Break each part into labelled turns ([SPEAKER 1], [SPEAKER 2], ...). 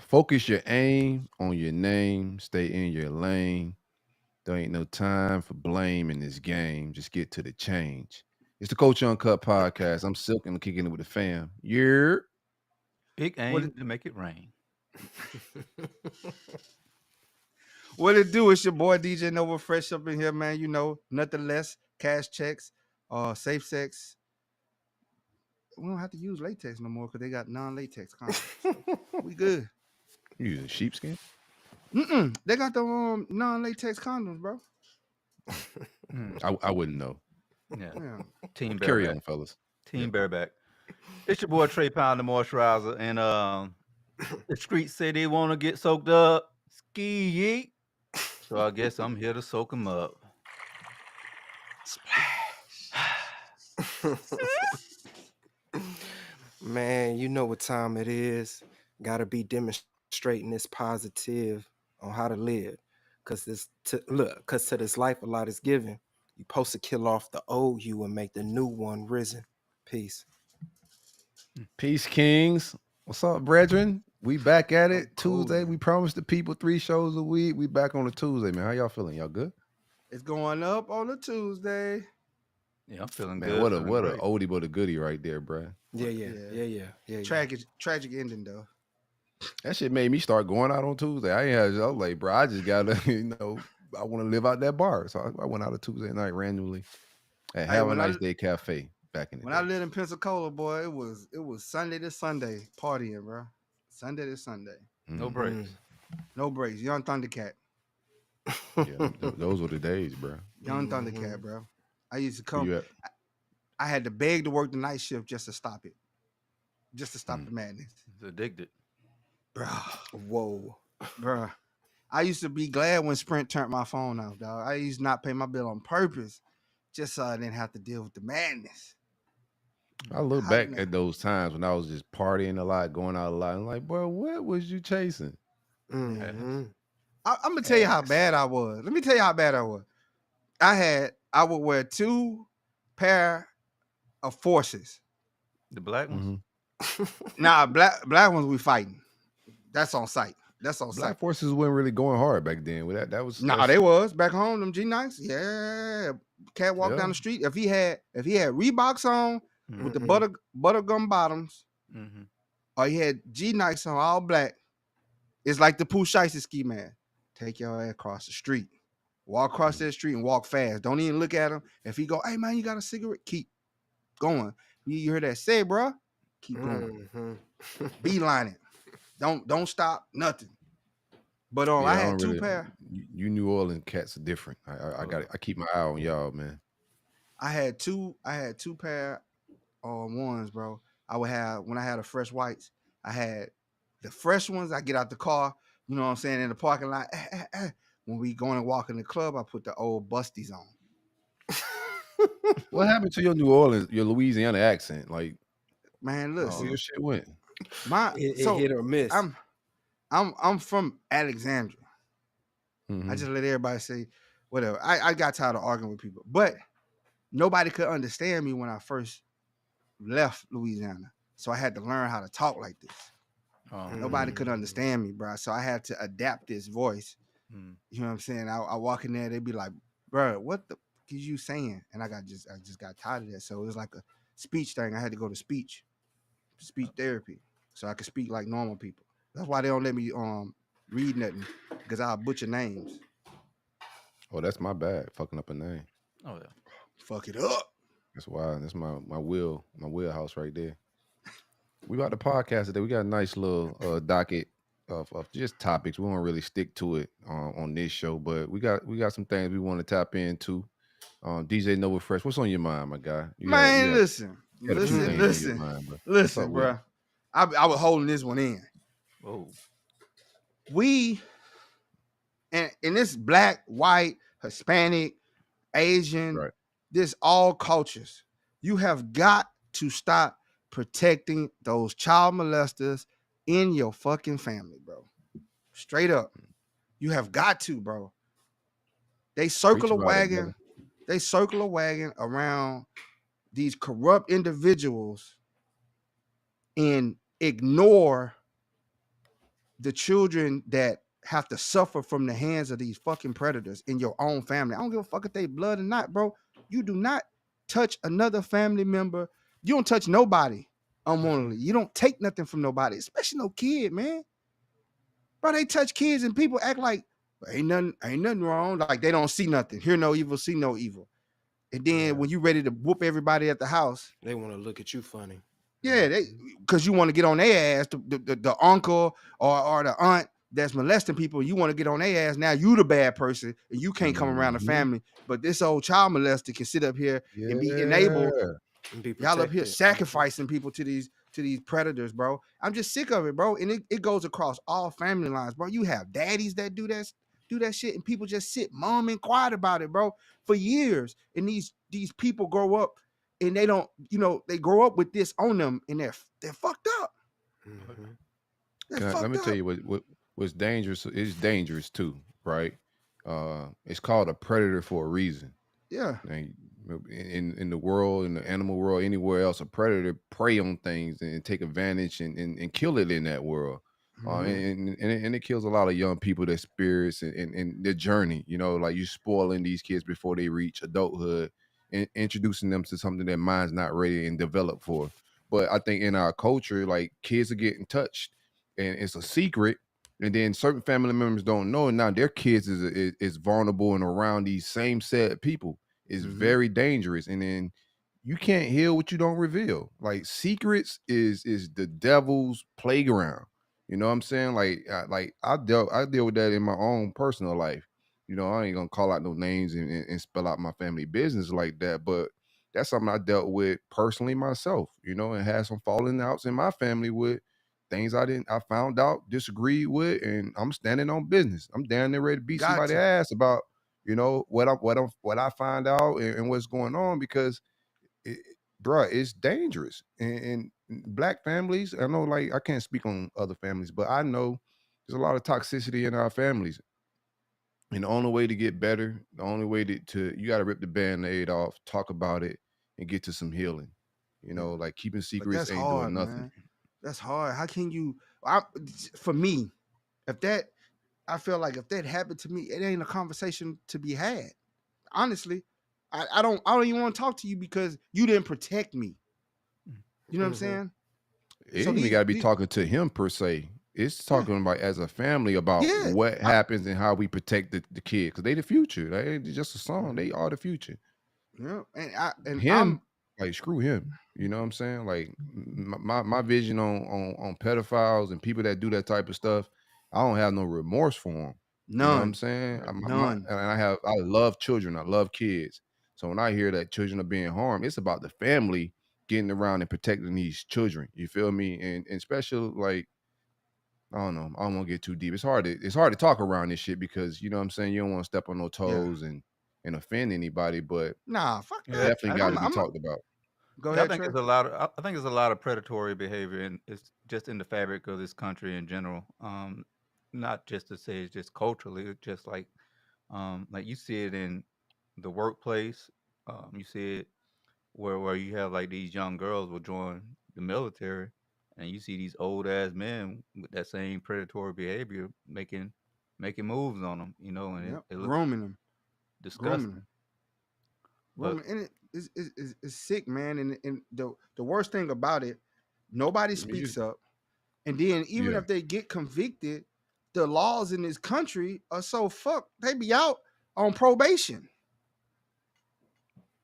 [SPEAKER 1] Focus your aim on your name. Stay in your lane. There ain't no time for blame in this game. Just get to the change. It's the Coach Uncut podcast. I'm Silk and I'm kicking it with the fam. Yeah.
[SPEAKER 2] Big
[SPEAKER 3] What it,
[SPEAKER 2] aim to make it rain.
[SPEAKER 3] what it do? It's your boy DJ Nova Fresh up in here, man. You know, nothing less. Cash checks, safe sex. We don't have to use latex no more because they got non-latex condoms. So we good.
[SPEAKER 1] You using sheepskin?
[SPEAKER 3] They got the non-latex condoms, bro.
[SPEAKER 2] Mm,
[SPEAKER 1] I wouldn't know.
[SPEAKER 2] yeah.
[SPEAKER 3] Yeah.
[SPEAKER 2] Team
[SPEAKER 1] Carry
[SPEAKER 2] bareback.
[SPEAKER 1] on, fellas. Yeah.
[SPEAKER 2] Team bareback. It's your boy Trey Pound, the moisturizer, and the streets say they want to get soaked up. Ski yeet. So I guess I'm here to soak them up.
[SPEAKER 4] Man, you know what time it is. Gotta be demonstrating this positive on how to live. Cause to this life a lot is given. You supposed to kill off the old you and make the new one risen. Peace.
[SPEAKER 1] Peace, Kings. What's up, brethren? We back at
[SPEAKER 3] I'm
[SPEAKER 1] it Tuesday.
[SPEAKER 3] cool.
[SPEAKER 1] We promised the people 3 shows a week. We back on a Tuesday, man. How y'all feeling? Y'all good?
[SPEAKER 3] It's going up on a Tuesday.
[SPEAKER 2] Yeah, I'm feeling
[SPEAKER 1] Man,
[SPEAKER 2] good,
[SPEAKER 1] what a
[SPEAKER 2] feeling
[SPEAKER 1] what a
[SPEAKER 2] great.
[SPEAKER 1] oldie but a goodie right there, bruh.
[SPEAKER 4] Yeah.
[SPEAKER 3] Tragic ending though.
[SPEAKER 1] That shit made me start going out on Tuesday. I was like, bro, I just gotta, I want to live out that bar. So I went out a Tuesday night randomly at
[SPEAKER 3] Hey,
[SPEAKER 1] Have a Nice Day Cafe back in the
[SPEAKER 3] when I
[SPEAKER 1] day.
[SPEAKER 3] lived in Pensacola, boy, it was Sunday to Sunday partying, bro. Sunday to Sunday.
[SPEAKER 2] No
[SPEAKER 1] Hmm.
[SPEAKER 2] breaks.
[SPEAKER 3] No breaks. Young Thundercat.
[SPEAKER 1] Yeah, those were the days, bro.
[SPEAKER 3] Young
[SPEAKER 4] Mhm.
[SPEAKER 3] Thundercat, bro. I used to
[SPEAKER 1] Where
[SPEAKER 3] come.
[SPEAKER 1] you at?
[SPEAKER 3] I had to beg to work the night shift just to stop it. Just to stop
[SPEAKER 1] Mm.
[SPEAKER 3] the madness.
[SPEAKER 2] It's addicted.
[SPEAKER 3] Bro.
[SPEAKER 4] Whoa.
[SPEAKER 3] Bro. I used to be glad when Sprint turned my phone off, dog. I used to not pay my bill on purpose just so I didn't have to deal with the madness.
[SPEAKER 1] I look
[SPEAKER 3] How you
[SPEAKER 1] back
[SPEAKER 3] know?
[SPEAKER 1] at those times when I was just partying a lot, going out a lot. I'm like, bro, what was you chasing?
[SPEAKER 3] Man.
[SPEAKER 2] Ass.
[SPEAKER 4] Mm-hmm.
[SPEAKER 3] I'm gonna tell you how
[SPEAKER 4] Ass.
[SPEAKER 3] bad I was. Let me tell you how bad I was. I would wear two pair of forces.
[SPEAKER 2] The black ones?
[SPEAKER 1] Hmm.
[SPEAKER 3] Nah, black ones we fighting. That's on site. That's on site.
[SPEAKER 1] Black forces weren't really going hard back then. With that was
[SPEAKER 3] Nah,
[SPEAKER 1] that's
[SPEAKER 3] they was back home. Them G9s, yeah. Cat walk
[SPEAKER 1] yeah.
[SPEAKER 3] down the street. If he had Reeboks on with the
[SPEAKER 2] Mm-hmm.
[SPEAKER 4] Mm-mm.
[SPEAKER 3] buttergum bottoms,
[SPEAKER 2] Mm-hmm.
[SPEAKER 3] or he had G9s on all black, it's like the Pooh Shiesty ski man. Take your ass across the street. Walk across
[SPEAKER 1] Mm.
[SPEAKER 3] that street and walk fast. Don't even look at him. If he go, hey man, you got a cigarette? Keep going. You heard that? Say, bro. Keep going.
[SPEAKER 4] Mm-hmm.
[SPEAKER 3] Beeline it. Don't stop. Nothing. But I
[SPEAKER 1] Yeah, I
[SPEAKER 3] had
[SPEAKER 1] don't
[SPEAKER 3] two
[SPEAKER 1] really.
[SPEAKER 3] pair.
[SPEAKER 1] You New Orleans cats are different. I got. I keep my eye on y'all, man.
[SPEAKER 3] I had two pair ones, bro. I would have when I had a fresh whites. I had the fresh ones. I get out the car. You know what I'm saying in the parking lot. When we going and walk in the club, I put the old busties on.
[SPEAKER 1] What happened to your New Orleans, your Louisiana accent? Like,
[SPEAKER 3] Man,
[SPEAKER 1] where
[SPEAKER 3] listen,
[SPEAKER 1] your shit went?
[SPEAKER 3] my
[SPEAKER 4] It
[SPEAKER 3] so
[SPEAKER 4] hit or miss.
[SPEAKER 3] I'm I'm from Alexandria. I
[SPEAKER 1] Hmm.
[SPEAKER 3] just let everybody say whatever. I got tired of arguing with people, but nobody could understand me when I first left Louisiana. So I had to learn how to talk like this. Nobody could
[SPEAKER 4] Mm.
[SPEAKER 3] understand me, bro. So I had to adapt this voice.
[SPEAKER 2] Mm.
[SPEAKER 3] You know what I'm saying? I walk in there, they'd be like, bro, what the fuck is you saying? And I just got tired of that. So it was like a speech thing. I had to go to speech therapy, so I could speak like normal people. That's why they don't let me read nothing because I'll butcher names.
[SPEAKER 1] Oh, that's my bad. Fucking up a name.
[SPEAKER 2] Oh yeah.
[SPEAKER 3] Fuck it up.
[SPEAKER 1] That's why. That's my wheelhouse right there. We got the podcast today. We got a nice little docket of just topics. We won't really stick to it on this show, but we got some things we want to tap into. DJ Nova Fresh, what's on your mind, my guy? You had you
[SPEAKER 3] Man,
[SPEAKER 1] had
[SPEAKER 3] listen,
[SPEAKER 1] had a few
[SPEAKER 3] listen,
[SPEAKER 1] things on
[SPEAKER 4] Mm.
[SPEAKER 1] your
[SPEAKER 3] listen,
[SPEAKER 1] mind, bro. What's up
[SPEAKER 3] listen,
[SPEAKER 1] with it?
[SPEAKER 3] bro. I was holding this one in.
[SPEAKER 2] Oh.
[SPEAKER 3] We and this black, white, Hispanic, Asian,
[SPEAKER 1] Right.
[SPEAKER 3] this all cultures. You have got to stop protecting those child molesters in your fucking family, bro. Straight up. You have got to, bro. They
[SPEAKER 1] Preach
[SPEAKER 3] circle a
[SPEAKER 1] about it, brother.
[SPEAKER 3] wagon. They circle a wagon around these corrupt individuals and ignore the children that have to suffer from the hands of these fucking predators in your own family. I don't give a fuck if they blood or not, bro. You do not touch another family member. You don't touch nobody unwantedly. You don't take nothing from nobody, especially no kid, man. Bro, they touch kids and people act like ain't nothing wrong. Like they don't see nothing. Hear no evil, see no evil. And then
[SPEAKER 4] Yeah.
[SPEAKER 3] when you ready to whoop everybody at the house,
[SPEAKER 4] They want to look at you funny.
[SPEAKER 3] yeah, they because you want to get on their ass, the uncle or the aunt that's molesting people, you want to get on their ass. Now you the bad person and you can't come around the
[SPEAKER 1] Mhm.
[SPEAKER 3] family. But this old child molester can sit up here and be enabled.
[SPEAKER 1] Yeah.
[SPEAKER 4] And be
[SPEAKER 3] Y'all up here
[SPEAKER 4] protected.
[SPEAKER 3] sacrificing people to these predators, bro. I'm just sick of it, bro. And it goes across all family lines, bro. You have daddies that do that shit, and people just sit mum and quiet about it, bro, for years. And these people grow up and they don't, they grow up with this on them, and they're fucked up.
[SPEAKER 4] Mhm.
[SPEAKER 3] They're
[SPEAKER 1] Let me
[SPEAKER 3] fucked
[SPEAKER 1] tell
[SPEAKER 3] up.
[SPEAKER 1] you what's dangerous. It's dangerous too, right? It's called a predator for a reason.
[SPEAKER 3] Yeah.
[SPEAKER 1] And in the world, in the animal world, anywhere else, a predator prey on things and take advantage and kill it in that world.
[SPEAKER 3] Mhm.
[SPEAKER 1] And it kills a lot of young people, their spirits and their journey. Like you spoiling these kids before they reach adulthood and introducing them to something their mind's not ready and developed for. But I think in our culture, like kids are getting touched and it's a secret. And then certain family members don't know. And now their kids is vulnerable and around these same set of people is
[SPEAKER 3] Mhm.
[SPEAKER 1] very dangerous. And then you can't heal what you don't reveal. Like secrets is the devil's playground. You know what I'm saying? Like I deal with that in my own personal life. I ain't gonna call out no names and spell out my family business like that, but that's something I dealt with personally myself, and had some falling outs in my family with things I found out, disagreed with, and I'm standing on business. I'm down there ready to beat somebody
[SPEAKER 3] Gotcha.
[SPEAKER 1] ass about what I find out and what's going on because it, bruh, it's dangerous. And black families, I know, like I can't speak on other families, but I know there's a lot of toxicity in our families. And the only way to get better, the only way to you got to rip the band-aid off, talk about it, and get to some healing.
[SPEAKER 3] Yeah.
[SPEAKER 1] Like keeping
[SPEAKER 3] But
[SPEAKER 1] secrets
[SPEAKER 3] that's
[SPEAKER 1] ain't doing
[SPEAKER 3] hard,
[SPEAKER 1] nothing.
[SPEAKER 3] man. That's hard. How can you for me, I feel like if that happened to me, it ain't a conversation to be had. Honestly, I don't even want to talk to you because you didn't protect me. You know what I'm
[SPEAKER 4] Mhm.
[SPEAKER 3] saying?
[SPEAKER 1] It
[SPEAKER 3] So
[SPEAKER 1] ain't even got to be talking to him per se. It's
[SPEAKER 3] yeah,
[SPEAKER 1] talking about as a family about
[SPEAKER 3] yeah,
[SPEAKER 1] what happens and how we protect the kid because they the future. They ain't just a song. They are the future.
[SPEAKER 3] yeah. And
[SPEAKER 1] Him,
[SPEAKER 3] I'm
[SPEAKER 1] like screw him. You know what I'm saying? Like my vision on pedophiles and people that do that type of stuff, I don't have no remorse for them. You know what I'm
[SPEAKER 3] none,
[SPEAKER 1] saying?
[SPEAKER 3] none.
[SPEAKER 1] And I love children. I love kids. So when I hear that children are being harmed, it's about the family getting around and protecting these children. You feel me? And especially like I don't know. I don't want to get too deep. It's hard to talk around this shit because you know what I'm saying. You don't want to step on no
[SPEAKER 3] Yeah.
[SPEAKER 1] toes and offend anybody, but
[SPEAKER 3] Nah, fuck
[SPEAKER 2] Yeah,
[SPEAKER 3] that.
[SPEAKER 1] definitely
[SPEAKER 2] I
[SPEAKER 1] got
[SPEAKER 2] think
[SPEAKER 1] to be
[SPEAKER 3] I'm
[SPEAKER 1] talked about.
[SPEAKER 3] go
[SPEAKER 2] yeah, I
[SPEAKER 3] ahead,
[SPEAKER 2] think
[SPEAKER 3] Trey.
[SPEAKER 2] it's a lot of I think it's a lot of predatory behavior, and it's just in the fabric of this country in general. Not just to say it's just culturally, it's just like you see it in the workplace. You see it where you have like these young girls will join the military, and you see these old ass men with that same predatory behavior making moves on them, and
[SPEAKER 3] Yep.
[SPEAKER 2] it looks
[SPEAKER 3] Grooming them. Grooming
[SPEAKER 2] disgusting.
[SPEAKER 3] them.
[SPEAKER 2] But
[SPEAKER 3] Grooming. And it's sick, man. And the worst thing about it, nobody
[SPEAKER 1] Let me
[SPEAKER 3] speaks
[SPEAKER 1] just
[SPEAKER 3] up. And then even
[SPEAKER 1] yeah.
[SPEAKER 3] if they get convicted, the laws in this country are so fucked. They be out on probation.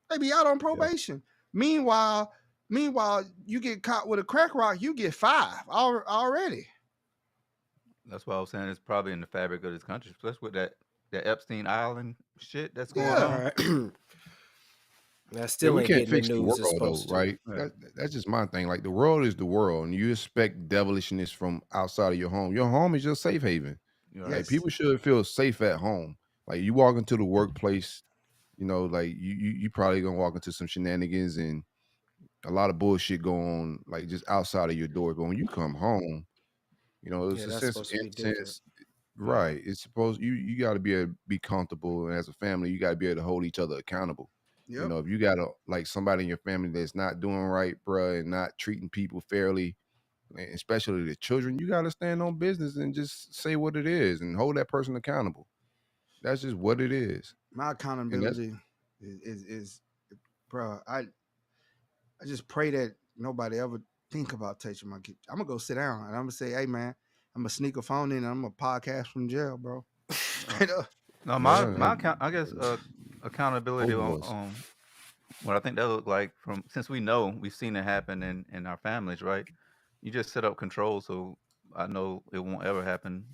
[SPEAKER 3] They be out on
[SPEAKER 1] Yeah.
[SPEAKER 3] probation. Meanwhile, you get caught with a crack rock, you get 5 already.
[SPEAKER 2] that's why I was saying it's probably in the fabric of this country, especially with that Epstein Island shit that's going
[SPEAKER 3] Yeah.
[SPEAKER 2] on.
[SPEAKER 4] Right. That
[SPEAKER 1] Yeah,
[SPEAKER 4] still
[SPEAKER 1] we
[SPEAKER 4] ain't
[SPEAKER 1] can't
[SPEAKER 4] getting the
[SPEAKER 1] fix the
[SPEAKER 4] news it's
[SPEAKER 1] world though,
[SPEAKER 4] supposed to.
[SPEAKER 1] right?
[SPEAKER 2] Yeah.
[SPEAKER 1] That's just my thing. Like the world is the world, and you expect devilishness from outside of your home. Your home is your safe haven.
[SPEAKER 2] You're right.
[SPEAKER 1] Like
[SPEAKER 3] Yes.
[SPEAKER 1] people should feel safe at home. Like you walk into the workplace, like you probably gonna walk into some shenanigans and a lot of bullshit going on, like just outside of your door. But when you come home, it's
[SPEAKER 4] Yeah,
[SPEAKER 1] a
[SPEAKER 4] that's
[SPEAKER 1] sense of
[SPEAKER 4] supposed to be different.
[SPEAKER 1] innocence. Right. It's supposed you got to be able to be comfortable, and as a family, you got to be able to hold each other accountable.
[SPEAKER 3] Yep.
[SPEAKER 1] If you got like somebody in your family that's not doing right, bruh, and not treating people fairly, and especially the children, you gotta stand on business and just say what it is and hold that person accountable. That's just what it is.
[SPEAKER 3] My
[SPEAKER 1] And that's
[SPEAKER 3] accountability is bro. I just pray that nobody ever think about touching my kid. I'm gonna go sit down and I'm gonna say, hey man, I'm gonna sneak a phone in and I'm gonna podcast from jail, bro.
[SPEAKER 2] Uh,
[SPEAKER 3] Straight up.
[SPEAKER 2] no,
[SPEAKER 1] yeah,
[SPEAKER 2] my account, I guess accountability
[SPEAKER 1] both of us.
[SPEAKER 2] on what I think that look like from since we know we've seen it happen in our families, right? You just set up controls so I know it won't ever happen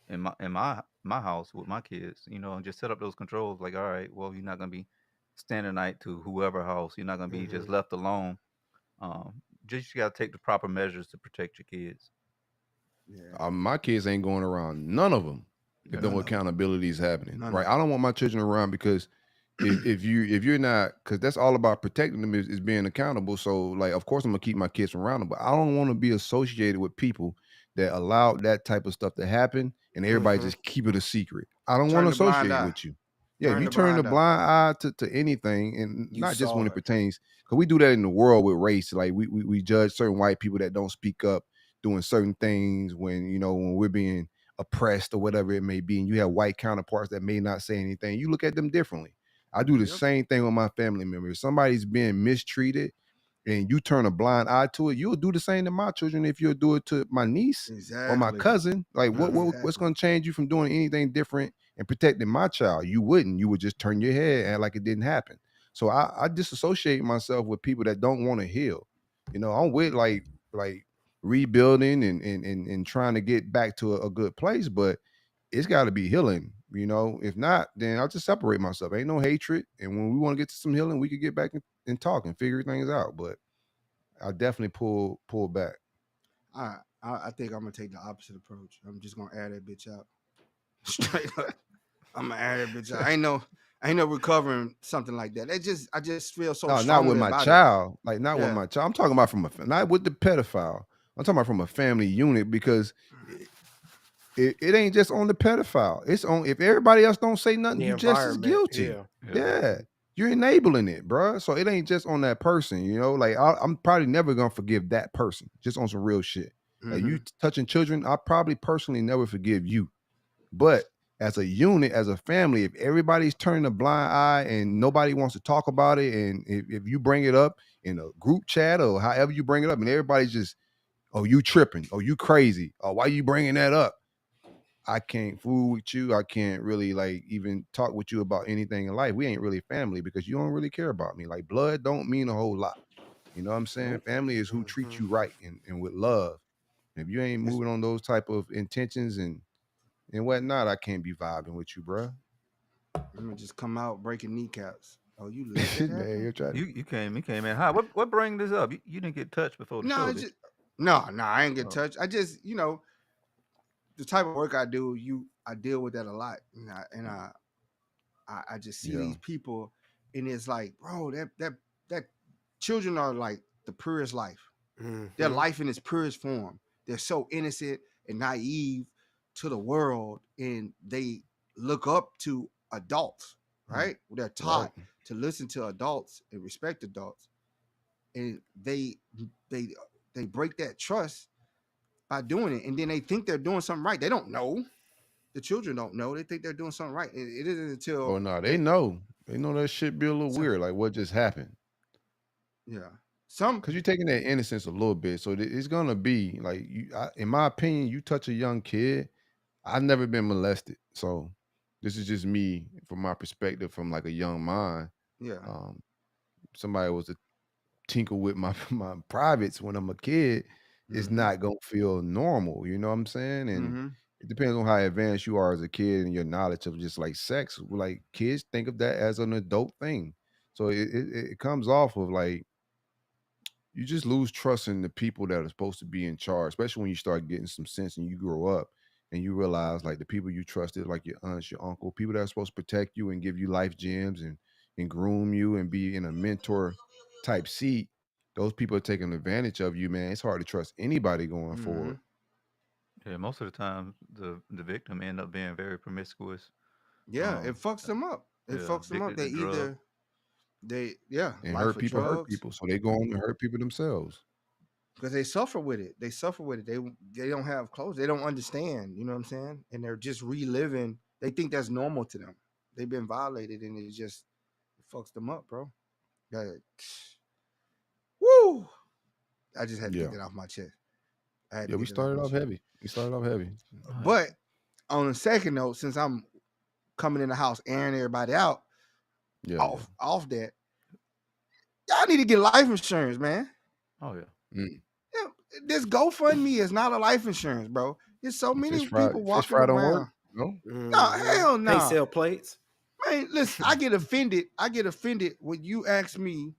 [SPEAKER 2] in my house with my kids, and just set up those controls. Like, all right, well, you're not gonna be standing night to whoever house. You're not gonna be just
[SPEAKER 4] Mhm.
[SPEAKER 2] left alone. Just you gotta take the proper measures to protect your kids.
[SPEAKER 3] Yeah,
[SPEAKER 1] My kids ain't going around none of them if
[SPEAKER 2] Yeah.
[SPEAKER 1] no
[SPEAKER 3] none of them.
[SPEAKER 1] accountability is happening,
[SPEAKER 3] None
[SPEAKER 1] right?
[SPEAKER 3] of
[SPEAKER 1] I
[SPEAKER 3] them.
[SPEAKER 1] don't want my children around because if you're not, because that's all about protecting them is being accountable. So like, of course, I'm gonna keep my kids from around them, but I don't want to be associated with people that allow that type of stuff to happen and everybody
[SPEAKER 3] Mm-hmm.
[SPEAKER 1] just keep it a secret. I don't want
[SPEAKER 3] Turn
[SPEAKER 1] to
[SPEAKER 3] the blind
[SPEAKER 1] associate
[SPEAKER 3] eye.
[SPEAKER 1] with you. Yeah,
[SPEAKER 3] Turn
[SPEAKER 1] you
[SPEAKER 3] the
[SPEAKER 1] turn the
[SPEAKER 3] blind eye.
[SPEAKER 1] blind eye to anything, and
[SPEAKER 4] You
[SPEAKER 1] not just when
[SPEAKER 4] saw
[SPEAKER 1] it
[SPEAKER 4] it.
[SPEAKER 1] pertains, because we do that in the world with race. Like we judge certain white people that don't speak up doing certain things when when we're being oppressed or whatever it may be, and you have white counterparts that may not say anything. You look at them differently. I do the
[SPEAKER 3] Yep.
[SPEAKER 1] same thing with my family members. If somebody's being mistreated and you turn a blind eye to it, you'll do the same to my children if you'll do it to my niece or my
[SPEAKER 3] Exactly.
[SPEAKER 1] cousin. Like what's
[SPEAKER 3] Exactly.
[SPEAKER 1] going to change you from doing anything different and protecting my child? You wouldn't. You would just turn your head and act like it didn't happen. So I disassociate myself with people that don't want to heal. I'm with like rebuilding and trying to get back to a good place, but it's got to be healing. If not, then I'll just separate myself. Ain't no hatred. And when we want to get to some healing, we could get back and talk and figure things out. But I definitely pull back.
[SPEAKER 3] I think I'm gonna take the opposite approach. I'm just gonna air that bitch out. Straight up. I'm gonna air that bitch out. I ain't no recovering something like that. I just feel so
[SPEAKER 1] No, not with
[SPEAKER 3] strongly
[SPEAKER 1] my
[SPEAKER 3] about it.
[SPEAKER 1] child. Like not with
[SPEAKER 3] Yeah.
[SPEAKER 1] my child. I'm talking about not with the pedophile. I'm talking about from a family unit because it ain't just on the pedophile. It's on if everybody else don't say nothing,
[SPEAKER 4] The
[SPEAKER 1] you just as
[SPEAKER 4] environment.
[SPEAKER 1] guilty.
[SPEAKER 4] Yeah.
[SPEAKER 2] Yeah.
[SPEAKER 1] Yeah. You're enabling it, bro. So it ain't just on that person, Like I'm probably never gonna forgive that person, just on some real shit. Like you
[SPEAKER 3] Mm-hmm.
[SPEAKER 1] touching children, I probably personally never forgive you. But as a unit, as a family, if everybody's turning a blind eye and nobody wants to talk about it, and if you bring it up in a group chat or however you bring it up, and everybody's just, oh, you tripping, oh, you crazy, oh, why you bringing that up? I can't fool with you. I can't really like even talk with you about anything in life. We ain't really family because you don't really care about me. Like blood don't mean a whole lot. You know what I'm saying?
[SPEAKER 3] Nope.
[SPEAKER 1] Family is who treats
[SPEAKER 4] Mhm.
[SPEAKER 1] you right and with love. If you ain't
[SPEAKER 3] It's,
[SPEAKER 1] moving on those type of intentions and whatnot, I can't be vibing with you, bro.
[SPEAKER 3] I'm gonna just come out breaking kneecaps. Oh, you let that
[SPEAKER 1] Man,
[SPEAKER 3] happen?
[SPEAKER 1] you're trying.
[SPEAKER 2] You came in hot. What bring this up? You didn't get touched before the
[SPEAKER 3] No,
[SPEAKER 2] show,
[SPEAKER 3] it's
[SPEAKER 2] did
[SPEAKER 3] just no. I ain't
[SPEAKER 2] you?
[SPEAKER 3] get
[SPEAKER 2] Oh,
[SPEAKER 3] touched. I just the type of work I do, I deal with that a lot, and I just see
[SPEAKER 1] Yeah.
[SPEAKER 3] these people, and it's like, bro, that children are like the purest life. Their
[SPEAKER 4] Mhm.
[SPEAKER 3] life in its purest form. They're so innocent and naive to the world, and they look up to adults.
[SPEAKER 1] Mm,
[SPEAKER 3] Right? They're
[SPEAKER 1] right.
[SPEAKER 3] taught to listen to adults and respect adults, and they they break that trust by doing it, and then they think they're doing something right. They don't know. The children don't know. They think they're doing something right. It isn't
[SPEAKER 1] Oh
[SPEAKER 3] until
[SPEAKER 1] no, they
[SPEAKER 3] they
[SPEAKER 1] know. They know that shit be a little
[SPEAKER 3] so,
[SPEAKER 1] weird. Like what just happened?
[SPEAKER 3] yeah. Some
[SPEAKER 1] Cause you're taking that innocence a little bit. So it's gonna be like in my opinion, you touch a young kid. I've never been molested. So this is just me from my perspective from like a young mind.
[SPEAKER 3] yeah.
[SPEAKER 1] Um, somebody was to tinkle with my my privates when I'm a kid, it's
[SPEAKER 3] Mm-hmm.
[SPEAKER 1] not gonna feel normal. You know what I'm saying? And
[SPEAKER 3] Mm-hmm.
[SPEAKER 1] it depends on how advanced you are as a kid and your knowledge of just like sex. Like kids think of that as an adult thing. So it comes off of like you just lose trust in the people that are supposed to be in charge, especially when you start getting some sense and you grow up and you realize like the people you trusted, like your aunts, your uncle, people that are supposed to protect you and give you life gems and groom you and be in a mentor type seat. Those people are taking advantage of you, man. It's hard to trust anybody going
[SPEAKER 3] Mm-hmm.
[SPEAKER 1] forward.
[SPEAKER 2] yeah. Most of the time, the victim end up being very promiscuous.
[SPEAKER 3] Yeah, it
[SPEAKER 2] Um,
[SPEAKER 3] fucks
[SPEAKER 2] uh,
[SPEAKER 3] them up. It
[SPEAKER 2] yeah,
[SPEAKER 3] fucks them up.
[SPEAKER 2] addicted
[SPEAKER 3] They
[SPEAKER 2] to drugs.
[SPEAKER 3] either they yeah,
[SPEAKER 1] And
[SPEAKER 3] life of
[SPEAKER 1] hurt
[SPEAKER 3] drugs.
[SPEAKER 1] people, so they go on to hurt people themselves.
[SPEAKER 3] because they suffer with it. They suffer with it. They don't have clothes. They don't understand. You know what I'm saying? And they're just reliving. They think that's normal to them. They've been violated, and it fucks them up, bro. Woo! I just had to get that off my chest.
[SPEAKER 1] Yeah, we started off heavy.
[SPEAKER 3] But on a second note, since I'm coming in the house airing everybody out, off that, y'all need to get life insurance, man.
[SPEAKER 2] Oh yeah.
[SPEAKER 3] Yeah, this GoFundMe is not a life insurance, bro. There's so many people walking around. No, hell no.
[SPEAKER 4] Pay sale plates.
[SPEAKER 3] Man, listen, I get offended. When you ask me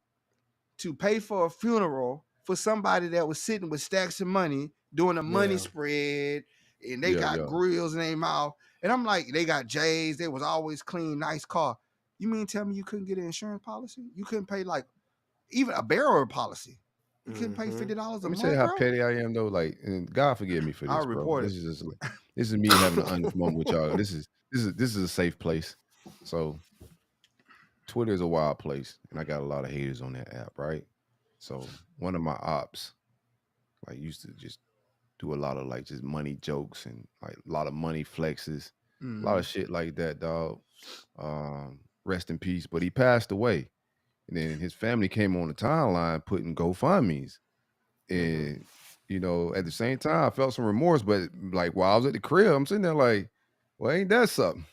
[SPEAKER 3] to pay for a funeral for somebody that was sitting with stacks of money doing a money spread, and they got grills in their mouth. And I'm like, they got J's. They was always clean, nice car. You mean tell me you couldn't get an insurance policy? You couldn't pay like even a barrel policy. You couldn't pay $50 a month.
[SPEAKER 1] Let me tell you how petty I am though. Like, and God forgive me for this,
[SPEAKER 3] I'll
[SPEAKER 1] bro.
[SPEAKER 3] report
[SPEAKER 1] This is this is me having an honest moment with y'all. This is a safe place. So Twitter is a wild place, and I got a lot of haters on that app, right? So one of my ops, like, used to just do a lot of like just money jokes and like a lot of money flexes, a lot of shit like that, dog. Rest in peace. But he passed away. And then his family came on the timeline putting GoFundMes. And, you know, at the same time, I felt some remorse. But, like, while I was at the crib, I'm sitting there like, well, ain't that something?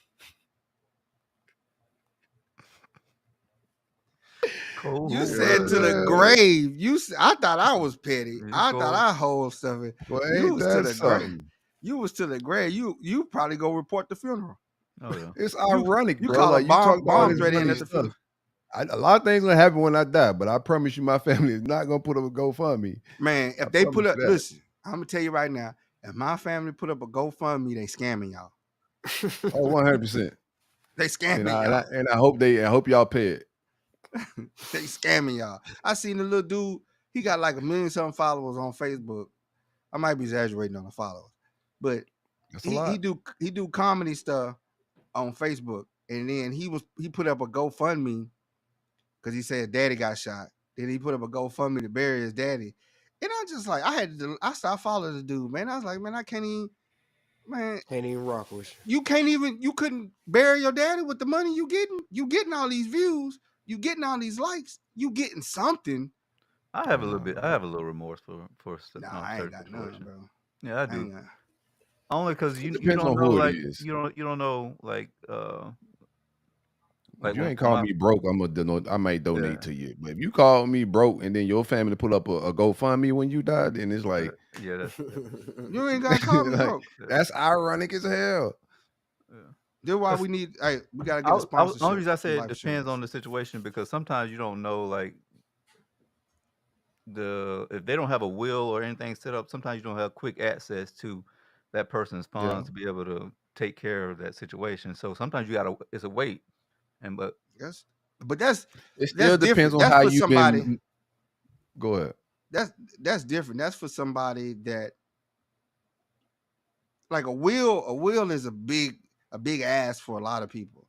[SPEAKER 2] Cool.
[SPEAKER 3] You said to the grave. I thought I was petty. I thought I hold stuff.
[SPEAKER 1] Well, ain't that something?
[SPEAKER 3] You was to the grave. You probably go report the funeral.
[SPEAKER 2] Oh, yeah.
[SPEAKER 1] It's ironic,
[SPEAKER 3] you
[SPEAKER 1] bro.
[SPEAKER 3] call
[SPEAKER 1] like,
[SPEAKER 3] a bomb
[SPEAKER 1] bomb
[SPEAKER 3] threat in at the funeral.
[SPEAKER 1] A lot of things gonna happen when I die, but I promise you, my family is not gonna put up a GoFundMe.
[SPEAKER 3] Man, if they put up, listen, I'm gonna tell you right now, if my family put up a GoFundMe, they scamming y'all.
[SPEAKER 1] Oh, 100%.
[SPEAKER 3] They scamming y'all.
[SPEAKER 1] And I hope y'all pay it.
[SPEAKER 3] They scamming y'all. I seen the little dude. He got like 1 million something followers on Facebook. I might be exaggerating on the followers, but he do comedy stuff on Facebook, and then he put up a GoFundMe because he said daddy got shot. Then he put up a GoFundMe to bury his daddy, and I'm just like, I stopped following the dude, man. I was like, man, I can't even
[SPEAKER 4] rock with you.
[SPEAKER 3] You couldn't bury your daddy with the money you getting. You getting all these views. You getting all these likes. You getting something.
[SPEAKER 2] I have a little remorse for
[SPEAKER 3] I ain't got none, bro.
[SPEAKER 2] Yeah, I do. Only because you don't know, like, you don't know, like
[SPEAKER 1] you ain't call me broke, I might donate to you. But if you call me broke and then your family put up a GoFundMe when you died, then it's like,
[SPEAKER 3] you ain't gotta call me broke.
[SPEAKER 1] That's ironic as hell.
[SPEAKER 2] Yeah.
[SPEAKER 3] That's why we gotta get a sponsorship.
[SPEAKER 2] The only reason I say it depends on the situation, because sometimes you don't know, like, if they don't have a will or anything set up, sometimes you don't have quick access to that person's funds to be able to take care of that situation. So sometimes it's a wait. But
[SPEAKER 1] it still depends on how you been. Go ahead.
[SPEAKER 3] That's different. That's for somebody that, like, a will is a big ask for a lot of people.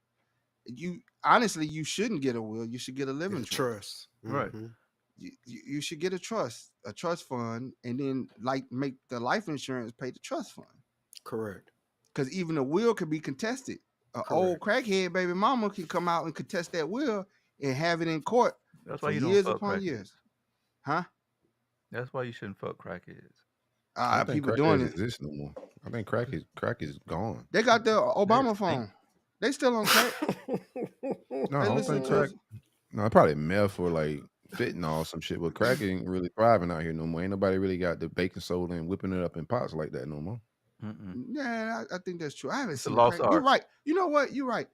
[SPEAKER 3] You shouldn't get a will. You should get a living trust.
[SPEAKER 2] Right.
[SPEAKER 3] You should get a trust fund, and then make the life insurance pay the trust fund.
[SPEAKER 4] Correct.
[SPEAKER 3] Because even a will can be contested. An old crackhead baby mama can come out and contest that will and have it in court.
[SPEAKER 2] That's why you
[SPEAKER 3] years
[SPEAKER 2] don't fuck
[SPEAKER 3] upon
[SPEAKER 2] crackheads.
[SPEAKER 3] Years. Huh?
[SPEAKER 2] That's why you shouldn't fuck crackheads.
[SPEAKER 1] I think people doing it exist no more. I think crack is gone.
[SPEAKER 3] They got the Obama phone. They still on crack.
[SPEAKER 1] No, I don't think crack. No, probably meth or like fentanyl, some shit. But crack ain't really thriving out here no more. Ain't nobody really got the baking soda and whipping it up in pots like that no more.
[SPEAKER 3] Yeah, I think that's true. I haven't seen
[SPEAKER 2] lost art.
[SPEAKER 3] You're right. You know what? You're right.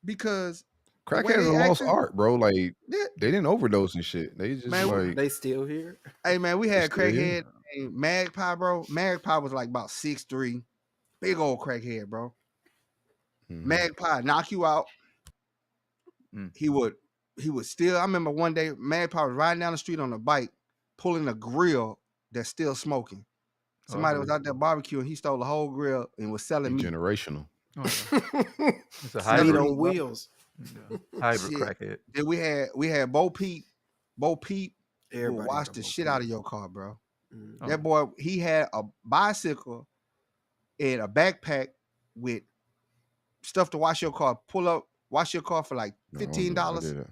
[SPEAKER 3] Because
[SPEAKER 1] crack has a lost art, bro. Like, they didn't overdose and shit. They just
[SPEAKER 4] they still here.
[SPEAKER 3] Hey man, we had crackhead named Magpie, bro. Magpie was like about 6'3", big old crackhead, bro. Magpie knock you out. He would still. I remember one day Magpie was riding down the street on a bike, pulling a grill that's still smoking. Somebody was out there barbecuing. He stole the whole grill and was selling meat.
[SPEAKER 1] Generational.
[SPEAKER 2] It's a hybrid
[SPEAKER 4] on wheels.
[SPEAKER 2] Hybrid crackhead.
[SPEAKER 3] Then we had Bo Peep. Bo Peep will wash the shit out of your car, bro.
[SPEAKER 2] Oh,
[SPEAKER 3] That boy, he had a bicycle and a backpack with stuff to wash your car. Pull up, wash your car for like
[SPEAKER 1] No, I don't know. I
[SPEAKER 3] $15,
[SPEAKER 1] did that.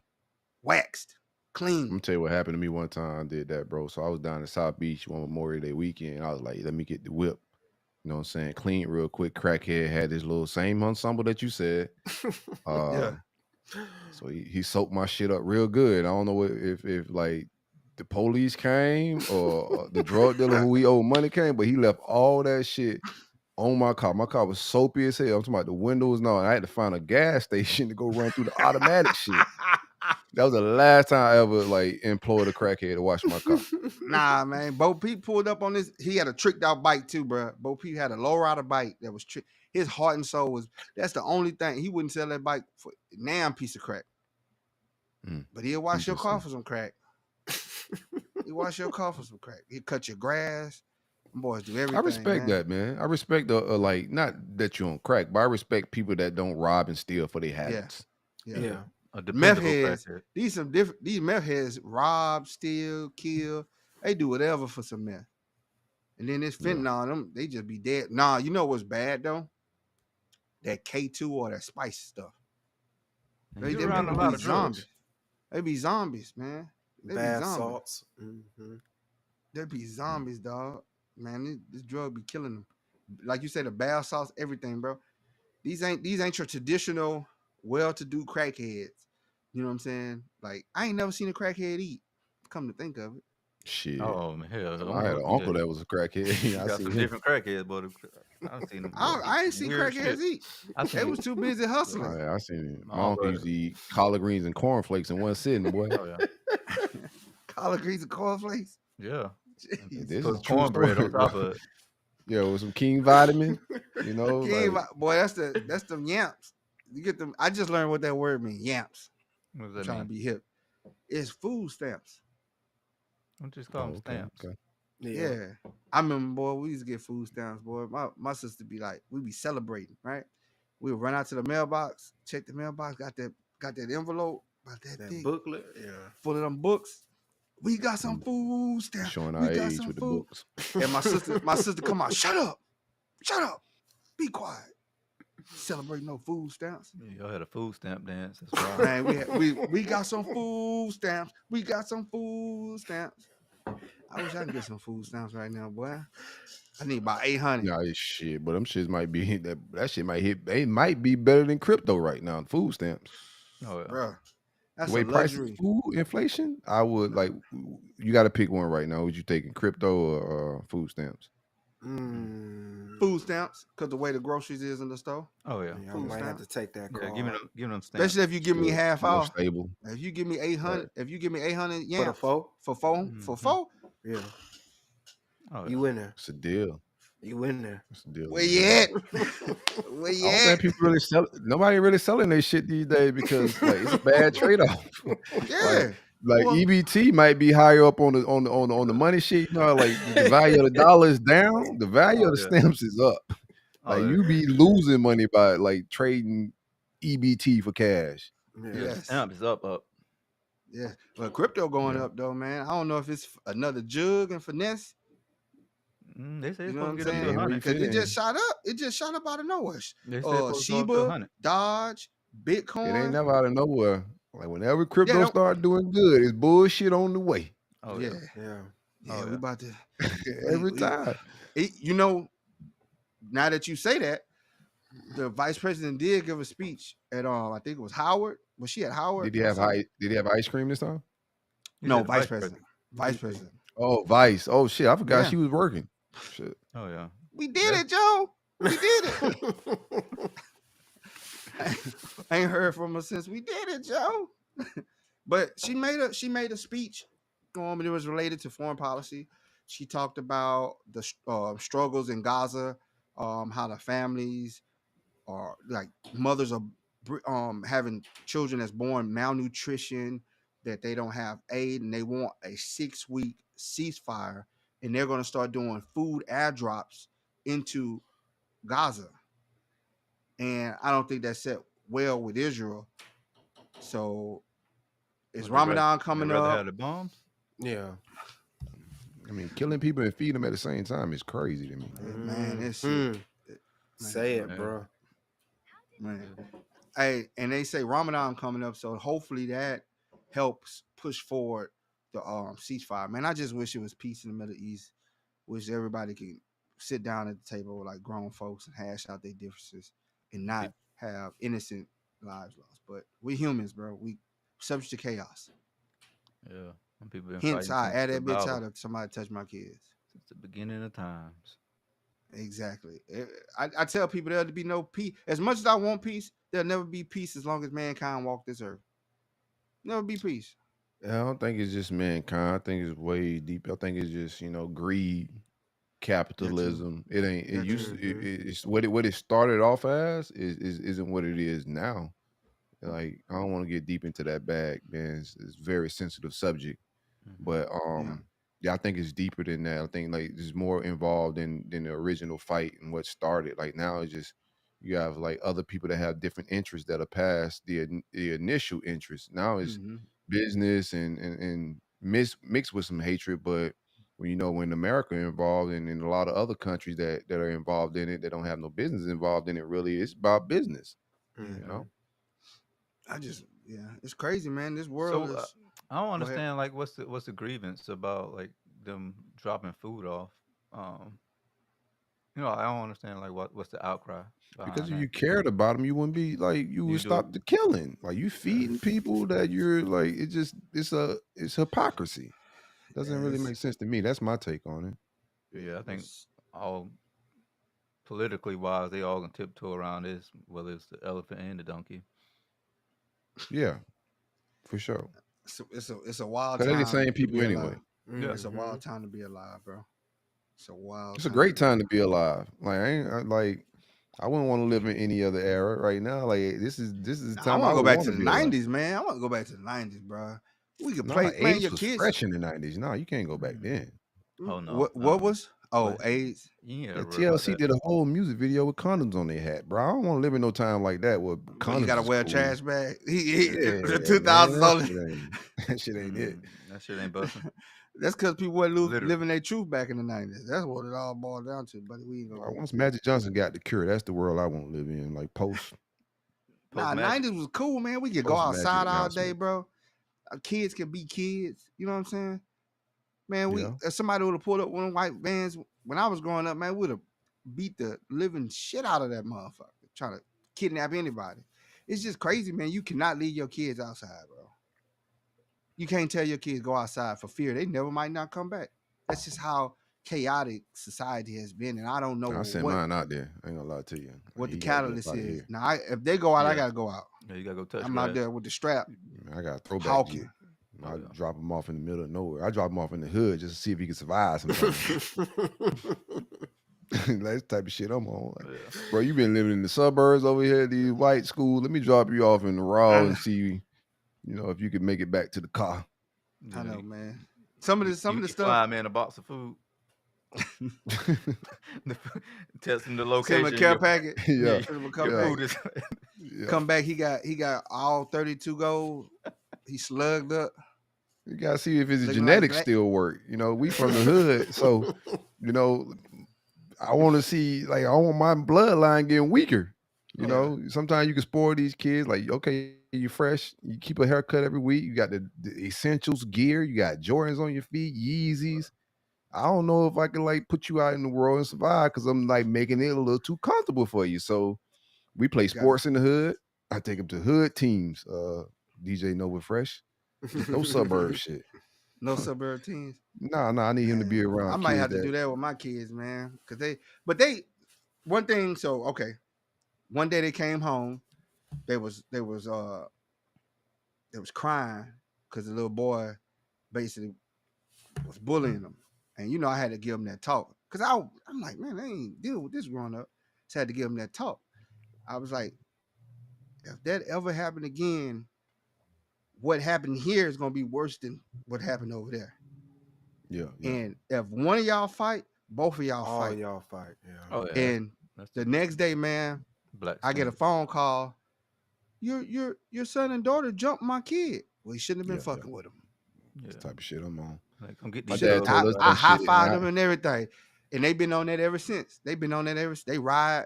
[SPEAKER 3] waxed,
[SPEAKER 1] I'm
[SPEAKER 3] clean.
[SPEAKER 1] gonna tell you what happened to me one time. I did that, bro. So I was down in South Beach one Memorial Day weekend. I was like, let me get the whip. You know what I'm saying? Clean real quick. Crackhead had this little same ensemble that you said.
[SPEAKER 3] Yeah.
[SPEAKER 1] So he soaked my shit up real good. I don't know if like the police came or the drug dealer who we owe money came, but he left all that shit on my car. My car was soapy as hell. I'm talking about the windows and all. And I had to find a gas station to go run through the automatic shit. That was the last time I ever like employed a crackhead to wash my car.
[SPEAKER 3] Nah, man. Bo Peep pulled up on this. He had a tricked out bike too, bro. Bo Peep had a lowrider bike that was tricked. His heart and soul was. That's the only thing he wouldn't sell that bike for. Damn piece of crack. But he'll wash your car for some crack. He wash your car for some crack. He cut your grass. Them boys do everything.
[SPEAKER 1] I respect that, man. I respect the like not that you on crack, but I respect people that don't rob and steal for their habits.
[SPEAKER 3] Yeah.
[SPEAKER 2] a
[SPEAKER 3] Meth
[SPEAKER 2] dependable
[SPEAKER 3] heads.
[SPEAKER 2] crackhead.
[SPEAKER 3] These some different. These meth heads rob, steal, kill. They do whatever for some meth. And then this
[SPEAKER 1] Yeah.
[SPEAKER 3] fentanyl, them they just be dead. Nah, you know what's bad though? That K2 or that spice stuff.
[SPEAKER 2] And
[SPEAKER 3] They
[SPEAKER 2] you
[SPEAKER 3] them
[SPEAKER 2] around a
[SPEAKER 3] people
[SPEAKER 2] lot
[SPEAKER 3] be
[SPEAKER 2] of drugs.
[SPEAKER 3] zombies. They be zombies, man. They be
[SPEAKER 4] Bath
[SPEAKER 3] zombies.
[SPEAKER 4] salts. Mhm.
[SPEAKER 3] They be zombies, dog. Man, this drug be killing them. Like you said, the bath salts, everything, bro. These ain't your traditional well-to-do crackheads. You know what I'm saying? Like I ain't never seen a crackhead eat. Come to think of it.
[SPEAKER 1] Shit.
[SPEAKER 2] Oh man, hell,
[SPEAKER 1] I had an uncle that was a crackhead.
[SPEAKER 2] You
[SPEAKER 1] I
[SPEAKER 2] got
[SPEAKER 1] seen
[SPEAKER 2] some
[SPEAKER 1] him.
[SPEAKER 2] different crackheads, but I've seen them.
[SPEAKER 3] I ain't seen
[SPEAKER 2] weird
[SPEAKER 3] crackheads
[SPEAKER 2] shit.
[SPEAKER 3] eat.
[SPEAKER 2] I
[SPEAKER 3] They
[SPEAKER 2] seen
[SPEAKER 3] was too busy hustling.
[SPEAKER 1] I seen him.
[SPEAKER 2] My
[SPEAKER 1] My uncle
[SPEAKER 2] uncle-
[SPEAKER 1] used to eat collard greens and cornflakes in one sitting, boy.
[SPEAKER 2] Oh yeah,
[SPEAKER 3] Collard greens and cornflakes.
[SPEAKER 2] yeah.
[SPEAKER 3] Jeez.
[SPEAKER 1] This is
[SPEAKER 2] Put
[SPEAKER 1] a true
[SPEAKER 2] cornbread
[SPEAKER 1] story,
[SPEAKER 2] on top
[SPEAKER 1] bro.
[SPEAKER 2] of it.
[SPEAKER 1] Yeah, with some King vitamin. You know,
[SPEAKER 3] King
[SPEAKER 1] like,
[SPEAKER 3] boy, that's them yamps. You get them. I just learned what that word means. Yamps.
[SPEAKER 2] What does
[SPEAKER 3] I'm
[SPEAKER 2] that
[SPEAKER 3] trying
[SPEAKER 2] mean?
[SPEAKER 3] to be hip. It's food stamps.
[SPEAKER 2] We just call them stamps.
[SPEAKER 1] okay.
[SPEAKER 3] Yeah. I remember, boy, we used to get food stamps, boy. My sister be like, we be celebrating, right? We would run out to the mailbox, check the mailbox, got that envelope, about that
[SPEAKER 4] That
[SPEAKER 3] thick,
[SPEAKER 4] booklet. Yeah.
[SPEAKER 3] full of them books. We got some food stamps.
[SPEAKER 1] Showing
[SPEAKER 3] We
[SPEAKER 1] our
[SPEAKER 3] got
[SPEAKER 1] age
[SPEAKER 3] some
[SPEAKER 1] with the
[SPEAKER 3] food.
[SPEAKER 1] books.
[SPEAKER 3] And my sister come out, shut up, be quiet. Celebrate no food stamps.
[SPEAKER 2] Y'all had a food stamp dance. That's right.
[SPEAKER 3] Man, we got some food stamps. We got some food stamps. I wish I could get some food stamps right now, boy. I need about 800.
[SPEAKER 1] Nah, it's shit, but them shits might be that shit might hit. They might be better than crypto right now. Food stamps.
[SPEAKER 2] Oh yeah.
[SPEAKER 3] Bro, that's
[SPEAKER 1] The way
[SPEAKER 3] a
[SPEAKER 1] prices,
[SPEAKER 3] luxury.
[SPEAKER 1] food inflation. I would like. You got to pick one right now. Would you taking crypto or food stamps?
[SPEAKER 3] Food stamps, because the way the groceries is in the store.
[SPEAKER 2] Oh yeah.
[SPEAKER 4] Yeah, I
[SPEAKER 3] Food
[SPEAKER 4] might have
[SPEAKER 3] stamps.
[SPEAKER 4] to take that
[SPEAKER 2] Yeah,
[SPEAKER 4] call.
[SPEAKER 2] give them stamps.
[SPEAKER 3] Especially if you give me
[SPEAKER 1] Still
[SPEAKER 3] half
[SPEAKER 1] more
[SPEAKER 3] off.
[SPEAKER 1] stable.
[SPEAKER 3] If you give me 800,
[SPEAKER 1] Right.
[SPEAKER 3] if you give me 800
[SPEAKER 4] For the
[SPEAKER 3] yams
[SPEAKER 4] four?
[SPEAKER 3] for four,
[SPEAKER 2] Mhm.
[SPEAKER 4] Yeah.
[SPEAKER 2] Oh, yeah.
[SPEAKER 4] You in there.
[SPEAKER 1] It's a deal.
[SPEAKER 4] You in there.
[SPEAKER 1] It's a deal.
[SPEAKER 3] where you at? Where
[SPEAKER 1] I
[SPEAKER 3] you
[SPEAKER 1] don't
[SPEAKER 3] at?
[SPEAKER 1] think people really sell. Nobody really selling their shit these days because like it's a bad trade off.
[SPEAKER 3] Yeah.
[SPEAKER 1] Like
[SPEAKER 3] Well-
[SPEAKER 1] EBT might be higher up on the money sheet. You know, like the value of the dollar is down. The value of the
[SPEAKER 2] yeah.
[SPEAKER 1] stamps is up.
[SPEAKER 2] Oh,
[SPEAKER 1] Like
[SPEAKER 2] yeah.
[SPEAKER 1] you be losing money by like trading EBT for cash.
[SPEAKER 2] Yeah, the
[SPEAKER 3] Yes.
[SPEAKER 2] stamp is up.
[SPEAKER 3] Yeah. But crypto going
[SPEAKER 1] Yeah.
[SPEAKER 3] up though, man. I don't know if it's another jug and finesse.
[SPEAKER 2] They say
[SPEAKER 3] You
[SPEAKER 2] it's
[SPEAKER 3] know what I'm
[SPEAKER 2] supposed to get up to
[SPEAKER 3] saying?
[SPEAKER 1] Yeah,
[SPEAKER 2] 100.
[SPEAKER 3] Because it
[SPEAKER 1] Fit
[SPEAKER 3] just shot up. It just shot up out of nowhere.
[SPEAKER 2] They say it's supposed to go up to
[SPEAKER 3] Shiba,
[SPEAKER 2] 100.
[SPEAKER 3] Dodge, Bitcoin.
[SPEAKER 1] It ain't never out of nowhere. Like whenever crypto
[SPEAKER 3] don't-
[SPEAKER 1] start doing good, it's bullshit on the way.
[SPEAKER 2] Oh
[SPEAKER 3] yeah.
[SPEAKER 2] yeah.
[SPEAKER 4] Yeah.
[SPEAKER 3] Yeah,
[SPEAKER 2] Oh,
[SPEAKER 3] we
[SPEAKER 2] yeah.
[SPEAKER 3] about to.
[SPEAKER 1] Every
[SPEAKER 3] we-
[SPEAKER 1] time.
[SPEAKER 3] You know, now that you say that, the vice president did give a speech at I think it was Howard. Was she at Howard?
[SPEAKER 1] Did he
[SPEAKER 3] or
[SPEAKER 1] have
[SPEAKER 3] something?
[SPEAKER 1] Did he have ice cream this time?
[SPEAKER 2] You
[SPEAKER 3] No,
[SPEAKER 2] said the
[SPEAKER 3] vice president. Vice president.
[SPEAKER 1] Oh, Vice. Oh shit, I forgot
[SPEAKER 3] Yeah.
[SPEAKER 1] she was working. Shit.
[SPEAKER 2] Oh yeah.
[SPEAKER 3] We did it, Joe. We did it. I ain't heard from her since we did it, Joe. But she made a speech. And it was related to foreign policy. She talked about the struggles in Gaza, how the families are like mothers are having children that's born malnutrition, that they don't have aid, and they want a 6-week ceasefire, and they're going to start doing food airdrops into Gaza. And I don't think that set well with Israel. So is
[SPEAKER 2] Would they rather-
[SPEAKER 3] Ramadan
[SPEAKER 2] They'd
[SPEAKER 3] coming
[SPEAKER 2] rather
[SPEAKER 3] up?
[SPEAKER 2] have the bombs.
[SPEAKER 4] Yeah.
[SPEAKER 1] I mean, killing people and feeding them at the same time is crazy to me.
[SPEAKER 3] Man, this shit.
[SPEAKER 4] Mhm.
[SPEAKER 3] Man,
[SPEAKER 4] Say it,
[SPEAKER 2] Yeah.
[SPEAKER 4] bro.
[SPEAKER 3] man. Hey, and they say Ramadan coming up, so hopefully that helps push forward the ceasefire. Man, I just wish it was peace in the Middle East. Wish everybody could sit down at the table like grown folks and hash out their differences and not have innocent lives lost. But we humans, bro. We subject to chaos.
[SPEAKER 2] Yeah. Some people been
[SPEAKER 3] Hence,
[SPEAKER 2] fighting
[SPEAKER 3] I
[SPEAKER 2] since
[SPEAKER 3] add that bitch
[SPEAKER 2] survival,
[SPEAKER 3] out if somebody touch my kids.
[SPEAKER 2] since the beginning of times.
[SPEAKER 3] Exactly. I tell people there'll be no peace. As much as I want peace, there'll never be peace as long as mankind walk this earth. Never be peace.
[SPEAKER 1] I don't think it's just mankind. I think it's way deep. I think it's just greed, capitalism. It ain't. It
[SPEAKER 3] That
[SPEAKER 1] used.
[SPEAKER 3] too.
[SPEAKER 1] It's what it started off as isn't what it is now. Like I don't want to get deep into that bag, man. It's a very sensitive subject,
[SPEAKER 2] Mhm.
[SPEAKER 1] but yeah, I think it's deeper than that. I think like there's more involved than the original fight and what started. Like now it's just you have like other people that have different interests that are past the initial interest. Now it's
[SPEAKER 3] Mhm.
[SPEAKER 1] business and mixed with some hatred, but when America involved and in a lot of other countries that are involved in it, that don't have no business involved in it. Really, it's about business.
[SPEAKER 4] Mhm.
[SPEAKER 1] You know.
[SPEAKER 3] It's crazy, man. This world
[SPEAKER 2] So
[SPEAKER 3] is.
[SPEAKER 2] I don't
[SPEAKER 3] Go ahead.
[SPEAKER 2] understand like what's the grievance about like them dropping food off. I don't understand like what's the outcry
[SPEAKER 1] Because
[SPEAKER 2] behind
[SPEAKER 1] if
[SPEAKER 2] that.
[SPEAKER 1] you cared about them, you wouldn't be like you
[SPEAKER 2] You
[SPEAKER 1] would
[SPEAKER 2] do.
[SPEAKER 1] stop the killing. Like you feeding people that you're like it's hypocrisy. Doesn't really
[SPEAKER 3] Yes.
[SPEAKER 1] make sense to me. That's my take on it.
[SPEAKER 2] Yeah, I think
[SPEAKER 3] It's-
[SPEAKER 2] all politically wise, they all gonna tiptoe around this, whether it's the elephant and the donkey.
[SPEAKER 1] Yeah, for sure.
[SPEAKER 3] it's a wild
[SPEAKER 1] Cause they the
[SPEAKER 3] time
[SPEAKER 1] same
[SPEAKER 3] to
[SPEAKER 1] people
[SPEAKER 3] be
[SPEAKER 1] anyway.
[SPEAKER 3] alive. It's a
[SPEAKER 4] Mhm.
[SPEAKER 3] wild time to be alive, bro. It's a wild.
[SPEAKER 1] It's a great time to be alive. Like I wouldn't want to live in any other era right now. Like this is the
[SPEAKER 3] I
[SPEAKER 1] time
[SPEAKER 3] want
[SPEAKER 1] I
[SPEAKER 3] to go
[SPEAKER 1] would
[SPEAKER 3] back
[SPEAKER 1] want
[SPEAKER 3] to
[SPEAKER 1] to
[SPEAKER 3] the
[SPEAKER 1] be alive.
[SPEAKER 3] '90s, man. I want to go back to the '90s, bro. We could
[SPEAKER 1] Nah,
[SPEAKER 3] play, man.
[SPEAKER 1] AIDS
[SPEAKER 3] Your
[SPEAKER 1] was
[SPEAKER 3] kids.
[SPEAKER 1] fresh in the 90s. No, you can't go back then.
[SPEAKER 2] Oh no,
[SPEAKER 3] What
[SPEAKER 2] no.
[SPEAKER 3] was? Oh,
[SPEAKER 2] What?
[SPEAKER 3] AIDS.
[SPEAKER 2] You ain't
[SPEAKER 1] Yeah,
[SPEAKER 2] gotta worry about
[SPEAKER 1] TLC
[SPEAKER 2] that.
[SPEAKER 1] did a whole music video with condoms on their hat, bro. I don't want to live in no time like that where
[SPEAKER 3] But
[SPEAKER 1] condoms
[SPEAKER 3] you gotta
[SPEAKER 1] is
[SPEAKER 3] wear a
[SPEAKER 1] cool.
[SPEAKER 3] trash bag.
[SPEAKER 1] Yeah,
[SPEAKER 3] The
[SPEAKER 1] man,
[SPEAKER 3] 2000s only.
[SPEAKER 1] that shit ain't it.
[SPEAKER 2] That shit ain't busting.
[SPEAKER 3] That's because people weren't
[SPEAKER 2] Literally.
[SPEAKER 3] living their truth back in the '90s. That's what it all boiled down to. But we ain't gonna.
[SPEAKER 1] Once Magic Johnson got the cure, that's the world I want to live in. Like post
[SPEAKER 3] Nah,
[SPEAKER 2] Post-Magic.
[SPEAKER 3] '90s was cool, man. We could go
[SPEAKER 1] Post Magic
[SPEAKER 3] outside all day,
[SPEAKER 1] announcement.
[SPEAKER 3] bro. Kids can be kids. You know what I'm saying? Man,
[SPEAKER 1] Yeah.
[SPEAKER 3] if somebody would have pulled up one of them white vans when I was growing up, man, would have beat the living shit out of that motherfucker trying to kidnap anybody. It's just crazy, man. You cannot leave your kids outside, bro. You can't tell your kids go outside for fear they never might not come back. That's just how chaotic society has been, and I don't know
[SPEAKER 1] I sent
[SPEAKER 3] what
[SPEAKER 1] mine out there. I ain't gonna lie to you.
[SPEAKER 3] what the
[SPEAKER 1] He gotta get
[SPEAKER 3] catalyst
[SPEAKER 1] up outta
[SPEAKER 3] is.
[SPEAKER 1] here.
[SPEAKER 3] Now, if they go out, I
[SPEAKER 2] Yeah.
[SPEAKER 3] gotta go out.
[SPEAKER 2] Yeah, you gotta go touch
[SPEAKER 3] I'm
[SPEAKER 2] grass.
[SPEAKER 3] out there with the strap,
[SPEAKER 1] I got a throwback
[SPEAKER 3] hawking.
[SPEAKER 1] gear. I
[SPEAKER 2] Oh, yeah.
[SPEAKER 1] drop him off in the middle of nowhere. I drop him off in the hood just to see if he can survive sometimes. That's the type of shit I'm on. Like,
[SPEAKER 2] Yeah.
[SPEAKER 1] bro, you been living in the suburbs over here, these white schools. Let me drop you off in the raw and see, if you can make it back to the car.
[SPEAKER 3] I
[SPEAKER 2] Yeah,
[SPEAKER 3] know,
[SPEAKER 2] you-
[SPEAKER 3] man. Some of the
[SPEAKER 2] you
[SPEAKER 3] stuff.
[SPEAKER 2] fly me in a box of food. Testing the
[SPEAKER 3] Send
[SPEAKER 2] location.
[SPEAKER 3] him a care
[SPEAKER 2] your-
[SPEAKER 3] packet.
[SPEAKER 1] Yeah.
[SPEAKER 3] Send him a
[SPEAKER 2] your
[SPEAKER 3] care
[SPEAKER 1] Yeah.
[SPEAKER 3] packet.
[SPEAKER 2] food is
[SPEAKER 1] Yeah.
[SPEAKER 3] Come back, he got all 32 gold. He slugged up.
[SPEAKER 1] You gotta see if his
[SPEAKER 3] Looking like
[SPEAKER 1] genetics
[SPEAKER 3] black.
[SPEAKER 1] still work. We from the hood, so I want to see, like, I want my bloodline getting weaker. Sometimes you can spoil these kids. Like, okay, you fresh, you keep a haircut every week. You got the essentials gear. You got Jordans on your feet, Yeezys. I don't know if I can like put you out in the world and survive because I'm like making it a little too comfortable for you. So we play sports in the hood. I take them to hood teams. DJ Nova Fresh. No suburb shit.
[SPEAKER 3] No suburb teams.
[SPEAKER 1] No, I need him to be
[SPEAKER 3] Man,
[SPEAKER 1] around.
[SPEAKER 3] I might
[SPEAKER 1] kids
[SPEAKER 3] have to
[SPEAKER 1] that-
[SPEAKER 3] do that with my kids, man. One thing. So okay, one day they came home. They was crying because the little boy basically was bullying them, and I had to give them that talk because I'm like, man, I ain't dealing with this growing up. So I had to give them that talk. I was like, if that ever happened again, what happened here is gonna be worse than what happened over there.
[SPEAKER 1] Yeah.
[SPEAKER 3] And if one of y'all fight, both of y'all
[SPEAKER 4] All
[SPEAKER 3] fight.
[SPEAKER 4] y'all fight. Yeah.
[SPEAKER 2] Oh yeah.
[SPEAKER 3] And
[SPEAKER 2] That's
[SPEAKER 3] the next day, man,
[SPEAKER 2] black.
[SPEAKER 3] I get a
[SPEAKER 2] skin.
[SPEAKER 3] phone call. Your son and daughter jumped my kid. Well, he shouldn't have been
[SPEAKER 1] Yeah,
[SPEAKER 3] fucking with him.
[SPEAKER 2] Yeah.
[SPEAKER 1] Type of shit I'm on.
[SPEAKER 2] Like, come get
[SPEAKER 1] My
[SPEAKER 2] these
[SPEAKER 1] dad
[SPEAKER 2] drugs,
[SPEAKER 1] told
[SPEAKER 3] I,
[SPEAKER 1] us
[SPEAKER 2] right?
[SPEAKER 3] I
[SPEAKER 1] that
[SPEAKER 3] high
[SPEAKER 1] shit, and
[SPEAKER 3] five them and everything, and they've been on that ever since. They've been on that ever. They ride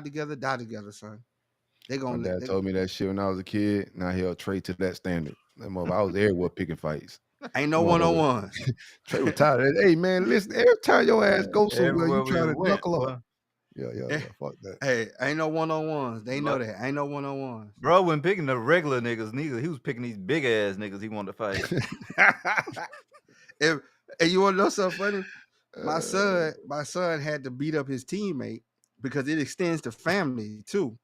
[SPEAKER 3] together, die together, son. They
[SPEAKER 1] my
[SPEAKER 3] gonna
[SPEAKER 1] dad
[SPEAKER 3] they,
[SPEAKER 1] told me that shit when I was a kid. Now he'll Trey to that standard. That mother, I was everywhere picking fights.
[SPEAKER 3] ain't no one on
[SPEAKER 1] Motherfucker,
[SPEAKER 3] ones.
[SPEAKER 1] Trey was tired of that. Hey man, listen, every time your ass go somewhere, you
[SPEAKER 2] Everywhere we
[SPEAKER 1] trying to
[SPEAKER 2] went,
[SPEAKER 1] knuckle
[SPEAKER 2] boy.
[SPEAKER 1] up. Yeah. Fuck that.
[SPEAKER 3] Hey, ain't no one on ones. They know
[SPEAKER 2] But
[SPEAKER 3] that. Ain't no one on ones.
[SPEAKER 2] bro, when picking the regular niggas, neither he was picking these big ass niggas he wanted to fight.
[SPEAKER 3] and you want to know something funny? My
[SPEAKER 1] Uh,
[SPEAKER 3] son had to beat up his teammate because it extends to family too.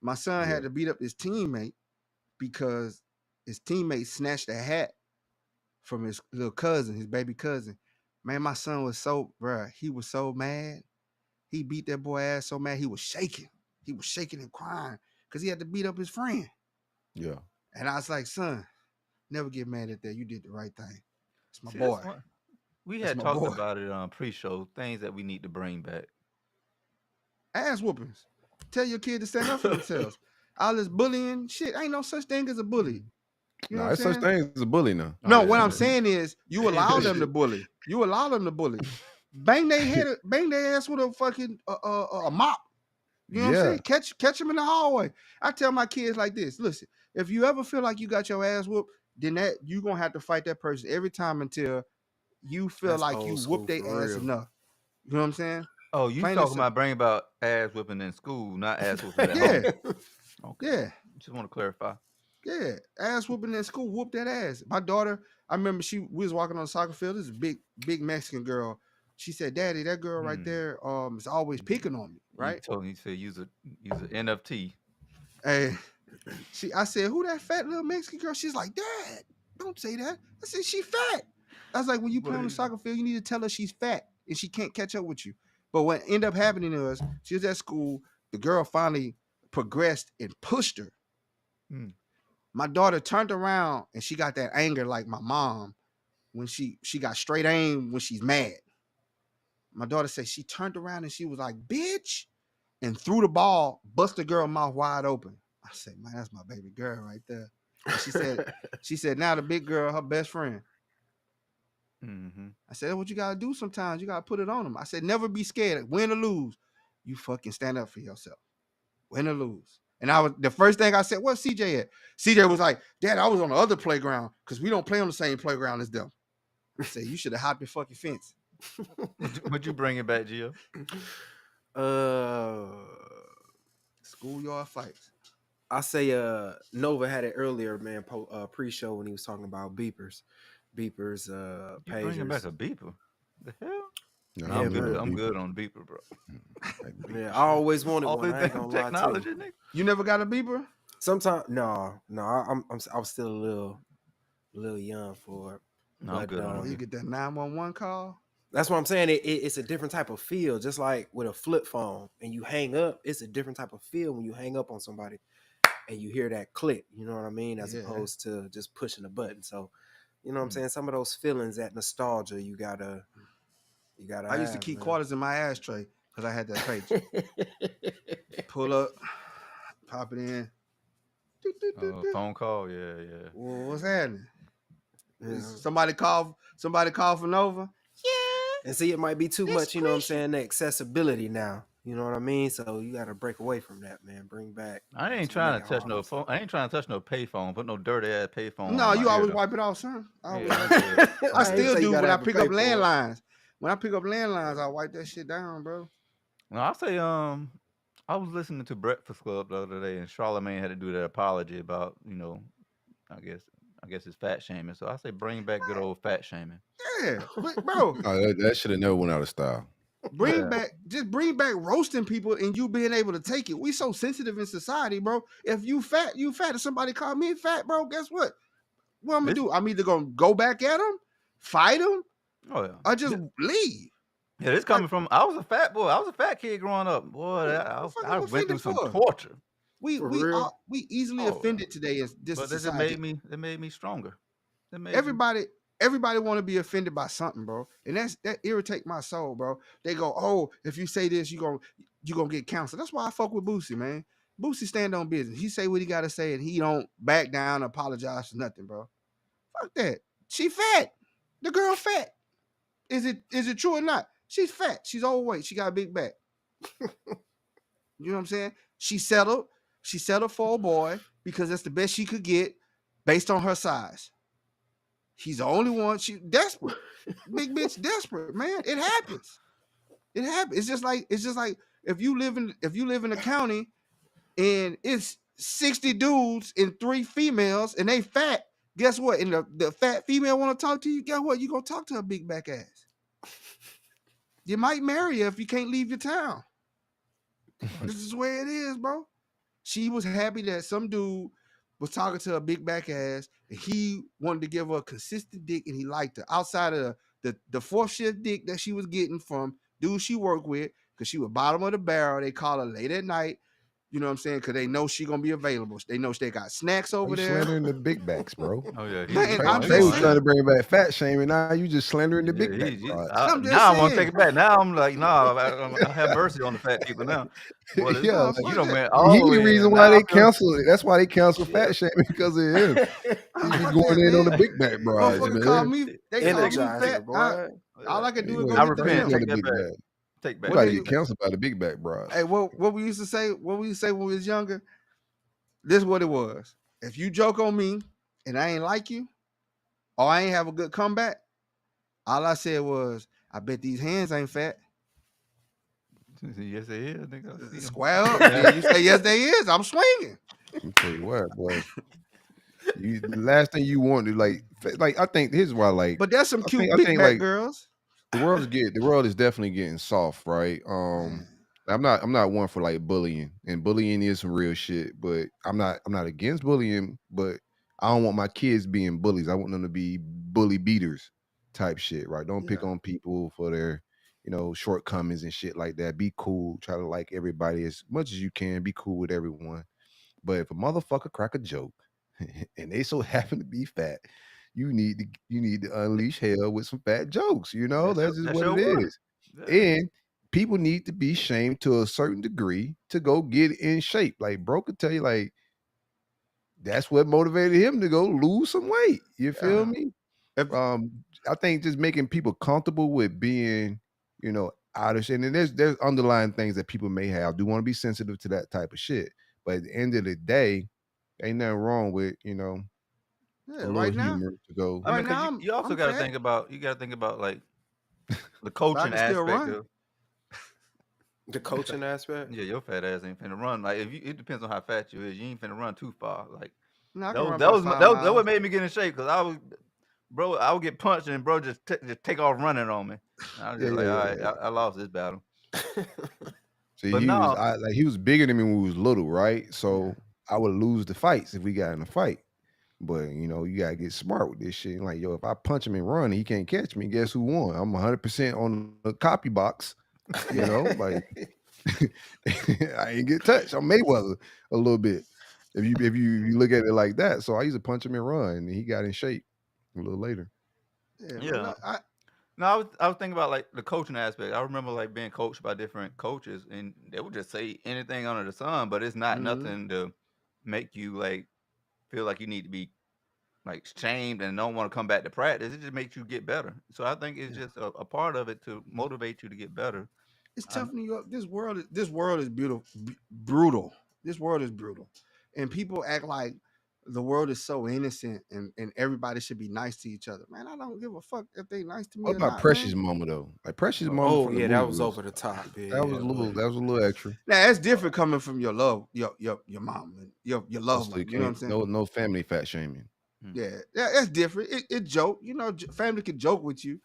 [SPEAKER 3] My son
[SPEAKER 1] yeah,
[SPEAKER 3] had to beat up his teammate because his teammate snatched a hat from his little cousin, his baby cousin. Man, my son was he was so mad. He beat that boy ass so mad he was shaking. He was shaking and crying because he had to beat up his friend.
[SPEAKER 1] yeah.
[SPEAKER 3] And I was like, son, never get mad at that. You did the right thing. It's my
[SPEAKER 2] See,
[SPEAKER 3] boy.
[SPEAKER 2] that's one. We
[SPEAKER 3] That's
[SPEAKER 2] had
[SPEAKER 3] my
[SPEAKER 2] talked
[SPEAKER 3] boy.
[SPEAKER 2] about it on pre-show, things that we need to bring back.
[SPEAKER 3] Ass whoopings. Tell your kid to stand up for themselves. All this bullying shit, ain't no such thing as a bully. You know
[SPEAKER 1] Nah,
[SPEAKER 3] what I'm
[SPEAKER 1] it's such
[SPEAKER 3] saying?
[SPEAKER 1] thing as a bully now.
[SPEAKER 2] Oh
[SPEAKER 3] No,
[SPEAKER 2] yeah,
[SPEAKER 3] what I'm
[SPEAKER 2] yeah.
[SPEAKER 3] saying is you allow them to bully. You allow them to bully. Bang their ass with a fucking a mop. You know what I'm
[SPEAKER 1] Yeah,
[SPEAKER 3] saying? Catch them in the hallway. I tell my kids like this: listen, if you ever feel like you got your ass whooped, then that you gonna have to fight that person every time until you feel
[SPEAKER 4] That's
[SPEAKER 3] like you
[SPEAKER 4] old
[SPEAKER 3] whooped
[SPEAKER 4] school
[SPEAKER 3] their
[SPEAKER 4] for
[SPEAKER 3] ass
[SPEAKER 4] real.
[SPEAKER 3] enough. You know what I'm saying?
[SPEAKER 2] Oh, you
[SPEAKER 3] Plain and
[SPEAKER 2] talking
[SPEAKER 3] simple.
[SPEAKER 2] about bring about ass whipping in school, not ass whipping at
[SPEAKER 3] Yeah,
[SPEAKER 2] home. Okay.
[SPEAKER 3] yeah,
[SPEAKER 2] Just want to clarify.
[SPEAKER 3] yeah. Ass whooping in school, whoop that ass. My daughter, I remember we was walking on the soccer field. This is a big Mexican girl. She said, "Daddy, that girl right there, is always picking on me,
[SPEAKER 2] You
[SPEAKER 3] right?"
[SPEAKER 2] told me you said use a NFT.
[SPEAKER 3] Hey, I said, "Who that fat little Mexican girl?" She's like, "Dad, don't say that." I said, "She fat." I was like, "When you play on the soccer field, you need to tell her she's fat and she can't catch up with you." But what ended up happening to us, she was at school. The girl finally progressed and pushed her.
[SPEAKER 2] Mm.
[SPEAKER 3] My daughter turned around and she got that anger like my mom when she got straight aim when she's mad. My daughter said she turned around and she was like, "Bitch," and threw the ball, bust the girl mouth wide open. I said, "Man, that's my baby girl right there." And she said, now the big girl, her best friend.
[SPEAKER 2] Mm-hmm.
[SPEAKER 3] I said, that's what you gotta do sometimes. You gotta put it on them. I said, never be scared. Win or lose, you fucking stand up for yourself. Win or lose. And the first thing I said, what's CJ at? CJ was like, Dad, I was on the other playground because we don't play on the same playground as them. I said, you should have hopped the fucking fence.
[SPEAKER 2] Would you bring it back, Gio?
[SPEAKER 3] Schoolyard fights.
[SPEAKER 4] I say Nova had it earlier, man, pre-show when he was talking about beepers,
[SPEAKER 2] You bringing back
[SPEAKER 4] pagers.
[SPEAKER 2] a beeper? The hell?
[SPEAKER 1] no,
[SPEAKER 2] No,
[SPEAKER 4] Yeah,
[SPEAKER 2] I'm good.
[SPEAKER 4] man.
[SPEAKER 2] I'm good on beeper, bro.
[SPEAKER 1] Like beat
[SPEAKER 4] Yeah,
[SPEAKER 1] the
[SPEAKER 4] I
[SPEAKER 1] shit.
[SPEAKER 4] always wanted
[SPEAKER 2] All
[SPEAKER 4] one.
[SPEAKER 2] this
[SPEAKER 4] I ain't
[SPEAKER 2] damn
[SPEAKER 4] gonna lie to
[SPEAKER 2] technology,
[SPEAKER 4] you.
[SPEAKER 2] nigga.
[SPEAKER 3] You never got a beeper?
[SPEAKER 4] Sometimes, no, I was still a little young for it.
[SPEAKER 2] No, I'm
[SPEAKER 4] But
[SPEAKER 2] good on
[SPEAKER 3] Oh, you
[SPEAKER 2] it.
[SPEAKER 3] get that 911 call?
[SPEAKER 4] that's what I'm saying. It's a different type of feel, just like with a flip phone, and you hang up. It's a different type of feel when you hang up on somebody, and you hear that click. You know what I mean? As
[SPEAKER 3] Yeah.
[SPEAKER 4] opposed to just pushing a button. So, you know what I'm saying? Some of those feelings, that nostalgia, you gotta.
[SPEAKER 3] I used to keep quarters in my ashtray because I had that page. Pull up, pop it in.
[SPEAKER 2] Phone call, yeah.
[SPEAKER 3] Well, what's happening?
[SPEAKER 4] Yeah.
[SPEAKER 3] Somebody call for Nova?
[SPEAKER 4] And see, it might be too
[SPEAKER 3] It's
[SPEAKER 4] much, you know what I'm
[SPEAKER 3] Christian.
[SPEAKER 4] saying? The accessibility now. You know what I mean? So you got to break away from that, man. Bring back.
[SPEAKER 2] I ain't
[SPEAKER 4] so
[SPEAKER 2] trying
[SPEAKER 4] make
[SPEAKER 2] to
[SPEAKER 4] it
[SPEAKER 2] touch
[SPEAKER 4] hard
[SPEAKER 2] no
[SPEAKER 4] on
[SPEAKER 2] phone. I ain't trying to touch no payphone. Put no dirty ass payphone
[SPEAKER 3] No,
[SPEAKER 2] in
[SPEAKER 3] you
[SPEAKER 2] my ear.
[SPEAKER 3] always
[SPEAKER 2] though.
[SPEAKER 3] wipe it off, son. Always.
[SPEAKER 2] Yeah, I'm good.
[SPEAKER 3] I
[SPEAKER 2] I'm
[SPEAKER 3] still
[SPEAKER 2] good.
[SPEAKER 3] do when I
[SPEAKER 4] have a
[SPEAKER 3] pick up
[SPEAKER 4] pay for it.
[SPEAKER 3] landlines. When I pick up landlines, I wipe that shit down, bro.
[SPEAKER 2] No, I say I was listening to Breakfast Club the other day, and Charlamagne had to do that apology about I guess it's fat shaming. So I say bring back good old fat shaming.
[SPEAKER 3] Yeah, but bro,
[SPEAKER 1] Oh, that should have never went out of style.
[SPEAKER 3] bring back roasting people and you being able to take it. We so sensitive in society, bro. If you fat, you fat. If somebody call me fat, bro, guess what? What I'm gonna do? I'm either gonna go back at them, fight them,
[SPEAKER 2] Oh yeah.
[SPEAKER 3] or just leave.
[SPEAKER 2] Yeah, this coming from I was a fat boy. I was a fat kid growing up. Boy, I went through some torture.
[SPEAKER 3] We
[SPEAKER 4] For real?
[SPEAKER 3] we easily offended today in this
[SPEAKER 2] But
[SPEAKER 3] society.
[SPEAKER 2] it made me stronger.
[SPEAKER 3] Everybody want to be offended by something, bro, and that irritate my soul, bro. They go, oh, if you say this, you gonna get canceled. That's why I fuck with Boosie, man. Boosie stand on business. He say what he gotta say, and he don't back down, apologize for nothing, bro. Fuck that. She fat. The girl fat. Is it true or not? She's fat. She's overweight. She got a big back. You know what I'm saying? She settled for a boy because that's the best she could get based on her size. He's the only one. She desperate. Big bitch desperate, man. It happens. It happens. It's just like if you live in a county and it's 60 dudes and 3 females and they fat, guess what? And the fat female want to talk to you, guess what? You gonna talk to a big back ass. You might marry her if you can't leave your town. This is the way it is, bro. She was happy that some dude was talking to a big back ass and he wanted to give her a consistent dick and he liked her. Outside of the fourth shift dick that she was getting from dudes she worked with, because she was bottom of the barrel. They call her late at night. You know what I'm saying? Because they know she gonna be available. They know they got snacks over there.
[SPEAKER 1] Slandering the big backs, bro.
[SPEAKER 2] Oh yeah,
[SPEAKER 3] Man, I'm
[SPEAKER 1] They was
[SPEAKER 3] just
[SPEAKER 1] trying to bring back fat shaming. Now you just slandering the big back.
[SPEAKER 3] I'm just
[SPEAKER 2] now I want to
[SPEAKER 3] saying.
[SPEAKER 2] take it back. Now I'm like, no, I have mercy on the fat people now. Well,
[SPEAKER 1] Yeah,
[SPEAKER 2] you
[SPEAKER 3] fuck
[SPEAKER 2] know,
[SPEAKER 3] that.
[SPEAKER 2] man.
[SPEAKER 1] He
[SPEAKER 2] Oh,
[SPEAKER 1] the
[SPEAKER 2] yeah,
[SPEAKER 1] reason
[SPEAKER 2] now
[SPEAKER 1] why
[SPEAKER 2] I
[SPEAKER 1] they
[SPEAKER 2] feel-
[SPEAKER 1] canceled it. That's why they canceled fat shaming, because of him. He be going in on the big back brides,
[SPEAKER 3] Motherfucker call
[SPEAKER 1] man.
[SPEAKER 3] me. They call me
[SPEAKER 4] Energizer,
[SPEAKER 3] fat.
[SPEAKER 4] boy.
[SPEAKER 3] All I can do is
[SPEAKER 1] He
[SPEAKER 3] go
[SPEAKER 2] I
[SPEAKER 3] get the
[SPEAKER 2] repent.
[SPEAKER 3] pimp.
[SPEAKER 2] Take that
[SPEAKER 1] big
[SPEAKER 2] back.
[SPEAKER 1] back.
[SPEAKER 2] Take
[SPEAKER 1] We
[SPEAKER 2] back.
[SPEAKER 1] about to
[SPEAKER 3] do
[SPEAKER 1] get
[SPEAKER 3] you-
[SPEAKER 1] canceled by the big back brides.
[SPEAKER 3] Hey, what we used to say? What we used to say when we was younger? This is what it was. If you joke on me and I ain't like you, or I ain't have a good comeback, all I said was, I bet these hands ain't fat.
[SPEAKER 2] Yes, they is. Nigga. I see 'em.
[SPEAKER 3] Square up. And you say, yes, they is. I'm swinging.
[SPEAKER 1] Let me tell you what, boy. The last thing you want to like I think here's why
[SPEAKER 3] But there's some
[SPEAKER 1] I
[SPEAKER 3] cute
[SPEAKER 1] think- I
[SPEAKER 3] big
[SPEAKER 1] think,
[SPEAKER 3] back
[SPEAKER 1] like,
[SPEAKER 3] girls.
[SPEAKER 1] the world is definitely getting soft, right? I'm not one for like bullying, and bullying is some real shit, but I'm not against bullying, but I don't want my kids being bullies. I want them to be bully beaters type shit, right? Don't pick
[SPEAKER 3] Yeah.
[SPEAKER 1] on people for their, shortcomings and shit like that. Be cool, try to like everybody as much as you can, be cool with everyone. But if a motherfucker crack a joke and they so happen to be fat, you need to unleash hell with some fat jokes, that's just
[SPEAKER 2] That's
[SPEAKER 1] what
[SPEAKER 2] your
[SPEAKER 1] it
[SPEAKER 2] word.
[SPEAKER 1] is.
[SPEAKER 2] Yeah.
[SPEAKER 1] And people need to be shamed to a certain degree to go get in shape. Like bro could tell you, like that's what motivated him to go lose some weight. You feel
[SPEAKER 3] Yeah.
[SPEAKER 1] me?
[SPEAKER 3] If-
[SPEAKER 1] I think just making people comfortable with being, out of shit. And there's underlying things that people may have. Do want to be sensitive to that type of shit. But at the end of the day, ain't nothing wrong with,
[SPEAKER 3] yeah,
[SPEAKER 1] a little
[SPEAKER 3] right now,
[SPEAKER 1] humor to go.
[SPEAKER 2] I mean,
[SPEAKER 3] Right
[SPEAKER 2] 'cause
[SPEAKER 3] now,
[SPEAKER 2] you also
[SPEAKER 3] I'm
[SPEAKER 2] got to
[SPEAKER 3] fat.
[SPEAKER 2] think about like the coaching
[SPEAKER 3] can still
[SPEAKER 2] aspect
[SPEAKER 3] run.
[SPEAKER 2] of
[SPEAKER 4] The coaching aspect.
[SPEAKER 2] your fat ass ain't finna run. Like it depends on how fat you is. You ain't finna run too far. Like
[SPEAKER 3] No, I
[SPEAKER 2] that
[SPEAKER 3] can
[SPEAKER 2] was
[SPEAKER 3] run
[SPEAKER 2] that
[SPEAKER 3] about
[SPEAKER 2] was,
[SPEAKER 3] 5
[SPEAKER 2] that was
[SPEAKER 3] miles.
[SPEAKER 2] what made me get in shape, because I would get punched and bro just take off running on me. And I was just
[SPEAKER 1] Yeah,
[SPEAKER 2] like,
[SPEAKER 1] yeah,
[SPEAKER 2] all right,
[SPEAKER 1] yeah.
[SPEAKER 2] I lost this battle.
[SPEAKER 1] See,
[SPEAKER 2] But
[SPEAKER 1] he was bigger than me when we was little, right? So I would lose the fights if we got in a fight. But you gotta get smart with this shit. Like, yo, if I punch him and run and he can't catch me, guess who won? I'm 100% on the copy box. Like I ain't get touched. I'm Mayweather a little bit. If you look at it like that. So I used to punch him and run, and he got in shape a little later.
[SPEAKER 3] Yeah,
[SPEAKER 2] Yeah.
[SPEAKER 3] man,
[SPEAKER 2] No, I was thinking about like the coaching aspect. I remember like being coached by different coaches, and they would just say anything under the sun, but it's not
[SPEAKER 3] Mhm.
[SPEAKER 2] nothing to make you like feel like you need to be like shamed and don't want to come back to practice. It just makes you get better. So I think it's just a part of it to motivate you to get better.
[SPEAKER 3] It's toughening you up. This world is beautiful, brutal. This world is brutal, and people act like the world is so innocent and everybody should be nice to each other. Man, I don't give a fuck if they nice to me
[SPEAKER 1] What
[SPEAKER 3] or
[SPEAKER 1] about
[SPEAKER 3] not,
[SPEAKER 1] Precious
[SPEAKER 3] man.
[SPEAKER 1] Mama though? Like Precious Mama.
[SPEAKER 4] Oh
[SPEAKER 1] from the
[SPEAKER 4] yeah, that
[SPEAKER 1] movie
[SPEAKER 4] was over the top. Yeah,
[SPEAKER 1] That was a little extra.
[SPEAKER 3] Now that's different coming from your mom, and your loved
[SPEAKER 1] So you
[SPEAKER 3] one. You know what I'm saying?
[SPEAKER 1] no family fat shaming.
[SPEAKER 3] Yeah, that's different. It joke. Family can joke with you,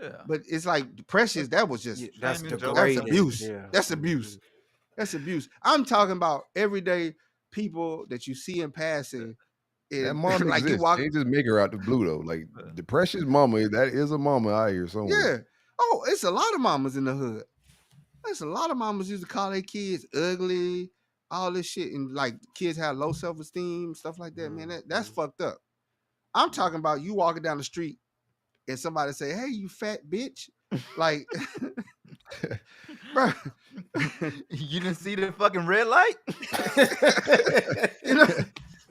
[SPEAKER 2] Yeah.
[SPEAKER 3] but it's like Precious. That was just
[SPEAKER 4] Yeah, that's
[SPEAKER 2] Shaming, joke.
[SPEAKER 3] that's
[SPEAKER 4] degrading.
[SPEAKER 3] abuse.
[SPEAKER 4] Yeah.
[SPEAKER 3] That's abuse. That's abuse. I'm talking about everyday people that you see in passing.
[SPEAKER 1] That
[SPEAKER 3] And
[SPEAKER 1] mom
[SPEAKER 3] like you
[SPEAKER 1] exists.
[SPEAKER 3] walk,
[SPEAKER 1] They just make her out the blue though. Like
[SPEAKER 2] Yeah.
[SPEAKER 1] the Precious Mama, that is a mama out here somewhere.
[SPEAKER 3] yeah. Oh, it's a lot of mamas in the hood. There's a lot of mamas used to call their kids ugly, all this shit, and like kids have low self-esteem, stuff like that. Man, that's fucked up. I'm talking about you walking down the street and somebody say, "Hey, you fat bitch," like, bro,
[SPEAKER 2] You didn't see the fucking red light?
[SPEAKER 3] you know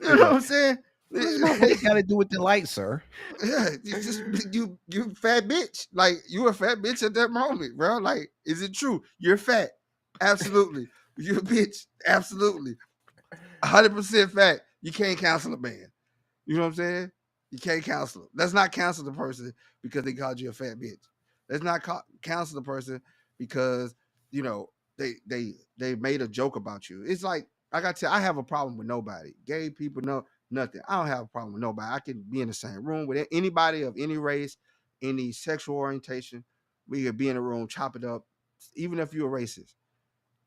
[SPEAKER 3] what I'm saying?
[SPEAKER 1] What got to do with the light, sir?
[SPEAKER 3] Yeah, you fat bitch. Like you a fat bitch at that moment, bro. Like, is it true? You're fat. Absolutely. You're a bitch. Absolutely. 100% fat. You can't cancel a man. You know what I'm saying? You can't cancel them. Let's not cancel the person because they called you a fat bitch. Let's not cancel the person because you know they made a joke about you. It's like I got to tell you, I have a problem with nobody. Gay people, no nothing. I don't have a problem with nobody. I can be in the same room with anybody of any race, any sexual orientation. We could be in a room, chop it up, even if you're a racist.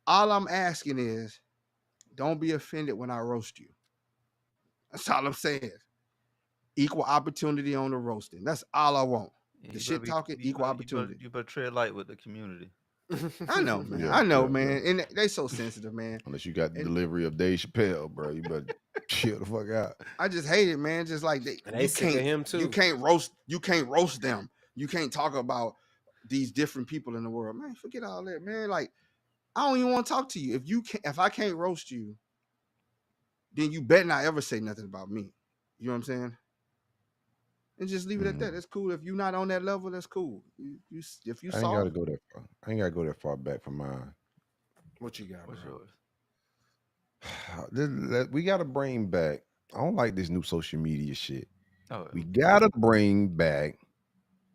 [SPEAKER 3] All I'm asking is, don't be offended when I roast you. That's all I'm saying. Equal opportunity on the roasting. That's all I want.
[SPEAKER 2] Yeah,
[SPEAKER 3] The
[SPEAKER 2] you
[SPEAKER 3] shit
[SPEAKER 2] better
[SPEAKER 3] talking, equal opportunity.
[SPEAKER 2] You better tread light with the community.
[SPEAKER 3] I know, man.
[SPEAKER 1] Yeah,
[SPEAKER 3] I know,
[SPEAKER 1] yeah,
[SPEAKER 3] man. And they so sensitive, man.
[SPEAKER 1] Unless you got the
[SPEAKER 3] And-
[SPEAKER 1] delivery of Dave Chappelle, bro, you better chill the fuck out.
[SPEAKER 3] I just hate it, man. Just like
[SPEAKER 4] And they
[SPEAKER 3] you
[SPEAKER 4] sick of
[SPEAKER 3] can't,
[SPEAKER 4] him, too.
[SPEAKER 3] you can't roast them. You can't talk about these different people in the world, man. Forget all that, man. Like I don't even want to talk to you. If I can't roast you, then you better not ever say nothing about me. You know what I'm saying? And just leave it at that. That's cool. If you're not on that level, that's cool. If you
[SPEAKER 1] I ain't got to
[SPEAKER 3] soft,
[SPEAKER 1] go that far. I ain't got to go that far back from mine.
[SPEAKER 4] What you got,
[SPEAKER 2] What's
[SPEAKER 4] bro?
[SPEAKER 2] yours?
[SPEAKER 1] We got to bring back. I don't like this new social media shit.
[SPEAKER 2] Oh,
[SPEAKER 1] We got to bring back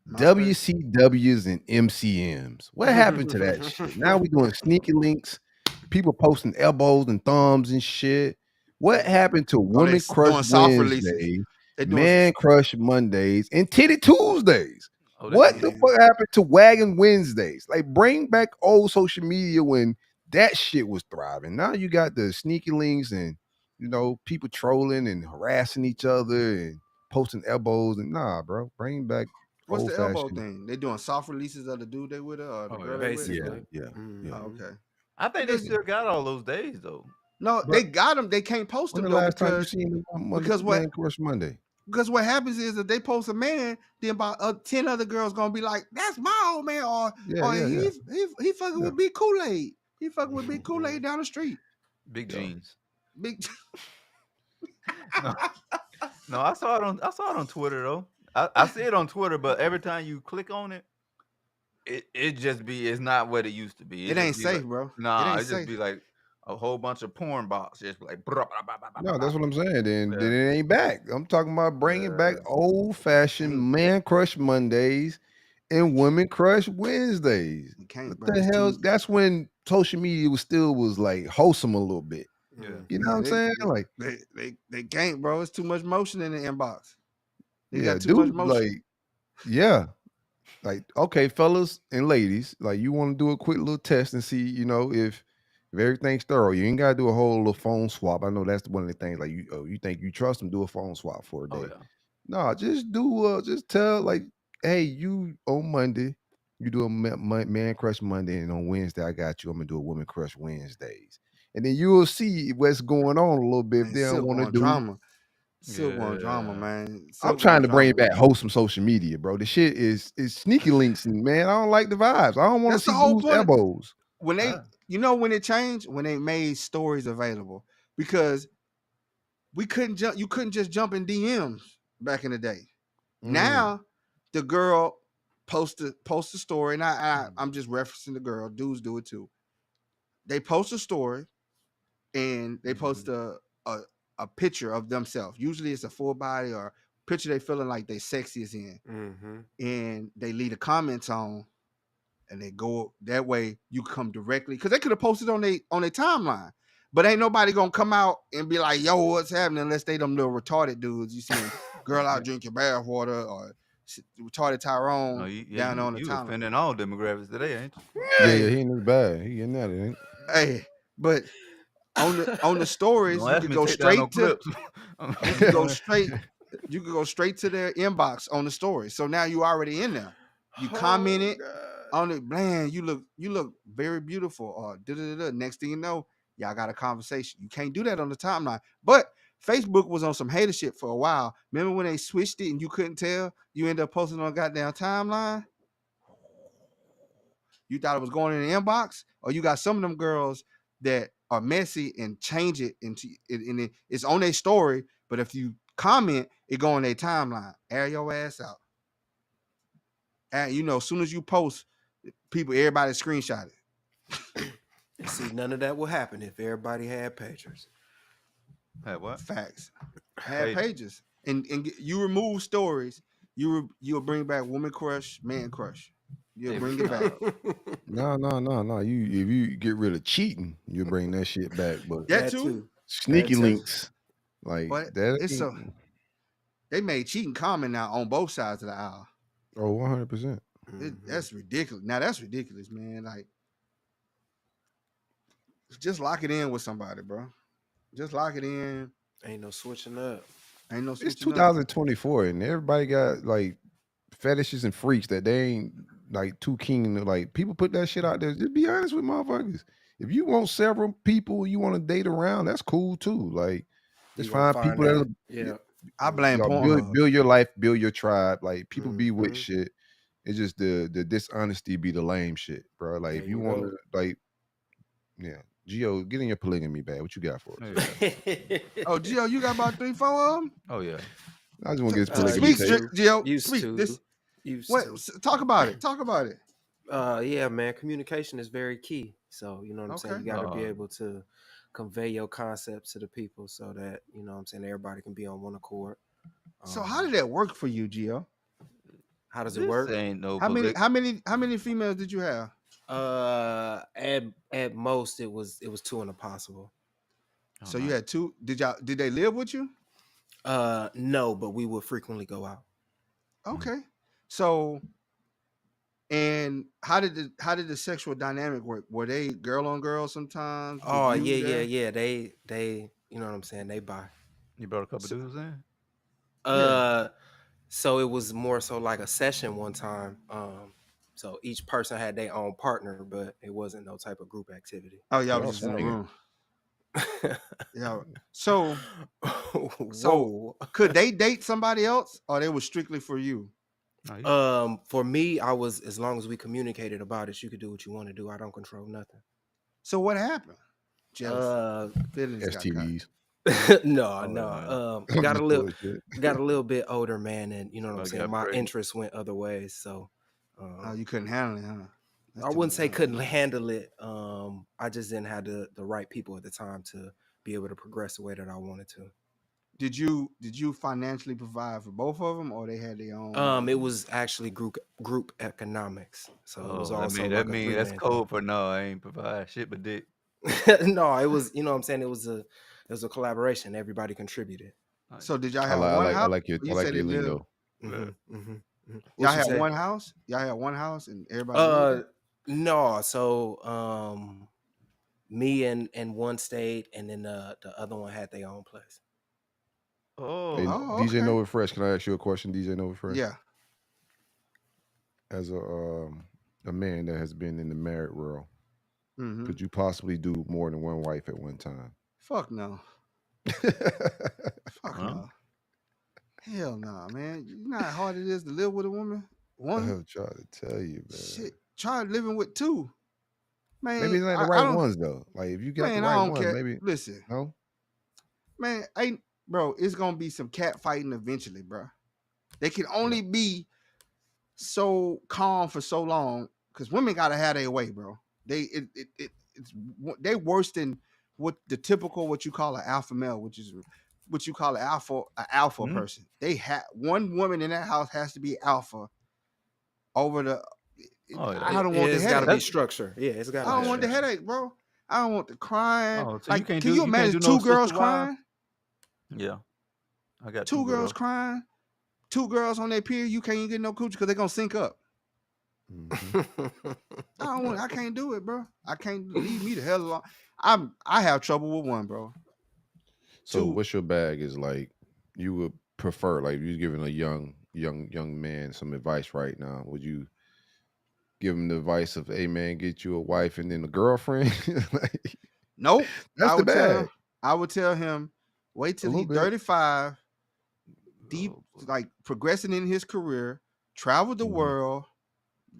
[SPEAKER 3] MySpace.
[SPEAKER 1] WCWs and MCMs. What happened to that shit? Now we doing sneaky links. People posting elbows and thumbs and shit. What happened to Woman Crush
[SPEAKER 3] doing soft releases.
[SPEAKER 1] Wednesdays,
[SPEAKER 3] They doing
[SPEAKER 1] Man Crush Mondays, and Titty Tuesdays?
[SPEAKER 2] oh,
[SPEAKER 1] What the
[SPEAKER 3] man.
[SPEAKER 1] fuck happened to Wagon Wednesdays? Like, bring back old social media when that shit was thriving. Now you got the sneaky links and people trolling and harassing each other and posting elbows and nah, bro. Bring back
[SPEAKER 3] What's
[SPEAKER 1] old
[SPEAKER 3] the elbow
[SPEAKER 1] fashioned.
[SPEAKER 3] thing? They doing soft releases of the dude they with her or the
[SPEAKER 2] Oh,
[SPEAKER 3] girl
[SPEAKER 2] yeah.
[SPEAKER 3] they with?
[SPEAKER 4] Basically.
[SPEAKER 1] Yeah.
[SPEAKER 4] Mhm.
[SPEAKER 1] Yeah.
[SPEAKER 3] Oh, okay.
[SPEAKER 2] I think they still got all those days though.
[SPEAKER 3] No,
[SPEAKER 1] But-
[SPEAKER 3] they got them. They can't post
[SPEAKER 1] When
[SPEAKER 3] them
[SPEAKER 1] the
[SPEAKER 3] though
[SPEAKER 1] last time you
[SPEAKER 3] because
[SPEAKER 1] seen the
[SPEAKER 3] because what-
[SPEAKER 1] Man Crush Monday?
[SPEAKER 3] because what happens is if they post a man, then about 10 other girls gonna be like, "That's my old man," or he fucking with Big Kool-Aid. He fucking with Big Kool-Aid down the street.
[SPEAKER 2] Big
[SPEAKER 1] Yeah.
[SPEAKER 2] jeans.
[SPEAKER 3] Big.
[SPEAKER 2] No, I saw it on Twitter though. I see it on Twitter, but every time you click on it, it just be it's not what it used to be.
[SPEAKER 3] It
[SPEAKER 2] just
[SPEAKER 3] ain't
[SPEAKER 2] be
[SPEAKER 3] safe,
[SPEAKER 2] like,
[SPEAKER 3] bro.
[SPEAKER 2] Nah,
[SPEAKER 3] it ain't
[SPEAKER 2] it just
[SPEAKER 3] safe.
[SPEAKER 2] be like a whole bunch of porn bots. Just be like,
[SPEAKER 1] No, that's what I'm saying. Then
[SPEAKER 2] Yeah.
[SPEAKER 1] then it ain't back. I'm talking about bringing back
[SPEAKER 2] Yeah.
[SPEAKER 1] old fashioned
[SPEAKER 3] Ain't.
[SPEAKER 1] Man Crush Mondays and Women Crush Wednesdays.
[SPEAKER 3] You can't,
[SPEAKER 1] What
[SPEAKER 3] bro.
[SPEAKER 1] the
[SPEAKER 3] It's
[SPEAKER 1] hell?
[SPEAKER 3] too-
[SPEAKER 1] That's when social media was like wholesome a little bit.
[SPEAKER 2] Yeah.
[SPEAKER 1] You know what I'm
[SPEAKER 3] they-
[SPEAKER 1] saying? Like,
[SPEAKER 3] they can't, bro. It's too much motion in the inbox. They
[SPEAKER 1] yeah,
[SPEAKER 3] got too much
[SPEAKER 1] dude,
[SPEAKER 3] motion.
[SPEAKER 1] like, yeah. Like, okay, fellas and ladies, like you want to do a quick little test and see, if everything's thorough. You ain't gotta do a whole little phone swap. I know that's one of the things. Like you think you trust them, do a phone swap for a day.
[SPEAKER 2] Oh yeah.
[SPEAKER 1] No, just tell like, hey, you on Monday, you do a man crush Monday, and on Wednesday I got you. I'm gonna do a woman crush Wednesdays, and then you will see what's going on a little bit. If
[SPEAKER 3] Man,
[SPEAKER 1] they don't
[SPEAKER 3] Silk
[SPEAKER 1] want to
[SPEAKER 3] on
[SPEAKER 1] do.
[SPEAKER 3] drama. Silk on drama,
[SPEAKER 2] Yeah.
[SPEAKER 3] man.
[SPEAKER 1] I'm
[SPEAKER 3] Silk
[SPEAKER 1] trying
[SPEAKER 3] on
[SPEAKER 1] to bring
[SPEAKER 3] drama.
[SPEAKER 1] back wholesome social media, bro. The shit is sneaky links, and man, I don't like the vibes. I don't want to
[SPEAKER 3] That's the
[SPEAKER 1] see
[SPEAKER 3] whole
[SPEAKER 1] dudes'
[SPEAKER 3] point.
[SPEAKER 1] elbows.
[SPEAKER 3] When they,
[SPEAKER 2] Ah.
[SPEAKER 3] when it changed, when they made stories available, because we couldn't jump. You couldn't just jump in DMs back in the day. Now the girl post a story, and I'm just referencing the girl. Dudes do it too. They post a story, and they post a picture of themselves. Usually it's a full body or picture they feeling like they sexiest in, and they leave the comments on, and they go that way. You come directly because they could have posted on their timeline, but ain't nobody gonna come out and be like, "Yo, what's happening?" Unless they them little retarded dudes. You see, girl out drinking bath water or retarded Tyrone
[SPEAKER 2] No,
[SPEAKER 3] down on the
[SPEAKER 2] you
[SPEAKER 3] timeline.
[SPEAKER 2] offending all demographics today, ain't you?
[SPEAKER 1] Yeah, he in his bag. He getting that, ain't?
[SPEAKER 3] Hey, but on the stories,
[SPEAKER 2] Don't
[SPEAKER 3] you
[SPEAKER 2] ask
[SPEAKER 3] could
[SPEAKER 2] me
[SPEAKER 3] go
[SPEAKER 2] to take down no
[SPEAKER 3] straight to
[SPEAKER 2] clips.
[SPEAKER 3] you could go straight. You could go straight to their inbox on the story. So now you already in there. You commented on it, man. You look very beautiful. Or next thing you know, y'all got a conversation. You can't do that on the timeline. But Facebook was on some hater shit for a while. Remember when they switched it and you couldn't tell? You end up posting on a goddamn timeline. You thought it was going in the inbox, or you got some of them girls that are messy and change it into it, and it's on their story. But if you comment, it go on their timeline. Air your ass out. And as soon as you post, everybody screenshot it.
[SPEAKER 4] And see, none of that will happen if everybody had pagers.
[SPEAKER 2] Hey, what?
[SPEAKER 3] Facts. Have
[SPEAKER 2] Pages.
[SPEAKER 3] pages. And you remove stories. You'll bring back woman crush, man crush. You'll
[SPEAKER 2] Hey,
[SPEAKER 3] bring it back.
[SPEAKER 1] No. If you get rid of cheating, you bring that shit back. But
[SPEAKER 3] That too.
[SPEAKER 1] sneaky
[SPEAKER 4] too.
[SPEAKER 1] links, like
[SPEAKER 3] But
[SPEAKER 1] that.
[SPEAKER 3] it's they made cheating common now on both sides of the aisle.
[SPEAKER 1] Oh, 100%.
[SPEAKER 3] That's ridiculous. Now that's ridiculous, man. Like, just lock it in with somebody, bro. Just lock it in.
[SPEAKER 4] Ain't no switching up.
[SPEAKER 3] Ain't no
[SPEAKER 1] It's
[SPEAKER 3] switching up.
[SPEAKER 1] 2024, and everybody got like fetishes and freaks that they ain't like too keen to. Like, people put that shit out there. Just be honest with motherfuckers. If you want several people you want to date around, that's cool too. Like, just
[SPEAKER 4] You gonna
[SPEAKER 1] find people that
[SPEAKER 4] Yeah.
[SPEAKER 3] I blame
[SPEAKER 1] y'all
[SPEAKER 3] Pornhub.
[SPEAKER 1] build your life, build your tribe. Like, people be with
[SPEAKER 4] Mhm.
[SPEAKER 1] shit. It's just the dishonesty be the lame shit, bro. Like,
[SPEAKER 4] There
[SPEAKER 1] if you
[SPEAKER 4] you
[SPEAKER 1] want
[SPEAKER 4] go.
[SPEAKER 1] to, like, yeah, Gio, get in your polygamy bag. What you got for us?
[SPEAKER 2] Yeah.
[SPEAKER 3] Oh, Gio, you got about 3-4 of them?
[SPEAKER 2] Oh yeah.
[SPEAKER 1] I just want to get this
[SPEAKER 4] Uh,
[SPEAKER 1] polygamy
[SPEAKER 3] Speak,
[SPEAKER 4] used
[SPEAKER 1] tape.
[SPEAKER 4] to.
[SPEAKER 3] Gio.
[SPEAKER 4] Used
[SPEAKER 3] Speak.
[SPEAKER 4] to.
[SPEAKER 3] This.
[SPEAKER 4] Used
[SPEAKER 3] What?
[SPEAKER 4] to.
[SPEAKER 3] Talk about it. Talk about it.
[SPEAKER 4] Yeah, man. Communication is very key. So you know what I'm saying.
[SPEAKER 3] Okay.
[SPEAKER 4] You got to be able to convey your concepts to the people so that what I'm saying, everybody can be on one accord.
[SPEAKER 3] So how did that work for you, Gio?
[SPEAKER 4] How does it
[SPEAKER 2] This
[SPEAKER 4] work?
[SPEAKER 2] ain't no
[SPEAKER 3] How many?
[SPEAKER 2] poly-
[SPEAKER 3] How many females did you have?
[SPEAKER 4] At most it was 2 and a possible.
[SPEAKER 2] Oh,
[SPEAKER 3] So you
[SPEAKER 2] nice.
[SPEAKER 3] had 2. Did they live with you?
[SPEAKER 4] No, but we would frequently go out.
[SPEAKER 3] Okay. So, and how did the sexual dynamic work? Were they girl on girl sometimes? with
[SPEAKER 4] Oh
[SPEAKER 3] you
[SPEAKER 4] yeah,
[SPEAKER 3] there?
[SPEAKER 4] yeah. They you know what I'm saying, they buy.
[SPEAKER 2] You brought a couple dudes in?
[SPEAKER 4] So it was more so like a session one time. So each person had their own partner, but it wasn't no type of group activity.
[SPEAKER 3] Oh, y'all
[SPEAKER 1] Y'all
[SPEAKER 3] was just in the
[SPEAKER 1] swinging.
[SPEAKER 3] room. Yeah. So
[SPEAKER 4] Whoa.
[SPEAKER 3] could they date somebody else, or they was strictly for you?
[SPEAKER 2] No, you-
[SPEAKER 4] For me, I was, as long as we communicated about it, you could do what you want to do. I don't control nothing.
[SPEAKER 3] So what happened? Jealousy.
[SPEAKER 4] Uh,
[SPEAKER 3] Feelings got caught.
[SPEAKER 1] STDs.
[SPEAKER 4] no.
[SPEAKER 1] Oh,
[SPEAKER 4] Got
[SPEAKER 1] I'm
[SPEAKER 4] a
[SPEAKER 1] just
[SPEAKER 4] little
[SPEAKER 1] bullshit.
[SPEAKER 4] got a little bit older, man, and you know what I'm
[SPEAKER 2] Somebody
[SPEAKER 4] saying.
[SPEAKER 2] got
[SPEAKER 4] My
[SPEAKER 2] pregnant.
[SPEAKER 4] interests went other ways, so
[SPEAKER 3] Oh, you couldn't handle it, huh? That's
[SPEAKER 4] I
[SPEAKER 3] too
[SPEAKER 4] wouldn't
[SPEAKER 3] much,
[SPEAKER 4] say
[SPEAKER 3] huh?
[SPEAKER 4] couldn't handle it. I just didn't have the right people at the time to be able to progress the way that I wanted to.
[SPEAKER 3] Did you financially provide for both of them, or they had their own?
[SPEAKER 4] It was actually group economics, so it was
[SPEAKER 2] Oh,
[SPEAKER 4] also
[SPEAKER 2] that
[SPEAKER 4] like a
[SPEAKER 2] mean that's
[SPEAKER 4] 3-man
[SPEAKER 2] code for no, I ain't provide shit but dick.
[SPEAKER 4] thing. No, it was, you know what I'm saying, it was a collaboration. Everybody contributed.
[SPEAKER 2] Like,
[SPEAKER 3] So did y'all
[SPEAKER 1] I
[SPEAKER 3] have
[SPEAKER 1] like, I
[SPEAKER 3] one
[SPEAKER 1] like, I
[SPEAKER 3] house?
[SPEAKER 1] like your,
[SPEAKER 3] You
[SPEAKER 1] I like
[SPEAKER 3] said
[SPEAKER 1] your
[SPEAKER 3] they lived.
[SPEAKER 1] lingo.
[SPEAKER 4] Mhm, mhm, mhm.
[SPEAKER 3] Y'all
[SPEAKER 4] What you
[SPEAKER 3] had
[SPEAKER 4] say?
[SPEAKER 3] one house. Y'all had one house, and everybody. lived there?
[SPEAKER 4] No. So me and one stayed, and then the other one had their own place.
[SPEAKER 1] Hey,
[SPEAKER 2] oh,
[SPEAKER 1] DJ
[SPEAKER 3] okay.
[SPEAKER 1] Nova Fresh, can I ask you a question, DJ Nova Fresh?
[SPEAKER 3] Yeah.
[SPEAKER 1] As a man that has been in the married world,
[SPEAKER 3] Mm-hmm.
[SPEAKER 1] could you possibly do more than one wife at one time?
[SPEAKER 3] Fuck no.
[SPEAKER 1] Oh,
[SPEAKER 3] Fuck
[SPEAKER 2] Huh?
[SPEAKER 3] no. Hell no, man. You know how hard it is to live with a woman? One?
[SPEAKER 1] I'm trying to tell you, man.
[SPEAKER 3] Shit. Try living with 2. Man,
[SPEAKER 1] Maybe it's not the
[SPEAKER 3] I
[SPEAKER 1] right
[SPEAKER 3] don't,
[SPEAKER 1] ones though. Like, if you got the
[SPEAKER 3] man,
[SPEAKER 1] right
[SPEAKER 3] I don't
[SPEAKER 1] one,
[SPEAKER 3] care.
[SPEAKER 1] maybe
[SPEAKER 3] Listen,
[SPEAKER 1] no.
[SPEAKER 3] man, bro, it's gonna be some cat fighting eventually, bro. They can only be so calm for so long because women gotta have their way, bro. They worse than what the typical what you call an alpha male, which is what you call an alpha
[SPEAKER 2] Mhm.
[SPEAKER 3] person. They have one woman in that house has to be alpha over the.
[SPEAKER 2] Oh, yeah.
[SPEAKER 3] I don't want the
[SPEAKER 4] It's got to be
[SPEAKER 3] headache.
[SPEAKER 4] structure. Yeah, it's got to
[SPEAKER 3] I
[SPEAKER 4] be
[SPEAKER 3] don't want the
[SPEAKER 4] structure.
[SPEAKER 3] headache, bro. I don't want the crying.
[SPEAKER 2] Oh, so
[SPEAKER 3] like,
[SPEAKER 2] you can't
[SPEAKER 3] can
[SPEAKER 2] do
[SPEAKER 3] you
[SPEAKER 2] you can't
[SPEAKER 3] imagine
[SPEAKER 2] do no
[SPEAKER 3] 2 girls
[SPEAKER 2] sister wife?
[SPEAKER 3] crying?
[SPEAKER 2] Yeah. I got
[SPEAKER 3] 2
[SPEAKER 2] two
[SPEAKER 3] girls
[SPEAKER 2] girls.
[SPEAKER 3] crying. 2 girls on their period. You can't even get no coochie because they're gonna sync up.
[SPEAKER 1] Mhm.
[SPEAKER 3] I can't do it, bro. I can't leave me the hell alone. I have trouble with one, bro.
[SPEAKER 1] So,
[SPEAKER 3] 2.
[SPEAKER 1] what's your bag is like? You would prefer, like, if you're giving a young man some advice right now, would you give him the advice of, hey man, get you a wife and then a girlfriend? Like,
[SPEAKER 3] Nope.
[SPEAKER 1] that's
[SPEAKER 3] I
[SPEAKER 1] the
[SPEAKER 3] would tell him.
[SPEAKER 1] bag.
[SPEAKER 3] I would tell him wait
[SPEAKER 1] A
[SPEAKER 3] till
[SPEAKER 1] little
[SPEAKER 3] he's
[SPEAKER 1] bit.
[SPEAKER 3] 35, deep,
[SPEAKER 2] Oh, boy.
[SPEAKER 3] like progressing in his career, traveled the
[SPEAKER 1] Mhm.
[SPEAKER 3] world,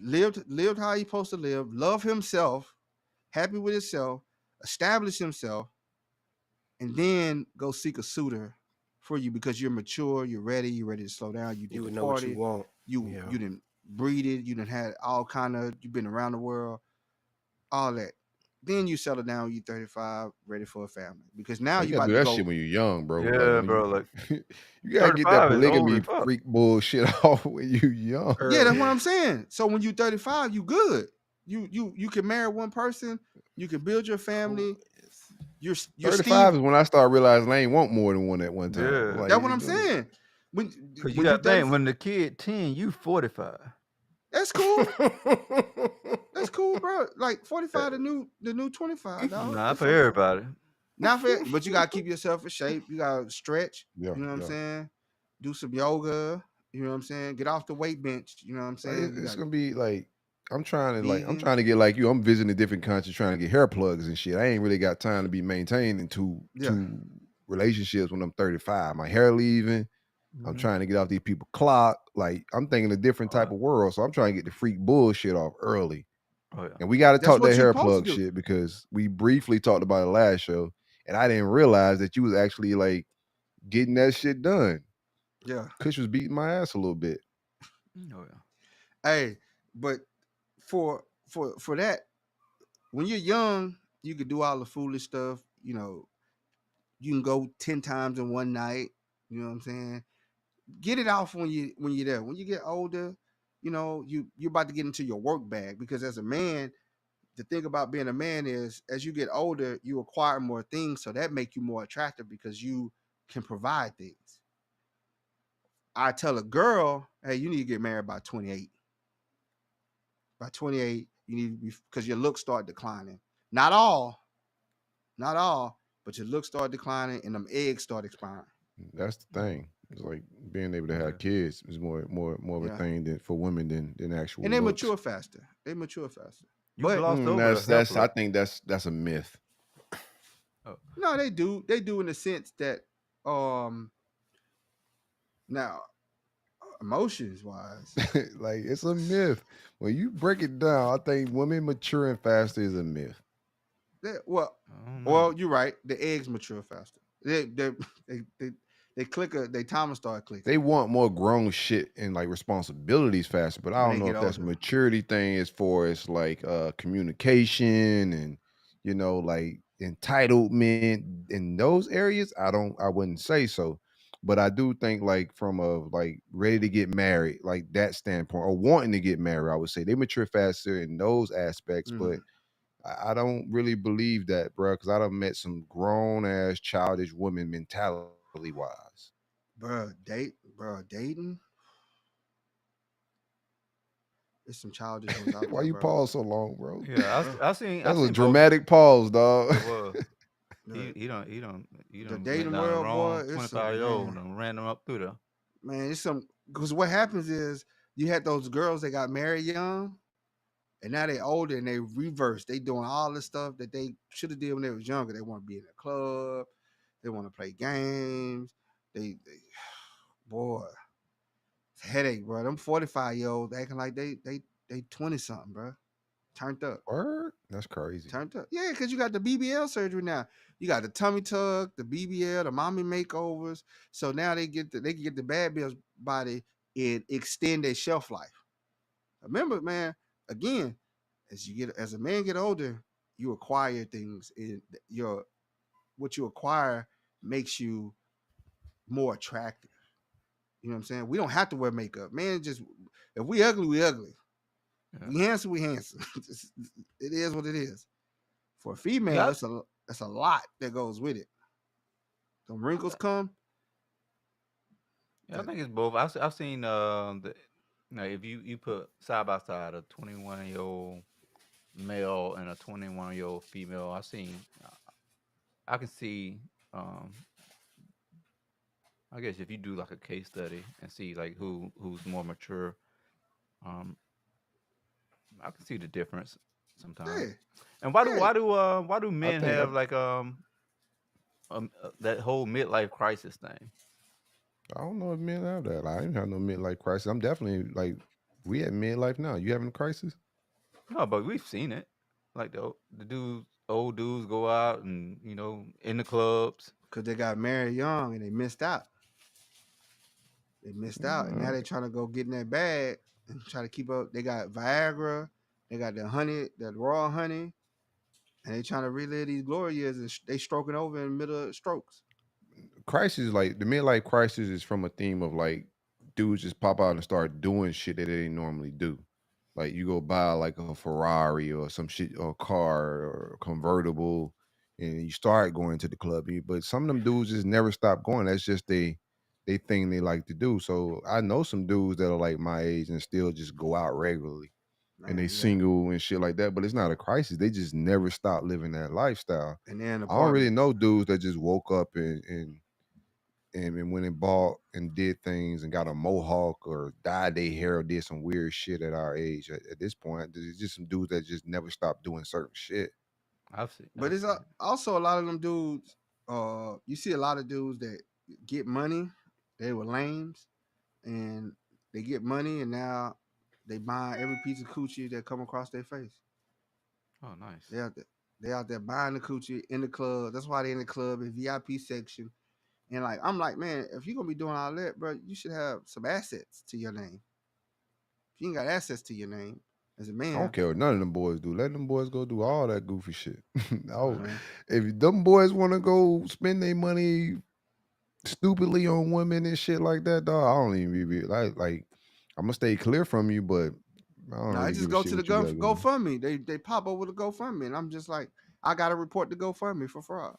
[SPEAKER 3] lived how he's supposed to live, love himself, happy with himself, establish himself, and then go seek a suitor for you because you're mature, you're ready to slow down. You
[SPEAKER 4] You
[SPEAKER 3] do a
[SPEAKER 4] would know what you
[SPEAKER 3] party,
[SPEAKER 4] want.
[SPEAKER 3] you
[SPEAKER 4] Yeah.
[SPEAKER 3] you didn't breed it, you didn't had all kind of, you've been around the world, all that. Then you settle down, you 35, ready for a family because now
[SPEAKER 1] You
[SPEAKER 3] you
[SPEAKER 1] gotta
[SPEAKER 3] about
[SPEAKER 1] do
[SPEAKER 3] to
[SPEAKER 1] that
[SPEAKER 3] go.
[SPEAKER 1] shit when you're young, bro. Like
[SPEAKER 2] Yeah,
[SPEAKER 1] when
[SPEAKER 2] bro. Like
[SPEAKER 1] you gotta get that
[SPEAKER 2] 35 is old
[SPEAKER 1] polygamy
[SPEAKER 2] as fuck.
[SPEAKER 1] freak bullshit off when you young.
[SPEAKER 3] Yeah, that's what
[SPEAKER 4] Early.
[SPEAKER 3] I'm saying. So when you 35, you good. You can marry one person, you can build your family. You're
[SPEAKER 1] 35
[SPEAKER 3] Steve.
[SPEAKER 1] is when I start realizing I ain't want more than one at one time.
[SPEAKER 2] Yeah.
[SPEAKER 1] Like,
[SPEAKER 3] That's what I'm saying. When
[SPEAKER 2] Cause you
[SPEAKER 3] when you
[SPEAKER 2] got to
[SPEAKER 3] 30,
[SPEAKER 2] think when the kid 10, you 45.
[SPEAKER 3] that's cool. That's cool, bro. Like 45, the new 25, dog.
[SPEAKER 2] Not
[SPEAKER 3] It's
[SPEAKER 2] for
[SPEAKER 3] okay.
[SPEAKER 2] everybody.
[SPEAKER 3] Not for, but you gotta keep yourself in shape. You gotta stretch.
[SPEAKER 1] Yeah,
[SPEAKER 3] You know what I'm
[SPEAKER 1] yeah.
[SPEAKER 3] saying? Do some yoga. You know what I'm saying? Get off the weight bench. You know what I'm
[SPEAKER 1] Like,
[SPEAKER 3] saying? You
[SPEAKER 1] it's
[SPEAKER 3] got
[SPEAKER 1] gonna be like I'm trying
[SPEAKER 3] vegan.
[SPEAKER 1] to get like you. I'm visiting different countries trying to get hair plugs and shit. I ain't really got time to be maintaining two relationships when I'm 35. My hair leaving. I'm
[SPEAKER 2] Mhm.
[SPEAKER 1] trying to get off these people clock. Like I'm thinking a different type of world. So I'm trying to get the freak bullshit off early.
[SPEAKER 2] Oh yeah.
[SPEAKER 1] And we got to
[SPEAKER 3] That's
[SPEAKER 1] talk
[SPEAKER 3] what
[SPEAKER 1] that
[SPEAKER 3] you
[SPEAKER 1] hair
[SPEAKER 3] supposed
[SPEAKER 1] plug
[SPEAKER 3] to do.
[SPEAKER 1] shit because we briefly talked about it last show, and I didn't realize that you was actually like getting that shit done.
[SPEAKER 3] Yeah.
[SPEAKER 1] Kush was beating my ass a little bit.
[SPEAKER 2] Oh yeah.
[SPEAKER 3] Hey, but for that, when you're young, you could do all the foolish stuff. You know, you can go 10 times in one night. You know what I'm saying? Get it off when you're there. When you get older, you know, you're about to get into your work bag because as a man, the thing about being a man is as you get older, you acquire more things, so that make you more attractive because you can provide things. I tell a girl, hey, you need to get married by 28. By 28, you need to be, because your looks start declining. Not all, but your looks start declining and them eggs start expiring.
[SPEAKER 1] That's the thing. It's like being able to have
[SPEAKER 2] Okay.
[SPEAKER 1] kids is more of a thing than for women than actual
[SPEAKER 3] And they
[SPEAKER 1] looks.
[SPEAKER 3] mature faster. They mature faster.
[SPEAKER 2] You
[SPEAKER 3] But
[SPEAKER 2] glossed over the hair
[SPEAKER 1] that's I
[SPEAKER 2] plug.
[SPEAKER 1] think that's a myth.
[SPEAKER 2] Oh.
[SPEAKER 3] no, they do. They do in the sense that now emotions wise.
[SPEAKER 1] Like it's a myth. When you break it down, I think women maturing faster is a myth.
[SPEAKER 3] Well,
[SPEAKER 2] I don't know.
[SPEAKER 3] you're right. The eggs mature faster. They click they timer start clicking.
[SPEAKER 1] They want more grown shit and like responsibilities faster, but I
[SPEAKER 3] When
[SPEAKER 1] don't
[SPEAKER 3] they
[SPEAKER 1] know
[SPEAKER 3] get
[SPEAKER 1] if that's a
[SPEAKER 3] older.
[SPEAKER 1] maturity thing as far as like communication and like entitlement in those areas. I wouldn't say so. But I do think like from a like ready to get married, like that standpoint, or wanting to get married, I would say they mature faster in those aspects, but I don't really believe that, bro, because I done met some grown ass childish women mentality wise.
[SPEAKER 3] Dating. There's some childish ones out
[SPEAKER 1] Why
[SPEAKER 3] there,
[SPEAKER 1] you
[SPEAKER 3] bro.
[SPEAKER 1] pause so long, bro?
[SPEAKER 2] Yeah, I seen
[SPEAKER 1] That was a
[SPEAKER 2] both.
[SPEAKER 1] dramatic pause, dog.
[SPEAKER 2] It was.
[SPEAKER 3] The,
[SPEAKER 2] He don't
[SPEAKER 3] the
[SPEAKER 2] went
[SPEAKER 3] dating
[SPEAKER 2] down the
[SPEAKER 3] world, boy,
[SPEAKER 2] wrong
[SPEAKER 3] it's
[SPEAKER 2] 25-year-old and ran them up through there.
[SPEAKER 3] man, it's some, because what happens is you had those girls that got married young, and now they older and they reverse. They doing all the stuff that they should have did when they was younger. They want to be in a club. They want to play games. They boy, it's a headache, bro. Them 45-year-olds acting like they 20 something, bro. Turned up.
[SPEAKER 1] Word? That's crazy.
[SPEAKER 3] Turned up. Yeah, because you got the BBL surgery now. You got the tummy tuck, the BBL, the mommy makeovers. So now they can get the bad bills body and extend their shelf life. Remember, man, again, as a man get older, you acquire things, and what you acquire makes you more attractive. You know what I'm saying? We don't have to wear makeup. Man, just if we ugly, we ugly.
[SPEAKER 2] Yeah.
[SPEAKER 3] We handsome, we handsome. It is what it is. For a female,
[SPEAKER 2] Yeah.
[SPEAKER 3] it's a lot that goes with it. The wrinkles come.
[SPEAKER 2] Yeah, I think it's both. I've seen if you put side by side a 21-year-old male and a 21-year-old female, I can see I guess if you do like a case study and see like who's more mature, um, I can see the difference sometimes.
[SPEAKER 3] Yeah,
[SPEAKER 2] And
[SPEAKER 3] yeah.
[SPEAKER 2] why do men
[SPEAKER 1] think
[SPEAKER 2] have like that whole midlife crisis thing?
[SPEAKER 1] I don't know if men have that. I didn't have no midlife crisis. I'm definitely like we at midlife now. You having a crisis?
[SPEAKER 2] No, but we've seen it. Like old dudes go out and in the clubs.
[SPEAKER 3] Because they got married young and they missed out. They missed out, and now they're trying to go get in that bag and try to keep up. They got Viagra, they got the honey, that raw honey, and they trying to relive these glory years, and they stroking over in the middle of strokes.
[SPEAKER 1] Crisis, like the midlife crisis, is from a theme of like dudes just pop out and start doing shit that they didn't normally do. Like you go buy like a Ferrari or some shit or a car or a convertible, and you start going to the club. But some of them dudes just never stop going. That's just they thing they like to do. So I know some dudes that are like my age and still just go out regularly and they
[SPEAKER 3] Man, yeah.
[SPEAKER 1] single and shit like that. But it's not a crisis. They just never stop living that lifestyle.
[SPEAKER 3] And then the
[SPEAKER 1] I don't really
[SPEAKER 3] apartments.
[SPEAKER 1] know dudes that just woke up and went and bought and did things and got a mohawk or dyed their hair or did some weird shit at our age. At this point, there's just some dudes that just never stop doing certain shit.
[SPEAKER 2] I've seen.
[SPEAKER 3] But it's also a lot of them dudes. You see a lot of dudes that get money. They were lames, and they get money, and now they buy every piece of coochie that come across their face.
[SPEAKER 2] Oh, nice.
[SPEAKER 3] They out there buying the coochie in the club. That's why they in the club in VIP section. And like I'm like, man, if you're gonna be doing all that, bro, you should have some assets to your name. If you ain't got assets to your name as a
[SPEAKER 1] I
[SPEAKER 3] man,
[SPEAKER 1] don't care what none of them boys do. Let them boys go do all that goofy shit.
[SPEAKER 3] man,
[SPEAKER 1] If them boys want to go spend their money stupidly on women and shit like that, dog, I don't even be like I'm gonna stay clear from you, but I don't
[SPEAKER 3] no, I
[SPEAKER 1] really
[SPEAKER 3] just
[SPEAKER 1] give a
[SPEAKER 3] go
[SPEAKER 1] shit
[SPEAKER 3] to the
[SPEAKER 1] what you got going.
[SPEAKER 3] GoFundMe. They pop over the GoFundMe, and I'm just like, I gotta report the GoFundMe for fraud.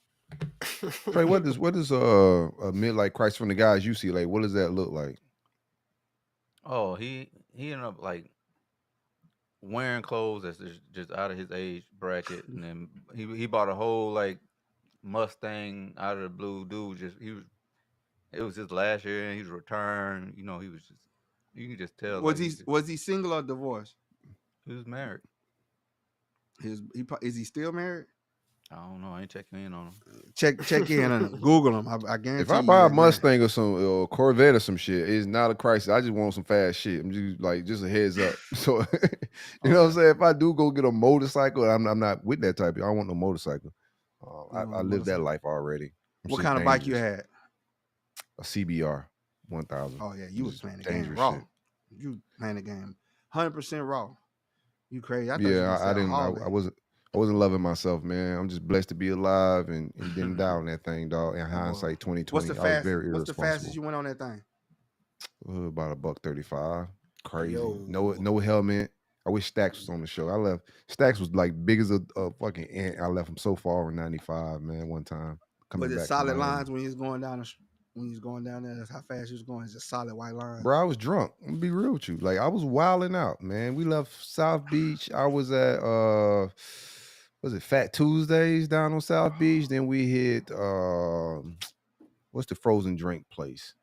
[SPEAKER 1] Trey, what does a midlife crisis from the guys you see? Like, what does that look like?
[SPEAKER 2] Oh, he ended up like wearing clothes that's just out of his age bracket, and then he bought a whole like Mustang out of the blue. Dude, it was his last year, and he was returned. You know, he was just you can just tell like
[SPEAKER 3] Was he single or divorced?
[SPEAKER 2] he was married.
[SPEAKER 3] Is he still married?
[SPEAKER 2] I don't know. I ain't checking in on him.
[SPEAKER 3] Check in on him. Google him. I guarantee
[SPEAKER 1] If I
[SPEAKER 3] you
[SPEAKER 1] buy a
[SPEAKER 3] that man-
[SPEAKER 1] Mustang or some or Corvette or some shit, it's not a crisis. I just want some fast shit. I'm just like just a heads up. So you know what I'm saying? If I do go get a motorcycle, I'm not with that type. I don't want no motorcycle. I lived that life already.
[SPEAKER 3] What kind of bike you had?
[SPEAKER 1] A CBR 1000.
[SPEAKER 3] Oh yeah, you was
[SPEAKER 1] Just
[SPEAKER 3] playing the game
[SPEAKER 1] dangerous
[SPEAKER 3] raw.
[SPEAKER 1] shit.
[SPEAKER 3] You playing the game 100% raw. You crazy? I thought
[SPEAKER 1] Yeah, I
[SPEAKER 3] you
[SPEAKER 1] didn't. I wasn't loving myself, man. I'm just blessed to be alive and didn't die on that thing, dog. In hindsight, 2020,
[SPEAKER 3] What's the
[SPEAKER 1] I was
[SPEAKER 3] fastest?
[SPEAKER 1] very
[SPEAKER 3] What's the
[SPEAKER 1] irresponsible.
[SPEAKER 3] fastest you went on that thing?
[SPEAKER 1] About $135. Crazy.
[SPEAKER 4] Yo.
[SPEAKER 1] No helmet. I wish Stacks was on the show. I left. Stacks was like big as a fucking ant. I left him so far in '95, man. One time coming
[SPEAKER 3] Was it
[SPEAKER 1] back.
[SPEAKER 3] solid
[SPEAKER 1] from Miami.
[SPEAKER 3] lines when he was going down? When he was going down there, that's how fast he was going. It's just solid white lines.
[SPEAKER 1] Bro, I was drunk. I'm gonna be real with you. Like I was wilding out, man. We left South Beach. I was at was it Fat Tuesdays down on South Beach? Then we hit what's the frozen drink place?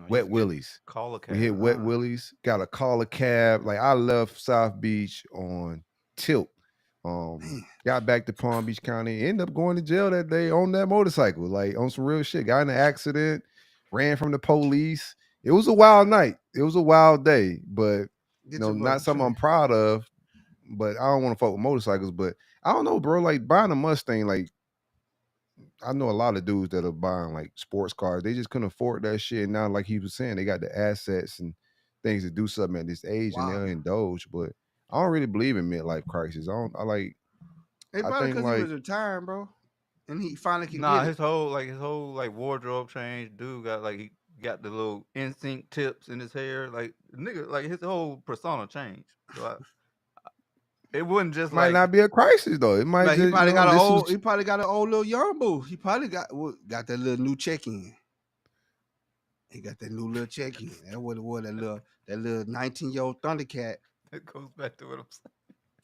[SPEAKER 1] Wet Willie's.
[SPEAKER 2] Call a cab.
[SPEAKER 1] We hit Wet Willie's. Got to call a cab. Like I left South Beach on tilt. Got back to Palm Beach County. Ended up going to jail that day on that motorcycle. Like on some real shit. Got in an accident. Ran from the police. It was a wild night. It was a wild day. But not something I'm proud of. But I don't want to fuck with motorcycles. But I don't know, bro. Like buying a Mustang, like I know a lot of dudes that are buying like sports cars. They just couldn't afford that shit. And now, like he was saying, they got the assets and things to do something at this age, and they'll indulge. But I don't really believe in midlife crisis.
[SPEAKER 3] They probably because he was retiring, bro, and he finally can get
[SPEAKER 2] his whole wardrobe change. Dude got he got the little NSYNC tips in his hair. Like nigga, like his whole persona changed. So it wouldn't just
[SPEAKER 1] might not be a crisis though. It might.
[SPEAKER 3] He probably got an old little young boo. He probably got that little new check in. He got that new little check in. That what it was. That little 19-year-old Thundercat.
[SPEAKER 2] It goes back to what I'm saying.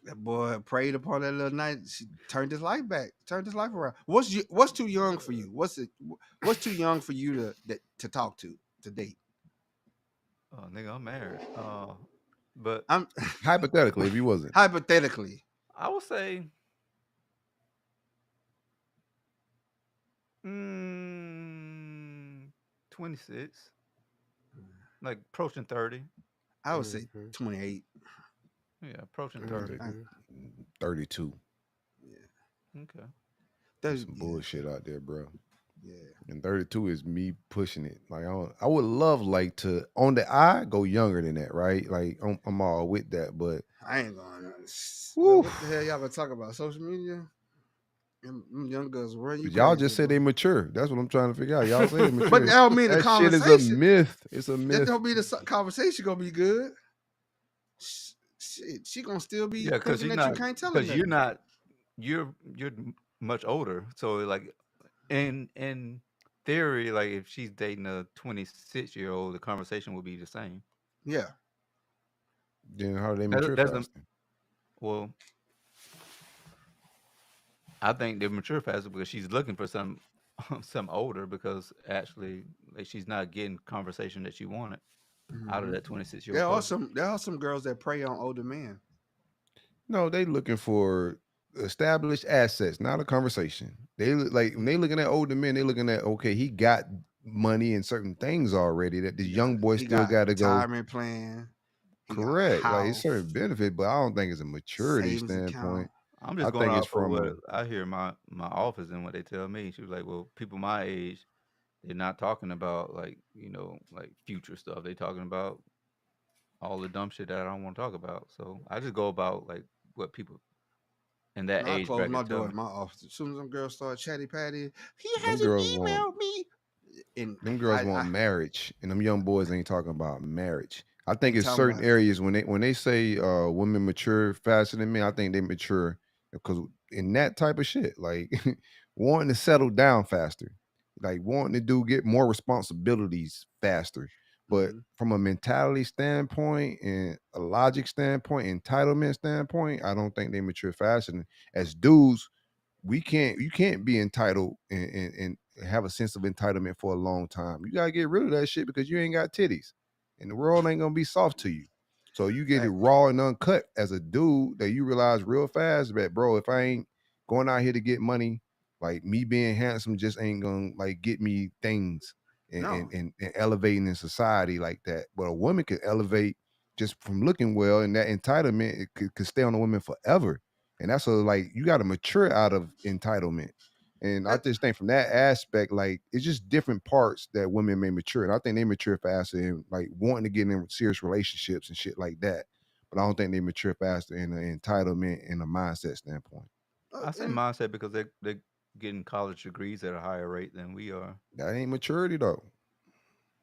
[SPEAKER 3] That boy preyed upon that little night. She turned his life back. Turned his life around. What's too young for you? What's too young for you to talk to date?
[SPEAKER 2] Oh nigga, I'm married. But
[SPEAKER 3] I'm
[SPEAKER 1] hypothetically, if you wasn't.
[SPEAKER 3] Hypothetically,
[SPEAKER 2] I would say 26. Like approaching 30.
[SPEAKER 3] I would say 28.
[SPEAKER 2] Yeah, approaching 30.
[SPEAKER 1] 32.
[SPEAKER 3] Yeah.
[SPEAKER 2] Okay.
[SPEAKER 1] There's some bullshit out there, bro.
[SPEAKER 3] Yeah.
[SPEAKER 1] And 32 is me pushing it. Like I would love like to on the eye go younger than that, right? Like I'm all with that, but
[SPEAKER 3] I ain't going. Well,
[SPEAKER 1] woo,
[SPEAKER 3] what the hell y'all gonna talk about? Social media? Them young girls run you
[SPEAKER 1] y'all
[SPEAKER 3] crazy,
[SPEAKER 1] just say
[SPEAKER 3] bro.
[SPEAKER 1] they mature. That's what I'm trying to figure out. Y'all say they
[SPEAKER 3] But
[SPEAKER 1] mature.
[SPEAKER 3] that don't mean the
[SPEAKER 1] That shit is a
[SPEAKER 3] conversation.
[SPEAKER 1] myth. It's a
[SPEAKER 3] That
[SPEAKER 1] myth.
[SPEAKER 3] don't mean the conversation gonna be good. Shit, she gonna still be
[SPEAKER 2] Yeah, because
[SPEAKER 3] thinking
[SPEAKER 2] you're
[SPEAKER 3] that you
[SPEAKER 2] not,
[SPEAKER 3] can't tell her
[SPEAKER 2] because you're
[SPEAKER 3] nothing.
[SPEAKER 2] not, you're much older. So like in theory, like if she's dating a 26-year-old, the conversation will be the same.
[SPEAKER 3] Yeah.
[SPEAKER 1] Then how do they
[SPEAKER 2] That
[SPEAKER 1] mature
[SPEAKER 2] doesn't.
[SPEAKER 1] faster?
[SPEAKER 2] Well, I think they mature faster because she's looking for some some older, because actually like she's not getting conversation that she wanted out of
[SPEAKER 3] Mhm.
[SPEAKER 2] that 26-year-old person.
[SPEAKER 3] There are some girls that prey on older men.
[SPEAKER 1] No, they looking for established assets, not a conversation. They like when they looking at older men, they looking at okay, he got money and certain things already that this young boy
[SPEAKER 3] He
[SPEAKER 1] still
[SPEAKER 3] got
[SPEAKER 1] got to go
[SPEAKER 3] retirement plan. He got a
[SPEAKER 1] correct. Like it's certain
[SPEAKER 3] house,
[SPEAKER 1] benefit, but I don't think it's a maturity
[SPEAKER 3] savings account.
[SPEAKER 1] standpoint.
[SPEAKER 2] I'm
[SPEAKER 1] I
[SPEAKER 2] just going
[SPEAKER 1] think it's
[SPEAKER 2] off of
[SPEAKER 1] from
[SPEAKER 2] what
[SPEAKER 1] a
[SPEAKER 2] I hear in my office and what they tell me. She was like, "Well, people my age, they're not talking about like like future stuff. They talking about all the dumb shit that I don't want to talk about." So I just go about like what people in that
[SPEAKER 3] No, I
[SPEAKER 2] age
[SPEAKER 3] closed my
[SPEAKER 2] bracket tell
[SPEAKER 3] door
[SPEAKER 2] me.
[SPEAKER 3] in my office. As soon as them girls start chatty patty, he
[SPEAKER 1] them
[SPEAKER 3] hasn't
[SPEAKER 1] girls want
[SPEAKER 3] emailed me. And
[SPEAKER 1] them girls want
[SPEAKER 3] I
[SPEAKER 1] marriage, and them young boys ain't talking about marriage. I think
[SPEAKER 3] ain't
[SPEAKER 1] it's
[SPEAKER 3] talking
[SPEAKER 1] certain
[SPEAKER 3] about
[SPEAKER 1] areas when they say women mature faster than men, I think they mature because in that type of shit, like wanting to settle down faster, like wanting to get more responsibilities faster. But
[SPEAKER 3] mhm.
[SPEAKER 1] from a mentality standpoint and a logic standpoint, entitlement standpoint, I don't think they mature faster. And as dudes, you can't be entitled and have a sense of entitlement for a long time. You gotta get rid of that shit because you ain't got titties. And the world ain't gonna be soft to you. So you get it
[SPEAKER 3] Fact.
[SPEAKER 1] raw and uncut as a dude that you realize real fast that bro, if I ain't going out here to get money, like me being handsome just ain't gonna like get me things and
[SPEAKER 3] No.
[SPEAKER 1] elevating in society like that. But a woman can elevate just from looking well, and that entitlement it could stay on a woman forever. And that's a like you got to mature out of entitlement. And I
[SPEAKER 3] That,
[SPEAKER 1] just think from that aspect, like it's just different parts that women may mature. And I think they mature faster in like wanting to get in serious relationships and shit like that. But I don't think they mature faster in an entitlement and a mindset standpoint.
[SPEAKER 2] I say
[SPEAKER 3] and
[SPEAKER 2] mindset because they're getting college degrees at a higher rate than we are.
[SPEAKER 1] That ain't maturity though.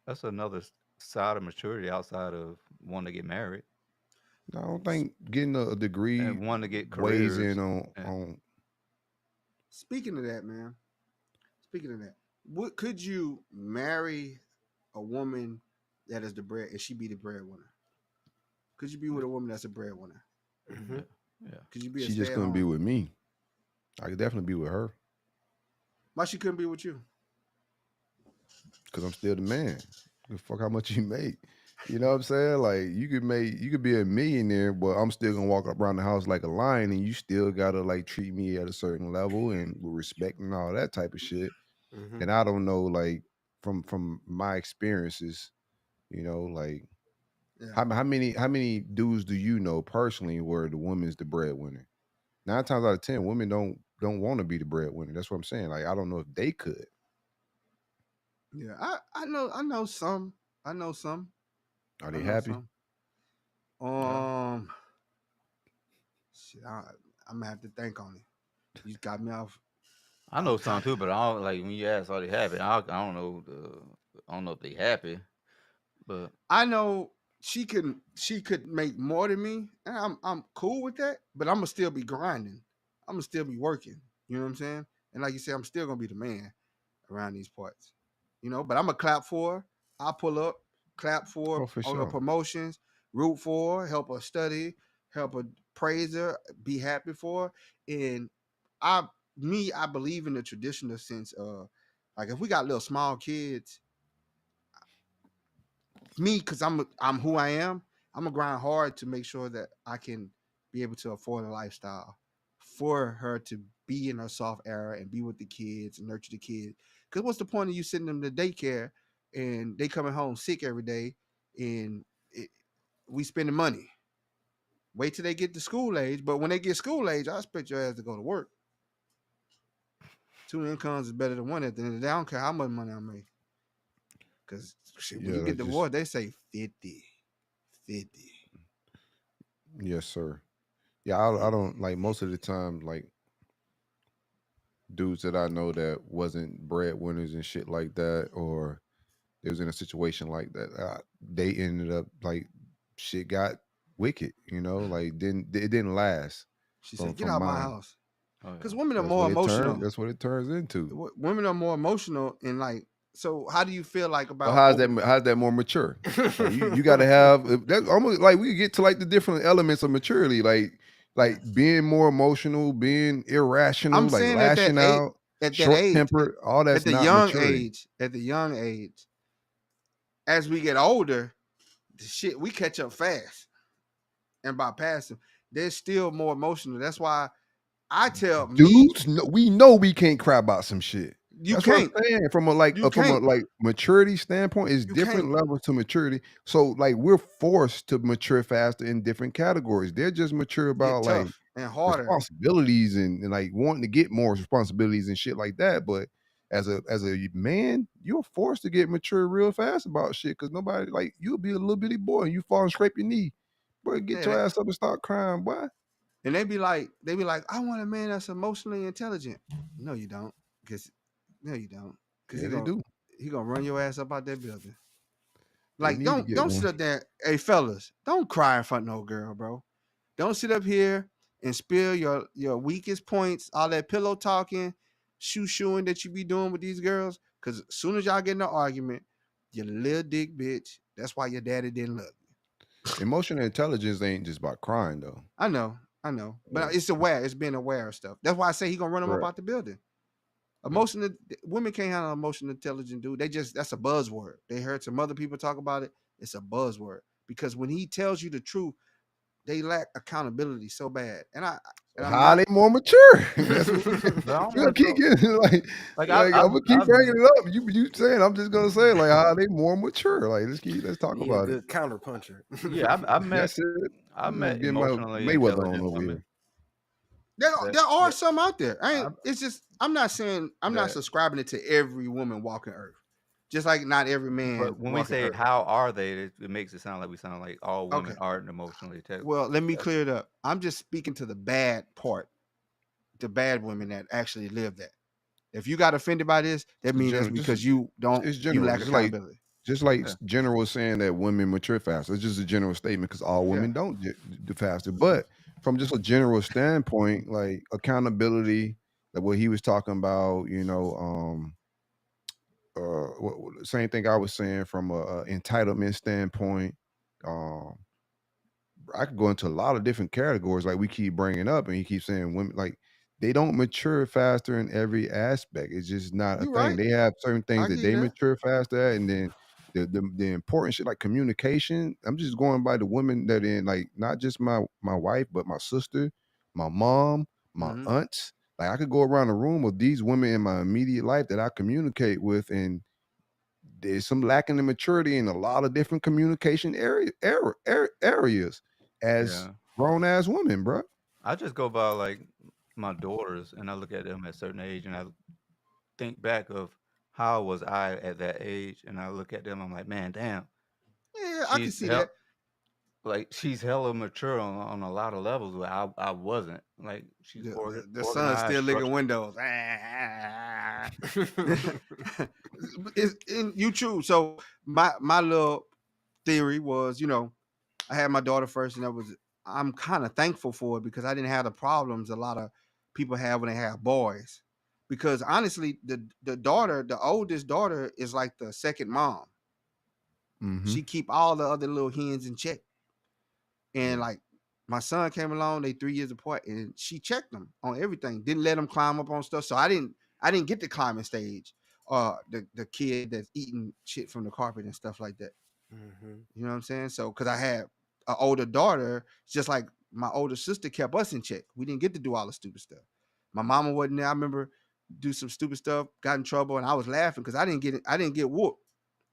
[SPEAKER 2] That's another side of maturity outside of wanting to get married
[SPEAKER 1] I don't think getting a degree
[SPEAKER 2] and wanting to get
[SPEAKER 1] weighs in
[SPEAKER 2] careers. And
[SPEAKER 1] on
[SPEAKER 3] speaking of that, man. Speaking of that, what could you marry a woman that is the bread and she be the breadwinner? Could you be with a woman that's a breadwinner?
[SPEAKER 4] Mhm.
[SPEAKER 2] yeah, yeah.
[SPEAKER 3] Could you be a
[SPEAKER 1] she
[SPEAKER 3] stay
[SPEAKER 1] just
[SPEAKER 3] at
[SPEAKER 1] couldn't be
[SPEAKER 3] home?
[SPEAKER 1] with me. I could definitely be with her
[SPEAKER 3] Why she couldn't be with you?
[SPEAKER 1] because I'm still the man. Give a fuck how much you make. You know what I'm saying? Like you could be a millionaire, but I'm still gonna walk up around the house like a lion, and you still gotta like treat me at a certain level and with respect and all that type of shit.
[SPEAKER 4] Mhm.
[SPEAKER 1] And I don't know, like from my experiences, like
[SPEAKER 3] Yeah.
[SPEAKER 1] how many dudes do you know personally where the woman's the breadwinner? 9 times out of 10, women don't want to be the breadwinner. That's what I'm saying. Like I don't know if they could.
[SPEAKER 3] Yeah. I know some. I know some.
[SPEAKER 1] Are
[SPEAKER 3] I
[SPEAKER 1] they
[SPEAKER 3] know
[SPEAKER 1] happy?
[SPEAKER 3] some.
[SPEAKER 2] Yeah.
[SPEAKER 3] Um shit, I'm gonna have to think on it. You got me off.
[SPEAKER 2] I know
[SPEAKER 3] I'm
[SPEAKER 2] some
[SPEAKER 3] kind
[SPEAKER 2] too, but I don't like when you ask are they happy. I don't know I don't know if they happy, but
[SPEAKER 3] I know she could make more than me, and I'm cool with that. But I'm gonna still be grinding. I'm gonna still be working. You know what I'm saying? And like you said, I'm still gonna be the man around these parts. But I'm gonna clap for her. I'll pull up, clap for
[SPEAKER 1] Oh,
[SPEAKER 3] her
[SPEAKER 1] for
[SPEAKER 3] on her
[SPEAKER 1] sure.
[SPEAKER 3] promotions, root for her, help her study, help her praise her, be happy for her. And I I believe in the traditional sense of like if we got little small kids, me, because I'm who I am, I'm gonna grind hard to make sure that I can be able to afford a lifestyle for her to be in her soft era and be with the kids and nurture the kids. Because what's the point of you sending them to daycare and they coming home sick every day and we spending money? Wait till they get to school age, but when they get school age, I expect your ass to go to work. 2 incomes is better than one at the end of the day. I don't care how much money I make. Because when
[SPEAKER 1] Yeah,
[SPEAKER 3] you get
[SPEAKER 1] that just
[SPEAKER 3] divorced, they say 50.
[SPEAKER 1] yes, sir. Yeah, I don't
[SPEAKER 3] 50,
[SPEAKER 1] like most of the
[SPEAKER 3] 50.
[SPEAKER 1] time like dudes that I know that wasn't breadwinners and shit like that, or they was in a situation like that. They ended up like shit got wicked, like it didn't last
[SPEAKER 3] She
[SPEAKER 1] from
[SPEAKER 3] said, get
[SPEAKER 1] from
[SPEAKER 3] out my
[SPEAKER 1] mine.
[SPEAKER 3] house.
[SPEAKER 2] Oh
[SPEAKER 3] Because
[SPEAKER 2] yeah.
[SPEAKER 3] women are
[SPEAKER 1] That's
[SPEAKER 3] more
[SPEAKER 1] what it
[SPEAKER 3] emotional.
[SPEAKER 1] turns. That's what it turns into.
[SPEAKER 3] Women are more emotional and like, so how do you feel like
[SPEAKER 1] So
[SPEAKER 3] about
[SPEAKER 1] how's that more mature? Like you got to have that's almost like we get to like the different elements of maturity, like
[SPEAKER 3] yeah.
[SPEAKER 1] being more emotional, being irrational,
[SPEAKER 3] I'm
[SPEAKER 1] like
[SPEAKER 3] saying at that
[SPEAKER 1] lashing
[SPEAKER 3] age,
[SPEAKER 1] out,
[SPEAKER 3] at that
[SPEAKER 1] short
[SPEAKER 3] age,
[SPEAKER 1] tempered. All
[SPEAKER 3] at
[SPEAKER 1] that's
[SPEAKER 3] the
[SPEAKER 1] not
[SPEAKER 3] young
[SPEAKER 1] maturity.
[SPEAKER 3] age, as we get older, the shit we catch up fast. And by passing, they're still more emotional. That's why I tell me,
[SPEAKER 1] Dudes, we know we can't cry about some shit.
[SPEAKER 3] you
[SPEAKER 1] That's what I'm
[SPEAKER 3] can't.
[SPEAKER 1] saying. From
[SPEAKER 3] You
[SPEAKER 1] a
[SPEAKER 3] can't.
[SPEAKER 1] like maturity standpoint, it's
[SPEAKER 3] You can't.
[SPEAKER 1] different levels to maturity. So like we're forced to mature faster in different categories. They're just mature
[SPEAKER 3] Get
[SPEAKER 1] about like
[SPEAKER 3] tough and harder.
[SPEAKER 1] responsibilities and like wanting to get more responsibilities and shit like that. But as a man, you're forced to get mature real fast about shit because nobody like you'll be a little bitty boy and you fall and scrape your knee. Boy, get
[SPEAKER 3] Yeah,
[SPEAKER 1] your ass up and start crying, boy.
[SPEAKER 3] and they be like, I want a man that's emotionally intelligent. No, you don't. No, you don't. Because
[SPEAKER 1] Yeah, they do.
[SPEAKER 3] he gonna run your ass up out that building.
[SPEAKER 1] They
[SPEAKER 3] Like,
[SPEAKER 1] need to get
[SPEAKER 3] don't sit
[SPEAKER 1] one.
[SPEAKER 3] up there. Hey, fellas, don't cry in front of no girl, bro. Don't sit up here and spill your weakest points, all that pillow talking, shooing that you be doing with these girls. Cause as soon as y'all get in an argument, you little dick bitch. That's why your daddy didn't love you.
[SPEAKER 1] Emotional intelligence ain't just about crying though.
[SPEAKER 3] I know, but it's aware. It's being aware of stuff. That's why I say he gonna run them up
[SPEAKER 1] Right.
[SPEAKER 3] out the building. Emotional women can't handle emotional intelligent dude. That's a buzzword. They heard some other people talk about it. It's a buzzword because when he tells you the truth, they lack accountability so bad. And I'm
[SPEAKER 1] How
[SPEAKER 3] not.
[SPEAKER 1] they more mature? That's what
[SPEAKER 2] But I don't
[SPEAKER 1] we
[SPEAKER 2] know.
[SPEAKER 1] gonna keep getting
[SPEAKER 2] Like
[SPEAKER 1] I'm gonna keep
[SPEAKER 2] I've
[SPEAKER 1] bringing it up. You saying I'm just gonna say like how they more mature. Like let's talk
[SPEAKER 4] He a
[SPEAKER 1] about it.
[SPEAKER 4] good counter puncher.
[SPEAKER 2] yeah,
[SPEAKER 1] That's it.
[SPEAKER 2] I
[SPEAKER 1] I'm gonna
[SPEAKER 2] met
[SPEAKER 1] get my
[SPEAKER 2] emotionally
[SPEAKER 1] Mayweather on
[SPEAKER 2] intelligent
[SPEAKER 1] over
[SPEAKER 2] women
[SPEAKER 1] here.
[SPEAKER 3] There
[SPEAKER 2] that
[SPEAKER 3] are
[SPEAKER 2] that
[SPEAKER 3] some out there.
[SPEAKER 2] I,
[SPEAKER 3] It's just I'm not saying I'm not
[SPEAKER 2] that.
[SPEAKER 3] subscribing it to every woman walking earth. Just like not every man
[SPEAKER 2] But when we
[SPEAKER 3] walking
[SPEAKER 2] say
[SPEAKER 3] earth.
[SPEAKER 2] how are they, it makes it sound like we sound like all
[SPEAKER 3] Okay.
[SPEAKER 2] women aren't emotionally intelligent.
[SPEAKER 3] Well, let me clear it up. I'm just speaking to the bad part, the bad women that actually live that. If you got offended by this, that means that's because you
[SPEAKER 1] It's
[SPEAKER 3] you
[SPEAKER 1] general.
[SPEAKER 3] lack accountability.
[SPEAKER 1] Just like
[SPEAKER 2] Yeah.
[SPEAKER 1] general saying that women mature faster. It's just a general statement because all women
[SPEAKER 3] Yeah.
[SPEAKER 1] don't do faster. But from just a general standpoint, like accountability, like what he was talking about, same thing I was saying from a entitlement standpoint. Um, I could go into a lot of different categories, like we keep bringing up, and he keeps saying women like they don't mature faster in every aspect. It's just not a
[SPEAKER 3] You
[SPEAKER 1] thing.
[SPEAKER 3] right.
[SPEAKER 1] They have certain things
[SPEAKER 3] I
[SPEAKER 1] that
[SPEAKER 3] give you
[SPEAKER 1] they
[SPEAKER 3] that.
[SPEAKER 1] mature faster at, and then the important shit like communication. I'm just going by the women that in like not just my wife, but my sister, my mom, my
[SPEAKER 3] Mm-hmm.
[SPEAKER 1] aunts. Like I could go around the room of these women in my immediate life that I communicate with, and there's some lacking in maturity in a lot of different communication areas as
[SPEAKER 2] Yeah.
[SPEAKER 1] grown ass women, bro.
[SPEAKER 2] I just go by like my daughters and I look at them at a certain age and I think back of how was I at that age and I look at them, I'm like, man, damn,
[SPEAKER 3] Yeah, I can
[SPEAKER 2] she's
[SPEAKER 3] see that.
[SPEAKER 2] she's hella mature on a lot of levels where I wasn't. Like she's
[SPEAKER 3] The sun's
[SPEAKER 2] organized,
[SPEAKER 3] still licking
[SPEAKER 2] structured.
[SPEAKER 3] windows. You true. So my little theory was, I had my daughter first, and I'm kind of thankful for it because I didn't have the problems a lot of people have when they have boys. Because honestly, the oldest daughter is like the second mom.
[SPEAKER 1] Mm-hmm.
[SPEAKER 3] She keep all the other little hens in check. And
[SPEAKER 1] Yeah.
[SPEAKER 3] like my son came along, they 3 years apart, and she checked them on everything. Didn't let him climb up on stuff. So I didn't get the climbing stage. The kid that's eating shit from the carpet and stuff like that.
[SPEAKER 4] Mm-hmm.
[SPEAKER 3] You know what I'm saying? So because I had an older daughter, just like my older sister kept us in check. We didn't get to do all the stupid stuff. My mama wasn't there. I remember do some stupid stuff, got in trouble, and I was laughing because I didn't get whooped.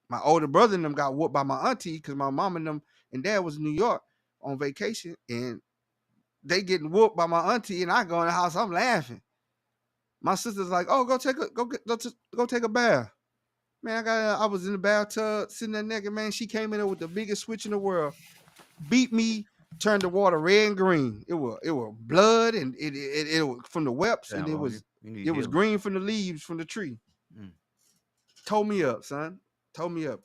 [SPEAKER 3] My older brother and them got whooped by my auntie because my mom and them and dad was in New York on vacation, and they getting whooped by my auntie, and I go in the house, I'm laughing. My sister's like, oh, go take a bath. Man, I was in the bathtub sitting there naked, man. She came in there with the biggest switch in the world, beat me, turned the water red and green. It was blood and it was from the webs, and
[SPEAKER 2] Damn, you need
[SPEAKER 3] it was
[SPEAKER 2] healing.
[SPEAKER 3] green from the leaves from the tree.
[SPEAKER 2] Mm.
[SPEAKER 3] Told me up, son. Told me up.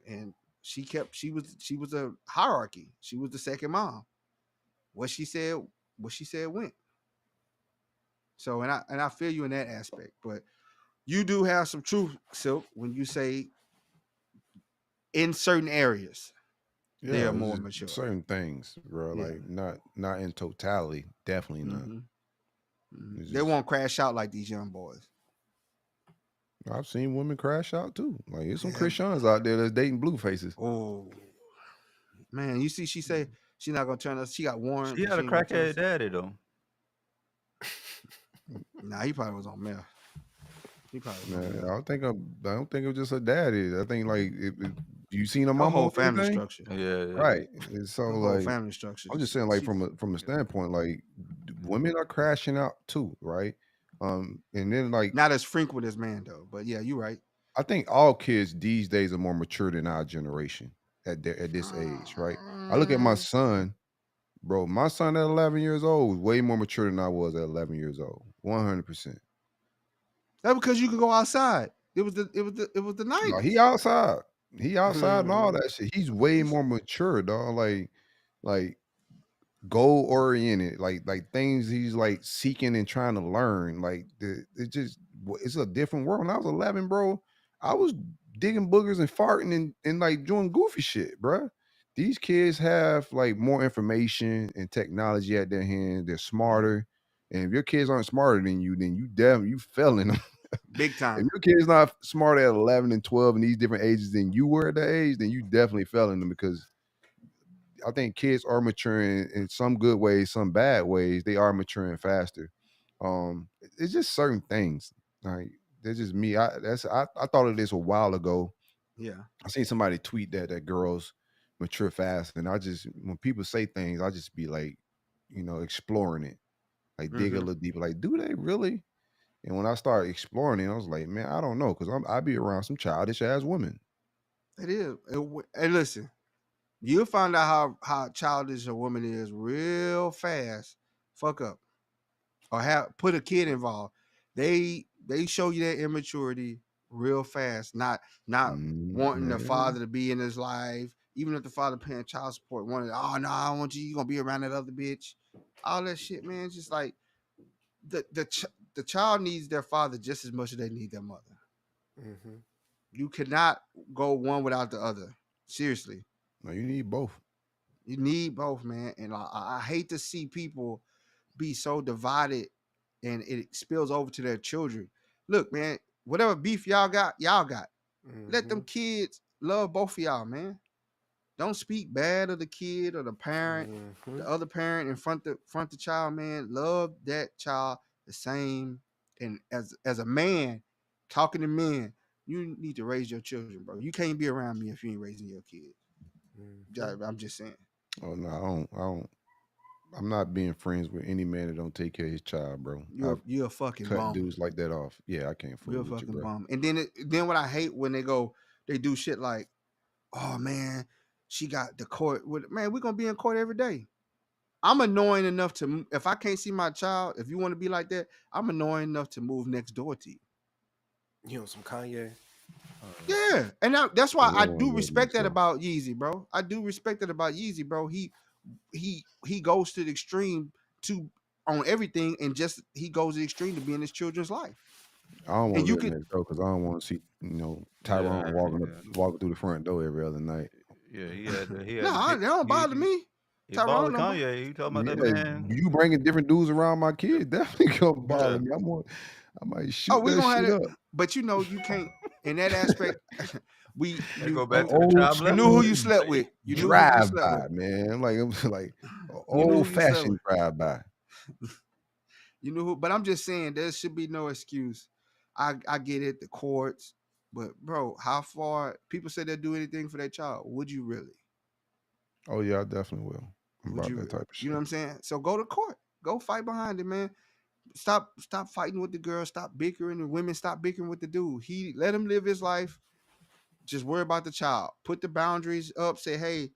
[SPEAKER 3] And she was a hierarchy. She was the second mom. What she said went. So and I feel you in that aspect, but you do have some truth, Silk, when you say in certain areas they
[SPEAKER 1] Yeah,
[SPEAKER 3] are
[SPEAKER 1] it's
[SPEAKER 3] more
[SPEAKER 1] just
[SPEAKER 3] mature.
[SPEAKER 1] certain things, bro.
[SPEAKER 3] Yeah.
[SPEAKER 1] Like not in totality. Definitely not.
[SPEAKER 3] Mhm. Mhm.
[SPEAKER 1] It's
[SPEAKER 3] They
[SPEAKER 1] just-
[SPEAKER 3] won't crash out like these young boys.
[SPEAKER 1] I've seen women crash out too. Like there's some
[SPEAKER 3] Yeah.
[SPEAKER 1] Christians out there that's dating blue faces.
[SPEAKER 3] Oh man, you see, she say she's not gonna turn us. She got warrants.
[SPEAKER 2] She had a
[SPEAKER 3] ain't gonna turn
[SPEAKER 2] crackhead
[SPEAKER 3] us-
[SPEAKER 2] daddy though.
[SPEAKER 3] Nah, he probably was on meth. He probably was on
[SPEAKER 1] Man,
[SPEAKER 3] meth.
[SPEAKER 1] I don't think it was just her daddy. I think like you seen her
[SPEAKER 3] Her
[SPEAKER 1] mama
[SPEAKER 3] whole
[SPEAKER 1] or
[SPEAKER 3] family
[SPEAKER 1] anything?
[SPEAKER 3] structure.
[SPEAKER 2] Yeah.
[SPEAKER 1] Right. And so
[SPEAKER 3] Her whole
[SPEAKER 1] like
[SPEAKER 3] family structure.
[SPEAKER 1] I'm just saying, like
[SPEAKER 3] She-
[SPEAKER 1] from a standpoint, like women are crashing out too, right? And then like
[SPEAKER 3] not as frequent as man though. But yeah, you're right.
[SPEAKER 1] I think all kids these days are more mature than our generation at this age, right? I look at my son, bro. My son at 11 years old was way more mature than I was at 11 years old. 100%.
[SPEAKER 3] That's because you could go outside. It was the 90s.
[SPEAKER 1] No, he outside. He outside and all that shit. He's way more mature, dog. Like goal oriented, like things he's like seeking and trying to learn. Like it's a different world. When I was 11, bro, I was digging boogers and farting and like doing goofy shit, bro. These kids have like more information and technology at their hand. They're smarter, and if your kids aren't smarter than you, then you failing them.
[SPEAKER 3] Big
[SPEAKER 1] If
[SPEAKER 3] time.
[SPEAKER 1] your kid's not smart at 11 and 12 and these different ages than you were at that age, then you definitely failing them, because I think kids are maturing in some good ways, some bad ways. They are maturing faster. It's just certain things. Like that's just me. I thought of this a while ago.
[SPEAKER 3] Yeah.
[SPEAKER 1] I seen somebody tweet that girls mature fast, and when people say things, I just be like, exploring it, like dig a little deeper. Like, do they really? And when I started exploring it, I was like, man, I don't know, because I be around some childish ass women.
[SPEAKER 3] It is. And listen, you'll find out how childish a woman is real fast. Fuck up. Or put a kid involved. They show you that immaturity real fast. Not wanting the father to be in his life. Even if the father paying child support, wanting, oh no, I want you gonna be around that other bitch. All that shit, man. It's just like the child needs their father just as much as they need their mother.
[SPEAKER 4] Mm-hmm.
[SPEAKER 3] You cannot go one without the other. Seriously.
[SPEAKER 1] No, you need both.
[SPEAKER 3] You need both, man. And I hate to see people be so divided and it spills over to their children. Look, man, whatever beef y'all got.
[SPEAKER 4] Mm-hmm.
[SPEAKER 3] Let them kids love both of y'all, man. Don't speak bad of the kid or the parent, the other parent in front the child, man. Love that child the same. And as a man, talking to men, you need to raise your children, bro. You can't be around me if you ain't raising your kids. I'm just saying.
[SPEAKER 1] Oh no, I don't. I'm not being friends with any man that don't take care of his child, bro.
[SPEAKER 3] You're a fucking
[SPEAKER 1] cut
[SPEAKER 3] bum.
[SPEAKER 1] dudes like that off. Yeah, I can't fool
[SPEAKER 3] You're a
[SPEAKER 1] with you,
[SPEAKER 3] fucking
[SPEAKER 1] bro.
[SPEAKER 3] bum. And then what I hate when they do shit like, oh man, she got the court with, man, we're gonna be in court every day. I'm annoying enough to, if I can't see my child, if you want to be like that, I'm annoying enough to move next door to you.
[SPEAKER 4] You know some Kanye?
[SPEAKER 3] Yeah, and that's why I do
[SPEAKER 1] Lord,
[SPEAKER 3] respect that
[SPEAKER 1] so.
[SPEAKER 3] about Yeezy, bro. I do respect that about Yeezy, bro. He goes to the extreme on everything, and just he goes to the extreme to be in his children's life.
[SPEAKER 1] I don't want
[SPEAKER 3] And
[SPEAKER 1] to
[SPEAKER 3] you
[SPEAKER 1] live
[SPEAKER 3] can,
[SPEAKER 1] next door because I don't want to see Tyrone walking through the front door every other night.
[SPEAKER 2] Yeah, he had.
[SPEAKER 3] no, they don't bother me.
[SPEAKER 2] He bothered
[SPEAKER 3] Tyrone don't
[SPEAKER 2] Kanye. You talking about that
[SPEAKER 1] Yeah,
[SPEAKER 2] man?
[SPEAKER 1] you bringing different dudes around my kids definitely gonna bother
[SPEAKER 2] Yeah.
[SPEAKER 1] me. I might shoot
[SPEAKER 3] Oh, we
[SPEAKER 1] that
[SPEAKER 3] gonna have
[SPEAKER 1] shit
[SPEAKER 3] it,
[SPEAKER 1] up.
[SPEAKER 3] but you can't in that aspect.
[SPEAKER 2] They
[SPEAKER 3] you
[SPEAKER 2] go back to the
[SPEAKER 1] Old
[SPEAKER 2] child
[SPEAKER 3] you knew who you
[SPEAKER 1] school
[SPEAKER 3] slept with. You knew who you
[SPEAKER 1] drive
[SPEAKER 3] slept
[SPEAKER 1] by,
[SPEAKER 3] with.
[SPEAKER 1] man. Like it was like
[SPEAKER 3] You knew who
[SPEAKER 1] old
[SPEAKER 3] you slept
[SPEAKER 1] fashioned
[SPEAKER 3] with.
[SPEAKER 1] drive by.
[SPEAKER 3] You knew who, but I'm just saying there should be no excuse. I get it, the courts, but bro, how far people say they'll do anything for their child? Would you really?
[SPEAKER 1] Oh yeah, I definitely will. I'm
[SPEAKER 3] Would
[SPEAKER 1] about
[SPEAKER 3] you
[SPEAKER 1] that
[SPEAKER 3] really?
[SPEAKER 1] type of shit.
[SPEAKER 3] You know what I'm saying? So go to court. Go fight behind it, man. Stop fighting with the girl. Stop bickering. The women stop bickering with the dude. He let him live his life. Just worry about the child. Put the boundaries up. Say, hey,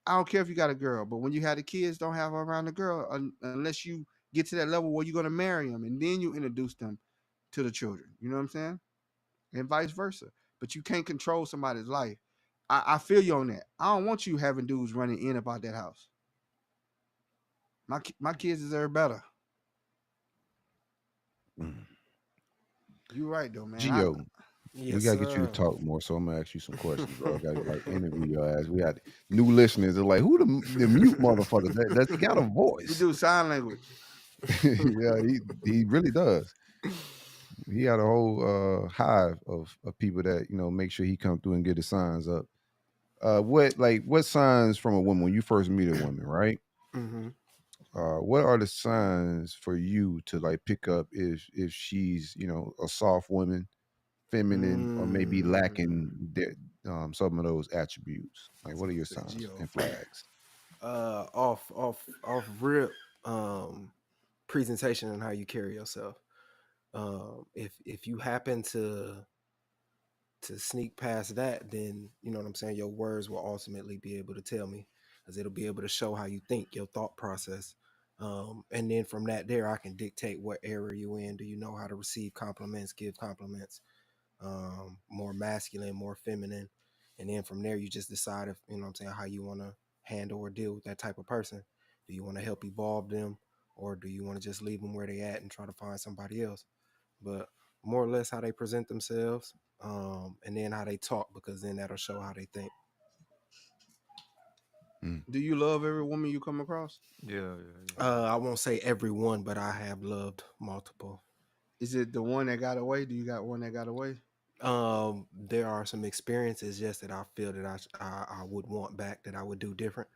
[SPEAKER 3] I don't care if you got a girl, but when you have the kids, don't have her around the girl unless you get to that level where you're gonna marry them, and then you introduce them to the children. You know what I'm saying? And vice versa. But you can't control somebody's life. I feel you on that. I don't want you having dudes running in about that house. My kids deserve better.
[SPEAKER 1] Mm.
[SPEAKER 3] You're right though, man.
[SPEAKER 1] Gio,
[SPEAKER 4] Yes,
[SPEAKER 1] we gotta get you to
[SPEAKER 4] sir.
[SPEAKER 1] talk more, so I'm gonna ask you some questions, bro. I gotta like interview your ass. We had new listeners. They're like, who the mute motherfucker? That's got a
[SPEAKER 3] You
[SPEAKER 1] voice.
[SPEAKER 3] do sign language.
[SPEAKER 1] Yeah, he really does. He got a whole hive of people that make sure he come through and get his signs up. What signs from a woman when you first meet a woman, right?
[SPEAKER 4] Mm-hmm.
[SPEAKER 1] What are the signs for you to like pick up if she's a soft woman, feminine, or maybe lacking some of those attributes? Like, what are your
[SPEAKER 3] Say
[SPEAKER 1] signs
[SPEAKER 3] Gio.
[SPEAKER 1] and flags?
[SPEAKER 4] Off rip, presentation and how you carry yourself. If you happen to sneak past that, then you know what I'm saying, your words will ultimately be able to tell me, because it'll be able to show how you think, your thought process. And then from that there, I can dictate what area you in. Do you know how to receive compliments, give compliments, more masculine, more feminine? And then from there, you just decide if, you know what I'm saying, how you want to handle or deal with that type of person. Do you want to help evolve them, or do you want to just leave them where they at and try to find somebody else? But more or less how they present themselves, and then how they talk, because then that'll show how they think.
[SPEAKER 3] Do you love every woman you come across?
[SPEAKER 2] Yeah.
[SPEAKER 4] I won't say everyone, but I have loved multiple.
[SPEAKER 3] Is it the one that got away? Do you got one that got away?
[SPEAKER 4] There are some experiences, yes, that I feel that I would want back, that I would do different,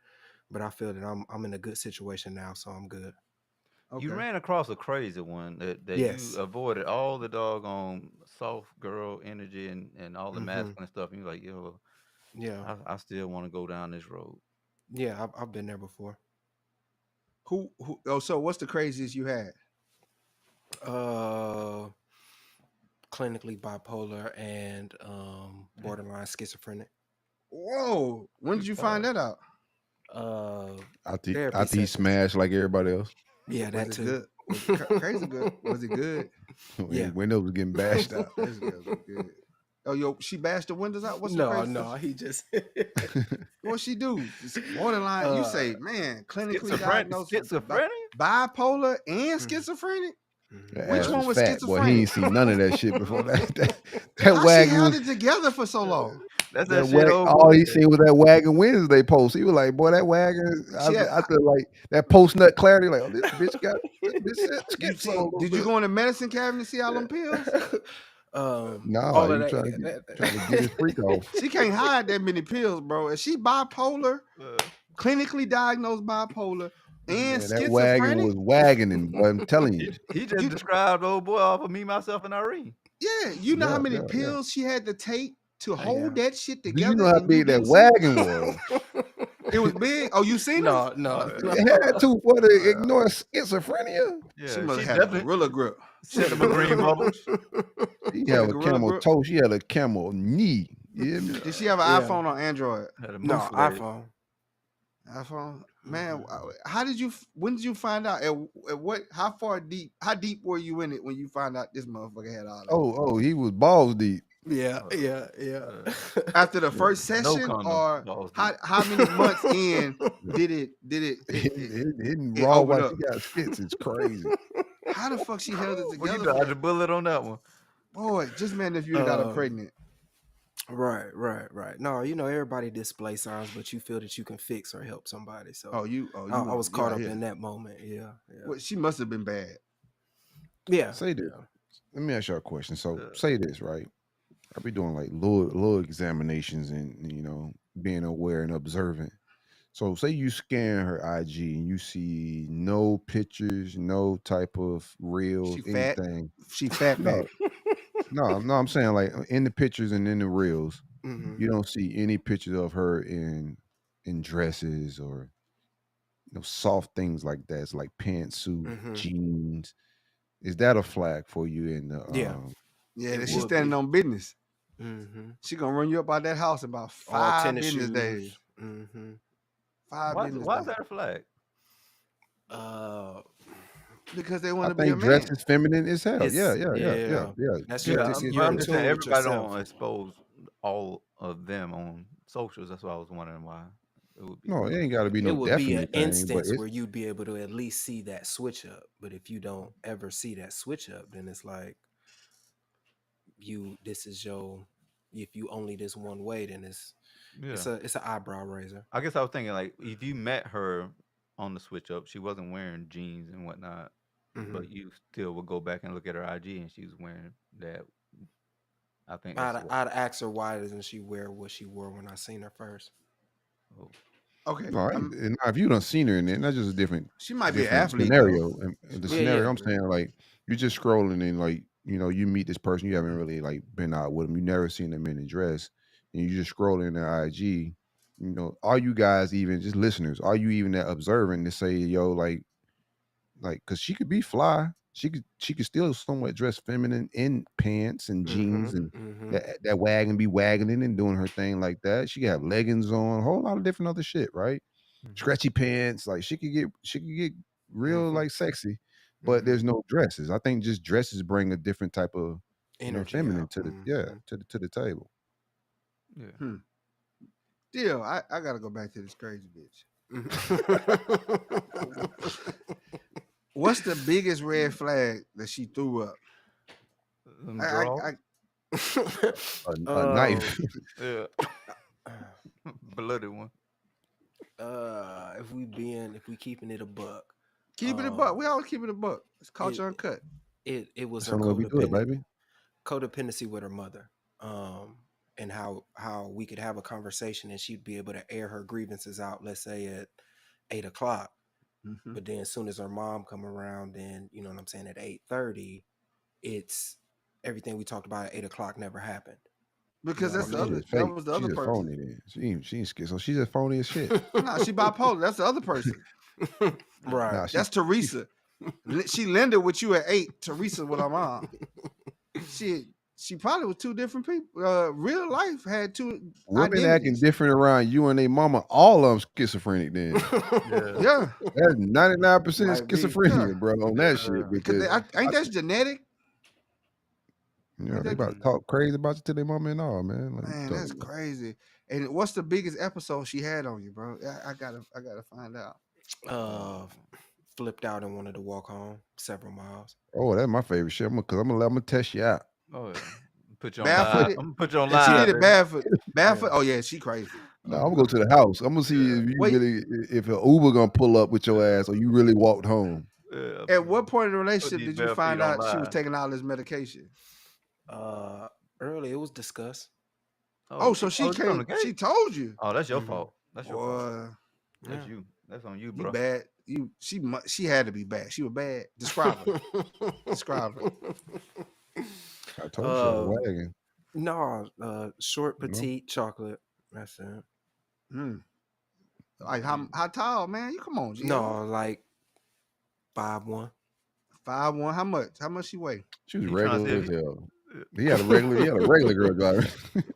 [SPEAKER 4] but I feel that I'm in a good situation now, so I'm good.
[SPEAKER 3] Okay.
[SPEAKER 2] You ran across a crazy one that you
[SPEAKER 4] Yes.
[SPEAKER 2] avoided all the doggone soft girl energy and all the
[SPEAKER 4] Mm-hmm.
[SPEAKER 2] masculine stuff. And you're like, yo,
[SPEAKER 4] Yeah.
[SPEAKER 2] I still want to go down this road.
[SPEAKER 4] Yeah. I've been there before.
[SPEAKER 3] Who? Oh, so what's the craziest you had?
[SPEAKER 4] Uh, Clinically bipolar and borderline schizophrenic.
[SPEAKER 3] Whoa! When did you find that out?
[SPEAKER 4] Therapy
[SPEAKER 1] After he
[SPEAKER 4] sessions.
[SPEAKER 1] smashed like everybody else.
[SPEAKER 4] Yeah, that
[SPEAKER 3] Was it
[SPEAKER 4] too.
[SPEAKER 3] good? Was it crazy good? Was it good?
[SPEAKER 4] Yeah.
[SPEAKER 1] His windows was getting bashed out.
[SPEAKER 3] Crazy good. Was good. Oh, yo, she bashed the windows out. What's the
[SPEAKER 4] No,
[SPEAKER 3] crazy?
[SPEAKER 4] no, he just
[SPEAKER 3] What she do? It's borderline. You
[SPEAKER 4] Uh,
[SPEAKER 3] say, man, clinically diagnosed
[SPEAKER 2] Schizophrenia?
[SPEAKER 3] bipolar and
[SPEAKER 4] Mhm.
[SPEAKER 3] schizophrenic.
[SPEAKER 1] That
[SPEAKER 3] Which
[SPEAKER 1] ass
[SPEAKER 3] one was
[SPEAKER 1] fat, boy. He ain't
[SPEAKER 3] schizophrenic?
[SPEAKER 1] seen none of that shit before. That
[SPEAKER 3] How she
[SPEAKER 1] wagon
[SPEAKER 3] held
[SPEAKER 1] was
[SPEAKER 3] it together for so long?
[SPEAKER 2] That's
[SPEAKER 1] that
[SPEAKER 2] that shit old
[SPEAKER 1] all
[SPEAKER 2] boy
[SPEAKER 1] he
[SPEAKER 2] said.
[SPEAKER 1] seen was that wagon Wednesday post. He was like, boy, that wagon. I
[SPEAKER 3] She had,
[SPEAKER 1] feel like that post nut clarity. Like, oh, this bitch said
[SPEAKER 3] you
[SPEAKER 1] schizo a
[SPEAKER 3] see?
[SPEAKER 1] little
[SPEAKER 3] Did you
[SPEAKER 1] bit.
[SPEAKER 3] go in the medicine cabinet to see all them pills?
[SPEAKER 1] Nah,
[SPEAKER 4] all of
[SPEAKER 1] he
[SPEAKER 4] that,
[SPEAKER 1] trying to get his freak off.
[SPEAKER 3] She can't hide that many pills, bro. Is she bipolar, clinically diagnosed bipolar, and
[SPEAKER 1] Man, that wagon
[SPEAKER 3] schizophrenic?
[SPEAKER 1] was wagoning, boy. I'm telling you.
[SPEAKER 2] He just
[SPEAKER 3] You,
[SPEAKER 2] described old boy off of Me, Myself, and Irene.
[SPEAKER 3] yeah, you know how many
[SPEAKER 1] Yeah.
[SPEAKER 3] pills she had to take to hold
[SPEAKER 4] Yeah.
[SPEAKER 3] that shit
[SPEAKER 1] Do
[SPEAKER 3] together?
[SPEAKER 1] you know how
[SPEAKER 3] and you
[SPEAKER 1] big that
[SPEAKER 3] didn't see it?
[SPEAKER 1] wagon was?
[SPEAKER 3] It was big. Oh, you seen her?
[SPEAKER 4] No.
[SPEAKER 1] It had to for to ignore schizophrenia.
[SPEAKER 2] Yeah,
[SPEAKER 3] She must
[SPEAKER 2] she
[SPEAKER 3] have had a
[SPEAKER 2] definitely
[SPEAKER 3] gorilla grip.
[SPEAKER 2] sent him a green bubble.
[SPEAKER 1] She
[SPEAKER 3] She had
[SPEAKER 1] had
[SPEAKER 3] a
[SPEAKER 1] a
[SPEAKER 3] gorilla
[SPEAKER 1] camel
[SPEAKER 3] grip.
[SPEAKER 1] toe. She had a camel knee. You hear me?
[SPEAKER 3] Did she have an
[SPEAKER 4] Yeah.
[SPEAKER 3] iPhone or Android?
[SPEAKER 2] Had a
[SPEAKER 4] No,
[SPEAKER 2] moose leg.
[SPEAKER 4] iPhone.
[SPEAKER 3] iPhone. Man, how did you? When did you find out? At what? How far deep? How deep were you in it when you found out this motherfucker had all that?
[SPEAKER 1] Oh, he was balls deep.
[SPEAKER 4] Yeah.
[SPEAKER 3] After the first
[SPEAKER 2] No
[SPEAKER 3] session,
[SPEAKER 2] condom.
[SPEAKER 3] or
[SPEAKER 2] Balls
[SPEAKER 3] how many months in did it
[SPEAKER 1] Hitting
[SPEAKER 3] it
[SPEAKER 1] raw
[SPEAKER 3] opened
[SPEAKER 1] while
[SPEAKER 3] up?
[SPEAKER 1] she got skits is crazy.
[SPEAKER 3] How the fuck she held it
[SPEAKER 2] Well, you
[SPEAKER 3] together?
[SPEAKER 2] dodged a bullet on that one.
[SPEAKER 3] Boy, just man, if you'd have got her pregnant.
[SPEAKER 4] Right. No, everybody display signs, but you feel that you can fix or help somebody. So I was caught up in that moment. Yeah.
[SPEAKER 3] Well, she must have been bad.
[SPEAKER 4] Yeah.
[SPEAKER 1] Say this. Let me ask you a question. So say this, right? I be doing like little examinations and being aware and observant. So say you scan her IG and you see no pictures, no type of reels,
[SPEAKER 3] She fat.
[SPEAKER 1] anything.
[SPEAKER 3] She fat
[SPEAKER 1] No,
[SPEAKER 3] baby.
[SPEAKER 1] no, I'm saying like in the pictures and in the reels,
[SPEAKER 4] Mhm.
[SPEAKER 1] you don't see any pictures of her in dresses or soft things like that. It's like pantsuit,
[SPEAKER 4] Mhm.
[SPEAKER 1] jeans. Is that a flag for you in the
[SPEAKER 4] Yeah.
[SPEAKER 3] Yeah,
[SPEAKER 4] It
[SPEAKER 3] that she
[SPEAKER 4] would
[SPEAKER 3] standing
[SPEAKER 4] be.
[SPEAKER 3] on business.
[SPEAKER 4] Mm-hmm.
[SPEAKER 3] She gonna run you up out that house in about
[SPEAKER 4] All
[SPEAKER 3] 5
[SPEAKER 4] tennis
[SPEAKER 3] business
[SPEAKER 4] shoes.
[SPEAKER 3] days.
[SPEAKER 4] Mm-hmm.
[SPEAKER 3] 5
[SPEAKER 2] Why is
[SPEAKER 3] business
[SPEAKER 2] why is
[SPEAKER 3] days.
[SPEAKER 2] that a flag?
[SPEAKER 3] Because they
[SPEAKER 1] I
[SPEAKER 3] want to be a
[SPEAKER 1] think dress
[SPEAKER 3] man.
[SPEAKER 1] is feminine as hell. Yeah,
[SPEAKER 4] It's
[SPEAKER 1] Just
[SPEAKER 4] That's
[SPEAKER 2] Yeah,
[SPEAKER 1] to see
[SPEAKER 4] you're
[SPEAKER 2] I'm
[SPEAKER 4] in
[SPEAKER 2] just
[SPEAKER 1] the
[SPEAKER 2] saying
[SPEAKER 4] tune with
[SPEAKER 2] everybody
[SPEAKER 4] yourself.
[SPEAKER 2] don't expose all of them on socials. That's why I was wondering why it would be.
[SPEAKER 1] no, it ain't got to be
[SPEAKER 4] It
[SPEAKER 1] no
[SPEAKER 4] would be an
[SPEAKER 1] definite thing, but
[SPEAKER 4] instance
[SPEAKER 1] it's
[SPEAKER 4] where you'd be able to at least see that switch up. But if you don't ever see that switch up, then it's like this is your, if you only this one way, then it's
[SPEAKER 2] Yeah,
[SPEAKER 4] an eyebrow raiser.
[SPEAKER 2] I guess I was thinking like if you met her on the switch up, she wasn't wearing jeans and whatnot,
[SPEAKER 4] Hmm.
[SPEAKER 2] but you still would go back and look at her IG and she was wearing that. I think that's what.
[SPEAKER 4] I'd ask her why doesn't she wear what she wore when I seen her first.
[SPEAKER 2] Oh,
[SPEAKER 3] Okay,
[SPEAKER 1] no. If you done seen her in it, that's just a different
[SPEAKER 3] she might be an athlete
[SPEAKER 1] scenario.
[SPEAKER 3] though.
[SPEAKER 1] And the
[SPEAKER 3] She
[SPEAKER 4] Yeah,
[SPEAKER 3] might-
[SPEAKER 1] scenario
[SPEAKER 4] yeah.
[SPEAKER 1] I'm saying, like, you're just scrolling and like, you meet this person, you haven't really like been out with them, you never seen them in a dress, and you just scrolling their IG. Are you guys even just listeners? Are you even that observant to say, yo, like, because she could be fly. She could still somewhat dress feminine in pants and jeans and
[SPEAKER 4] Mm-hmm.
[SPEAKER 1] that wagon be wagoning and doing her thing like that. She could have leggings on, a whole lot of different other shit, right? Stretchy pants, like she could get real like sexy, but
[SPEAKER 4] Mhm.
[SPEAKER 1] there's no dresses. I think just dresses bring a different type of
[SPEAKER 4] Energy
[SPEAKER 1] feminine
[SPEAKER 4] out.
[SPEAKER 1] to the
[SPEAKER 4] Mhm.
[SPEAKER 1] to the table.
[SPEAKER 2] yeah.
[SPEAKER 3] Still, I gotta go back to this crazy bitch. What's the biggest red flag that she threw up?
[SPEAKER 2] Them
[SPEAKER 3] I,
[SPEAKER 2] draws?
[SPEAKER 1] A knife.
[SPEAKER 2] Yeah, blooded one.
[SPEAKER 4] If we keeping it a buck,
[SPEAKER 3] keep it a buck. We always keep it a buck. It's culture uncut.
[SPEAKER 4] it was
[SPEAKER 1] That's
[SPEAKER 4] her
[SPEAKER 1] the only way we do it, baby.
[SPEAKER 4] codependency with her mother, and how we could have a conversation and she'd be able to air her grievances out, let's say at 8 o'clock,
[SPEAKER 3] Mhm.
[SPEAKER 4] but then as soon as her mom come around, then you know what I'm saying, at 8:30, it's everything we talked about at 8 o'clock never happened.
[SPEAKER 3] Because that's
[SPEAKER 1] She's
[SPEAKER 3] the other.
[SPEAKER 1] just
[SPEAKER 3] That
[SPEAKER 1] fake.
[SPEAKER 3] was the
[SPEAKER 1] She's
[SPEAKER 3] other
[SPEAKER 1] just
[SPEAKER 3] person.
[SPEAKER 1] phony then. She ain't schizo. She's just phony as shit.
[SPEAKER 3] Nah, she bipolar. That's the other person.
[SPEAKER 4] Right.
[SPEAKER 1] Nah,
[SPEAKER 3] That's Teresa. She Linda with you at 8. Teresa with her mom. She probably was two different people. Real life had two
[SPEAKER 1] women acting
[SPEAKER 3] identities.
[SPEAKER 1] different around you and their mama. All of them schizophrenic. Then
[SPEAKER 2] Yeah.
[SPEAKER 3] Yeah,
[SPEAKER 1] that's 99%
[SPEAKER 2] Might be.
[SPEAKER 1] schizophrenia,
[SPEAKER 3] Yeah.
[SPEAKER 1] bro. On that shit,
[SPEAKER 2] Yeah.
[SPEAKER 3] because
[SPEAKER 1] because
[SPEAKER 3] ain't that genetic?
[SPEAKER 1] they about to talk crazy about you to their mama and all, man. Like,
[SPEAKER 3] Man, that's crazy. And what's the biggest episode she had on you, bro? I gotta find out.
[SPEAKER 4] Flipped out and wanted to walk home several miles.
[SPEAKER 1] Oh, that's my favorite shit. I'm gonna test you out.
[SPEAKER 2] Oh yeah. Put you on live.
[SPEAKER 3] Barefooted.
[SPEAKER 2] I'm gonna put you on
[SPEAKER 3] And she
[SPEAKER 2] live.
[SPEAKER 3] did it
[SPEAKER 2] baby.
[SPEAKER 3] barefoot. Barefoot. Oh yeah, she crazy.
[SPEAKER 1] No, I'm gonna go to the house. I'm gonna see if you
[SPEAKER 3] Wait.
[SPEAKER 1] really, if an Uber gonna pull up with your ass or you really walked home.
[SPEAKER 2] Yeah.
[SPEAKER 3] At what point in the
[SPEAKER 2] Put
[SPEAKER 3] relationship
[SPEAKER 2] these
[SPEAKER 3] did you
[SPEAKER 2] bare
[SPEAKER 3] find
[SPEAKER 2] feet on
[SPEAKER 3] out she was
[SPEAKER 2] live.
[SPEAKER 3] taking all this medication?
[SPEAKER 4] Early it was discussed.
[SPEAKER 3] Oh, so she
[SPEAKER 2] you from the
[SPEAKER 3] came. She
[SPEAKER 2] gate?
[SPEAKER 3] told you.
[SPEAKER 2] Oh, that's your fault. That's your fault.
[SPEAKER 3] Boy,
[SPEAKER 2] That's
[SPEAKER 4] Yeah.
[SPEAKER 2] you. That's on you,
[SPEAKER 3] you
[SPEAKER 2] bro.
[SPEAKER 3] bad. She had to be bad. She was bad. Describe her. Describe her.
[SPEAKER 1] I told you, a
[SPEAKER 4] Um,
[SPEAKER 1] wagon.
[SPEAKER 4] No, short,
[SPEAKER 1] You know?
[SPEAKER 4] petite, chocolate. That's it.
[SPEAKER 3] Like how tall, man? You come on, G.
[SPEAKER 4] No, like 5'1".
[SPEAKER 3] 5'1". How much? How much she weigh?
[SPEAKER 1] She was
[SPEAKER 2] He tryna
[SPEAKER 1] regular
[SPEAKER 2] see
[SPEAKER 1] as
[SPEAKER 2] if
[SPEAKER 1] hell. He had a regular girl driver.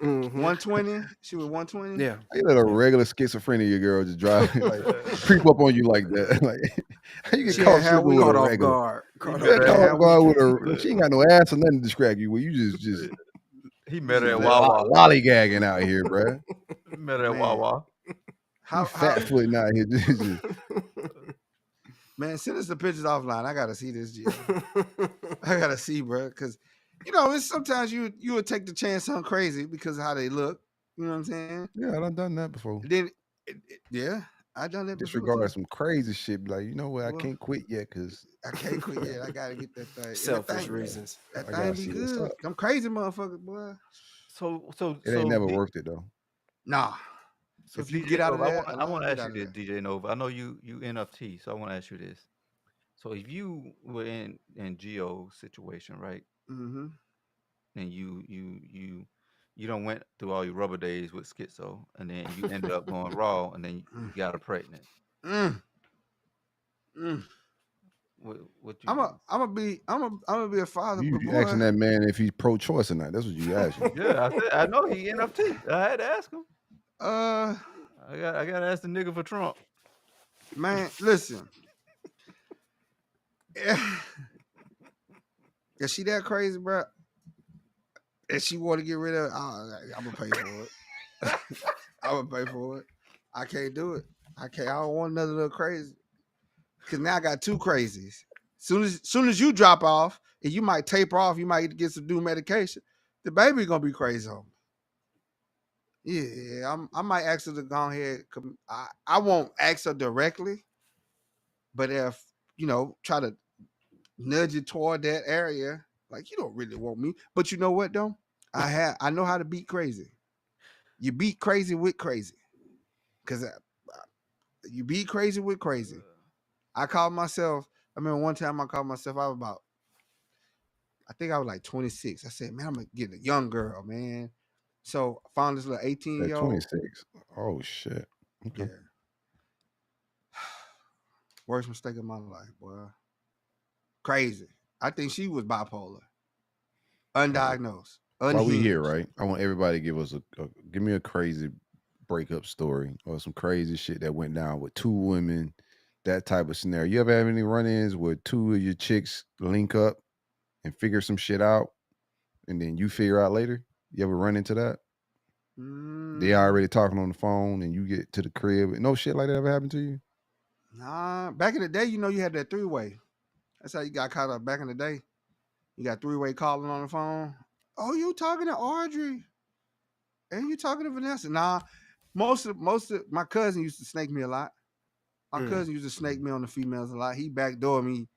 [SPEAKER 4] Mhm.
[SPEAKER 3] 120. She was 120.
[SPEAKER 4] Yeah.
[SPEAKER 1] He let a regular schizophrenia girl just drive, like creep up on you like that. Like how you get
[SPEAKER 3] She
[SPEAKER 1] caught
[SPEAKER 3] had
[SPEAKER 1] sleeping with
[SPEAKER 4] Caught
[SPEAKER 1] a
[SPEAKER 4] off
[SPEAKER 1] regular?
[SPEAKER 4] guard. Caught
[SPEAKER 1] Yeah,
[SPEAKER 4] off
[SPEAKER 1] caught
[SPEAKER 3] had
[SPEAKER 1] off guard with
[SPEAKER 2] weed.
[SPEAKER 1] her. She ain't got no ass or nothing to distract you with. You just
[SPEAKER 2] he met her at
[SPEAKER 1] just
[SPEAKER 2] Wawa.
[SPEAKER 1] lollygagging out here, bruh.
[SPEAKER 2] He met her at
[SPEAKER 3] Man.
[SPEAKER 2] Wawa.
[SPEAKER 3] How
[SPEAKER 1] Fat footing out here. Just,
[SPEAKER 3] man? Send us the pictures offline. I gotta see this, G. I gotta see, bro, because it's sometimes you would take the chance on crazy because of how they look. You know what I'm saying?
[SPEAKER 1] yeah, I done that before.
[SPEAKER 3] Then, yeah, I done that before.
[SPEAKER 1] Disregard
[SPEAKER 3] Too.
[SPEAKER 1] some crazy shit. Like, you know what? I
[SPEAKER 3] Well,
[SPEAKER 1] can't quit yet because
[SPEAKER 3] I can't quit yet. I gotta get that thing. And that
[SPEAKER 4] Selfish
[SPEAKER 3] thing,
[SPEAKER 4] reasons.
[SPEAKER 3] that
[SPEAKER 1] I
[SPEAKER 3] thing
[SPEAKER 1] gotta
[SPEAKER 3] be
[SPEAKER 1] see what's
[SPEAKER 3] good.
[SPEAKER 1] up.
[SPEAKER 3] I'm crazy, motherfucker, boy.
[SPEAKER 2] So
[SPEAKER 1] It ain't never
[SPEAKER 2] D-
[SPEAKER 1] worked it though.
[SPEAKER 3] Nah.
[SPEAKER 2] So
[SPEAKER 3] If you
[SPEAKER 2] DJ
[SPEAKER 3] get out of
[SPEAKER 2] Nova,
[SPEAKER 3] that,
[SPEAKER 2] I want to
[SPEAKER 3] get
[SPEAKER 2] ask
[SPEAKER 3] out
[SPEAKER 2] you
[SPEAKER 3] of
[SPEAKER 2] this, DJ Nova. I know you NFT, so I want to ask you this. So if you were in Gio's situation, right,
[SPEAKER 3] Mm-hmm.
[SPEAKER 2] and you don't went through all your rubber days with schizo, and then you ended up going raw, and then you got her pregnant.
[SPEAKER 3] Mm. Mm.
[SPEAKER 2] What you?
[SPEAKER 3] I'm gonna be a father,
[SPEAKER 1] You,
[SPEAKER 3] but
[SPEAKER 1] you asking
[SPEAKER 3] boy,
[SPEAKER 1] that man if he's pro-choice or not? That's what you asking.
[SPEAKER 2] Yeah, I said I know he NFT. I had to ask him.
[SPEAKER 3] uh,
[SPEAKER 2] I gotta ask the nigga for Trump.
[SPEAKER 3] man, listen. Is she that crazy, bro? If she want to get rid of it, I'm gonna pay for it. I'm gonna pay for it. I can't do it. I don't want another little crazy. Cause now I got two crazies. Soon as you drop off, and you might taper off, you might get some new medication. The baby gonna be crazy on me. Yeah, I might ask her to go ahead. I won't ask her directly, but if try to nudge it toward that area, like you don't really want me. But you know what though? I know how to beat crazy. You beat crazy with crazy, cause you beat crazy with crazy. I called myself. I remember one time I called myself. I think I was like 26. I said, man, I'm gonna get a young girl, man. So I found this little 18-year-old.
[SPEAKER 1] At 26. Oh shit.
[SPEAKER 3] Yeah.
[SPEAKER 1] Okay.
[SPEAKER 3] Worst mistake of my life, boy. Crazy. I think she was bipolar. Undiagnosed.
[SPEAKER 1] While we here,
[SPEAKER 3] Unhinged.
[SPEAKER 1] right? I want everybody to give us give me a crazy breakup story or some crazy shit that went down with two women, that type of scenario. You ever have any run-ins where two of your chicks link up and figure some shit out and then you figure out later? You ever run into that? They already talking on the phone and you get to the crib. No shit like that ever happened to you?
[SPEAKER 3] Nah. Back in the day, you had that three-way. That's how you got caught up back in the day. You got three-way calling on the phone. Oh, you talking to Audrey? And you talking to Vanessa? Nah. Most of my cousin used to snake me a lot. My cousin used to snake me on the females a lot. He backdoor me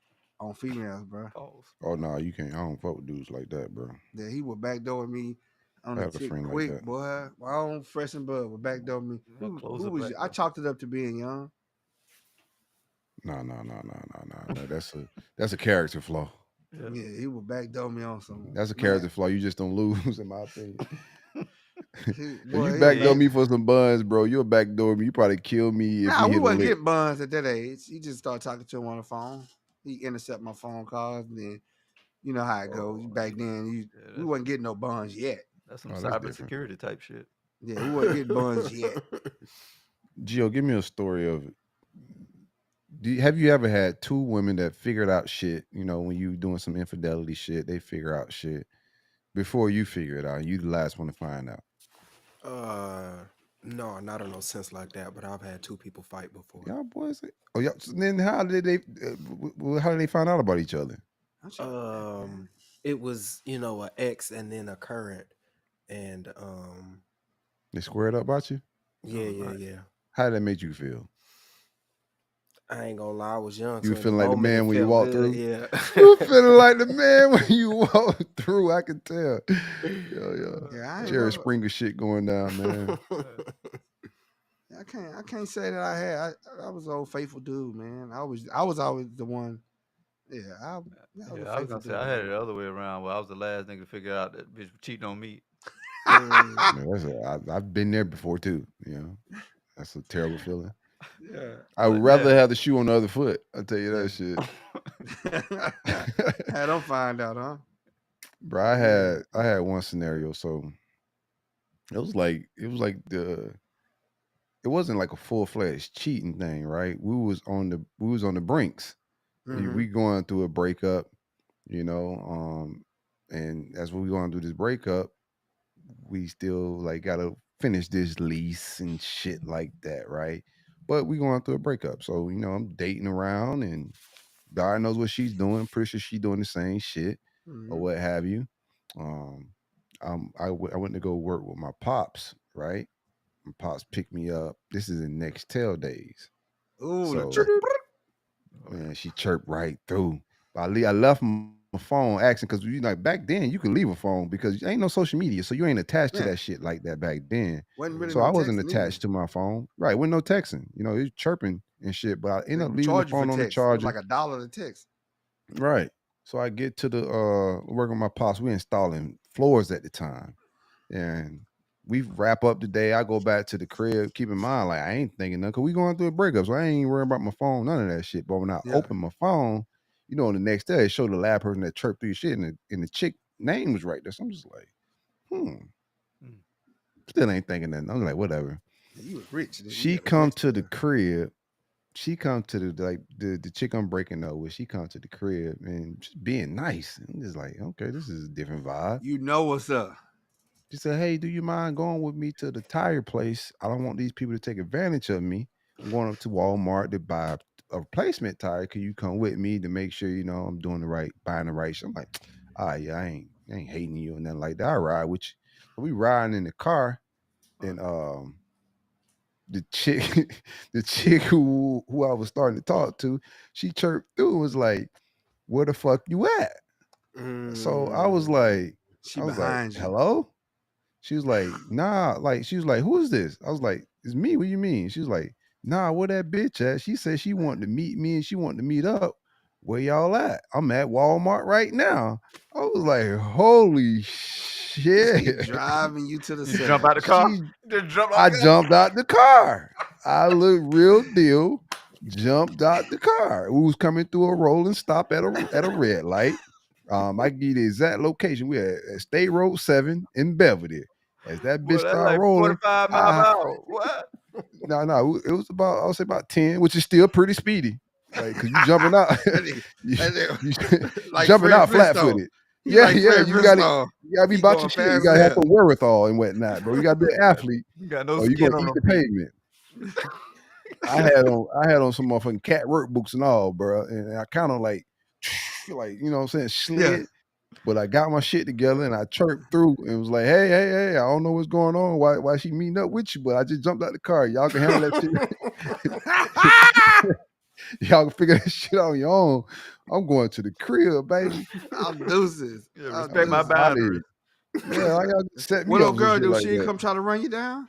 [SPEAKER 3] on females, bro.
[SPEAKER 1] Oh no, you can't. I don't fuck with dudes like that, bro.
[SPEAKER 3] Yeah, he would backdoor me on
[SPEAKER 1] I
[SPEAKER 3] the
[SPEAKER 1] have a
[SPEAKER 3] chick
[SPEAKER 1] friend like
[SPEAKER 3] quick,
[SPEAKER 1] that.
[SPEAKER 3] boy. My own fresh and bud would backdoor me. Who was you? I chalked it up to being young.
[SPEAKER 1] No. That's a character flaw.
[SPEAKER 3] Yeah, he would backdoor me on some.
[SPEAKER 1] That's a character flaw. You just don't lose, in my opinion. If
[SPEAKER 3] Boy,
[SPEAKER 1] you backdoor me for some buns, bro, you'll backdoor me. You probably kill me if
[SPEAKER 3] Nah,
[SPEAKER 1] you
[SPEAKER 3] we
[SPEAKER 1] hit a
[SPEAKER 3] wasn't
[SPEAKER 1] lick.
[SPEAKER 3] getting buns at that age. He just started talking to him on the phone. He intercept my phone calls, and then you know how it goes. Back then, we wasn't getting no buns yet.
[SPEAKER 2] That's some cybersecurity type shit.
[SPEAKER 3] Yeah, we wasn't getting buns yet.
[SPEAKER 1] Gio, give me a story of it. Have you ever had two women that figured out shit? You know, when you doing some infidelity shit, they figure out shit before you figure it out. You the last one to find out.
[SPEAKER 4] No, not in no sense like that. But I've had two people fight before.
[SPEAKER 1] Y'all boys. Oh, yeah. So then how did they find out about each other?
[SPEAKER 4] It was an ex and then a current, and
[SPEAKER 1] They squared up about you.
[SPEAKER 4] Yeah.
[SPEAKER 1] How did that make you feel?
[SPEAKER 4] I ain't gonna lie, I was young.
[SPEAKER 1] You
[SPEAKER 4] so
[SPEAKER 1] were feeling like the man when you walked through?
[SPEAKER 4] Yeah.
[SPEAKER 1] You were feeling like the man when you walked through. I could tell. Yeah. Jerry Springer shit going down, man.
[SPEAKER 3] I can't say that I had. I was an old faithful dude, man. I was always the one. Yeah, I was
[SPEAKER 2] gonna say I had it the other way around where I was the last nigga to figure out that bitch was cheating on me.
[SPEAKER 1] I've been there before too. That's a terrible feeling.
[SPEAKER 3] Yeah,
[SPEAKER 1] I would rather have the shoe on the other foot. I'll tell you that shit.
[SPEAKER 3] I don't find out, huh?
[SPEAKER 1] Bro, I had one scenario. So it wasn't like a full-fledged cheating thing, right? We was on the brinks.
[SPEAKER 3] Mm-hmm.
[SPEAKER 1] We going through a breakup, and as we going through this breakup, we still like gotta finish this lease and shit like that, right? But we going through a breakup, so I'm dating around, and God knows what she's doing. Pretty sure she's doing the same shit or what have you. I went to go work with my pops, right? My pops picked me up. This is in Nextel days.
[SPEAKER 3] Ooh,
[SPEAKER 1] man, she chirped right through. I left my phone asking because back then you could leave a phone because ain't no social media, so you ain't attached to that shit like that back then.
[SPEAKER 3] Really
[SPEAKER 1] so I wasn't attached to my phone. Right, wasn't no texting. It was chirping and shit. But I ended up leaving the phone on the charger.
[SPEAKER 3] Like $1 to text.
[SPEAKER 1] Right. So I get to the working with my pops. We installing floors at the time, and we wrap up the day. I go back to the crib. Keep in mind, like I ain't thinking nothing because we going through a breakup, so I ain't worrying about my phone, none of that shit. But when I open my phone, you know, on the next day, it showed the lab person that chirped through your shit, and the chick name was right there. So I'm just like, still ain't thinking that. I'm like, whatever.
[SPEAKER 3] Yeah, you was rich.
[SPEAKER 1] She come to the crib. She come to the chick I'm breaking up with. She come to the crib and just being nice. I'm just like, okay, this is a different vibe.
[SPEAKER 3] You know what's up.
[SPEAKER 1] She said, hey, do you mind going with me to the tire place? I don't want these people to take advantage of me. I'm going up to Walmart to buy a replacement tire. Can you come with me to make sure, you know, I'm doing the right, buying the right shit? I'm like, yeah, I ain't hating you and nothing like that. I ride with you. So we riding in the car, and the chick who I was starting to talk to, she chirped through and was like, where the fuck you at? So I was like,
[SPEAKER 3] she behind you.
[SPEAKER 1] Hello? She was like, nah, like, she was like, who is this? I was like, it's me. What do you mean? She was like, nah, where that bitch at? She said she wanted to meet me and she wanted to meet up. Where y'all at? I'm at Walmart right now. I was like, holy shit.
[SPEAKER 3] She driving you to the
[SPEAKER 2] You jump out the car?
[SPEAKER 1] I jumped out the car. I looked real deal. Jumped out the car. We was coming through a rolling stop at a red light. I give you the exact location. We at State Road 7 in Belvedere. As that bitch started
[SPEAKER 2] like
[SPEAKER 1] rolling,
[SPEAKER 2] 45 miles an hour. What?
[SPEAKER 1] No, it was about, I'll say about 10, which is still pretty speedy. Like, cause you jumping out, you
[SPEAKER 3] like
[SPEAKER 1] jumping
[SPEAKER 3] Fred
[SPEAKER 1] out
[SPEAKER 3] Flintstone.
[SPEAKER 1] flat-footed.
[SPEAKER 3] He
[SPEAKER 1] Yeah,
[SPEAKER 3] like
[SPEAKER 1] yeah,
[SPEAKER 3] Fred
[SPEAKER 1] you gotta
[SPEAKER 3] Flintstone.
[SPEAKER 1] be
[SPEAKER 3] He
[SPEAKER 1] about your
[SPEAKER 3] going
[SPEAKER 1] shit. You
[SPEAKER 3] fast
[SPEAKER 1] gotta
[SPEAKER 3] as
[SPEAKER 1] have
[SPEAKER 3] hell.
[SPEAKER 1] some wherewithal and whatnot, bro. You gotta be an athlete,
[SPEAKER 2] You got no
[SPEAKER 1] or you
[SPEAKER 2] skin
[SPEAKER 1] gonna
[SPEAKER 2] on
[SPEAKER 1] eat
[SPEAKER 2] the
[SPEAKER 1] the pavement. I had on some motherfucking cat work boots and all, bro, and I kind of like, you know what I'm saying, slid.
[SPEAKER 3] Yeah.
[SPEAKER 1] But I got my shit together and I chirped through and was like, hey, I don't know what's going on. Why she meeting up with you? But I just jumped out the car. Y'all can handle that shit. Y'all can figure that shit out on your own. I'm going to the crib, baby.
[SPEAKER 3] I'm deuces.
[SPEAKER 2] Yeah, respect my
[SPEAKER 1] Out here.
[SPEAKER 2] boundaries.
[SPEAKER 1] Yeah, I got set me
[SPEAKER 3] What
[SPEAKER 1] up
[SPEAKER 3] old
[SPEAKER 1] some
[SPEAKER 3] girl
[SPEAKER 1] shit
[SPEAKER 3] do?
[SPEAKER 1] like
[SPEAKER 3] She ain't
[SPEAKER 1] that.
[SPEAKER 3] come try to run you down?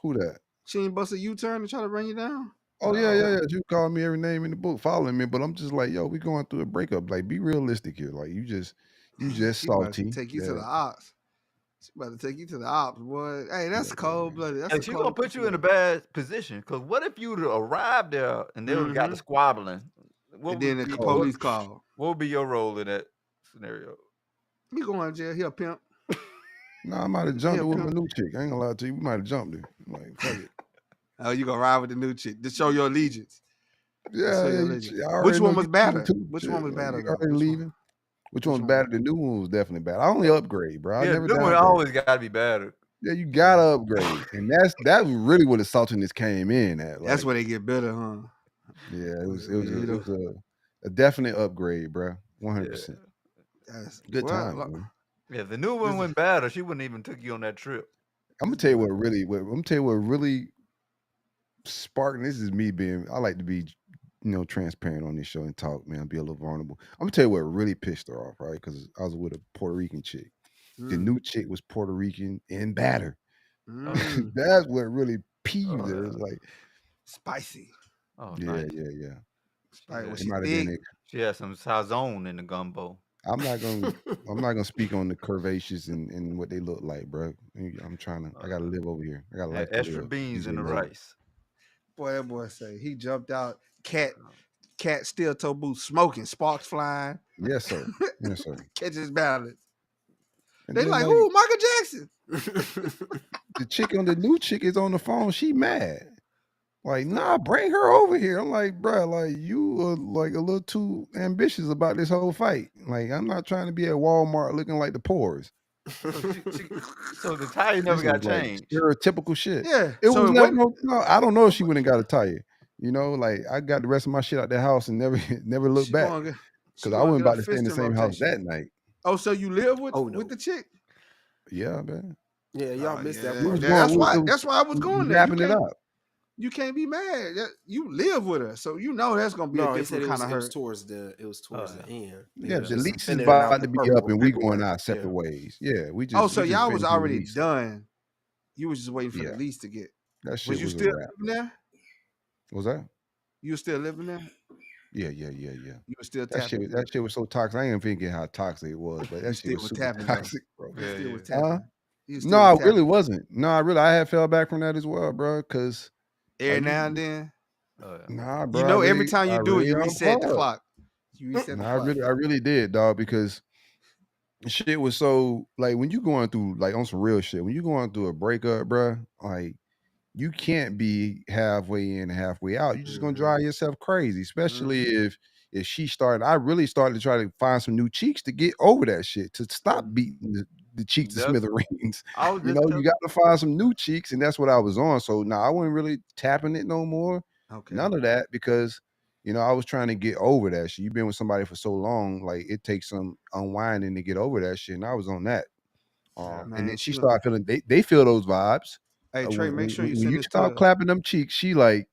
[SPEAKER 1] Who that?
[SPEAKER 3] She ain't bust a U-turn and try to run you down?
[SPEAKER 1] Oh, yeah. You call me every name in the book, following me, but I'm just like, yo, we going through a breakup. Like, be realistic here. Like, you just
[SPEAKER 3] She about
[SPEAKER 1] salty.
[SPEAKER 3] to take you to the ops. She about to take you to the ops, boy. Hey, that's cold-blooded. That's
[SPEAKER 2] Hey, she gonna put you in a bad position. Cause what if you arrived there and they would got the squabbling?
[SPEAKER 3] And then the police call.
[SPEAKER 2] What would be your role in that scenario?
[SPEAKER 3] You going to jail? He a pimp.
[SPEAKER 1] No, I might have jumped it with my new chick. I ain't gonna lie to you. We might have jumped it. Like, fuck it.
[SPEAKER 3] Oh, you gonna ride with the new chick to show your allegiance.
[SPEAKER 1] Yeah.
[SPEAKER 3] Which one was better? Which one was better?
[SPEAKER 1] Already leaving. Which one's better? The new one was definitely bad. I only upgrade, bro. I never
[SPEAKER 2] the new one always gotta be better.
[SPEAKER 1] Yeah, you gotta upgrade, and that's really where the saltiness came in at. Like,
[SPEAKER 3] that's where they get better, huh?
[SPEAKER 1] Yeah, it was a definite upgrade, bro. 100%. Good time, man.
[SPEAKER 2] Yeah, if the new one went bad, or she wouldn't even took you on that trip.
[SPEAKER 1] I'm gonna tell you what really sparked. This is me being. I like to be, transparent on this show and talk, man. Be a little vulnerable. I'm gonna tell you what really pissed her off, right? Because I was with a Puerto Rican chick. The new chick was Puerto Rican and badder. That's what really peeved her. It's like
[SPEAKER 3] spicy.
[SPEAKER 2] Oh,
[SPEAKER 1] yeah.
[SPEAKER 2] She had some sazon in the gumbo.
[SPEAKER 1] I'm not gonna speak on the curvaceous and what they look like, bro. I gotta live over here. I got
[SPEAKER 2] extra beans in the rice.
[SPEAKER 3] Boy, that boy say he jumped out. Cat steel toe boots smoking, sparks flying.
[SPEAKER 1] Yes, sir.
[SPEAKER 3] Catch his balance. And they like, who? Michael Jackson.
[SPEAKER 1] The new chick is on the phone. She mad. Like, nah, bring her over here. I'm like, bro, like you are like a little too ambitious about this whole fight. Like, I'm not trying to be at Walmart looking like the pores.
[SPEAKER 2] So the tire never got changed.
[SPEAKER 1] Stereotypical shit.
[SPEAKER 3] Yeah.
[SPEAKER 1] It was never. No, I don't know if she went and got a tire. Like I got the rest of my shit out the house and never looked back because I wasn't about to stay in the same house that night.
[SPEAKER 3] Oh, so you live with the chick?
[SPEAKER 1] Yeah, man.
[SPEAKER 4] Yeah, y'all missed that.
[SPEAKER 3] That's why I was going there.
[SPEAKER 1] Wrapping it up.
[SPEAKER 3] You can't be mad. You live with her, so you know that's gonna be a different kind of hurt.
[SPEAKER 4] It was towards the end.
[SPEAKER 1] Yeah, the lease is about to be up, and we going our separate ways. Yeah, we just.
[SPEAKER 3] Oh, so y'all was already done. You was just waiting for the lease to get.
[SPEAKER 1] That shit
[SPEAKER 3] was you still living there?
[SPEAKER 1] Was that?
[SPEAKER 3] You were still living there?
[SPEAKER 1] Yeah.
[SPEAKER 3] You were still
[SPEAKER 1] tapping. That shit was so toxic. I ain't even thinking how toxic it was, but that shit was super toxic, bro. No, I really wasn't. No, I had fell back from that as well, bro. Because
[SPEAKER 3] every now and then.
[SPEAKER 1] Nah, bro.
[SPEAKER 3] Every time you do it, you reset the clock. You reset
[SPEAKER 1] No,
[SPEAKER 3] the
[SPEAKER 1] I
[SPEAKER 3] clock.
[SPEAKER 1] really did, dog, because shit was so like when you going through like on some real shit, when you going through a breakup, bruh, like you can't be halfway in, halfway out. You're just gonna
[SPEAKER 3] Mm-hmm.
[SPEAKER 1] drive yourself crazy, especially if she started. I really started to try to find some new cheeks to get over that shit, to stop beating the cheeks to
[SPEAKER 2] That's
[SPEAKER 1] smithereens.
[SPEAKER 2] I was
[SPEAKER 1] You
[SPEAKER 2] just
[SPEAKER 1] know, you
[SPEAKER 2] telling.
[SPEAKER 1] got to find some new cheeks, and that's what I was on. So now I wasn't really tapping it no more.
[SPEAKER 3] Okay.
[SPEAKER 1] None of that because I was trying to get over that shit. You've been with somebody for so long, like it takes some unwinding to get over that shit. And I was on that.
[SPEAKER 2] Yeah.
[SPEAKER 1] And
[SPEAKER 3] Man,
[SPEAKER 1] then she
[SPEAKER 3] she look.
[SPEAKER 1] started feeling they feel those vibes.
[SPEAKER 3] Hey
[SPEAKER 1] Uh,
[SPEAKER 3] Trey,
[SPEAKER 1] when,
[SPEAKER 3] make sure you
[SPEAKER 1] when
[SPEAKER 3] send
[SPEAKER 1] you
[SPEAKER 3] this
[SPEAKER 1] start
[SPEAKER 3] to.
[SPEAKER 1] clapping them cheeks, she like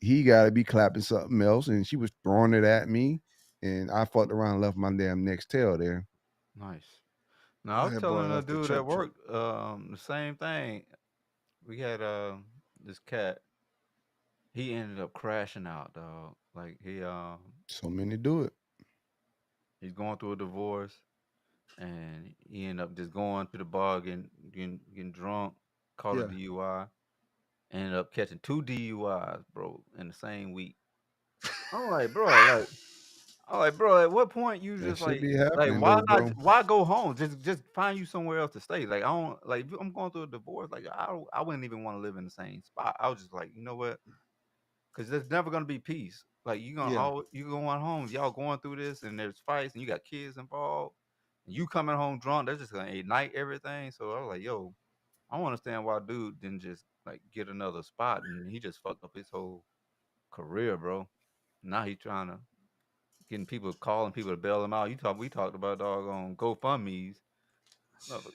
[SPEAKER 1] he got to be clapping something else, and she was throwing it at me, and I fucked around and left my damn next tail there.
[SPEAKER 2] Nice. Now I was
[SPEAKER 3] That boy
[SPEAKER 2] telling a
[SPEAKER 3] left the
[SPEAKER 2] dude at
[SPEAKER 3] truck.
[SPEAKER 2] work the same thing. We had this cat. He ended up crashing out, dog. Like
[SPEAKER 1] So many do it.
[SPEAKER 2] he's going through a divorce, and he ended up just going to the bar, getting drunk, caught a
[SPEAKER 3] Yeah.
[SPEAKER 2] DUI, ended up catching 2 DUIs, bro, in the same week. I'm like, bro, at what point you
[SPEAKER 1] That
[SPEAKER 2] just
[SPEAKER 1] should be
[SPEAKER 2] like
[SPEAKER 1] happening
[SPEAKER 2] why
[SPEAKER 1] though,
[SPEAKER 2] not
[SPEAKER 1] bro.
[SPEAKER 2] why go home? Just find you somewhere else to stay. Like I don't like if I'm going through a divorce, like I wouldn't even want to live in the same spot. I was just like, you know what? Because there's never gonna be peace. Like
[SPEAKER 3] Yeah.
[SPEAKER 2] you going home, y'all going through this, and there's fights, and you got kids involved, and you coming home drunk. That's just gonna ignite everything. So I was like, yo, I don't understand why dude didn't just like get another spot, and he just fucked up his whole career, bro. Now he trying to getting people calling people to bail him out. We talked about doggone GoFundMe's. Mother-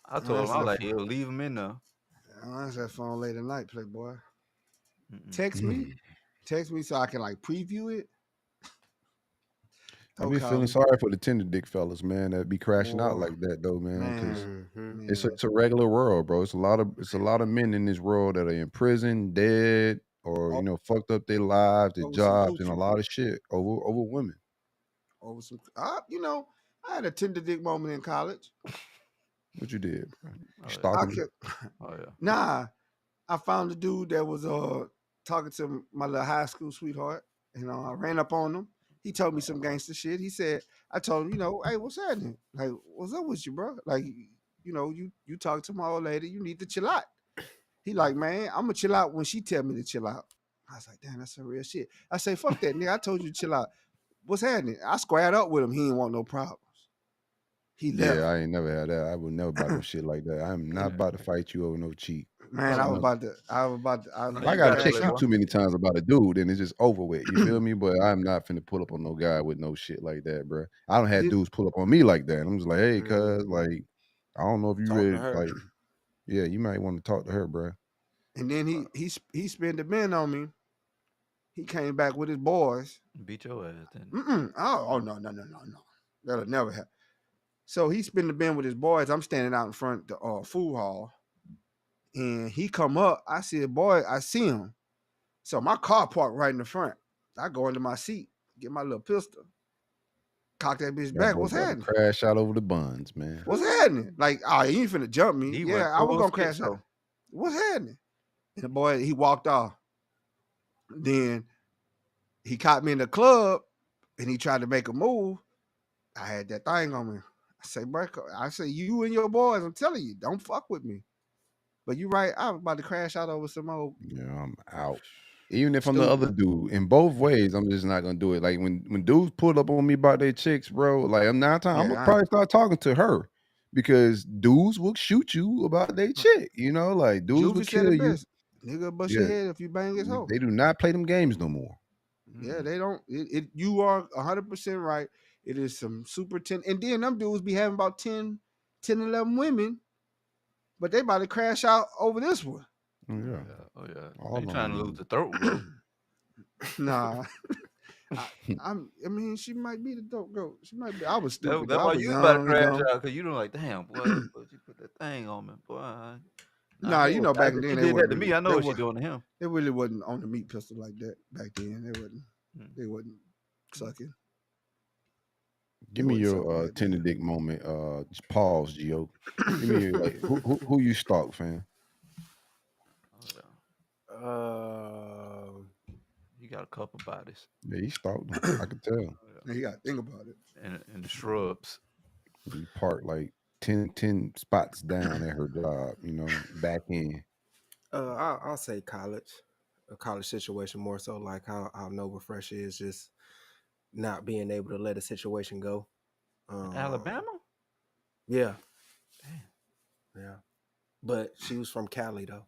[SPEAKER 2] I told him
[SPEAKER 3] Answer
[SPEAKER 2] I was
[SPEAKER 3] that
[SPEAKER 2] like,
[SPEAKER 3] phone.
[SPEAKER 2] yo, leave him in there.
[SPEAKER 3] Answer that phone late at night, Playboy.
[SPEAKER 2] Mm-mm.
[SPEAKER 3] Text me. Text me so I can like preview it.
[SPEAKER 1] I
[SPEAKER 3] Don't
[SPEAKER 1] be
[SPEAKER 3] call
[SPEAKER 1] feeling
[SPEAKER 3] me.
[SPEAKER 1] sorry for the tender dick fellas, man, that be crashing out
[SPEAKER 3] Boy,
[SPEAKER 1] like that though, man, because
[SPEAKER 3] man,
[SPEAKER 4] Mhm.
[SPEAKER 1] it's
[SPEAKER 3] man.
[SPEAKER 1] it's a regular world, bro. It's a lot of men in this world that are in prison, dead, or
[SPEAKER 3] O-
[SPEAKER 1] fucked up their lives, their
[SPEAKER 3] Over some
[SPEAKER 1] jobs, and a
[SPEAKER 3] coochie.
[SPEAKER 1] lot of shit over women.
[SPEAKER 3] Over some. I had a Tinder dick moment in college.
[SPEAKER 1] What you did, bro? You
[SPEAKER 2] Oh yeah.
[SPEAKER 3] I
[SPEAKER 1] stalking me?
[SPEAKER 3] kept.
[SPEAKER 2] Oh yeah.
[SPEAKER 3] Nah, I found a dude that was talking to my little high school sweetheart. I ran up on him. He told me some gangster shit. He said, I told him, hey, what's happening? Like, what's up with you, bro? Like, you talk to my old lady, you need to chill out. He like, man, I'm gonna chill out when she tell me to chill out. I was like, damn, that's some real shit. I say, fuck that, nigga. I told you to chill out. What's happening? I squared up with him. He didn't want no problems. He
[SPEAKER 1] Yeah,
[SPEAKER 3] left.
[SPEAKER 1] I ain't never had that. I would never buy no shit like that. I'm not
[SPEAKER 3] And
[SPEAKER 1] about to fight you over no cheat.
[SPEAKER 3] man,
[SPEAKER 2] Oh
[SPEAKER 3] I was
[SPEAKER 2] no.
[SPEAKER 1] No.
[SPEAKER 3] about to,
[SPEAKER 2] No,
[SPEAKER 1] If I
[SPEAKER 2] you
[SPEAKER 1] gotta
[SPEAKER 2] got it,
[SPEAKER 1] check
[SPEAKER 3] crash
[SPEAKER 1] you
[SPEAKER 3] out.
[SPEAKER 2] Playboy.
[SPEAKER 1] too many times about a dude, then it's just over with. You feel me? But I'm not finna pull up on no guy with no shit like that, bro. I don't had
[SPEAKER 3] Did-
[SPEAKER 1] dudes pull up on me like that. I'm just like, hey, cuz,
[SPEAKER 4] Mhm.
[SPEAKER 1] like, I don't know if you
[SPEAKER 4] Talk to
[SPEAKER 1] ready.
[SPEAKER 4] her.
[SPEAKER 1] Like, yeah, you might want to talk to her, bro.
[SPEAKER 3] And then he spent the bin on me. He came back with his boys.
[SPEAKER 2] Beat your ass then.
[SPEAKER 3] Oh no. That'll never happen. So he spent the bin with his boys. I'm standing out in front of the food hall, and he come up. I see a boy. I see him. So my car parked right in the front. I go into my seat, get my little pistol, cock that bitch
[SPEAKER 1] That
[SPEAKER 3] back.
[SPEAKER 1] boy
[SPEAKER 3] What's
[SPEAKER 1] about to
[SPEAKER 3] happening?
[SPEAKER 1] crash out over the buns, man.
[SPEAKER 3] What's happening? Like, oh, he ain't finna jump me.
[SPEAKER 2] He went
[SPEAKER 3] Yeah, I was
[SPEAKER 2] full
[SPEAKER 3] gonna crash out.
[SPEAKER 2] schizo.
[SPEAKER 3] What's happening? And the boy, he walked off. Then he caught me in the club and he tried to make a move. I had that thing on me. I say, bro, I say, you and your boys, I'm telling you, don't fuck with me. But you right, I was about to crash out over some old
[SPEAKER 1] Yeah, I'm out. Even if I'm the other
[SPEAKER 3] stupid.
[SPEAKER 1] dude, in both ways, I'm just not gonna do it. Like when dudes pull up on me about their chicks, bro, like I'm
[SPEAKER 3] Yeah,
[SPEAKER 1] gonna probably start talking to her because dudes will shoot you about their chick. Like dudes will
[SPEAKER 3] Juvie said
[SPEAKER 1] kill
[SPEAKER 3] it
[SPEAKER 1] you.
[SPEAKER 3] best. Nigga bust your
[SPEAKER 1] Yeah,
[SPEAKER 3] head if you bang his hoe.
[SPEAKER 1] they do not play them games no more.
[SPEAKER 3] Yeah,
[SPEAKER 2] Mm-mm.
[SPEAKER 3] they don't. You are 100% right. It is some super 10. And then them dudes be having about 10, 11 women, but they about to crash out over this one.
[SPEAKER 1] Oh,
[SPEAKER 2] Oh
[SPEAKER 1] yeah,
[SPEAKER 2] yeah. Oh yeah.
[SPEAKER 1] all
[SPEAKER 2] You
[SPEAKER 1] of
[SPEAKER 2] trying
[SPEAKER 1] them
[SPEAKER 2] to lose
[SPEAKER 1] niggas.
[SPEAKER 2] the throat goat?
[SPEAKER 3] Nah. I mean, she might be the dope goat. She might be. I was stupid though.
[SPEAKER 2] That's
[SPEAKER 3] I
[SPEAKER 2] why
[SPEAKER 3] was
[SPEAKER 2] you was about to
[SPEAKER 3] young and
[SPEAKER 2] crash
[SPEAKER 3] dumb.
[SPEAKER 2] out because you don't like, damn boy, but you put that thing on me, boy. I
[SPEAKER 3] Nah,
[SPEAKER 2] know.
[SPEAKER 3] back then
[SPEAKER 2] She
[SPEAKER 3] they
[SPEAKER 2] did that
[SPEAKER 3] wasn't
[SPEAKER 2] to
[SPEAKER 3] really
[SPEAKER 2] me. I know
[SPEAKER 3] they
[SPEAKER 2] what she
[SPEAKER 3] were
[SPEAKER 2] doing to him.
[SPEAKER 3] they really wasn't on the meat pistol like that back then.
[SPEAKER 2] Mm.
[SPEAKER 3] They wasn't sucking.
[SPEAKER 1] Give
[SPEAKER 3] They
[SPEAKER 1] me
[SPEAKER 3] wasn't sucking
[SPEAKER 1] your
[SPEAKER 3] back
[SPEAKER 1] tender
[SPEAKER 3] then.
[SPEAKER 1] dick moment. Pause, Gio. Give me like who you stalk, fam.
[SPEAKER 2] Oh yeah.
[SPEAKER 4] Um,
[SPEAKER 2] You got a couple bodies.
[SPEAKER 1] Yeah, he stalked them. I could tell.
[SPEAKER 2] Oh, yeah.
[SPEAKER 3] You gotta think about it.
[SPEAKER 2] in the shrubs.
[SPEAKER 1] You park like 10 spots down at her job, back in.
[SPEAKER 4] I'll say college, a college situation more so like how Nova Fresh is just not being able to let a situation go.
[SPEAKER 2] Alabama?
[SPEAKER 4] Yeah,
[SPEAKER 2] Damn.
[SPEAKER 4] yeah. But she was from Cali though.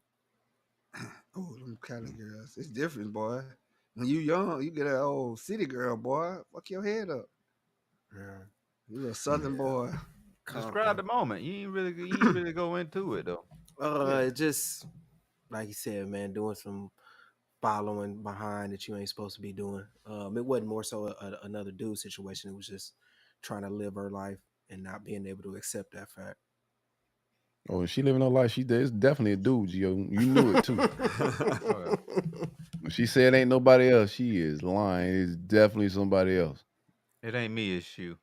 [SPEAKER 3] Oh, them Cali girls. It's different, boy. When you young, you get an old city girl, boy. Fuck your head up.
[SPEAKER 4] Yeah.
[SPEAKER 3] You a southern boy.
[SPEAKER 2] Describe the moment. You ain't really go into it though.
[SPEAKER 4] It just like you said, man, doing some following behind that you ain't supposed to be doing. It wasn't more so another dude situation. It was just trying to live her life and not being able to accept that fact.
[SPEAKER 1] Oh, and she living her life. It's definitely a dude, Gio. You knew it too. When she said ain't nobody else, she is lying. It's definitely somebody else.
[SPEAKER 2] It ain't me, it's you.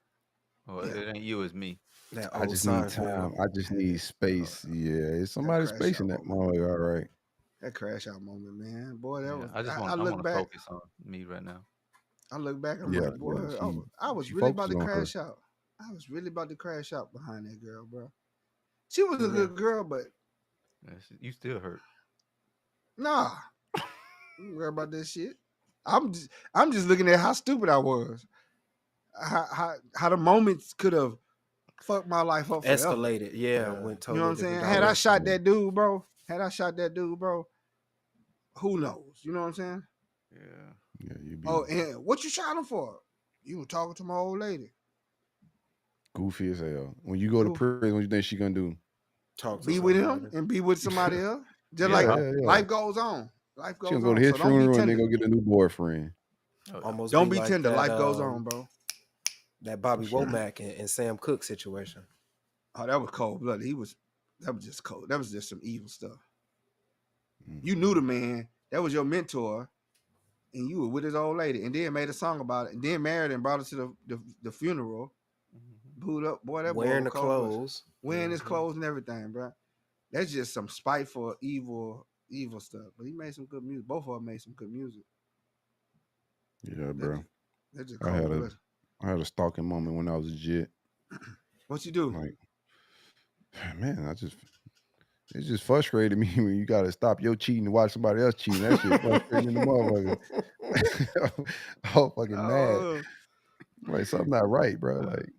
[SPEAKER 2] Or it ain't you, it's me.
[SPEAKER 4] That
[SPEAKER 1] I
[SPEAKER 4] old
[SPEAKER 1] just need
[SPEAKER 4] Seinfeld.
[SPEAKER 1] time. I just need space. Yeah, it's somebody
[SPEAKER 3] crash
[SPEAKER 1] spacing
[SPEAKER 3] out
[SPEAKER 1] that
[SPEAKER 3] moment.
[SPEAKER 1] motherfucker. All right.
[SPEAKER 3] That crash out moment, man. Boy, that
[SPEAKER 2] Yeah,
[SPEAKER 3] was.
[SPEAKER 2] I
[SPEAKER 3] look
[SPEAKER 2] want to
[SPEAKER 3] back.
[SPEAKER 2] focus on me right now.
[SPEAKER 3] I look back. I'm
[SPEAKER 1] Yeah,
[SPEAKER 3] like, boy, I was
[SPEAKER 1] she
[SPEAKER 3] really about
[SPEAKER 1] focuses
[SPEAKER 3] to
[SPEAKER 1] on her.
[SPEAKER 3] crash out. I was really about to crash out behind that girl, bro. She was a
[SPEAKER 4] Yeah.
[SPEAKER 3] good girl, but
[SPEAKER 2] You still hurt.
[SPEAKER 3] nah, don't worry about that shit. I'm just looking at how stupid I was. How the moments could have fucked my life up forever.
[SPEAKER 4] Escalated, yeah, went totally
[SPEAKER 3] You know what I'm saying?
[SPEAKER 4] different
[SPEAKER 3] Had I
[SPEAKER 4] direction.
[SPEAKER 3] shot that dude, bro, who knows? You know what I'm saying?
[SPEAKER 2] Yeah.
[SPEAKER 1] Yeah, you be
[SPEAKER 3] Oh, and what you shot him for? You were talking to my old lady.
[SPEAKER 1] goofy as hell. When you go to prison, what you think she gonna do?
[SPEAKER 4] Talk to
[SPEAKER 3] Be with him
[SPEAKER 4] somebody.
[SPEAKER 3] and be with somebody else. Just
[SPEAKER 2] Yeah,
[SPEAKER 3] like
[SPEAKER 2] yeah.
[SPEAKER 3] life goes on. Life
[SPEAKER 1] She
[SPEAKER 3] goes
[SPEAKER 1] gonna go
[SPEAKER 3] on.
[SPEAKER 1] to his
[SPEAKER 3] So don't be
[SPEAKER 1] funeral and
[SPEAKER 3] tender.
[SPEAKER 1] then go get a new boyfriend.
[SPEAKER 4] Almost
[SPEAKER 3] Don't
[SPEAKER 4] be
[SPEAKER 3] be
[SPEAKER 4] like
[SPEAKER 3] tender.
[SPEAKER 4] that,
[SPEAKER 3] Life goes on, bro.
[SPEAKER 4] That Bobby
[SPEAKER 1] Sure.
[SPEAKER 4] Womack and Sam Cooke situation.
[SPEAKER 3] Oh, that was cold blooded. That was just cold. That was just some evil stuff.
[SPEAKER 1] Mm.
[SPEAKER 3] You knew the man. That was your mentor. And you were with his old lady. And then made a song about it. And then married and brought her to the funeral. Booed up. Boy, that
[SPEAKER 4] Wearing
[SPEAKER 3] boy
[SPEAKER 4] the
[SPEAKER 3] was cold.
[SPEAKER 4] clothes.
[SPEAKER 3] Wearing his clothes and everything, bro. That's just some spiteful, evil stuff. But he made some good music. Both of them made some good music.
[SPEAKER 1] Yeah, bro.
[SPEAKER 3] That's just
[SPEAKER 1] I
[SPEAKER 3] cold.
[SPEAKER 1] had a stalking moment when I was a jit.
[SPEAKER 3] What you do?
[SPEAKER 1] Like, man, it just frustrated me when you gotta stop your cheating to watch somebody else cheating. That shit frustrating the motherfucker. I'm fucking mad. Like, something not right, bro. Like,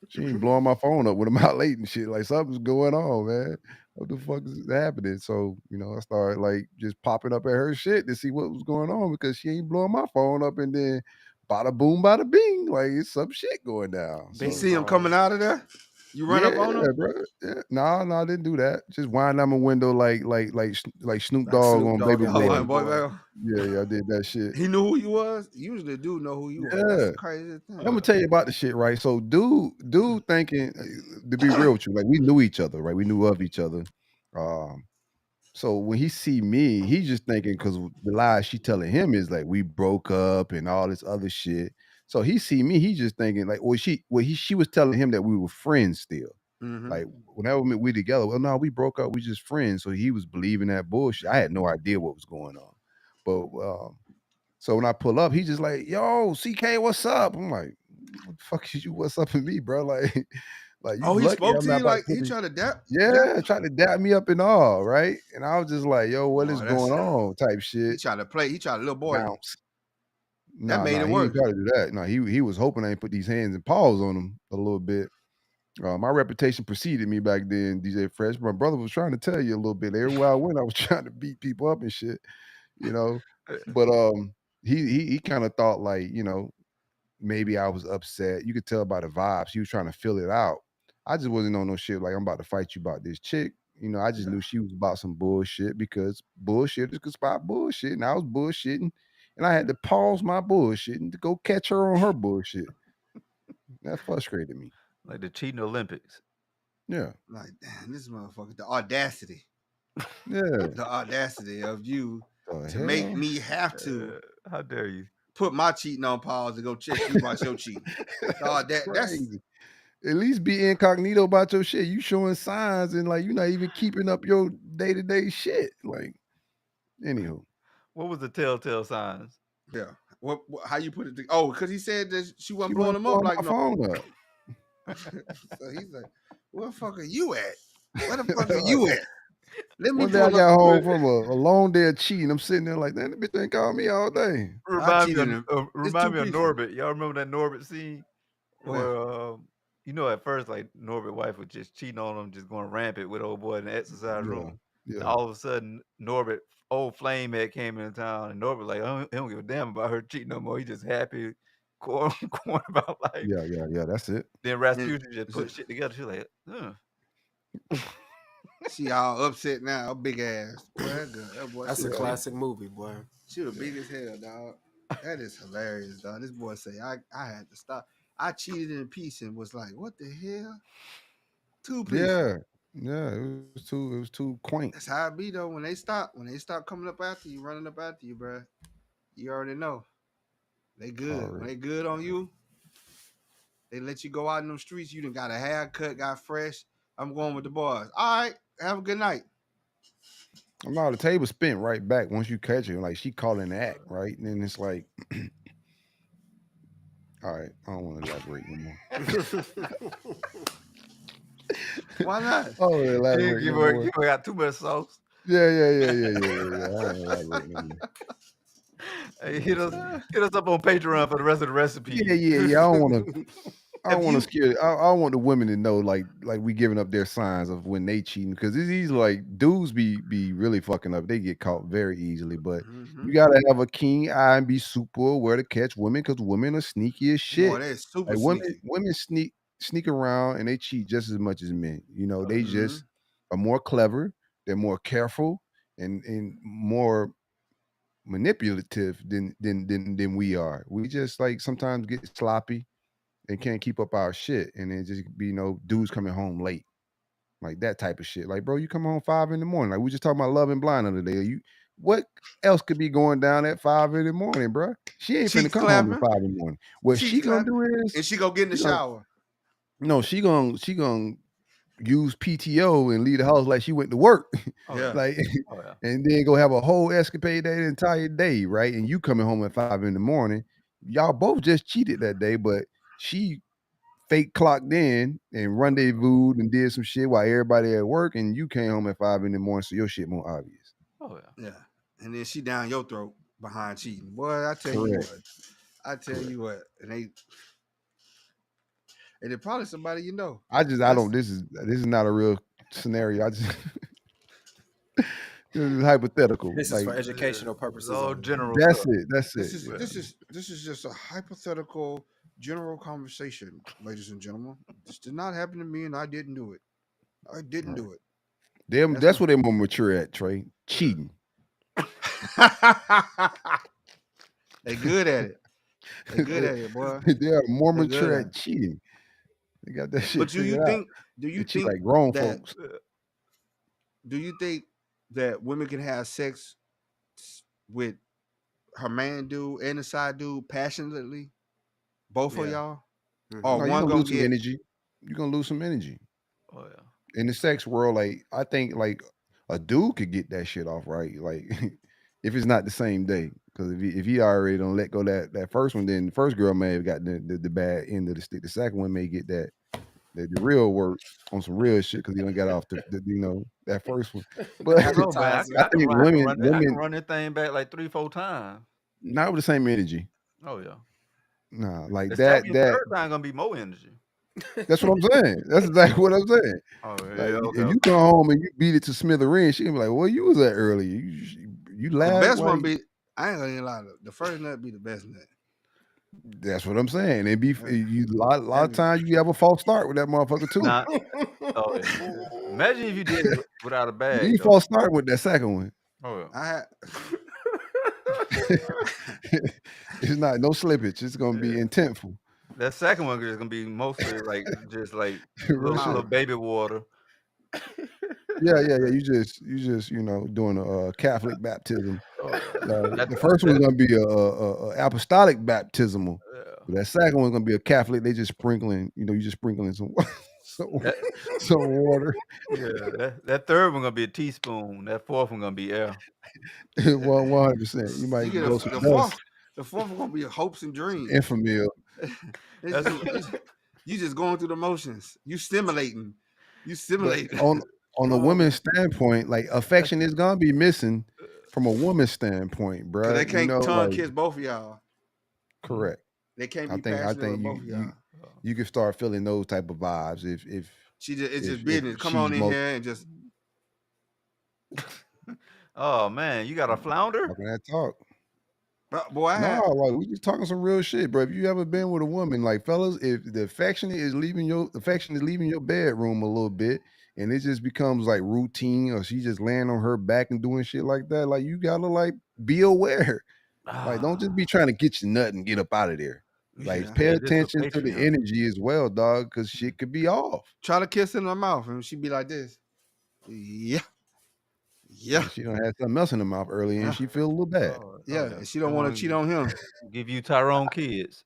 [SPEAKER 1] she ain't blowing my phone up when I'm out late and shit. Like, something's going on, man. What the fuck is happening? So, I started like just popping up at her shit to see what was going on because she ain't blowing my phone up, and then bada boom, bada bing. Like, it's some shit going down.
[SPEAKER 3] You see him coming out of there? You run up on him?
[SPEAKER 1] Bro. Yeah. No, I didn't do that. Just wind down my window like Snoop Dogg
[SPEAKER 4] Snoop
[SPEAKER 1] on
[SPEAKER 4] Dogg
[SPEAKER 1] Baby
[SPEAKER 4] and
[SPEAKER 1] Boy.
[SPEAKER 4] Baby Boy.
[SPEAKER 1] Yeah, I did that shit.
[SPEAKER 3] He knew who you was. Usually, dude know who you was. That's the craziest thing.
[SPEAKER 1] I'm gonna tell you about the shit, right? So, dude, thinking to be real with you, like we knew each other, right? We knew of each other. So when he see me, he's just thinking because the lies she telling him is like we broke up and all this other shit. So he see me, he just thinking like, she was telling him that we were friends still.
[SPEAKER 3] Mhm.
[SPEAKER 1] Like whenever we together, well, no, we broke up, we just friends. So he was believing that bullshit. I had no idea what was going on. But so when I pull up, he's just like, yo, CK, what's up? I'm like, what the fuck is you? What's up with me, bro? Like you
[SPEAKER 3] Oh, he
[SPEAKER 1] lucky
[SPEAKER 3] spoke
[SPEAKER 1] I'm
[SPEAKER 3] to
[SPEAKER 1] not
[SPEAKER 3] you
[SPEAKER 1] about
[SPEAKER 3] like
[SPEAKER 1] to
[SPEAKER 3] he
[SPEAKER 1] put
[SPEAKER 3] tried to dap.
[SPEAKER 1] yeah, trying to dap me up and all, right? And I was just like, yo, what is
[SPEAKER 3] Oh,
[SPEAKER 1] going on? Type
[SPEAKER 3] He
[SPEAKER 1] shit.
[SPEAKER 3] tried to play. He tried to little boy.
[SPEAKER 1] Bounce.
[SPEAKER 3] That made it
[SPEAKER 1] he
[SPEAKER 3] worse.
[SPEAKER 1] ain't try to do that. No, he was hoping I ain't put these hands and paws on him a little bit. My reputation preceded me back then, DJ Fresh. My brother was trying to tell you a little bit. Everywhere I went, I was trying to beat people up and shit, But he kind of thought like, maybe I was upset. You could tell by the vibes. He was trying to fill it out. I just wasn't on no shit like I'm about to fight you about this chick. I just knew she was about some bullshit because bullshitters could spot bullshit, and I was bullshitting, and I had to pause my bullshitting to go catch her on her bullshit. That frustrated me.
[SPEAKER 2] Like the cheating Olympics.
[SPEAKER 1] Yeah.
[SPEAKER 3] Like, damn, this motherfucker, the audacity.
[SPEAKER 1] Yeah.
[SPEAKER 3] The audacity of you
[SPEAKER 1] The
[SPEAKER 3] to make
[SPEAKER 1] hell?
[SPEAKER 3] me have to
[SPEAKER 2] How dare you?
[SPEAKER 3] put my cheating on pause to go check you about your cheating. That's
[SPEAKER 1] crazy. At least be incognito about your shit. You showing signs and like you're not even keeping up your day-to-day shit. Like, anywho.
[SPEAKER 2] What was the telltale signs?
[SPEAKER 3] yeah. How you put it? Because he said that she wasn't
[SPEAKER 1] She
[SPEAKER 3] blowing
[SPEAKER 1] wasn't
[SPEAKER 3] him up
[SPEAKER 1] blowing
[SPEAKER 3] like
[SPEAKER 1] my
[SPEAKER 3] no.
[SPEAKER 1] phone up.
[SPEAKER 3] So he's like, "Where the fuck are you at? Where the fuck are you at? Let me
[SPEAKER 1] One day I
[SPEAKER 3] pull
[SPEAKER 1] got
[SPEAKER 3] up."
[SPEAKER 1] home from a long day of cheating. I'm sitting there like, that bitch ain't called me all day.
[SPEAKER 2] Remind me
[SPEAKER 3] cheated
[SPEAKER 2] of,
[SPEAKER 3] him. It's
[SPEAKER 2] remind
[SPEAKER 3] two
[SPEAKER 2] me of
[SPEAKER 3] pieces.
[SPEAKER 2] Norbit. Y'all remember that Norbit scene
[SPEAKER 3] Where?
[SPEAKER 2] where you know at first like Norbit wife was just cheating on him, just going rampant with old boy in the exercise room. And
[SPEAKER 1] Yeah.
[SPEAKER 2] all of a sudden Norbit old flamehead came into town, and Norbit like, he don't give a damn about her cheating no more. He just happy going about life.
[SPEAKER 1] Yeah. That's it.
[SPEAKER 2] Then Rasputin just put shit together. She's like,
[SPEAKER 3] She all upset now, her big ass. Boy, that boy,
[SPEAKER 4] That's a classic movie, boy.
[SPEAKER 3] She was big as hell, dog. That is hilarious, dog. This boy say, I had to stop. I cheated in a piece and was like, what the hell? 2 pieces.
[SPEAKER 1] Yeah. It was too quaint.
[SPEAKER 3] That's how it be though. When they stop coming up after you, running up after you, bro, you already know. They good.
[SPEAKER 1] Already.
[SPEAKER 3] When they good on you, they let you go out in them streets. You done got a haircut, got fresh. I'm going with the boys. All right, have a good night.
[SPEAKER 1] No, the table spent right back once you catch her. Like, she calling the act, right? And then it's like, all right, I don't want to elaborate anymore.
[SPEAKER 3] Why not?
[SPEAKER 1] Oh, elaborate
[SPEAKER 2] you
[SPEAKER 1] no more.
[SPEAKER 2] got too much sauce.
[SPEAKER 1] Yeah. I don't want to elaborate no more.
[SPEAKER 2] Hey, hit us up on Patreon for the rest of the recipe.
[SPEAKER 1] Yeah. I don't want to. I don't want to scare. I want the women to know, like we giving up their signs of when they cheating, because it's easy. Like, dudes be really fucking up. They get caught very easily. But you gotta have a keen eye and be super aware to catch women, because women are sneaky as shit.
[SPEAKER 3] Boy, they're super
[SPEAKER 1] Like,
[SPEAKER 3] sneaky.
[SPEAKER 1] women sneak around and they cheat just as much as men. You know, they just are more clever. They're more careful and more manipulative than we are. We just like sometimes get sloppy and can't keep up our shit, and then just be dudes coming home late, like that type of shit. Like, bro, you come home 5 in the morning. Like, we just talking about Love and Blind the other day. What else could be going down at 5 in the morning, bro? She ain't finna come home at 5 in the morning. What she gonna do is,
[SPEAKER 3] and she go get in the shower.
[SPEAKER 1] No, she gonna use PTO and leave the house like she went to work. Like, and then go have a whole escapade that entire day, right? And you coming home at 5 in the morning. Y'all both just cheated that day, but she fake clocked in and rendezvoused and did some shit while everybody at work, and you came home at 5 in the morning, so your shit more obvious.
[SPEAKER 3] Yeah. And then she down your throat behind cheating. Boy, I tell you what. And it's probably somebody you know.
[SPEAKER 1] This is not a real scenario. I just this is hypothetical.
[SPEAKER 4] This is for educational purposes.
[SPEAKER 2] All general.
[SPEAKER 1] That's it.
[SPEAKER 3] This is just a hypothetical general conversation, ladies and gentlemen. This did not happen to me, and I didn't do it. Do it.
[SPEAKER 1] That's what they're more mature at, Trey. Cheating.
[SPEAKER 3] They good at it. They good at it, boy.
[SPEAKER 1] They are more mature at cheating. They got that shit.
[SPEAKER 3] But do you think
[SPEAKER 1] like grown folks?
[SPEAKER 3] Do you think that women can have sex with her man dude and the side dude passionately? Both of y'all? Or one gonna get
[SPEAKER 1] energy. You're gonna lose some energy.
[SPEAKER 2] Oh yeah.
[SPEAKER 1] In the sex world, like, I think like a dude could get that shit off, right? Like, if it's not the same day. Because if he already don't let go that first one, then the first girl may have got the bad end of the stick. The second one may get the real work on some real shit, because he don't got off that first one. But I think women
[SPEAKER 2] run that thing back like 3-4 times.
[SPEAKER 1] Not with the same energy.
[SPEAKER 2] Oh yeah.
[SPEAKER 1] Nah, like
[SPEAKER 2] the
[SPEAKER 1] that.
[SPEAKER 2] Third time gonna be more energy.
[SPEAKER 1] That's what I'm saying. That's exactly what I'm saying.
[SPEAKER 2] Oh yeah.
[SPEAKER 1] Like, if you come home and you beat it to smithereens, she gonna be like, "Well, you was there earlier. You laughed."
[SPEAKER 3] The best one be. I ain't gonna lie. The first nut be the best nut.
[SPEAKER 1] That's what I'm saying. It be a lot of times you have a false start with that motherfucker too.
[SPEAKER 2] Yeah. Imagine if you did it without a bag.
[SPEAKER 1] You false start with that second one.
[SPEAKER 2] Oh
[SPEAKER 3] yeah.
[SPEAKER 1] It's not no slippage. It's gonna be intentful.
[SPEAKER 2] That second one is gonna be mostly like just like little baby water.
[SPEAKER 1] Yeah. You just doing a Catholic baptism. The first one's gonna be a apostolic baptismal. But that second one's gonna be a Catholic. They just sprinkling. You just sprinkling some water.
[SPEAKER 2] Yeah. That third one gonna be a teaspoon. That fourth one gonna be air.
[SPEAKER 1] 100%. You might go some dust.
[SPEAKER 3] The fourth one gonna be hopes and dreams.
[SPEAKER 1] Infamil.
[SPEAKER 3] You just going through the motions. You stimulating. You
[SPEAKER 1] But
[SPEAKER 3] stimulating.
[SPEAKER 1] on the woman's standpoint, like affection is gonna be missing from a woman's standpoint,
[SPEAKER 3] Cause
[SPEAKER 1] bruh.
[SPEAKER 3] they
[SPEAKER 1] You
[SPEAKER 3] can't
[SPEAKER 1] know,
[SPEAKER 3] tongue
[SPEAKER 1] like
[SPEAKER 3] kiss both of y'all.
[SPEAKER 1] correct.
[SPEAKER 3] They can't
[SPEAKER 1] I
[SPEAKER 3] be
[SPEAKER 1] think
[SPEAKER 3] passionate with both of y'all.
[SPEAKER 1] you can start feeling those type of vibes if
[SPEAKER 3] It's
[SPEAKER 1] if
[SPEAKER 3] just business. Come
[SPEAKER 1] she's
[SPEAKER 3] on in
[SPEAKER 1] most
[SPEAKER 3] here and just
[SPEAKER 2] Oh man, you got a flounder?
[SPEAKER 1] talking that talk.
[SPEAKER 3] boy. I had
[SPEAKER 1] No, like we just talking some real shit, bro. If you ever been with a woman, like fellas, if the affection is leaving your bedroom a little bit, and it just becomes like routine, or she just laying on her back and doing shit like that, like you gotta like be aware. Like don't just be trying to get your nut and get up out of there. Like
[SPEAKER 3] yeah.
[SPEAKER 1] pay
[SPEAKER 2] Yeah, this a
[SPEAKER 1] attention to the
[SPEAKER 2] Patreon.
[SPEAKER 1] energy as well, dog, because shit could be off.
[SPEAKER 3] Try to kiss in her mouth and she be like this. Yeah.
[SPEAKER 1] And she done had something else in her mouth earlier, and she feel a little bad.
[SPEAKER 3] Yeah. And she don't want to cheat on him.
[SPEAKER 2] Give you Tyrone kids.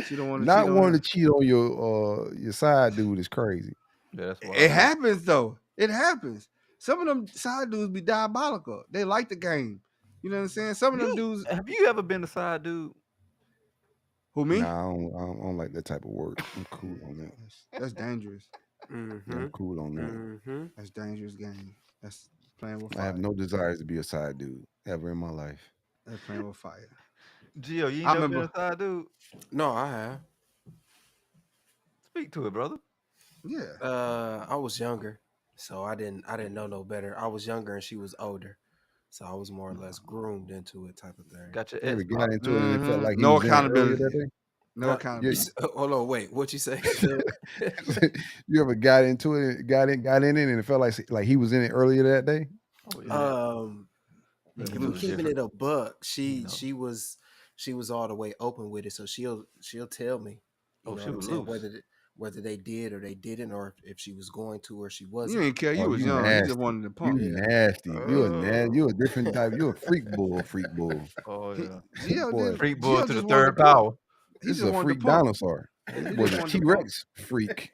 [SPEAKER 3] She don't want to
[SPEAKER 1] Not
[SPEAKER 3] cheat on
[SPEAKER 1] wanting
[SPEAKER 3] him.
[SPEAKER 1] to cheat on your side dude is crazy.
[SPEAKER 2] Yeah, that's what
[SPEAKER 3] It happens though. It happens. Some of them side dudes be diabolical. They like the game. You know what I'm saying? Some of them dudes.
[SPEAKER 2] Have you ever been a side dude?
[SPEAKER 3] Who me?
[SPEAKER 1] Nah, I don't like that type of work. I'm cool on that.
[SPEAKER 3] That's dangerous.
[SPEAKER 1] Yeah, I'm cool on that.
[SPEAKER 4] Mm-hmm.
[SPEAKER 3] That's dangerous game. That's playing with
[SPEAKER 1] I
[SPEAKER 3] fire.
[SPEAKER 1] have no desires to be a side dude ever in my life.
[SPEAKER 3] That's playing with fire.
[SPEAKER 2] Gio, you ain't
[SPEAKER 3] I
[SPEAKER 2] never been
[SPEAKER 3] remember-
[SPEAKER 2] a side dude?
[SPEAKER 4] No, I have.
[SPEAKER 2] Speak to it, brother.
[SPEAKER 3] Yeah.
[SPEAKER 4] I was younger, so I didn't know no better. I was younger and she was older, so I was more or less groomed into it, type of thing.
[SPEAKER 2] Got your
[SPEAKER 1] You ever
[SPEAKER 2] ex.
[SPEAKER 1] got into it and it felt like he
[SPEAKER 3] No
[SPEAKER 1] was in it earlier
[SPEAKER 3] accountability.
[SPEAKER 1] that day?
[SPEAKER 3] No
[SPEAKER 4] You
[SPEAKER 3] accountability.
[SPEAKER 4] hold on, wait. What you say?
[SPEAKER 1] You ever got into it, got in it, and it felt like he was in it earlier that day?
[SPEAKER 2] Oh, yeah.
[SPEAKER 3] Look,
[SPEAKER 4] If
[SPEAKER 3] it
[SPEAKER 4] I'm
[SPEAKER 3] was
[SPEAKER 4] keeping
[SPEAKER 3] different.
[SPEAKER 4] it a buck, she
[SPEAKER 2] No.
[SPEAKER 4] was all the way open with it, so she'll tell me. You
[SPEAKER 2] Oh,
[SPEAKER 4] know
[SPEAKER 2] she
[SPEAKER 4] what I'm
[SPEAKER 2] was
[SPEAKER 4] saying?
[SPEAKER 2] loose.
[SPEAKER 4] Whether they did or they didn't, or if she was going to or she
[SPEAKER 3] You
[SPEAKER 4] wasn't.
[SPEAKER 3] didn't care. You
[SPEAKER 1] Oh,
[SPEAKER 3] was
[SPEAKER 1] you
[SPEAKER 3] young. You
[SPEAKER 1] nasty.
[SPEAKER 3] just wanted to
[SPEAKER 1] You
[SPEAKER 3] pump.
[SPEAKER 1] nasty. You're a different type. You're a freak bull.
[SPEAKER 2] Oh, yeah.
[SPEAKER 3] Gio
[SPEAKER 1] Boy,
[SPEAKER 3] did-
[SPEAKER 2] Freak bull
[SPEAKER 3] Gio
[SPEAKER 2] to the
[SPEAKER 3] just wanted
[SPEAKER 2] third
[SPEAKER 3] pump.
[SPEAKER 2] power.
[SPEAKER 3] He
[SPEAKER 1] This is
[SPEAKER 3] just
[SPEAKER 1] a
[SPEAKER 3] wanted
[SPEAKER 1] freak
[SPEAKER 3] to pump.
[SPEAKER 1] dinosaur.
[SPEAKER 3] He
[SPEAKER 1] This
[SPEAKER 3] just
[SPEAKER 1] boy's a
[SPEAKER 3] wanted to
[SPEAKER 1] T-Rex freak.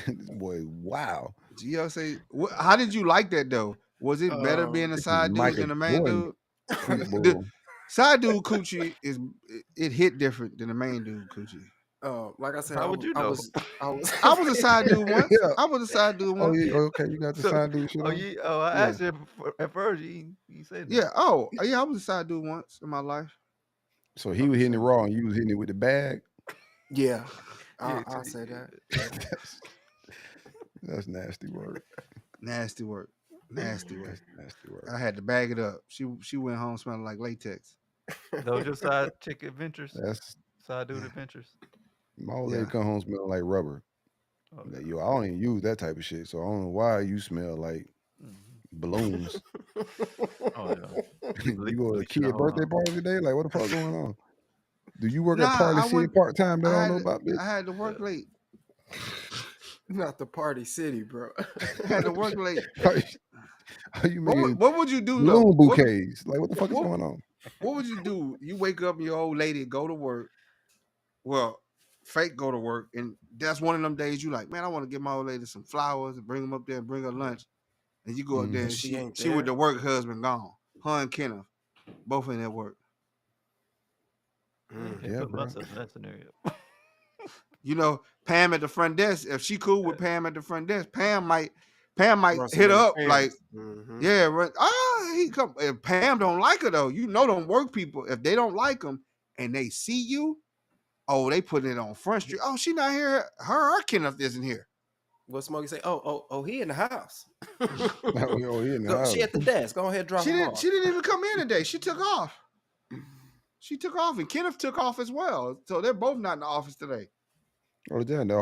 [SPEAKER 1] This boy, wow.
[SPEAKER 3] Gio say, how did you like that though? Was it better being a
[SPEAKER 1] This is
[SPEAKER 3] side dude
[SPEAKER 1] Michael
[SPEAKER 3] than a main
[SPEAKER 1] Jordan.
[SPEAKER 3] dude?
[SPEAKER 1] Freak
[SPEAKER 3] The
[SPEAKER 1] bull.
[SPEAKER 3] side dude coochie it hit different than the main dude coochie.
[SPEAKER 4] Like I said,
[SPEAKER 2] How would you know?
[SPEAKER 3] I was a side dude once.
[SPEAKER 1] Yeah.
[SPEAKER 3] I was a side dude
[SPEAKER 1] Oh,
[SPEAKER 3] once.
[SPEAKER 1] yeah, okay. You got the side dude shit on?
[SPEAKER 2] I
[SPEAKER 3] Yeah.
[SPEAKER 2] asked you at first. You said that.
[SPEAKER 3] Yeah. Oh, yeah. I was a side dude once in my life.
[SPEAKER 1] So he was hitting it raw and you was hitting it with the bag?
[SPEAKER 4] Yeah,
[SPEAKER 2] Yeah,
[SPEAKER 4] I'll say that.
[SPEAKER 1] That's nasty work.
[SPEAKER 3] Nasty work. Nasty work.
[SPEAKER 1] That's nasty work.
[SPEAKER 3] I had to bag it up. She went home smelling like latex.
[SPEAKER 2] Those your side chick adventures,
[SPEAKER 1] That's
[SPEAKER 2] side dude
[SPEAKER 3] Yeah.
[SPEAKER 2] adventures.
[SPEAKER 1] my old lady
[SPEAKER 3] Yeah.
[SPEAKER 1] come home smelling like rubber.
[SPEAKER 2] Oh,
[SPEAKER 1] Like,
[SPEAKER 2] yeah.
[SPEAKER 1] yo, I don't even use that type of shit, so I don't know why you smell like
[SPEAKER 2] Mhm.
[SPEAKER 1] balloons.
[SPEAKER 2] Oh, yeah.
[SPEAKER 1] You go to a
[SPEAKER 2] Bleach in
[SPEAKER 1] kid
[SPEAKER 2] the whole
[SPEAKER 1] birthday
[SPEAKER 2] house.
[SPEAKER 1] party today? Like, what the fuck going on? Do you work at
[SPEAKER 3] Nah,
[SPEAKER 1] Party
[SPEAKER 3] I
[SPEAKER 1] City
[SPEAKER 3] went-
[SPEAKER 1] part time that I
[SPEAKER 3] I
[SPEAKER 1] don't know
[SPEAKER 3] had,
[SPEAKER 1] about, bitch?
[SPEAKER 3] I had to work late.
[SPEAKER 4] Not the Party City, bro.
[SPEAKER 3] I had to work late.
[SPEAKER 1] Are you making
[SPEAKER 3] What would you do though?
[SPEAKER 1] balloon
[SPEAKER 3] What-
[SPEAKER 1] bouquets? Like, what the fuck is
[SPEAKER 3] what-
[SPEAKER 1] going on?
[SPEAKER 3] What would you do? You wake up, your old lady go to work. Well, fake go to work, and that's one of them days you like, man, I want to give my old lady some flowers and bring them up there and bring her lunch. And you go up there and
[SPEAKER 4] She
[SPEAKER 3] she
[SPEAKER 4] ain't
[SPEAKER 3] with
[SPEAKER 4] there?
[SPEAKER 3] the work husband gone. Her and Kenneth, both in at work.
[SPEAKER 4] Mm.
[SPEAKER 2] Yeah,
[SPEAKER 1] Yeah,
[SPEAKER 2] put
[SPEAKER 1] bro.
[SPEAKER 2] myself in that scenario.
[SPEAKER 3] You know, Pam at the front desk. If she cool with Pam at the front desk, Pam might
[SPEAKER 4] Run some
[SPEAKER 3] hit her up
[SPEAKER 4] interference.
[SPEAKER 3] like,
[SPEAKER 4] Mhm.
[SPEAKER 3] yeah, right. He come. If Pam don't like her though, you know them work people. If they don't like them and they see you, oh, they put it on Front Street. Oh, she not here. Her or Kenneth isn't here.
[SPEAKER 4] What Smokey say? Oh, he in the house.
[SPEAKER 1] Oh, he in the
[SPEAKER 4] Go-
[SPEAKER 1] house.
[SPEAKER 4] she at the desk. Go ahead, drop
[SPEAKER 3] She
[SPEAKER 4] him
[SPEAKER 3] didn't.
[SPEAKER 4] off.
[SPEAKER 3] She didn't even come in today. She took off. She took off, and Kenneth took off as well. So they're both not in the office today.
[SPEAKER 1] Oh, damn, the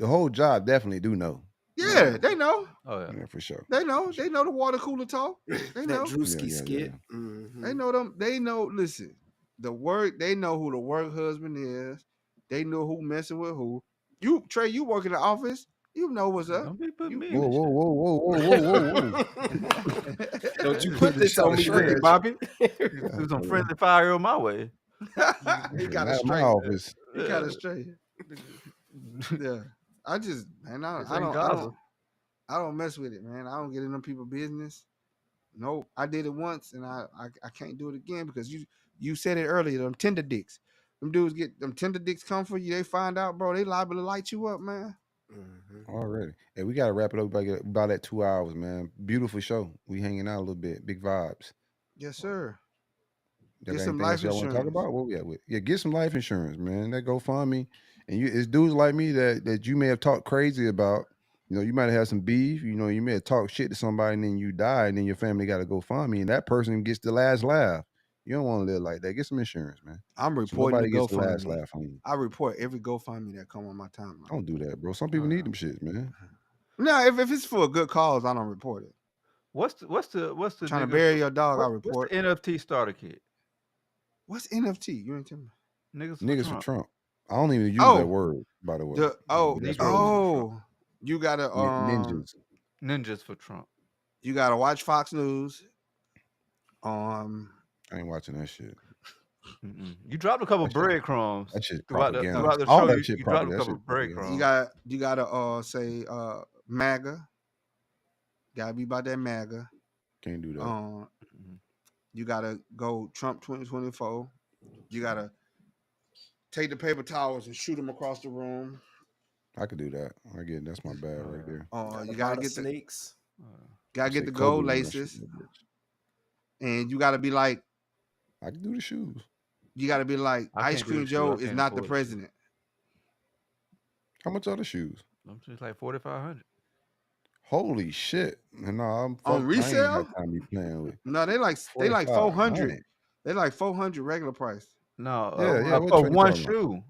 [SPEAKER 1] whole job definitely do know.
[SPEAKER 3] Yeah, they know.
[SPEAKER 2] Oh, yeah.
[SPEAKER 1] Yeah, for sure.
[SPEAKER 3] They know. They know the water cooler talk. They
[SPEAKER 4] that
[SPEAKER 3] know.
[SPEAKER 4] Drewski
[SPEAKER 1] Yeah,
[SPEAKER 4] skit.
[SPEAKER 1] yeah.
[SPEAKER 4] Mhm.
[SPEAKER 3] They know them. They know. Listen, the work. They know who the work husband is. They know who messing with who. You Trey, you work in the office. You know what's up.
[SPEAKER 2] Don't be putting me in
[SPEAKER 1] Whoa,
[SPEAKER 2] this
[SPEAKER 1] whoa,
[SPEAKER 2] shit.
[SPEAKER 1] whoa, whoa, whoa, whoa, whoa.
[SPEAKER 4] Don't you
[SPEAKER 1] You
[SPEAKER 4] put
[SPEAKER 1] just
[SPEAKER 4] this
[SPEAKER 1] shot
[SPEAKER 4] on
[SPEAKER 1] a
[SPEAKER 4] me,
[SPEAKER 1] stretch.
[SPEAKER 4] Ricky Bobby.
[SPEAKER 2] Do some friendly fire my way.
[SPEAKER 3] he got
[SPEAKER 1] Not
[SPEAKER 3] it
[SPEAKER 1] in my
[SPEAKER 3] straight.
[SPEAKER 1] office.
[SPEAKER 3] He got it straight. Yeah. I just, man,
[SPEAKER 2] This
[SPEAKER 3] I
[SPEAKER 2] ain't
[SPEAKER 3] don't,
[SPEAKER 2] Gaza.
[SPEAKER 3] I don't mess with it, man. I don't get in them people's business. Nope. I did it once, and I can't do it again because you said it earlier. Them tender dicks. Them dudes get them tender dicks come for you. They find out, bro. They liable to light you up, man.
[SPEAKER 1] Already. Hey, we gotta wrap it up about that 2 hours, man. Beautiful show. We hanging out a little bit. Big vibes.
[SPEAKER 3] Yes, sir.
[SPEAKER 1] Y'all
[SPEAKER 3] Get
[SPEAKER 1] got
[SPEAKER 3] some
[SPEAKER 1] anything else
[SPEAKER 3] life
[SPEAKER 1] y'all want to talk
[SPEAKER 3] insurance.
[SPEAKER 1] about? What we at with? Yeah, get some life insurance, man. That GoFundMe. And it's dudes like me that you may have talked crazy about. You know, you might have had some beef. You know, you may have talked shit to somebody and then you die and then your family got to GoFundMe and that person gets the last laugh. You don't want to live like that. Get some insurance, man.
[SPEAKER 3] I'm
[SPEAKER 1] So
[SPEAKER 3] reporting the
[SPEAKER 1] nobody gets the last
[SPEAKER 3] GoFundMe.
[SPEAKER 1] laugh on you.
[SPEAKER 3] I report every GoFundMe that come on my timeline.
[SPEAKER 1] Don't do that, bro. Some people need them shits, man.
[SPEAKER 3] No, if it's for a good cause, I don't report it.
[SPEAKER 2] What's the
[SPEAKER 3] Trying to
[SPEAKER 2] nigga
[SPEAKER 3] bury
[SPEAKER 2] for-
[SPEAKER 3] your dog, I
[SPEAKER 2] what's
[SPEAKER 3] report.
[SPEAKER 2] the NFT starter kit?
[SPEAKER 3] What's NFT? You ain't telling me.
[SPEAKER 2] Niggas
[SPEAKER 1] For
[SPEAKER 2] for Trump.
[SPEAKER 1] Trump. I don't even use
[SPEAKER 3] Oh.
[SPEAKER 1] that word, by the way.
[SPEAKER 2] Negroes.
[SPEAKER 3] You gotta
[SPEAKER 1] Ninjas.
[SPEAKER 2] Ninjas for Trump.
[SPEAKER 3] You gotta watch Fox News.
[SPEAKER 1] I ain't watching that shit.
[SPEAKER 2] You dropped a couple breadcrumbs.
[SPEAKER 1] That shit
[SPEAKER 2] throughout
[SPEAKER 1] propaganda.
[SPEAKER 2] the
[SPEAKER 1] All
[SPEAKER 2] show.
[SPEAKER 1] that shit
[SPEAKER 2] You dropped a
[SPEAKER 1] propaganda.
[SPEAKER 2] couple
[SPEAKER 1] That shit propaganda.
[SPEAKER 2] breadcrumbs.
[SPEAKER 3] You gotta say MAGA. Gotta be about that MAGA.
[SPEAKER 1] Can't do that.
[SPEAKER 3] You gotta go Trump 2024. You gotta take the paper towels and shoot them across the room.
[SPEAKER 1] I could do that. That's my bad right there.
[SPEAKER 3] You gotta get
[SPEAKER 4] sneaks.
[SPEAKER 3] Gotta get the gold laces. And you gotta be like,
[SPEAKER 1] I can do the shoes.
[SPEAKER 3] You gotta be like, Ice Cream Joe is not the president.
[SPEAKER 1] How much are the shoes?
[SPEAKER 2] I'm just like 4,500.
[SPEAKER 1] Holy shit! No, I'm
[SPEAKER 3] on resale.
[SPEAKER 1] I ain't got time to be playing with.
[SPEAKER 3] No, they like 400. They like 400 regular price.
[SPEAKER 2] No,
[SPEAKER 1] for
[SPEAKER 2] one shoe.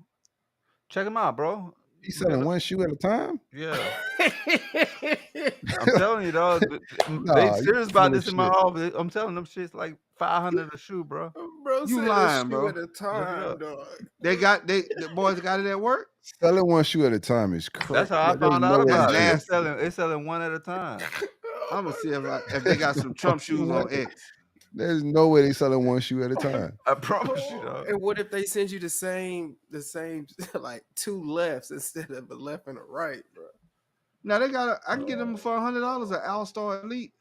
[SPEAKER 2] Check them out, bro.
[SPEAKER 1] He's selling one shoe at a time.
[SPEAKER 2] Yeah, I'm telling you, dog. They serious about this in my office. I'm telling them shit's like 500 a shoe, bro.
[SPEAKER 4] Bro,
[SPEAKER 3] you lying, bro?
[SPEAKER 4] At a time, dog.
[SPEAKER 3] The boys got it at work.
[SPEAKER 1] Selling one shoe at a time is crazy.
[SPEAKER 2] That's how I found out about it. They're selling one at a time.
[SPEAKER 3] I'm gonna see if they got some Trump shoes on X.
[SPEAKER 1] There's no way they selling one shoe at a time.
[SPEAKER 2] I promise you, dog.
[SPEAKER 4] And what if they send you the same like two lefts instead of a left and a right, bro?
[SPEAKER 3] Now I can get them for $100 at All Star Elite.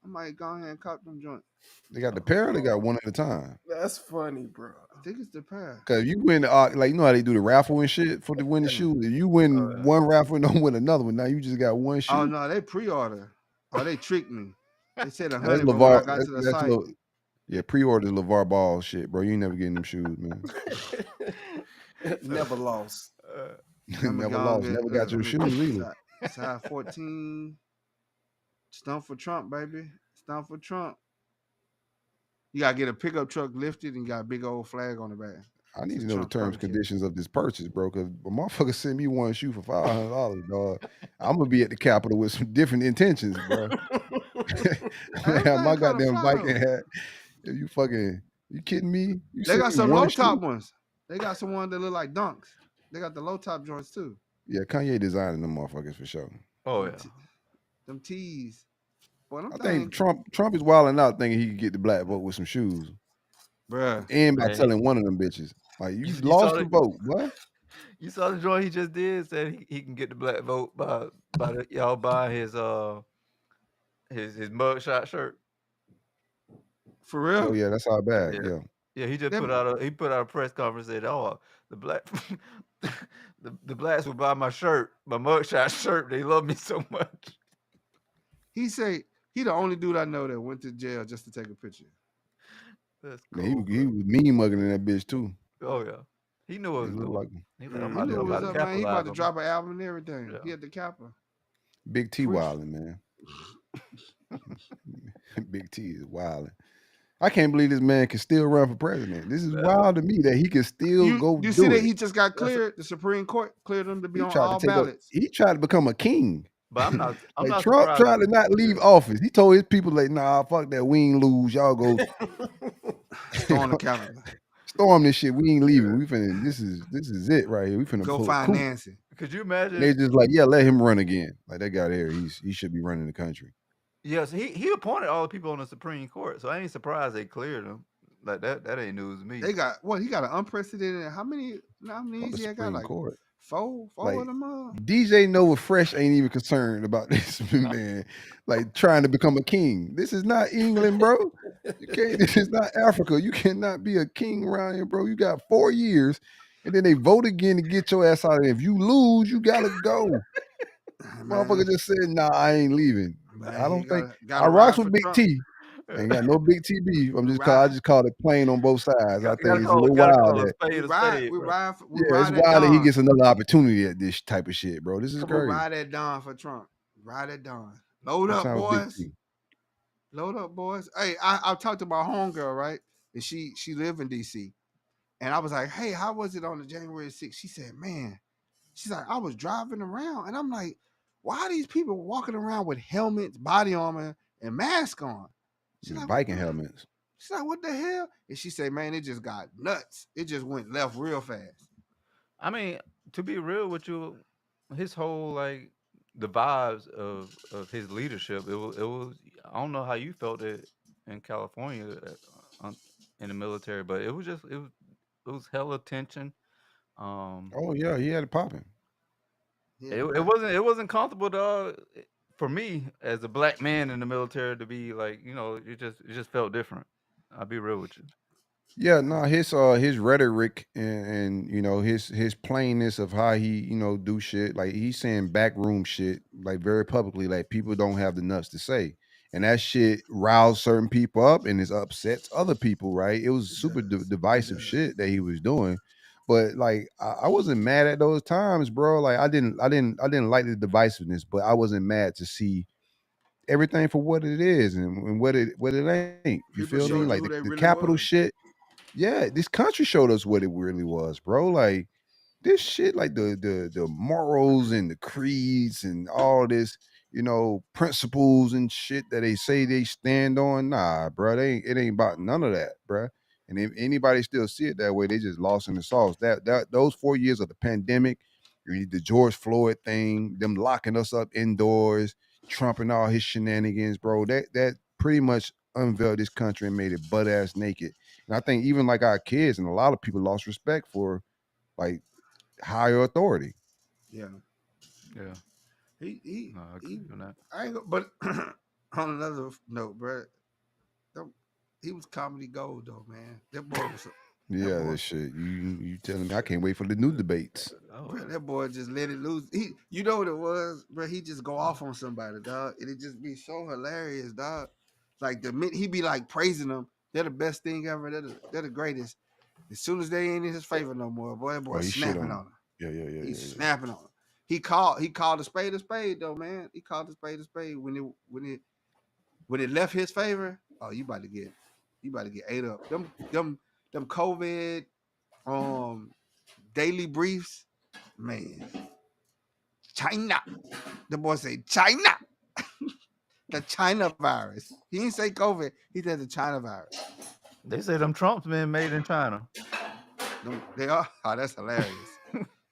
[SPEAKER 3] I might go ahead and cop them joint.
[SPEAKER 1] They got the pair. They got one at a time.
[SPEAKER 4] That's funny, bro.
[SPEAKER 3] I think it's the pair.
[SPEAKER 1] Cause you win, like you know how they do the raffle and shit for the win the shoe. If you win one raffle and don't win another one, now you just got one shoe.
[SPEAKER 3] Oh no, they pre-order. Oh, they tricked me. They said 100.
[SPEAKER 1] That's
[SPEAKER 3] but when I
[SPEAKER 1] LeVar.
[SPEAKER 3] got to the site,
[SPEAKER 1] Yeah, pre-order LeVar Ball shit, bro. You ain't never getting them shoes, man.
[SPEAKER 4] Never lost.
[SPEAKER 1] Never lost. Never got your shoes either.
[SPEAKER 3] Size 14. Stump for Trump, baby. Stump for Trump. You gotta get a pickup truck lifted and you got a big old flag on the back.
[SPEAKER 1] I need to know the terms and conditions of this purchase, bro. Cause a motherfucker send me one shoe for $500, dog. I'm gonna be at the Capitol with some different intentions, bro. My goddamn Viking hat. You kidding me?
[SPEAKER 3] They got some low top ones. They got some ones that look like dunks. They got the low top joints too.
[SPEAKER 1] Yeah, Kanye designing them motherfuckers for sure.
[SPEAKER 2] Oh yeah,
[SPEAKER 3] them tees. Boy,
[SPEAKER 1] I think Trump is wilding out thinking he could get the black vote with some shoes,
[SPEAKER 3] bruh.
[SPEAKER 1] And by telling one of them bitches, like you lost the vote, what?
[SPEAKER 2] You saw the joint he just did. Said he can get the black vote by y'all buying his mugshot shirt.
[SPEAKER 3] For real?
[SPEAKER 1] Oh yeah, that's our bag. Yeah.
[SPEAKER 2] Yeah, he just put out a press conference and said, "Oh, the blacks will buy my shirt, my mugshot shirt. They love me so much."
[SPEAKER 3] He say he the only dude I know that went to jail just to take a picture.
[SPEAKER 2] That's cool.
[SPEAKER 1] Man, he was mean mugging in that bitch too.
[SPEAKER 2] Oh yeah, he knew what was doing.
[SPEAKER 1] Like
[SPEAKER 2] He
[SPEAKER 3] about to drop an album and everything.
[SPEAKER 2] Yeah.
[SPEAKER 3] He at the Kappa.
[SPEAKER 1] Big T wilding, man. Big T is wilding. I can't believe this man can still run for president. This is wild to me that he can still go.
[SPEAKER 3] You see that he just got cleared. The Supreme Court cleared him to be on all ballots.
[SPEAKER 1] He tried to become a king.
[SPEAKER 2] But I'm not.
[SPEAKER 1] Like Trump tried to not leave office. He told his people, like, nah, fuck that. We ain't lose. Y'all go
[SPEAKER 3] storm the Capitol.
[SPEAKER 1] Storm this shit. We ain't leaving. We finna. This is it right here. We finna
[SPEAKER 3] go find Nancy.
[SPEAKER 2] Could you imagine?
[SPEAKER 1] They just like, yeah, let him run again. Like that guy there, he should be running the country.
[SPEAKER 2] Yes, he appointed all the people on the Supreme Court, so I ain't surprised they cleared him. Like that ain't news to me.
[SPEAKER 3] They got what? He got an unprecedented. How many? He got like
[SPEAKER 1] Court?
[SPEAKER 3] Four
[SPEAKER 1] Like,
[SPEAKER 3] of them.
[SPEAKER 1] DJ Nova Fresh ain't even concerned about this man, like trying to become a king. This is not England, bro. You can't. This is not Africa. You cannot be a king around here, bro. You got 4 years, and then they vote again to get your ass out of there. If you lose, you gotta go. Motherfucker just said, "Nah, I ain't leaving."
[SPEAKER 3] Man,
[SPEAKER 1] I don't think
[SPEAKER 3] gotta
[SPEAKER 1] I rocks
[SPEAKER 3] ride
[SPEAKER 1] with
[SPEAKER 3] for
[SPEAKER 1] Big
[SPEAKER 3] Trump.
[SPEAKER 1] T. Ain't got no Big T beef. I
[SPEAKER 3] Right.
[SPEAKER 1] just called it plain on both sides. I
[SPEAKER 2] You
[SPEAKER 1] think
[SPEAKER 2] gotta
[SPEAKER 1] it's a little
[SPEAKER 2] gotta
[SPEAKER 1] wild
[SPEAKER 2] call a
[SPEAKER 1] that
[SPEAKER 2] spade
[SPEAKER 3] We
[SPEAKER 2] a
[SPEAKER 3] ride,
[SPEAKER 2] spade,
[SPEAKER 3] we
[SPEAKER 2] bro.
[SPEAKER 3] ride, we
[SPEAKER 1] yeah, it's
[SPEAKER 3] ride at
[SPEAKER 1] wild that he
[SPEAKER 3] dawn.
[SPEAKER 1] gets another opportunity at this type of shit, bro. This is
[SPEAKER 3] Come on,
[SPEAKER 1] crazy.
[SPEAKER 3] ride at dawn for Trump. Ride at dawn. Load
[SPEAKER 1] I'm
[SPEAKER 3] up,
[SPEAKER 1] trying with Big
[SPEAKER 3] boys.
[SPEAKER 1] T.
[SPEAKER 3] Load up, boys. Hey, I talked to my homegirl, right? And she lived in DC. And I was like, hey, how was it on the January 6th? She said, man, she's like, I was driving around. And I'm like, why are these people walking around with helmets, body armor, and masks on? She's like,
[SPEAKER 1] Viking helmets.
[SPEAKER 3] She's like, what the hell? And she said, man, it just got nuts. It just went left real fast.
[SPEAKER 2] I mean, to be real with you, his whole like the vibes of his leadership. It was. I don't know how you felt it in California in the military, but it was just it was hella tension.
[SPEAKER 1] Oh yeah, he had it popping.
[SPEAKER 3] Yeah,
[SPEAKER 2] It wasn't comfortable, dog. For me as a black man in the military to be like, it just felt different. I'll be real with you.
[SPEAKER 1] Yeah, no, his rhetoric and his plainness of how he do shit, like he's saying backroom shit like very publicly, like people don't have the nuts to say, and that shit riles certain people up and it upsets other people, right? It was super divisive shit that he was doing, but like I wasn't mad at those times, bro. Like I didn't like the divisiveness, but I wasn't mad to see everything for what it is and what it ain't. You
[SPEAKER 3] People
[SPEAKER 1] feel me?
[SPEAKER 3] showed you
[SPEAKER 1] Like
[SPEAKER 3] who they
[SPEAKER 1] the
[SPEAKER 3] really
[SPEAKER 1] capital
[SPEAKER 3] was.
[SPEAKER 1] shit. Yeah, this country showed us what it really was, bro. Like this shit, like the morals and the creeds and all this, principles and shit that they say they stand on. Nah, bro, it ain't about none of that, bro. And if anybody still see it that way, they just lost in the sauce. That those 4 years of the pandemic, the George Floyd thing, them locking us up indoors, Trump and all his shenanigans, bro. That pretty much unveiled this country and made it butt ass naked. And I think even like our kids and a lot of people lost respect for like higher authority.
[SPEAKER 3] Yeah.
[SPEAKER 2] Yeah.
[SPEAKER 3] He
[SPEAKER 2] No, I agree on that.
[SPEAKER 3] I ain't but on another note, bro, he was comedy gold though, man. That boy was
[SPEAKER 1] Yeah,
[SPEAKER 3] boy-
[SPEAKER 1] that shit. You telling me I can't wait for the new debates.
[SPEAKER 3] bro, that boy just let it loose. You know what it was, bro? He just go off on somebody, dog. And it just be so hilarious, dog. Like the minute he be like praising them, they're the best thing ever. They're the greatest. As soon as they ain't in his favor no more, boy, that boy
[SPEAKER 1] Oh, he shit
[SPEAKER 3] snapping
[SPEAKER 1] on
[SPEAKER 3] on him.
[SPEAKER 1] Yeah.
[SPEAKER 3] He's snapping on him. He called a spade though, man. He called a spade when it left his favor. Oh, you about to get ate up. Them COVID daily briefs, man. China. The boy say China. The China virus. He didn't say COVID. He said the China virus.
[SPEAKER 2] They say them Trumps been made in China.
[SPEAKER 3] They are. Oh, that's hilarious.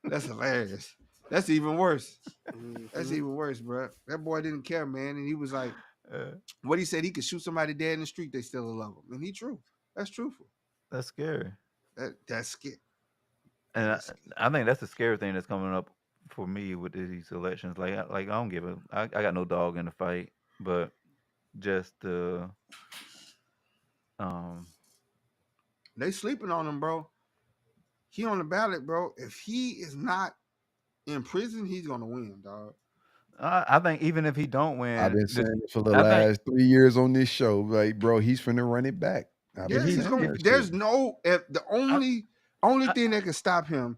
[SPEAKER 3] That's hilarious. That's even worse. That's even worse, bro. That boy didn't care, man, and he was like, what he said, he could shoot somebody dead in the street, they still love him, and he true. That's truthful.
[SPEAKER 2] That's scary.
[SPEAKER 3] That's scary.
[SPEAKER 2] And I think that's the scary thing that's coming up for me with these elections. Like I don't give a. I got no dog in the fight, but just the
[SPEAKER 3] They sleeping on him, bro. He on the ballot, bro. If he is not in prison, he's gonna win, dog.
[SPEAKER 2] I think even if he don't win,
[SPEAKER 1] I've been saying it for the last 3 years on this show. Like, bro, he's finna run it back.
[SPEAKER 3] Yeah, he's gonna. There's no. The only thing that can stop him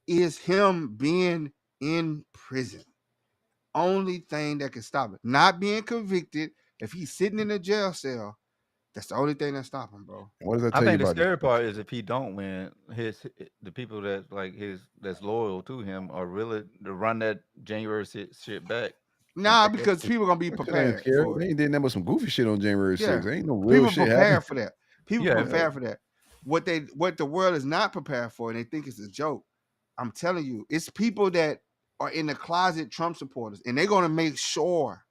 [SPEAKER 3] is him being in prison. Only thing that can stop it, not being convicted. If he's sitting in a jail cell, that's the only thing that stop him, bro.
[SPEAKER 1] What does that tell you about
[SPEAKER 2] the scary part is if he don't win, the people that's loyal to him are really to run that January shit back.
[SPEAKER 3] Nah, because people gonna be prepared.
[SPEAKER 1] They ain't did nothing but some goofy shit on January 6th. Ain't no
[SPEAKER 3] people
[SPEAKER 1] real shit
[SPEAKER 3] prepare
[SPEAKER 1] happening.
[SPEAKER 3] for that. People prepare for that. What the world is not prepared for, and they think it's a joke. I'm telling you, it's people that are in the closet Trump supporters, and they're gonna make sure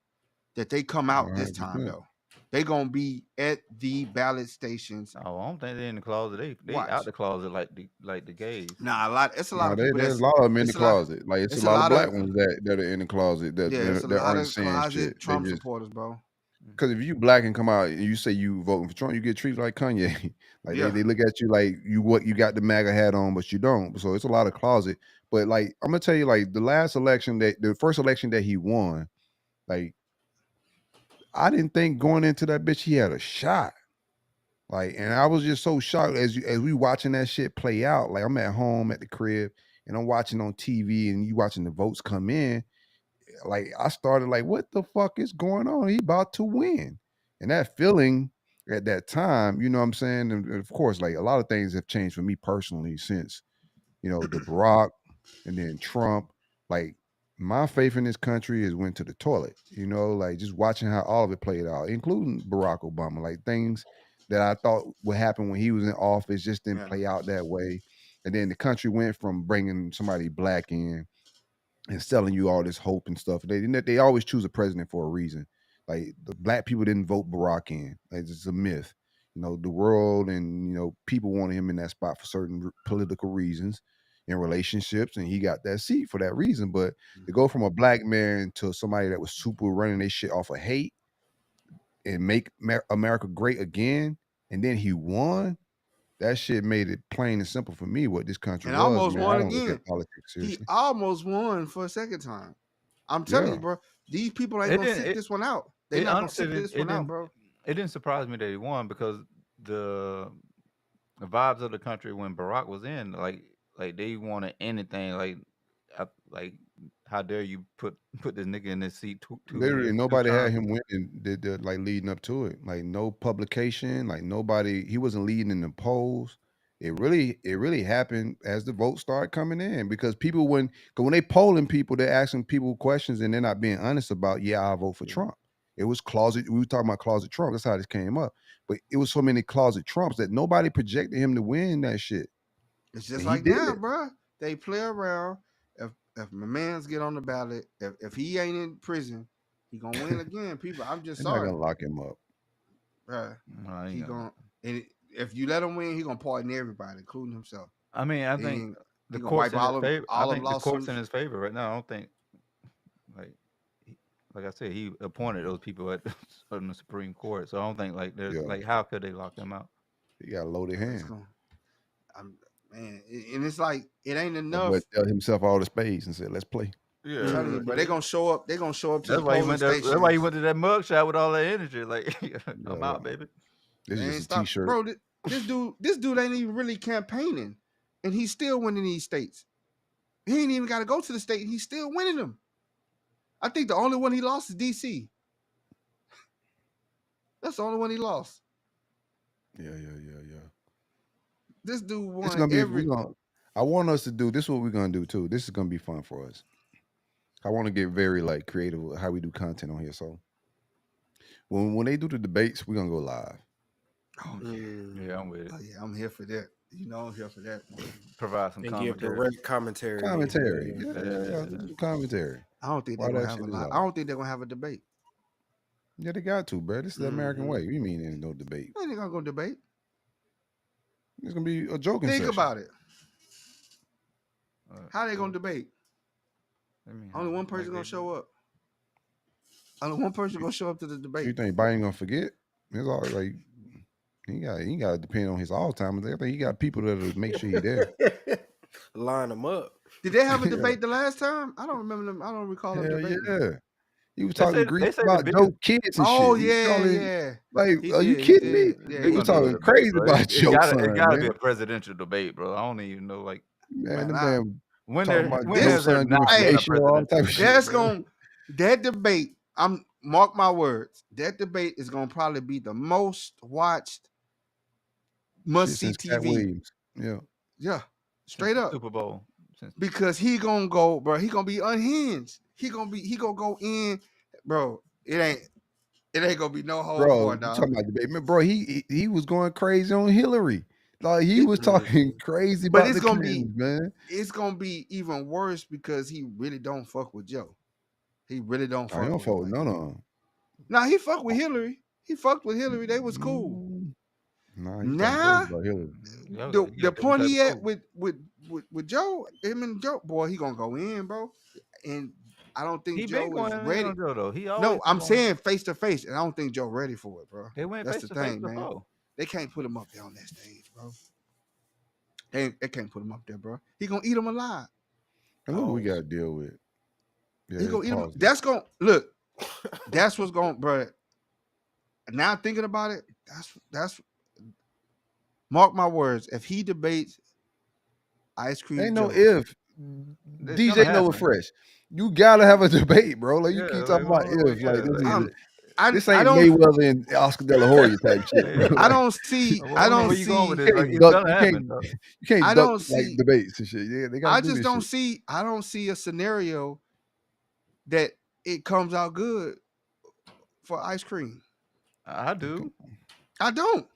[SPEAKER 3] that they come out this time, though. They gonna be at the ballot stations.
[SPEAKER 2] Oh, I don't think they're in the closet. They out
[SPEAKER 3] Watch.
[SPEAKER 2] the closet like the gays.
[SPEAKER 3] Nah, it's a lot
[SPEAKER 1] No,
[SPEAKER 3] of people
[SPEAKER 1] there's
[SPEAKER 3] that's
[SPEAKER 1] a lot of them in the
[SPEAKER 3] it's a lot
[SPEAKER 1] closet. Like it's a
[SPEAKER 3] it's a
[SPEAKER 1] lot of
[SPEAKER 3] lot
[SPEAKER 1] black
[SPEAKER 3] of
[SPEAKER 1] ones that are in the closet that
[SPEAKER 3] it's a
[SPEAKER 1] that
[SPEAKER 3] lot
[SPEAKER 1] aren't
[SPEAKER 3] of
[SPEAKER 1] saying
[SPEAKER 3] closet
[SPEAKER 1] shit. They
[SPEAKER 3] Trump
[SPEAKER 1] just
[SPEAKER 3] supporters, bro.
[SPEAKER 1] because if you black and come out and you say you voting for Trump, you get treated like Kanye. Like
[SPEAKER 3] Yeah.
[SPEAKER 1] they look at you like you got the MAGA hat on, but you don't. So it's a lot of closet. But like I'm gonna tell you, like the first election that he won, like I didn't think going into that bitch he had a shot. Like, and I was just so shocked as we watching that shit play out. Like I'm at home at the crib and I'm watching on TV and you watching the votes come in. Like I started like, what the fuck is going on? He about to win. And that feeling at that time, you know what I'm saying? And of course, like a lot of things have changed for me personally since, the Barack and then Trump. Like my faith in this country has went to the toilet, like just watching how all of it played out, including Barack Obama. Like things that I thought would happen when he was in office just didn't
[SPEAKER 3] Yeah.
[SPEAKER 1] play out that way. And then the country went from bringing somebody black in and selling you all this hope and stuff. They always choose a president for a reason. Like the black people didn't vote Barack in. Like, it's a myth. The world and people wanted him in that spot for certain political reasons and relationships, and he got that seat for that reason. But to go from a black man to somebody that was super running their shit off of hate and make America great again, and then he won. That shit made it plain and simple for me what this country
[SPEAKER 3] And
[SPEAKER 1] was.
[SPEAKER 3] almost
[SPEAKER 1] Man, I
[SPEAKER 3] won
[SPEAKER 1] don't look
[SPEAKER 3] again.
[SPEAKER 1] at politics
[SPEAKER 3] He
[SPEAKER 1] seriously.
[SPEAKER 3] almost won for a second time. I'm telling
[SPEAKER 1] Yeah.
[SPEAKER 3] you, bro. These people ain't
[SPEAKER 2] It
[SPEAKER 3] gonna
[SPEAKER 2] didn't.
[SPEAKER 3] sit this one out. They're
[SPEAKER 2] It
[SPEAKER 3] not gonna
[SPEAKER 2] honestly
[SPEAKER 3] sit this
[SPEAKER 2] it
[SPEAKER 3] one out,
[SPEAKER 2] didn't.
[SPEAKER 3] bro.
[SPEAKER 2] It didn't surprise me that he won because the vibes of the country when Barack was in, like they wanted anything. Like how dare you put this nigga in this seat two
[SPEAKER 1] Literally,
[SPEAKER 2] years, two
[SPEAKER 1] nobody had
[SPEAKER 2] terms?
[SPEAKER 1] him winning like leading up to it. Like no publication, like nobody. He wasn't leading in the polls. It really happened as the votes started coming in because people when they polling people, they're asking people questions and they're not being honest about. Yeah, I vote for Trump. It was closet. We were talking about closet Trump. That's how this came up. But it was so many closet Trumps that nobody projected him to win that shit.
[SPEAKER 3] It's just
[SPEAKER 1] And he
[SPEAKER 3] like
[SPEAKER 1] did
[SPEAKER 3] now,
[SPEAKER 1] it.
[SPEAKER 3] bro. They play around. If my man's get on the ballot, if he ain't in prison, he gonna win again. People, I'm just
[SPEAKER 1] They're not
[SPEAKER 3] sorry,
[SPEAKER 1] gonna lock him up.
[SPEAKER 3] bro.
[SPEAKER 2] No, I ain't
[SPEAKER 3] He
[SPEAKER 2] gonna-
[SPEAKER 3] gonna and if you let him win, he gonna pardon everybody, including himself.
[SPEAKER 2] I mean, I
[SPEAKER 3] He
[SPEAKER 2] think
[SPEAKER 3] ain't-
[SPEAKER 2] the
[SPEAKER 3] he gonna
[SPEAKER 2] court's
[SPEAKER 3] wipe
[SPEAKER 2] in his
[SPEAKER 3] all of
[SPEAKER 2] favor. I
[SPEAKER 3] all of
[SPEAKER 2] think the court's in
[SPEAKER 3] lawsuits.
[SPEAKER 2] his favor right now. I don't think like I said, he appointed those people at on the Supreme Court. So I don't think like there's
[SPEAKER 1] Yeah.
[SPEAKER 2] like how could they lock him out?
[SPEAKER 1] He got a loaded
[SPEAKER 3] It's
[SPEAKER 1] hand.
[SPEAKER 3] gonna, man, and it's like it ain't
[SPEAKER 1] That
[SPEAKER 3] enough.
[SPEAKER 1] boy dealt himself all the spades and said, "Let's play."
[SPEAKER 2] Yeah,
[SPEAKER 3] I'm telling you, but they're gonna show up. They're gonna show up to
[SPEAKER 2] That's
[SPEAKER 3] the
[SPEAKER 2] why he
[SPEAKER 3] polling
[SPEAKER 2] went there.
[SPEAKER 3] stations.
[SPEAKER 2] That's why he went to that mugshot with all that energy. Like I'm
[SPEAKER 1] Yeah.
[SPEAKER 2] out, baby.
[SPEAKER 1] This
[SPEAKER 3] They
[SPEAKER 1] is
[SPEAKER 3] ain't
[SPEAKER 1] just a
[SPEAKER 3] stop-
[SPEAKER 1] T-shirt.
[SPEAKER 3] bro. This dude ain't even really campaigning, and he's still winning these states. He ain't even got to go to the state. He's still winning them. I think the only one he lost is DC. That's the only one he lost.
[SPEAKER 1] Yeah.
[SPEAKER 3] This dude
[SPEAKER 1] It's
[SPEAKER 3] won
[SPEAKER 1] gonna be.
[SPEAKER 3] every.
[SPEAKER 1] I want us to do this. Is what we're gonna do too. This is gonna be fun for us. I want to get very like creative with how we do content on here. So when they do the debates, we're gonna go live.
[SPEAKER 3] Oh yeah,
[SPEAKER 2] Yeah, I'm with it.
[SPEAKER 3] oh, yeah, I'm here for that. You know, I'm here for that.
[SPEAKER 2] Provide some
[SPEAKER 4] And give
[SPEAKER 2] commentary.
[SPEAKER 4] direct commentary.
[SPEAKER 1] Commentary.
[SPEAKER 4] Yeah.
[SPEAKER 1] Yeah, do commentary.
[SPEAKER 3] I don't think
[SPEAKER 1] Why
[SPEAKER 3] they're gonna
[SPEAKER 1] that
[SPEAKER 3] have a
[SPEAKER 1] shit is
[SPEAKER 3] lot.
[SPEAKER 1] out.
[SPEAKER 3] I don't think they're gonna have a debate.
[SPEAKER 1] Yeah, they got to, bro. This is the American
[SPEAKER 4] Mhm.
[SPEAKER 1] way. You mean there's no debate?
[SPEAKER 3] They ain't gonna go debate.
[SPEAKER 1] It's gonna be a joking
[SPEAKER 3] Think
[SPEAKER 1] session.
[SPEAKER 3] about it.
[SPEAKER 2] Uh,
[SPEAKER 3] How they gonna debate?
[SPEAKER 2] I mean,
[SPEAKER 3] Only
[SPEAKER 2] how-
[SPEAKER 3] one person
[SPEAKER 2] like
[SPEAKER 3] gonna
[SPEAKER 2] they-
[SPEAKER 3] show up. Only one person gonna show up to the
[SPEAKER 1] You
[SPEAKER 3] debate.
[SPEAKER 1] think Biden gonna forget? It's all like he got to depend on his Alzheimer's. I think he got people that'll make sure he's there.
[SPEAKER 4] Line them up.
[SPEAKER 3] Did they have a
[SPEAKER 1] Yeah.
[SPEAKER 3] debate the last time? I don't remember them. I don't recall them
[SPEAKER 1] Hell
[SPEAKER 3] debating.
[SPEAKER 1] yeah. He was
[SPEAKER 2] They
[SPEAKER 1] talking
[SPEAKER 2] say-
[SPEAKER 1] Greek
[SPEAKER 2] they say the
[SPEAKER 1] about
[SPEAKER 2] biggest-
[SPEAKER 1] dope kids and
[SPEAKER 3] Oh
[SPEAKER 1] shit. He
[SPEAKER 3] yeah,
[SPEAKER 1] calling-
[SPEAKER 3] yeah.
[SPEAKER 1] Like,
[SPEAKER 3] He
[SPEAKER 1] are you
[SPEAKER 3] did, he
[SPEAKER 1] kidding me?
[SPEAKER 3] did. Yeah,
[SPEAKER 2] They
[SPEAKER 1] He
[SPEAKER 3] he
[SPEAKER 1] was
[SPEAKER 2] gonna do a
[SPEAKER 1] talking
[SPEAKER 2] debate,
[SPEAKER 1] crazy
[SPEAKER 2] bro.
[SPEAKER 1] about your
[SPEAKER 2] It
[SPEAKER 1] son,
[SPEAKER 2] gotta be
[SPEAKER 1] man.
[SPEAKER 2] a presidential debate, bro. I don't even know like
[SPEAKER 1] Man, the
[SPEAKER 3] Man,
[SPEAKER 1] man
[SPEAKER 2] when
[SPEAKER 1] talking
[SPEAKER 2] there
[SPEAKER 1] about
[SPEAKER 2] when
[SPEAKER 1] your
[SPEAKER 2] has there
[SPEAKER 1] son
[SPEAKER 2] not
[SPEAKER 1] giving
[SPEAKER 2] been a
[SPEAKER 1] facial, all type of
[SPEAKER 2] presidential
[SPEAKER 1] shit.
[SPEAKER 3] That's
[SPEAKER 2] debate?
[SPEAKER 3] going that debate. I'm mark my words. That debate is gonna probably be the most watched must
[SPEAKER 1] Shit
[SPEAKER 3] see
[SPEAKER 1] since Cat
[SPEAKER 3] TV.
[SPEAKER 1] Williams. Yeah.
[SPEAKER 3] Yeah,
[SPEAKER 2] Since
[SPEAKER 3] straight
[SPEAKER 2] the
[SPEAKER 3] up.
[SPEAKER 2] Super Bowl. Since-
[SPEAKER 3] Because he gonna go, bro. He gonna be unhinged. He gonna go in, bro. It ain't gonna be no hold
[SPEAKER 1] Bro,
[SPEAKER 3] for
[SPEAKER 1] you
[SPEAKER 3] it, dog.
[SPEAKER 1] talking about debate. Man, bro, he was going crazy on Hillary. Like he
[SPEAKER 3] It-
[SPEAKER 1] was talking crazy
[SPEAKER 3] But
[SPEAKER 1] about
[SPEAKER 3] it's
[SPEAKER 1] the
[SPEAKER 3] gonna be-
[SPEAKER 1] Clintons, man.
[SPEAKER 3] It's gonna be even worse because he really don't fuck with Joe. He really don't
[SPEAKER 1] I
[SPEAKER 3] fuck
[SPEAKER 1] don't
[SPEAKER 3] with
[SPEAKER 1] fuck
[SPEAKER 3] him
[SPEAKER 1] with
[SPEAKER 3] like
[SPEAKER 1] none
[SPEAKER 3] that.
[SPEAKER 1] of them.
[SPEAKER 3] Now he fuck with Hillary. He fucked with Hillary. They was cool.
[SPEAKER 1] Nah, you talking
[SPEAKER 3] Nah,
[SPEAKER 1] crazy about Hillary.
[SPEAKER 3] the point he at with Joe, him and Joe, boy, he gonna go in, bro. And I don't think
[SPEAKER 2] He
[SPEAKER 3] Joe
[SPEAKER 2] been going
[SPEAKER 3] is
[SPEAKER 2] in
[SPEAKER 3] ready.
[SPEAKER 2] on Joe though. He always
[SPEAKER 3] No,
[SPEAKER 2] been
[SPEAKER 3] I'm
[SPEAKER 2] going-
[SPEAKER 3] saying face to face, and I don't think Joe ready for it, bro.
[SPEAKER 2] they went
[SPEAKER 3] That's
[SPEAKER 2] face
[SPEAKER 3] the
[SPEAKER 2] to face
[SPEAKER 3] thing, man.
[SPEAKER 2] before.
[SPEAKER 3] They can't put him up there on that stage, bro. They can't put him up there, bro. He gonna eat him alive.
[SPEAKER 1] And look what we
[SPEAKER 4] Pause.
[SPEAKER 1] got to deal with. Yeah,
[SPEAKER 3] He gonna eat him.
[SPEAKER 1] pause it.
[SPEAKER 3] That's gonna look. That's what's going, bro. Now thinking about it, that's. Mark my words. If he debates Ice Cream
[SPEAKER 1] Ain't no
[SPEAKER 3] Joe,
[SPEAKER 1] if.
[SPEAKER 2] It's
[SPEAKER 1] DJ
[SPEAKER 2] gonna
[SPEAKER 1] Nova
[SPEAKER 2] happen.
[SPEAKER 1] Fresh. You gotta have a debate, bro. Like you
[SPEAKER 2] Yeah,
[SPEAKER 1] keep
[SPEAKER 2] like,
[SPEAKER 1] talking about
[SPEAKER 2] oh,
[SPEAKER 1] if. Like
[SPEAKER 2] yeah,
[SPEAKER 1] this,
[SPEAKER 2] like-
[SPEAKER 1] is,
[SPEAKER 3] I
[SPEAKER 1] this
[SPEAKER 3] I
[SPEAKER 1] ain't
[SPEAKER 3] don't
[SPEAKER 1] Mayweather and Oscar De La Hoya type shit.
[SPEAKER 2] Yeah.
[SPEAKER 1] Bro.
[SPEAKER 3] I don't see.
[SPEAKER 2] Well,
[SPEAKER 3] I don't
[SPEAKER 2] where you going
[SPEAKER 3] see.
[SPEAKER 2] with
[SPEAKER 1] You
[SPEAKER 2] this? Like,
[SPEAKER 1] can't
[SPEAKER 2] it's
[SPEAKER 1] duck.
[SPEAKER 2] gonna
[SPEAKER 1] You
[SPEAKER 2] happen.
[SPEAKER 1] can't.
[SPEAKER 2] though.
[SPEAKER 1] You can't
[SPEAKER 3] I
[SPEAKER 1] duck
[SPEAKER 3] don't
[SPEAKER 1] like
[SPEAKER 3] see-
[SPEAKER 1] debates and shit. Yeah, they gotta
[SPEAKER 3] I
[SPEAKER 1] do
[SPEAKER 3] just
[SPEAKER 1] this
[SPEAKER 3] don't
[SPEAKER 1] shit.
[SPEAKER 3] see. I don't see a scenario that it comes out good for Ice Cream.
[SPEAKER 2] I do.
[SPEAKER 3] I don't.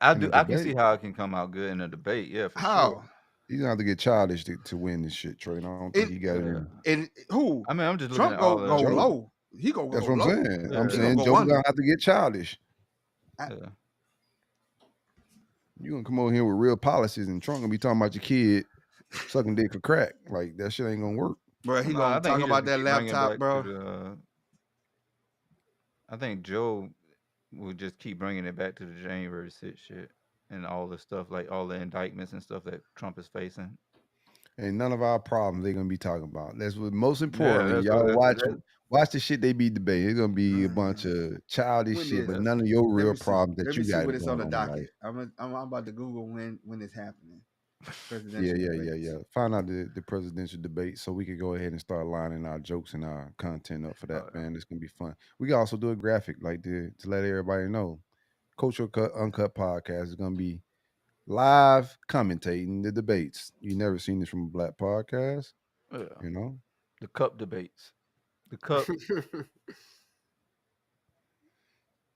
[SPEAKER 2] I
[SPEAKER 1] In
[SPEAKER 2] do.
[SPEAKER 1] the
[SPEAKER 2] I can see
[SPEAKER 1] debate.
[SPEAKER 2] how it can come out good in a debate. Yeah, for
[SPEAKER 3] How?
[SPEAKER 2] sure.
[SPEAKER 1] He's gonna have to get childish to win this shit, Trey. And I don't think
[SPEAKER 3] It-
[SPEAKER 1] he got it.
[SPEAKER 2] Yeah.
[SPEAKER 1] in.
[SPEAKER 3] And who?
[SPEAKER 2] I mean, I'm just looking
[SPEAKER 3] Trump
[SPEAKER 2] at all the.
[SPEAKER 3] go
[SPEAKER 1] Joe.
[SPEAKER 3] low. He go
[SPEAKER 1] That's
[SPEAKER 3] go
[SPEAKER 1] what I'm
[SPEAKER 3] low.
[SPEAKER 1] saying.
[SPEAKER 2] Yeah.
[SPEAKER 1] I'm
[SPEAKER 2] He
[SPEAKER 1] saying
[SPEAKER 3] gonna go
[SPEAKER 1] Joe
[SPEAKER 3] under.
[SPEAKER 1] gonna have to get childish.
[SPEAKER 2] Yeah.
[SPEAKER 1] You gonna come over here with real policies, and Trump gonna be talking about your kid sucking dick for crack. Like that shit ain't gonna work.
[SPEAKER 3] Bro, he
[SPEAKER 2] No,
[SPEAKER 3] gonna
[SPEAKER 2] I think
[SPEAKER 3] talk
[SPEAKER 2] he just
[SPEAKER 3] about that
[SPEAKER 2] keep bringing
[SPEAKER 3] laptop,
[SPEAKER 2] back
[SPEAKER 3] bro.
[SPEAKER 2] to the, I think Joe will just keep bringing it back to the January 6th shit and all the stuff, like all the indictments and stuff that Trump is facing.
[SPEAKER 1] And none of our problems they're gonna be talking about. That's what most importantly,
[SPEAKER 2] that's
[SPEAKER 1] y'all
[SPEAKER 2] what- that's-
[SPEAKER 1] watch the shit they be debating. It's gonna be a bunch of childish
[SPEAKER 3] When
[SPEAKER 1] shit,
[SPEAKER 3] is
[SPEAKER 1] but
[SPEAKER 3] it?
[SPEAKER 1] none of your
[SPEAKER 3] Let
[SPEAKER 1] real
[SPEAKER 3] me see.
[SPEAKER 1] problems
[SPEAKER 3] Let
[SPEAKER 1] that
[SPEAKER 3] me
[SPEAKER 1] you
[SPEAKER 3] see
[SPEAKER 1] got
[SPEAKER 3] what it's on
[SPEAKER 1] going
[SPEAKER 3] the
[SPEAKER 1] on in
[SPEAKER 3] docket.
[SPEAKER 1] life.
[SPEAKER 3] I'm about to Google when it's happening.
[SPEAKER 1] Yeah,
[SPEAKER 3] Presidential debates.
[SPEAKER 1] yeah. Find out the presidential debate so we can go ahead and start lining our jokes and our content up for that,
[SPEAKER 2] Oh, yeah.
[SPEAKER 1] man. It's gonna be fun. We can also do a graphic like to let everybody know. Cultural Cut Uncut podcast is gonna be live commentating the debates. You never seen this from a black podcast,
[SPEAKER 2] Yeah.
[SPEAKER 1] you know?
[SPEAKER 2] The cup debates. The cup.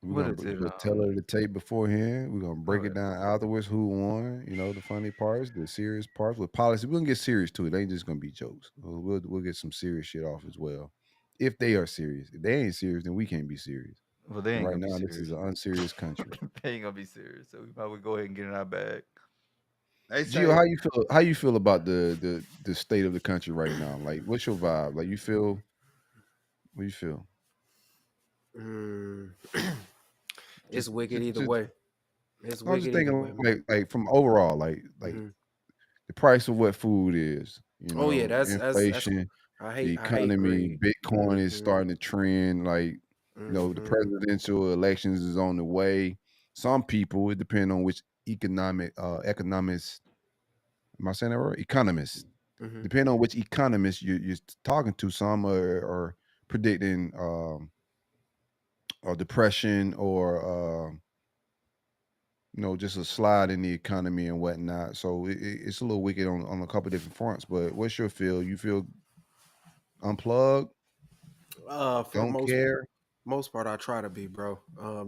[SPEAKER 1] We're
[SPEAKER 2] What
[SPEAKER 1] gonna
[SPEAKER 2] is it,
[SPEAKER 1] we'll tell her the tape beforehand. We're gonna break
[SPEAKER 2] Oh,
[SPEAKER 1] it
[SPEAKER 2] yeah.
[SPEAKER 1] down afterwards. Who won? You know, the funny parts, the serious parts with policy. We're gonna get serious too. It ain't just gonna be jokes. We'll get some serious shit off as well. If they are serious. If they ain't serious, then we can't be serious.
[SPEAKER 2] Well, they
[SPEAKER 1] And
[SPEAKER 2] ain't
[SPEAKER 1] right
[SPEAKER 2] gonna
[SPEAKER 1] now,
[SPEAKER 2] be
[SPEAKER 1] this is
[SPEAKER 2] serious.
[SPEAKER 1] an unserious country.
[SPEAKER 2] They ain't gonna be serious, so we might well go ahead and get in our bag.
[SPEAKER 3] They say
[SPEAKER 1] Gio, how you feel about the state of the country right now? Like, what's your vibe? Like, what you feel?
[SPEAKER 4] Mm. It's
[SPEAKER 1] Just-
[SPEAKER 4] wicked either
[SPEAKER 1] just-
[SPEAKER 4] way. It's
[SPEAKER 1] I was just
[SPEAKER 4] wicked either way.
[SPEAKER 1] thinking,
[SPEAKER 4] man.
[SPEAKER 1] like from overall, like
[SPEAKER 4] Mhm.
[SPEAKER 1] the price of what food is. You know,
[SPEAKER 4] Oh yeah, that's
[SPEAKER 1] inflation,
[SPEAKER 4] I
[SPEAKER 1] the
[SPEAKER 4] hate
[SPEAKER 1] economy,
[SPEAKER 4] greed.
[SPEAKER 1] Bitcoin is
[SPEAKER 4] Mhm.
[SPEAKER 1] starting to trend. Like, you know, the
[SPEAKER 4] Mhm.
[SPEAKER 1] presidential elections is on the way. Some people, it depends on which economists. Am I saying that right? Economists.
[SPEAKER 4] Mhm.
[SPEAKER 1] Depending on which economist you're talking to, some are predicting or depression or you know, just a slide in the economy and whatnot. So it's a little wicked on a couple different fronts. But what's your feel? You feel unplugged?
[SPEAKER 4] For the
[SPEAKER 1] Don't care?
[SPEAKER 4] most part, I try to be, bro.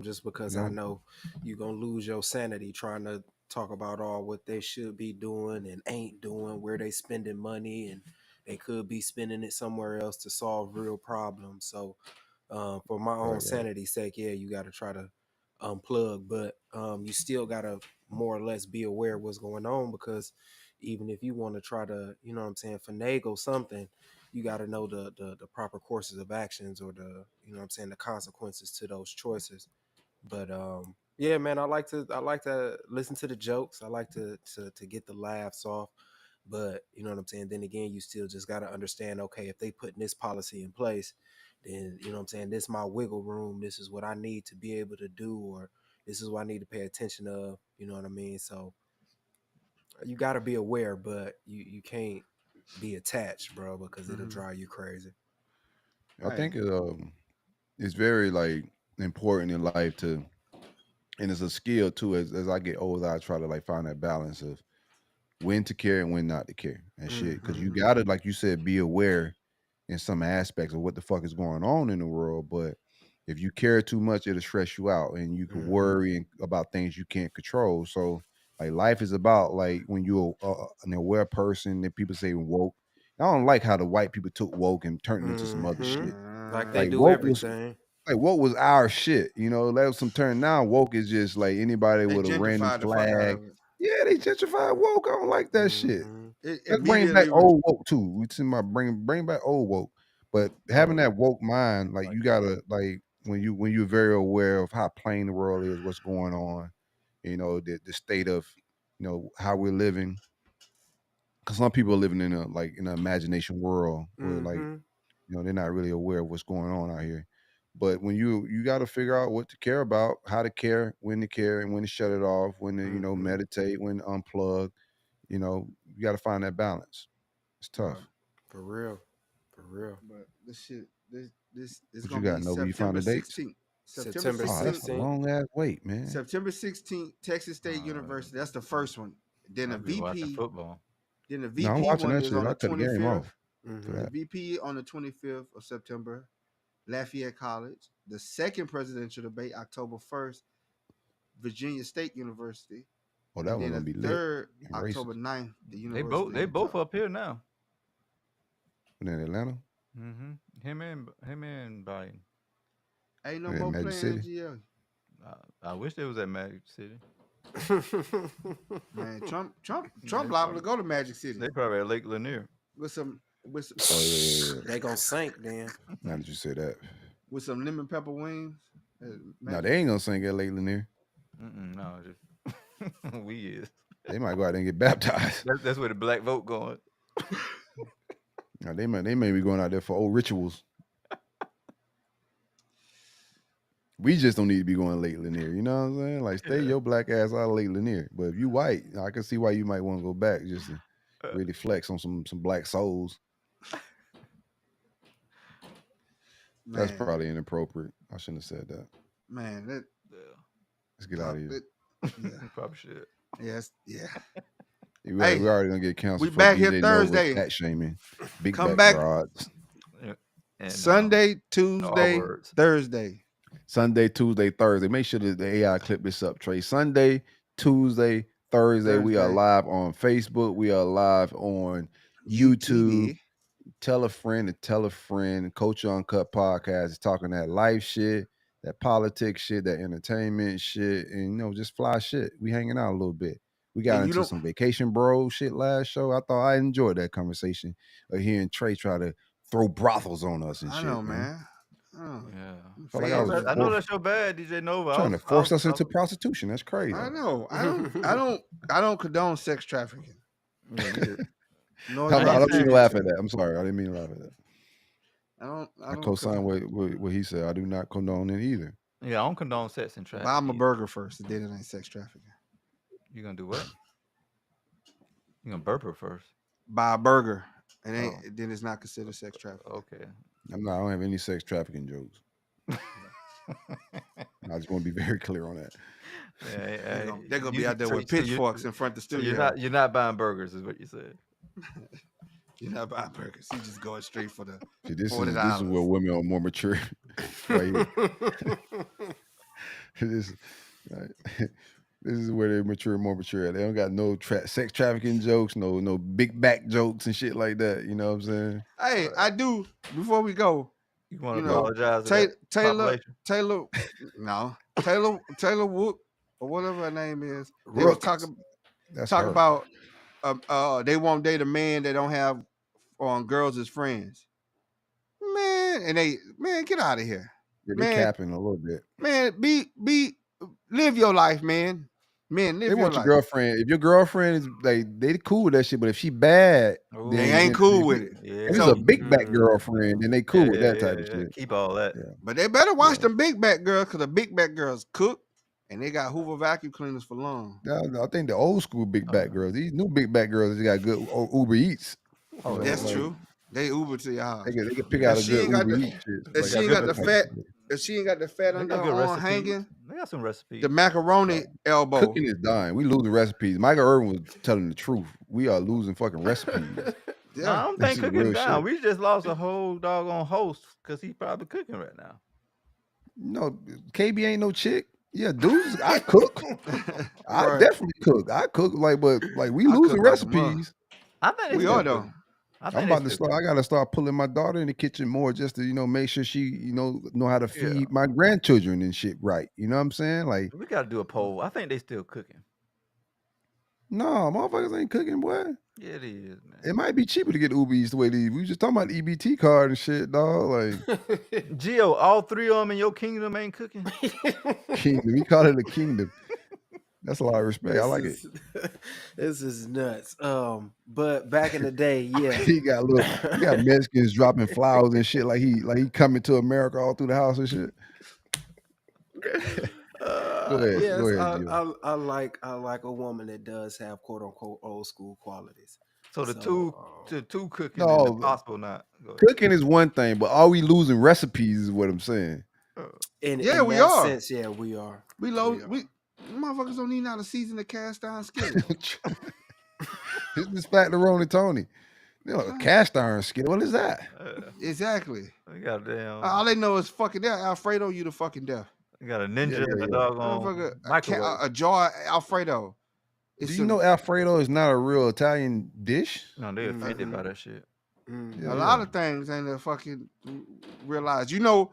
[SPEAKER 4] Just because I
[SPEAKER 1] Yeah.
[SPEAKER 4] know you're gonna lose your sanity trying to talk about all what they should be doing and ain't doing, where they spending money, and they could be spending it somewhere else to solve real problems. So, for my own
[SPEAKER 1] Right.
[SPEAKER 4] sanity's sake, yeah, you got to try to unplug, but you still got to more or less be aware of what's going on, because even if you want to try to, you know what I'm saying, finagle something, you got to know the proper courses of actions, or the, you know what I'm saying, the consequences to those choices. But yeah, man, I like to listen to the jokes. I like to get the laughs off. But you know what I'm saying? Then again, you still just got to understand, okay, if they putting this policy in place, then you know what I'm saying, this is my wiggle room. This is what I need to be able to do, or this is what I need to pay attention of. You know what I mean? So you got to be aware, but you can't be attached, bro, because it'll
[SPEAKER 3] Mhm.
[SPEAKER 4] drive you crazy.
[SPEAKER 1] I think it's very like important in life to, and it's a skill too. As I get older, I try to like find that balance of when to care and when not to care and shit. Because you
[SPEAKER 3] Mhm.
[SPEAKER 1] gotta, like you said, be aware in some aspects of what the fuck is going on in the world. But if you care too much, it'll stress you out, and you can
[SPEAKER 3] Mhm.
[SPEAKER 1] worry about things you can't control. So, like, life is about like when you're an aware person. That people say woke. I don't like how the white people took woke and turned it into some other
[SPEAKER 4] Mhm.
[SPEAKER 1] shit.
[SPEAKER 4] Like they
[SPEAKER 1] Like
[SPEAKER 4] do
[SPEAKER 1] woke was
[SPEAKER 4] everything.
[SPEAKER 1] like woke was our shit. You know, that was some turn. Now woke is just like anybody
[SPEAKER 3] They
[SPEAKER 1] with a random
[SPEAKER 3] gentrified the fuck out
[SPEAKER 1] flag.
[SPEAKER 3] of it.
[SPEAKER 1] Yeah, they gentrified woke. I don't like that shit.
[SPEAKER 4] Mhm.
[SPEAKER 3] It
[SPEAKER 1] Let's bring back
[SPEAKER 3] immediately
[SPEAKER 1] old woke too. We talking about bring back old woke. But having that woke mind, like you gotta like when you're very aware of how plain the world is, what's going on, you know, the state of, you know, how we're living. Because some people are living in a like in an imagination world where like,
[SPEAKER 4] Mhm.
[SPEAKER 1] you know, they're not really aware of what's going on out here. But when you got to figure out what to care about, how to care, and when to shut it off, when to, you know,
[SPEAKER 4] Mhm.
[SPEAKER 1] meditate, when to unplug, you know, you got to find that balance. It's tough.
[SPEAKER 3] Right.
[SPEAKER 4] For real. For real.
[SPEAKER 3] But this shit, this is
[SPEAKER 1] What
[SPEAKER 3] gonna
[SPEAKER 1] you got,
[SPEAKER 3] be
[SPEAKER 1] Nova? You found
[SPEAKER 3] September
[SPEAKER 1] the dates?
[SPEAKER 3] 16th. September
[SPEAKER 4] September
[SPEAKER 1] Oh, that's a
[SPEAKER 3] 16th.
[SPEAKER 4] 16th.
[SPEAKER 1] long ass wait, man.
[SPEAKER 3] September 16th, Texas State University. That's the first one. Then the
[SPEAKER 2] I'll be watching
[SPEAKER 3] VP.
[SPEAKER 2] football.
[SPEAKER 3] Then the
[SPEAKER 1] No, I'm
[SPEAKER 3] VP
[SPEAKER 1] watching
[SPEAKER 3] one
[SPEAKER 1] that
[SPEAKER 3] is
[SPEAKER 1] shit.
[SPEAKER 3] on
[SPEAKER 1] I
[SPEAKER 3] the
[SPEAKER 1] cut the game
[SPEAKER 3] 25th.
[SPEAKER 1] off for
[SPEAKER 4] Mhm.
[SPEAKER 3] The
[SPEAKER 1] that.
[SPEAKER 3] VP on the 25th of September, Lafayette College. The second presidential debate, October 1st, Virginia State University.
[SPEAKER 1] Oh, that
[SPEAKER 3] And
[SPEAKER 1] one's
[SPEAKER 3] then
[SPEAKER 1] gonna be
[SPEAKER 3] the
[SPEAKER 1] lit.
[SPEAKER 3] third,
[SPEAKER 1] And
[SPEAKER 3] October
[SPEAKER 1] racist.
[SPEAKER 3] 9th, the
[SPEAKER 2] They
[SPEAKER 3] University
[SPEAKER 2] they
[SPEAKER 3] of
[SPEAKER 2] both
[SPEAKER 3] Utah.
[SPEAKER 2] up here now.
[SPEAKER 1] And in Atlanta,
[SPEAKER 2] Him and Biden.
[SPEAKER 3] Ain't no
[SPEAKER 1] and in
[SPEAKER 3] more
[SPEAKER 1] Magic
[SPEAKER 3] playing
[SPEAKER 1] City.
[SPEAKER 3] NGL.
[SPEAKER 2] I wish they was at Magic City.
[SPEAKER 3] Man, Trump
[SPEAKER 2] They
[SPEAKER 3] liable to go to Magic City
[SPEAKER 2] They probably at Lake Lanier.
[SPEAKER 3] with some
[SPEAKER 1] Oh yeah.
[SPEAKER 4] They gonna sink then.
[SPEAKER 1] Now that you say that,
[SPEAKER 3] with some lemon pepper wings.
[SPEAKER 1] no, they ain't gonna sing at Lake Lanier.
[SPEAKER 2] No, just we is.
[SPEAKER 1] They might go out there and get baptized.
[SPEAKER 2] That's where the black vote going.
[SPEAKER 1] Now, they may be going out there for old rituals. We just don't need to be going to Lake Lanier. You know what I'm saying? Like, stay
[SPEAKER 2] Yeah.
[SPEAKER 1] your black ass out of Lake Lanier. But if you white, I can see why you might want to go back just to really flex on some black souls. That's
[SPEAKER 3] Man,
[SPEAKER 1] probably inappropriate. I shouldn't have said that.
[SPEAKER 3] man, that
[SPEAKER 1] Let's get out of here.
[SPEAKER 3] yeah,
[SPEAKER 2] You probably should.
[SPEAKER 3] yes, yeah.
[SPEAKER 1] We
[SPEAKER 3] Hey,
[SPEAKER 1] already gonna get canceled.
[SPEAKER 3] we
[SPEAKER 1] for
[SPEAKER 3] back here
[SPEAKER 1] DJ Nova
[SPEAKER 3] Thursday.
[SPEAKER 1] Fat shaming. Big
[SPEAKER 3] Come
[SPEAKER 1] back
[SPEAKER 3] back.
[SPEAKER 1] broads.
[SPEAKER 2] And,
[SPEAKER 3] Sunday,
[SPEAKER 2] R
[SPEAKER 3] Tuesday,
[SPEAKER 2] words.
[SPEAKER 3] Thursday.
[SPEAKER 1] Sunday, Tuesday, Thursday. Make sure that the AI clip this up, Trey. Sunday, Tuesday, Thursday. We are
[SPEAKER 3] Thursday.
[SPEAKER 1] live on Facebook. We are live on YouTube.
[SPEAKER 3] UTV.
[SPEAKER 1] Tell a friend to tell a friend. Coach Uncut Podcast is talking that life shit, that politics shit, that entertainment shit, and you know, just fly shit. We hanging out a little bit. We got
[SPEAKER 3] And you
[SPEAKER 1] into
[SPEAKER 3] don't-
[SPEAKER 1] some vacation bro shit last show. I thought I enjoyed that conversation of hearing Trey try to throw brothels on us and
[SPEAKER 3] I
[SPEAKER 1] shit.
[SPEAKER 3] know, man. Oh,
[SPEAKER 2] Yeah.
[SPEAKER 1] Felt like I was
[SPEAKER 2] I know that's your bad, DJ Nova.
[SPEAKER 1] trying to force us into prostitution. That's crazy.
[SPEAKER 3] I know. I don't condone sex trafficking.
[SPEAKER 2] Yeah, you did.
[SPEAKER 3] No,
[SPEAKER 1] I
[SPEAKER 2] I
[SPEAKER 1] don't mean
[SPEAKER 2] understand.
[SPEAKER 1] to laugh at that. I'm sorry. I didn't mean to laugh at that.
[SPEAKER 3] I
[SPEAKER 1] I
[SPEAKER 3] don't
[SPEAKER 1] co-sign what he said. I do not condone it either.
[SPEAKER 2] Yeah, I don't condone sex and
[SPEAKER 3] Buy
[SPEAKER 2] trafficking.
[SPEAKER 3] him a burger first, and then it ain't sex trafficking.
[SPEAKER 2] You gonna do what? You gonna burp her first?
[SPEAKER 3] Buy a burger, and then it's not considered sex trafficking.
[SPEAKER 2] Okay.
[SPEAKER 1] I don't have any sex trafficking jokes. I just want to be very clear on that.
[SPEAKER 3] They're gonna be out there with pitchforks in front of the
[SPEAKER 2] So
[SPEAKER 3] studio.
[SPEAKER 2] you're not buying burgers, is what you said.
[SPEAKER 3] You're not buying burgers. You're just going straight for the
[SPEAKER 1] See, this is
[SPEAKER 3] $40.
[SPEAKER 1] where women are more mature. Right here. this is where they're more mature. They don't got no sex trafficking jokes, no big back jokes and shit like that. You know what I'm saying?
[SPEAKER 3] Hey, I do. Before we go,
[SPEAKER 2] You want to
[SPEAKER 3] You know,
[SPEAKER 2] apologize to that population?
[SPEAKER 3] Taylor Wood or whatever her name is. They was talking
[SPEAKER 1] That's
[SPEAKER 3] talk
[SPEAKER 1] her.
[SPEAKER 3] about they won't date a man that don't have girls as friends. Man, get out of here.
[SPEAKER 1] Yeah, they
[SPEAKER 3] man.
[SPEAKER 1] capping a little bit.
[SPEAKER 3] Man, live your life, man. Man, live
[SPEAKER 1] They
[SPEAKER 3] your
[SPEAKER 1] want
[SPEAKER 3] life.
[SPEAKER 1] your girlfriend. If your girlfriend is like they cool with that shit, but if she bad,
[SPEAKER 2] Ooh.
[SPEAKER 3] They ain't cool with it.
[SPEAKER 2] Yeah.
[SPEAKER 1] If it's
[SPEAKER 3] So-
[SPEAKER 1] a big back girlfriend, then they cool with that type of shit.
[SPEAKER 2] Keep all that.
[SPEAKER 1] Yeah.
[SPEAKER 3] But they better watch
[SPEAKER 1] Yeah.
[SPEAKER 3] them big back girls, because the big back girls cook and they got Hoover vacuum cleaners for long.
[SPEAKER 1] I think the old school big back girls, these new big back girls, they got good Uber Eats.
[SPEAKER 2] Oh,
[SPEAKER 1] You know,
[SPEAKER 3] That's
[SPEAKER 1] like,
[SPEAKER 3] true. They Uber to your house.
[SPEAKER 1] They can pick out a
[SPEAKER 3] she
[SPEAKER 1] good
[SPEAKER 3] ain't got
[SPEAKER 1] Uber
[SPEAKER 3] the-
[SPEAKER 1] Eats shit.
[SPEAKER 3] if she ain't got the fat- If she ain't got the fat
[SPEAKER 2] They
[SPEAKER 3] under
[SPEAKER 2] got
[SPEAKER 3] her
[SPEAKER 2] good
[SPEAKER 3] arm
[SPEAKER 2] recipes.
[SPEAKER 3] hanging,
[SPEAKER 2] They got some recipes.
[SPEAKER 3] the macaroni elbow.
[SPEAKER 1] Cooking is dying. We losing recipes. Michael Irvin was telling the truth. We are losing fucking recipes.
[SPEAKER 2] No, I don't
[SPEAKER 1] This
[SPEAKER 2] think
[SPEAKER 1] is
[SPEAKER 2] cooking
[SPEAKER 1] real
[SPEAKER 2] down.
[SPEAKER 1] shit.
[SPEAKER 2] We just lost a whole doggone host because he's probably cooking right now.
[SPEAKER 1] No, KB ain't no chick. Yeah, dudes, I cook. I
[SPEAKER 3] Right.
[SPEAKER 1] definitely cook. I cook but we
[SPEAKER 3] I
[SPEAKER 1] losing
[SPEAKER 3] cook like a mug.
[SPEAKER 1] recipes.
[SPEAKER 2] I think they
[SPEAKER 3] We
[SPEAKER 2] still
[SPEAKER 3] are though.
[SPEAKER 2] cooking. I
[SPEAKER 1] I'm
[SPEAKER 2] think they
[SPEAKER 1] about to
[SPEAKER 2] still
[SPEAKER 1] start. I
[SPEAKER 2] cook.
[SPEAKER 1] gotta start pulling my daughter in the kitchen more, just to make sure she know how to
[SPEAKER 2] Yeah,
[SPEAKER 1] feed my grandchildren and shit right. You know what I'm saying? Like,
[SPEAKER 2] we got to do a poll. I think they still cooking.
[SPEAKER 1] no, motherfuckers ain't cooking, boy.
[SPEAKER 2] Yeah, it is, man.
[SPEAKER 1] It might be cheaper to get Uber Eats the way these. We was just talking about the EBT card and shit, dog. Like
[SPEAKER 2] Gio, all three of them in your kingdom ain't cooking.
[SPEAKER 1] kingdom. We call it a kingdom. That's a lot of respect. I like it.
[SPEAKER 4] This is nuts. But back in the day, yeah.
[SPEAKER 1] He got Mexicans dropping flowers and shit like he coming to America all through the house and shit. Go ahead,
[SPEAKER 4] Yes,
[SPEAKER 1] Gio.
[SPEAKER 4] I like a woman that does have quote unquote old school qualities.
[SPEAKER 2] So the two cooking
[SPEAKER 1] No,
[SPEAKER 2] and the possible not. Go ahead.
[SPEAKER 1] Cooking is one thing, but are we losing recipes? Is what I'm saying.
[SPEAKER 4] In
[SPEAKER 3] we
[SPEAKER 4] that
[SPEAKER 3] are.
[SPEAKER 4] sense, yeah, we are.
[SPEAKER 3] We motherfuckers don't need how to season the cast iron skillet.
[SPEAKER 1] This is Factoroni Tony. A cast iron skillet. What is that?
[SPEAKER 3] Exactly.
[SPEAKER 2] We got a damn.
[SPEAKER 3] All they know is fucking death. Alfredo, you the fucking death.
[SPEAKER 2] We got a ninja and a
[SPEAKER 1] yeah.
[SPEAKER 2] doggone microwave.
[SPEAKER 3] A jar Alfredo.
[SPEAKER 1] Do you know Alfredo is not a real Italian dish?
[SPEAKER 2] No, they offended by that shit.
[SPEAKER 3] A lot of things ain't a fucking realize. You know,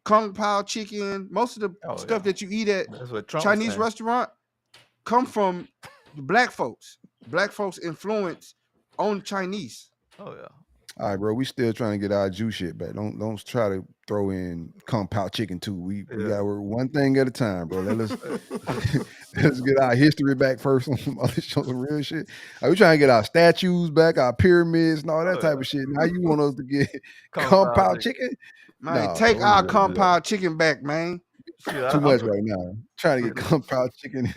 [SPEAKER 3] Kung Pao chicken. Most of the stuff that you eat at Chinese restaurant come from black folks. Black folks influence on Chinese.
[SPEAKER 2] Oh yeah.
[SPEAKER 1] All right, bro. We still trying to get our Jew shit back. Don't try to throw in Kung Pao chicken too. We got to work one thing at a time, bro. Let's get our history back first on some real shit. We trying to get our statues back, our pyramids, and all that type of shit. Now you want us to get Kung Pao chicken?
[SPEAKER 3] Man, take our Kung Pao chicken back, man.
[SPEAKER 1] Too much right now. Trying to get Kung Pao chicken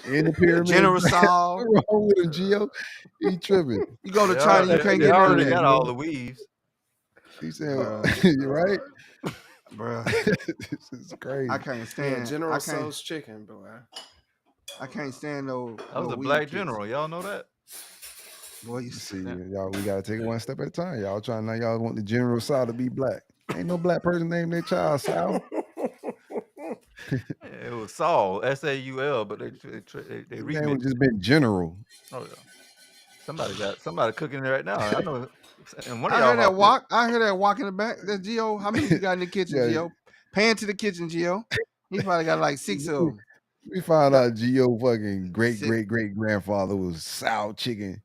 [SPEAKER 1] in the pyramid.
[SPEAKER 3] General Saul.
[SPEAKER 1] What's wrong with him, Gio? He tripping.
[SPEAKER 3] You go to China, you can't get none of that.
[SPEAKER 2] Got all the weaves.
[SPEAKER 1] He said, "You're right,
[SPEAKER 3] bro.
[SPEAKER 1] This is crazy.
[SPEAKER 3] I can't stand
[SPEAKER 4] General Tso's chicken, boy.
[SPEAKER 3] I can't stand no.
[SPEAKER 2] I was a black general. Y'all know that?
[SPEAKER 3] Boy, you
[SPEAKER 1] see, y'all. We gotta take it one step at a time. Y'all trying now. Y'all want the General Sal to be black. Ain't no black person named their child Sal.
[SPEAKER 2] It was Saul, Saul, but they
[SPEAKER 1] name just been General.
[SPEAKER 2] Oh yeah, somebody cooking there right now. I know. And one of
[SPEAKER 3] I
[SPEAKER 2] y'all
[SPEAKER 3] heard that walk. I heard that walk in the back. That's Gio. How many you got in the kitchen, Gio? Pan to the kitchen, Gio. He probably got like 6 of them.
[SPEAKER 1] We found out Gio fucking great grandfather was Sal chicken.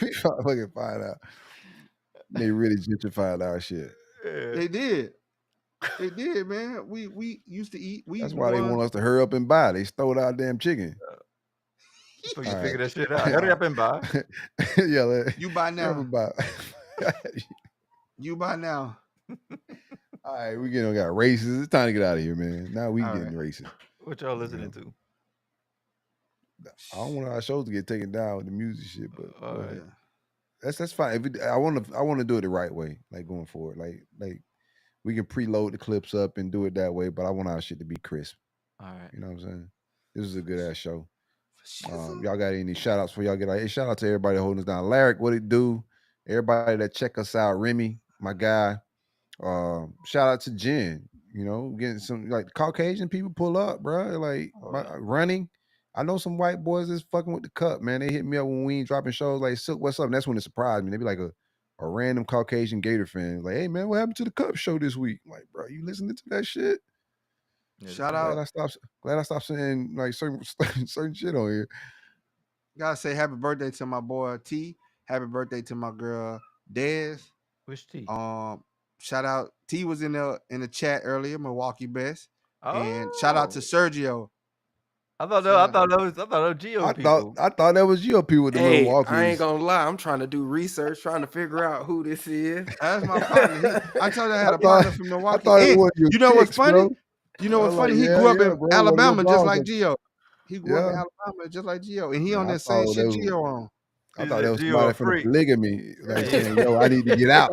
[SPEAKER 1] We fucking find out. They really gentrified our shit.
[SPEAKER 3] Yeah. They did. They did, man. We used to eat.
[SPEAKER 1] That's why they want us to hurry up and buy. They stole our damn chicken.
[SPEAKER 2] So you figure that shit out. Hurry up and buy.
[SPEAKER 3] Yeah, you buy now. You buy now.
[SPEAKER 1] All right, we got races. It's time to get out of here, man. Now we getting racist.
[SPEAKER 2] What y'all listening to?
[SPEAKER 1] I don't want our shows to get taken down with the music shit, but that's fine. I want to do it the right way, like going forward. Like we can preload the clips up and do it that way, but I want our shit to be crisp.
[SPEAKER 2] All right.
[SPEAKER 1] You know what I'm saying? This is a good ass show. Y'all got any shout outs for y'all get out? Hey, shout out to everybody holding us down. Larry, what it do? Everybody that check us out. Remy, my guy. Shout out to Jen. You know, getting some like Caucasian people pull up, bro. Like running. I know some white boys that's fucking with the cup, man. They hit me up when we ain't dropping shows like Silk, what's up? And that's when it surprised me. They be like a random Caucasian Gator fan. Like, hey man, what happened to the Cup show this week? I'm like, bro, you listening to that shit?
[SPEAKER 3] Yeah, shout out.
[SPEAKER 1] Glad I stopped saying like certain shit on here.
[SPEAKER 3] Gotta say happy birthday to my boy T. Happy birthday to my girl Des.
[SPEAKER 2] Which T?
[SPEAKER 3] Shout out. T was in the chat earlier, Milwaukee Best. And shout out to Sergio.
[SPEAKER 2] I thought that was Gio people.
[SPEAKER 1] I thought that was Gio people with the Milwaukee.
[SPEAKER 4] I ain't gonna lie. I'm trying to do research, trying to figure out who this is.
[SPEAKER 3] That's my partner. I told you I had a partner from Milwaukee.
[SPEAKER 1] I thought it was
[SPEAKER 3] you know what's funny? Bro. You know what's funny? He grew up in Alabama just like Gio. He grew up in Alabama just like Gio. And he on that same shit Gio on.
[SPEAKER 1] I thought that was somebody from the polygamy. Like saying, yo, I need to get out.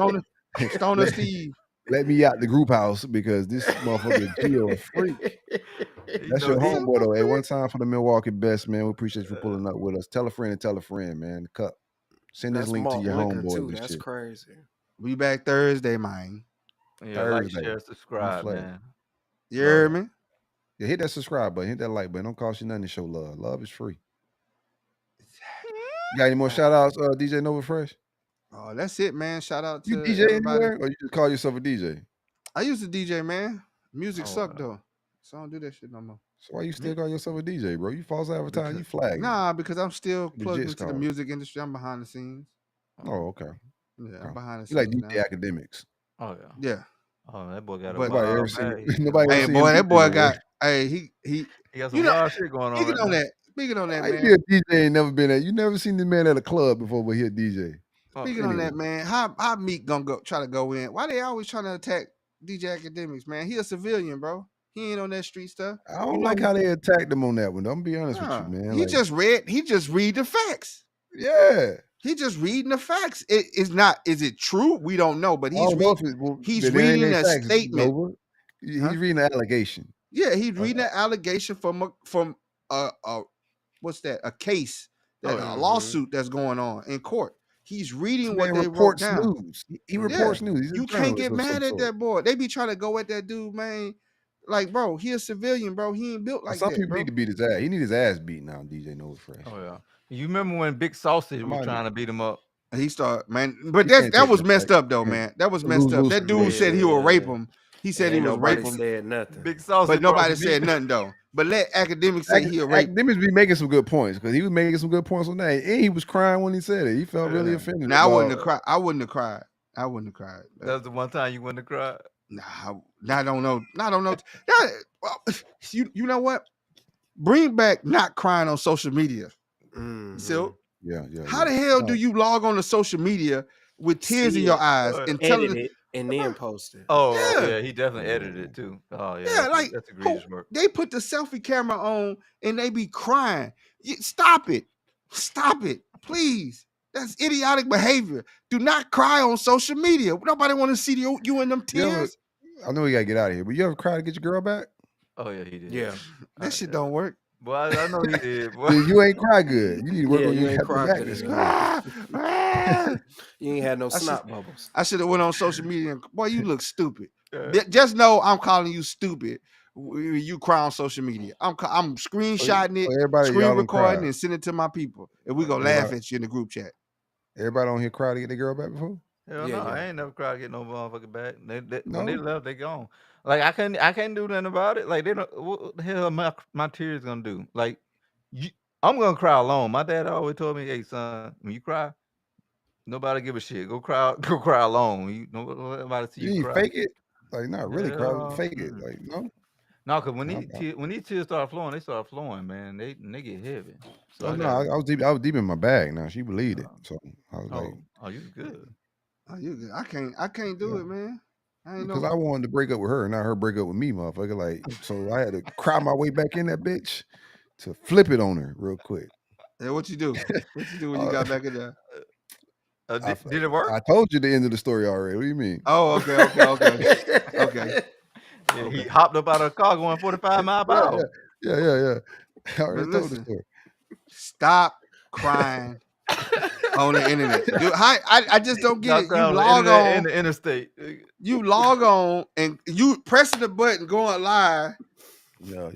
[SPEAKER 3] Stoner Steve.
[SPEAKER 1] Let me out the group house because this motherfucker Gio a freak. That's your homeboy though. Hey, one time for the Milwaukee Best, man. We appreciate you for pulling up with us. Tell a friend and tell a friend, man. The Cup. Send this link to your homeboy.
[SPEAKER 4] That's crazy.
[SPEAKER 3] We back Thursday, man.
[SPEAKER 2] Yeah, Thursday. Like, share, subscribe, man.
[SPEAKER 3] You hear me?
[SPEAKER 1] Yeah, hit that subscribe button, hit that like button. Don't cost you nothing to show love. Love is free. You got any more shout outs, DJ Nova Fresh?
[SPEAKER 3] Oh, that's it, man. Shout out
[SPEAKER 1] You
[SPEAKER 3] to
[SPEAKER 1] DJ
[SPEAKER 3] everybody.
[SPEAKER 1] anywhere, or you just call yourself a DJ?
[SPEAKER 3] I used to DJ, man. Music
[SPEAKER 2] Oh,
[SPEAKER 3] sucked though, so I don't do that shit no more.
[SPEAKER 1] So why you still call yourself a DJ, bro? You false advertising, you
[SPEAKER 3] Because,
[SPEAKER 1] flagging.
[SPEAKER 3] nah, because I'm still plugged
[SPEAKER 1] Legit
[SPEAKER 3] into the
[SPEAKER 1] call.
[SPEAKER 3] music industry. I'm behind the scenes.
[SPEAKER 1] Oh, okay.
[SPEAKER 3] Yeah,
[SPEAKER 1] Okay.
[SPEAKER 3] I'm behind the
[SPEAKER 1] You like
[SPEAKER 3] scenes
[SPEAKER 1] DJ
[SPEAKER 3] now.
[SPEAKER 1] Academics.
[SPEAKER 2] Oh yeah.
[SPEAKER 3] Yeah,
[SPEAKER 2] Oh, that boy got a
[SPEAKER 3] but
[SPEAKER 1] Nobody ever
[SPEAKER 2] wild
[SPEAKER 1] seen
[SPEAKER 2] bag.
[SPEAKER 1] nobody ever
[SPEAKER 3] hey,
[SPEAKER 1] seen
[SPEAKER 3] boy,
[SPEAKER 1] him
[SPEAKER 3] that
[SPEAKER 1] DJ,
[SPEAKER 3] boy
[SPEAKER 1] boy.
[SPEAKER 3] got. Hey, he.
[SPEAKER 2] He got some
[SPEAKER 3] You know,
[SPEAKER 2] wild shit going on
[SPEAKER 3] speaking
[SPEAKER 2] right
[SPEAKER 3] on
[SPEAKER 2] now.
[SPEAKER 3] that. Speaking on that,
[SPEAKER 1] Why
[SPEAKER 3] man.
[SPEAKER 1] you a DJ ain't never been at? You never seen the man at a club before, but he a DJ.
[SPEAKER 3] Speaking on that, man. How Meek gonna go try to go in? Why they always trying to attack DJ Academics, man? He a civilian, bro. He ain't on that street stuff.
[SPEAKER 1] I don't like how they attacked him on that one. I'm gonna be honest with you, man.
[SPEAKER 3] He
[SPEAKER 1] Like,
[SPEAKER 3] just read the facts.
[SPEAKER 1] yeah.
[SPEAKER 3] He just reading the facts. It is not. Is it true? We don't know. But
[SPEAKER 1] I
[SPEAKER 3] he's
[SPEAKER 1] don't know if it, well,
[SPEAKER 3] he's
[SPEAKER 1] then it ain't
[SPEAKER 3] reading
[SPEAKER 1] they
[SPEAKER 3] a
[SPEAKER 1] facts,
[SPEAKER 3] statement.
[SPEAKER 1] Nova. He's
[SPEAKER 3] Huh?
[SPEAKER 1] reading an allegation.
[SPEAKER 3] Yeah, he's reading an allegation from a what's that? A case that a lawsuit that's going on in court. He's reading
[SPEAKER 1] This
[SPEAKER 3] what
[SPEAKER 1] man
[SPEAKER 3] they wrote
[SPEAKER 1] reports
[SPEAKER 3] down.
[SPEAKER 1] news. He reports news. He's a
[SPEAKER 3] You can't
[SPEAKER 1] journalist
[SPEAKER 3] get
[SPEAKER 1] of some
[SPEAKER 3] mad at
[SPEAKER 1] sort.
[SPEAKER 3] that boy. They be trying to go at that dude, man. Like, bro, he a civilian, bro. He ain't built like
[SPEAKER 1] Some
[SPEAKER 3] that,
[SPEAKER 1] people
[SPEAKER 3] bro.
[SPEAKER 1] need to beat his ass. He need his ass beat now, DJ Nova Fresh.
[SPEAKER 2] Oh yeah. You remember when Big Sausage was
[SPEAKER 1] Somebody-
[SPEAKER 2] trying to beat him up?
[SPEAKER 3] He started, man. But
[SPEAKER 1] He can't
[SPEAKER 3] that
[SPEAKER 1] take
[SPEAKER 3] was
[SPEAKER 1] that
[SPEAKER 3] messed
[SPEAKER 1] fight.
[SPEAKER 3] up, though,
[SPEAKER 1] He
[SPEAKER 3] man.
[SPEAKER 1] can't.
[SPEAKER 3] That was
[SPEAKER 1] Lose,
[SPEAKER 3] messed up.
[SPEAKER 1] lose
[SPEAKER 3] That
[SPEAKER 1] for
[SPEAKER 3] dude
[SPEAKER 1] me.
[SPEAKER 3] said he would rape
[SPEAKER 4] Yeah.
[SPEAKER 3] him. He said he
[SPEAKER 4] Ain't
[SPEAKER 3] was
[SPEAKER 4] nobody
[SPEAKER 3] raping.
[SPEAKER 4] said nothing.
[SPEAKER 2] Big Sausage.
[SPEAKER 3] But nobody
[SPEAKER 2] brought
[SPEAKER 3] said
[SPEAKER 2] Meek-
[SPEAKER 3] nothing though. But let academics say he a rape.
[SPEAKER 1] Academics be making some good points because he was making some good points on that, and he was crying when he said it. He felt really offended.
[SPEAKER 3] Now I wouldn't
[SPEAKER 1] about-
[SPEAKER 3] have cried. I wouldn't have cried. I wouldn't have cried.
[SPEAKER 2] That was the one time you wouldn't have cried.
[SPEAKER 3] Nah, I don't know. I don't know. Yeah, well, you know what? Bring back not crying on social media.
[SPEAKER 4] Mhm.
[SPEAKER 3] So
[SPEAKER 1] Yeah.
[SPEAKER 3] how the hell do you log on to social media with tears in
[SPEAKER 4] See
[SPEAKER 3] your
[SPEAKER 4] it,
[SPEAKER 3] eyes and telling
[SPEAKER 4] edit it, and then post it.
[SPEAKER 2] Oh
[SPEAKER 3] Yeah.
[SPEAKER 2] yeah, he definitely edited it too. Oh yeah,
[SPEAKER 3] Yeah, like
[SPEAKER 2] that's egregious work.
[SPEAKER 3] they put the selfie camera on and they be crying. Stop it. Stop it. Please. That's idiotic behavior. Do not cry on social media. Nobody want to see you in them tears.
[SPEAKER 1] I know we gotta get out of here, but you ever cry to get your girl back?
[SPEAKER 2] Oh yeah, he did.
[SPEAKER 4] Yeah.
[SPEAKER 3] That shit don't work.
[SPEAKER 2] Boy, I know he did. Boy.
[SPEAKER 1] Dude, you ain't cry good. You need to work
[SPEAKER 4] Yeah,
[SPEAKER 1] on
[SPEAKER 4] you
[SPEAKER 1] your
[SPEAKER 4] ain't cry
[SPEAKER 1] back
[SPEAKER 4] good
[SPEAKER 1] this
[SPEAKER 4] enough.
[SPEAKER 1] year.
[SPEAKER 4] You ain't had no
[SPEAKER 3] I
[SPEAKER 4] snot bubbles.
[SPEAKER 3] I should have went on social media and boy, you look stupid.
[SPEAKER 2] Yeah.
[SPEAKER 3] Just know I'm calling you stupid. When you cry on social media. I'm screenshotting it,
[SPEAKER 1] everybody,
[SPEAKER 3] screen
[SPEAKER 1] y'all don't
[SPEAKER 3] recording,
[SPEAKER 1] cry.
[SPEAKER 3] and sending it to my people, and we gonna
[SPEAKER 1] Everybody-
[SPEAKER 3] laugh at you in the group chat.
[SPEAKER 1] Everybody on here cry to get their girl back before?
[SPEAKER 2] Hell
[SPEAKER 4] Yeah,
[SPEAKER 2] no,
[SPEAKER 4] yeah.
[SPEAKER 2] I ain't never cried to get no motherfucker back. When they
[SPEAKER 1] No?
[SPEAKER 2] left, they gone. Like I can't do nothing about it. Like they don't. What the hell my tears gonna do? Like I'm gonna cry alone. My dad always told me, "Hey son, when you cry, nobody give a shit. Go cry alone. Nobody see
[SPEAKER 1] You
[SPEAKER 2] you
[SPEAKER 1] need
[SPEAKER 2] cry."
[SPEAKER 1] fake it? Like, not really cry,
[SPEAKER 2] Hell,
[SPEAKER 1] fake it.
[SPEAKER 2] mm-mm.
[SPEAKER 1] Like, no?
[SPEAKER 2] No, because when
[SPEAKER 1] No,
[SPEAKER 2] these tears start flowing, they start flowing, man. They get heavy. So
[SPEAKER 1] Oh,
[SPEAKER 2] I
[SPEAKER 1] no,
[SPEAKER 2] gotta-
[SPEAKER 1] I was deep in my bag now. She believed it. So I was like,
[SPEAKER 2] oh, you good.
[SPEAKER 3] Oh, you good. I can't do
[SPEAKER 1] Yeah.
[SPEAKER 3] it, man. I ain't
[SPEAKER 1] because
[SPEAKER 3] no.
[SPEAKER 1] I wanted to break up with her, not her break up with me, motherfucker. Like, so I had to cry my way back in that bitch to flip it on her real quick.
[SPEAKER 3] Hey, what you do? What you do when you got back in there?
[SPEAKER 2] Did it work?
[SPEAKER 1] I told you the end of the story already. What do you mean?
[SPEAKER 3] Oh, okay.
[SPEAKER 2] Yeah, he hopped up out of the car going 45 miles per hour.
[SPEAKER 1] Yeah. I already told the
[SPEAKER 3] listen.
[SPEAKER 1] story.
[SPEAKER 3] Stop crying on the internet. Dude, I just don't get it.
[SPEAKER 2] Knocked
[SPEAKER 3] You
[SPEAKER 2] out
[SPEAKER 3] log
[SPEAKER 2] the internet
[SPEAKER 3] on.
[SPEAKER 2] in the interstate.
[SPEAKER 3] You log on and you pressing the button going live.
[SPEAKER 1] Yeah.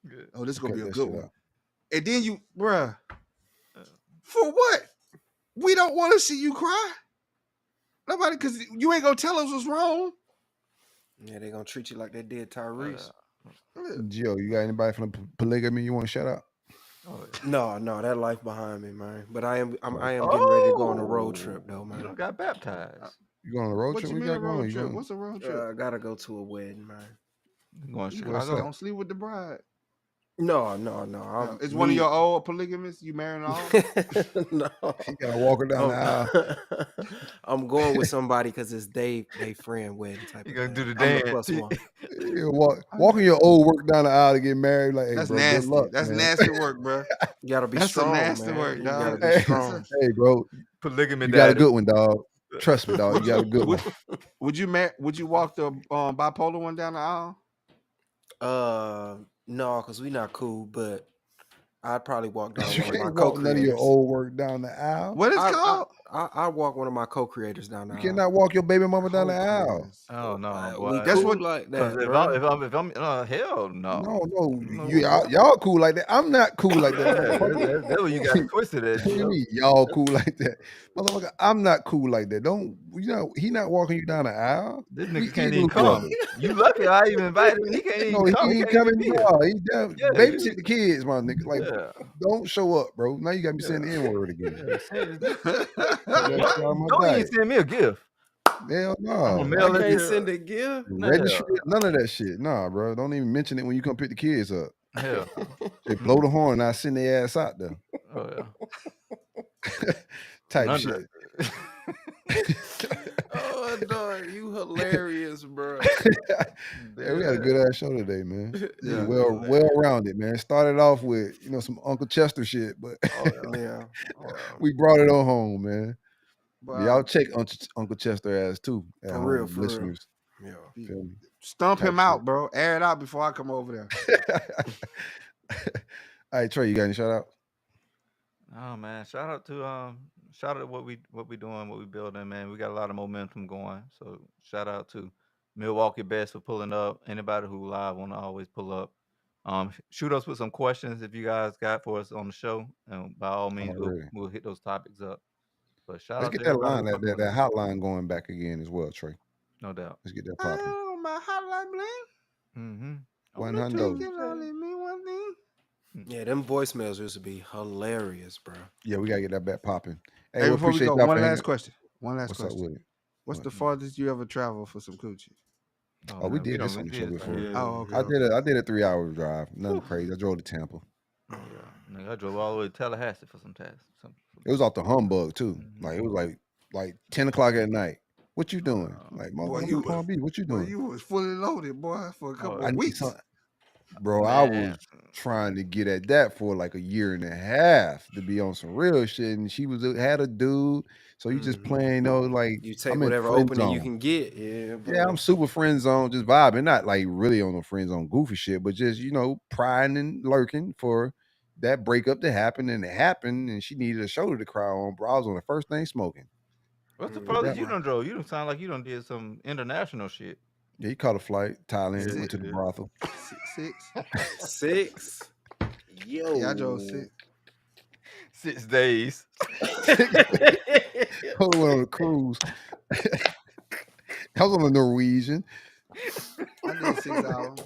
[SPEAKER 2] Good.
[SPEAKER 3] Oh, this is gonna
[SPEAKER 1] Cut
[SPEAKER 3] be a
[SPEAKER 1] that
[SPEAKER 3] good
[SPEAKER 1] shit
[SPEAKER 3] one.
[SPEAKER 1] out.
[SPEAKER 3] And then you, bruh, for what? We don't want to see you cry. Nobody, because you ain't gonna tell us what's wrong.
[SPEAKER 4] Yeah, they gonna treat you like they did Tyrese.
[SPEAKER 1] Gio, you got anybody from the polygamy you want to shout out?
[SPEAKER 4] No, that life behind me, man. But I am getting ready to go on a road trip though,
[SPEAKER 2] You
[SPEAKER 4] man.
[SPEAKER 2] done got baptized.
[SPEAKER 1] You going on a road
[SPEAKER 3] What
[SPEAKER 1] trip?
[SPEAKER 3] you
[SPEAKER 1] We
[SPEAKER 3] mean
[SPEAKER 1] got
[SPEAKER 3] a
[SPEAKER 1] going.
[SPEAKER 3] road
[SPEAKER 1] You
[SPEAKER 3] trip?
[SPEAKER 1] going-
[SPEAKER 3] What's a road trip?
[SPEAKER 4] I gotta go to a wedding, man.
[SPEAKER 2] You going to
[SPEAKER 3] You
[SPEAKER 1] What's
[SPEAKER 2] Chicago?
[SPEAKER 1] that?
[SPEAKER 3] don't sleep with the bride.
[SPEAKER 4] No.
[SPEAKER 3] Is one of your old polygamists? You marrying all?
[SPEAKER 4] No.
[SPEAKER 1] You gotta walk her down the aisle.
[SPEAKER 4] I'm going with somebody because it's they friend wedding type.
[SPEAKER 2] You
[SPEAKER 4] of
[SPEAKER 2] gonna do
[SPEAKER 4] thing.
[SPEAKER 2] the
[SPEAKER 4] I'm the
[SPEAKER 2] dance.
[SPEAKER 4] plus one.
[SPEAKER 1] You walking your old work down the aisle to get married. Like, hey,
[SPEAKER 3] That's
[SPEAKER 1] bro,
[SPEAKER 3] nasty.
[SPEAKER 1] good luck.
[SPEAKER 3] That's
[SPEAKER 1] man.
[SPEAKER 3] nasty work, bro.
[SPEAKER 4] You gotta be
[SPEAKER 3] That's some
[SPEAKER 4] strong,
[SPEAKER 3] nasty
[SPEAKER 4] man.
[SPEAKER 3] work,
[SPEAKER 4] You
[SPEAKER 3] dog.
[SPEAKER 4] gotta be
[SPEAKER 1] Hey,
[SPEAKER 4] strong.
[SPEAKER 1] hey, bro,
[SPEAKER 2] Polygamy
[SPEAKER 1] you got a
[SPEAKER 2] daddy.
[SPEAKER 1] good one, dog. Trust me, dog. You got a good one.
[SPEAKER 3] Would you walk the bipolar one down the aisle?
[SPEAKER 4] No, because we not cool, but I'd probably walk down
[SPEAKER 1] You
[SPEAKER 4] one of my
[SPEAKER 1] can't walk none of your
[SPEAKER 4] co-creators.
[SPEAKER 1] old work down the aisle.
[SPEAKER 3] What is it called?
[SPEAKER 4] I walk one of my co-creators down the
[SPEAKER 1] You
[SPEAKER 4] aisle.
[SPEAKER 1] cannot walk your baby mama down the aisle.
[SPEAKER 3] Co-creators.
[SPEAKER 2] Oh no,
[SPEAKER 4] We
[SPEAKER 2] boy.
[SPEAKER 3] That's
[SPEAKER 4] cool
[SPEAKER 3] what-
[SPEAKER 4] like
[SPEAKER 2] Because
[SPEAKER 4] that,
[SPEAKER 2] if
[SPEAKER 4] bro.
[SPEAKER 2] I'm hell no.
[SPEAKER 1] No,
[SPEAKER 2] No,
[SPEAKER 1] y'all cool like that. I'm not cool like that.
[SPEAKER 2] Yeah,
[SPEAKER 1] motherfucker.
[SPEAKER 2] that's what you got twisted at.
[SPEAKER 1] What do you
[SPEAKER 2] Gio.
[SPEAKER 1] mean y'all cool like that? Motherfucker, I'm not cool like that. Don't he not walking you down the aisle?
[SPEAKER 2] This
[SPEAKER 1] We
[SPEAKER 2] nigga can't
[SPEAKER 1] equal
[SPEAKER 2] even come.
[SPEAKER 1] brothers.
[SPEAKER 2] You lucky I even invited him. He can't even
[SPEAKER 1] No,
[SPEAKER 2] come.
[SPEAKER 1] he ain't
[SPEAKER 2] can't even
[SPEAKER 1] coming.
[SPEAKER 2] be here.
[SPEAKER 1] No, he down
[SPEAKER 2] Yeah,
[SPEAKER 1] babysit the kids, my nigga. Like,
[SPEAKER 2] Yeah.
[SPEAKER 1] don't show up, bro. Now you got me saying the N-word again.
[SPEAKER 2] Yeah, send this-
[SPEAKER 1] That shit on my
[SPEAKER 2] Don't even
[SPEAKER 1] diet.
[SPEAKER 2] send me a gift.
[SPEAKER 1] Hell
[SPEAKER 2] I'm
[SPEAKER 1] no.
[SPEAKER 2] gonna mail
[SPEAKER 4] I
[SPEAKER 2] it
[SPEAKER 4] can't
[SPEAKER 2] to
[SPEAKER 4] send a gift.
[SPEAKER 1] Registry, none of that shit. Nah, bro. Don't even mention it when you come pick the kids up.
[SPEAKER 2] Hell.
[SPEAKER 1] They blow the horn, I send their ass out there.
[SPEAKER 2] Oh yeah.
[SPEAKER 1] Type
[SPEAKER 2] None of
[SPEAKER 1] shit.
[SPEAKER 4] Oh, dog, you hilarious, bro.
[SPEAKER 1] Yeah, we had a good ass show today, man.
[SPEAKER 3] Yeah.
[SPEAKER 1] Well rounded, man. Started off with some Uncle Chester shit, but
[SPEAKER 4] Yeah.
[SPEAKER 1] we brought it on home, man.
[SPEAKER 3] But,
[SPEAKER 1] Y'all check Uncle Chester ass too. At
[SPEAKER 4] For
[SPEAKER 1] home,
[SPEAKER 4] real, for real.
[SPEAKER 1] listeners.
[SPEAKER 4] Yeah.
[SPEAKER 1] Feel me?
[SPEAKER 3] stump
[SPEAKER 1] Type
[SPEAKER 3] him out, bro. Air it out before I come over there.
[SPEAKER 1] All right, Trey, you got any shout out?
[SPEAKER 2] Oh man, shout out to what we doing, what we building, man. We got a lot of momentum going. So shout out to Milwaukee Best for pulling up. Anybody who live want to always pull up. Shoot us with some questions if you guys got for us on the show, and by all means
[SPEAKER 1] Already.
[SPEAKER 2] we'll hit those topics up. But shout
[SPEAKER 1] Let's
[SPEAKER 2] out
[SPEAKER 1] get
[SPEAKER 2] to
[SPEAKER 1] that
[SPEAKER 2] everybody
[SPEAKER 1] line,
[SPEAKER 2] who
[SPEAKER 1] that
[SPEAKER 2] fucking with us.
[SPEAKER 1] hotline going back again as well, Trey.
[SPEAKER 2] No doubt.
[SPEAKER 1] Let's get that popping.
[SPEAKER 3] Oh, my hotline bling.
[SPEAKER 2] Mm-hmm.
[SPEAKER 1] One
[SPEAKER 3] You
[SPEAKER 1] hundo.
[SPEAKER 3] can only mean one thing.
[SPEAKER 4] Yeah, them voicemails used to be hilarious, bro.
[SPEAKER 1] Yeah, we gotta get that back popping. Hey,
[SPEAKER 3] Hey,
[SPEAKER 1] we
[SPEAKER 3] before we
[SPEAKER 1] appreciate
[SPEAKER 3] go,
[SPEAKER 1] y'all
[SPEAKER 3] one
[SPEAKER 1] for
[SPEAKER 3] last
[SPEAKER 1] hanging-
[SPEAKER 3] question. One last
[SPEAKER 1] What's up
[SPEAKER 3] question.
[SPEAKER 1] with it?
[SPEAKER 3] What's
[SPEAKER 1] What?
[SPEAKER 3] the farthest you ever traveled for some coochie?
[SPEAKER 1] Oh, we did this on the show
[SPEAKER 2] did
[SPEAKER 1] before.
[SPEAKER 2] yeah.
[SPEAKER 3] Oh, okay.
[SPEAKER 1] I did a 3-hour drive. Nothing crazy. I drove to Tampa.
[SPEAKER 2] Oh, yeah. Nigga, I drove all the way to Tallahassee for some tasks.
[SPEAKER 1] It was off the humbug too. Like it was like 10 o'clock at night. What you doing? Like,
[SPEAKER 3] Boy,
[SPEAKER 1] motherfucker,
[SPEAKER 3] you
[SPEAKER 1] I'm in Palm Beach. What you
[SPEAKER 3] Boy,
[SPEAKER 1] doing?
[SPEAKER 3] you was fully loaded, boy, for a couple
[SPEAKER 1] I
[SPEAKER 3] of
[SPEAKER 1] need
[SPEAKER 3] weeks.
[SPEAKER 1] some, bro. I
[SPEAKER 2] Man.
[SPEAKER 1] was trying to get at that for like a year and a half to be on some real shit, and she had a dude. So you just playing, like
[SPEAKER 4] You take
[SPEAKER 1] I'm in
[SPEAKER 4] whatever
[SPEAKER 1] friend
[SPEAKER 4] opening you
[SPEAKER 1] zone.
[SPEAKER 4] can get. Yeah, bro.
[SPEAKER 1] Yeah, I'm super friend zone, just vibing, not like really on the friend zone goofy shit, but just prying and lurking for that breakup to happen, and it happened, and she needed a shoulder to cry on. Bro, I was on the first thing smoking.
[SPEAKER 2] What's the
[SPEAKER 4] Mm,
[SPEAKER 2] furthest
[SPEAKER 1] that
[SPEAKER 2] you
[SPEAKER 3] one.
[SPEAKER 2] done drove? You don't sound like you done did some international shit.
[SPEAKER 1] Yeah, he caught a flight, Thailand,
[SPEAKER 3] Yeah,
[SPEAKER 1] went to the
[SPEAKER 2] yeah.
[SPEAKER 1] brothel.
[SPEAKER 3] 6.
[SPEAKER 4] 6. Yo.
[SPEAKER 3] Yeah, I drove 6.
[SPEAKER 2] 6 days.
[SPEAKER 1] I was on a cruise. I was on a Norwegian.
[SPEAKER 3] I did 6 hours.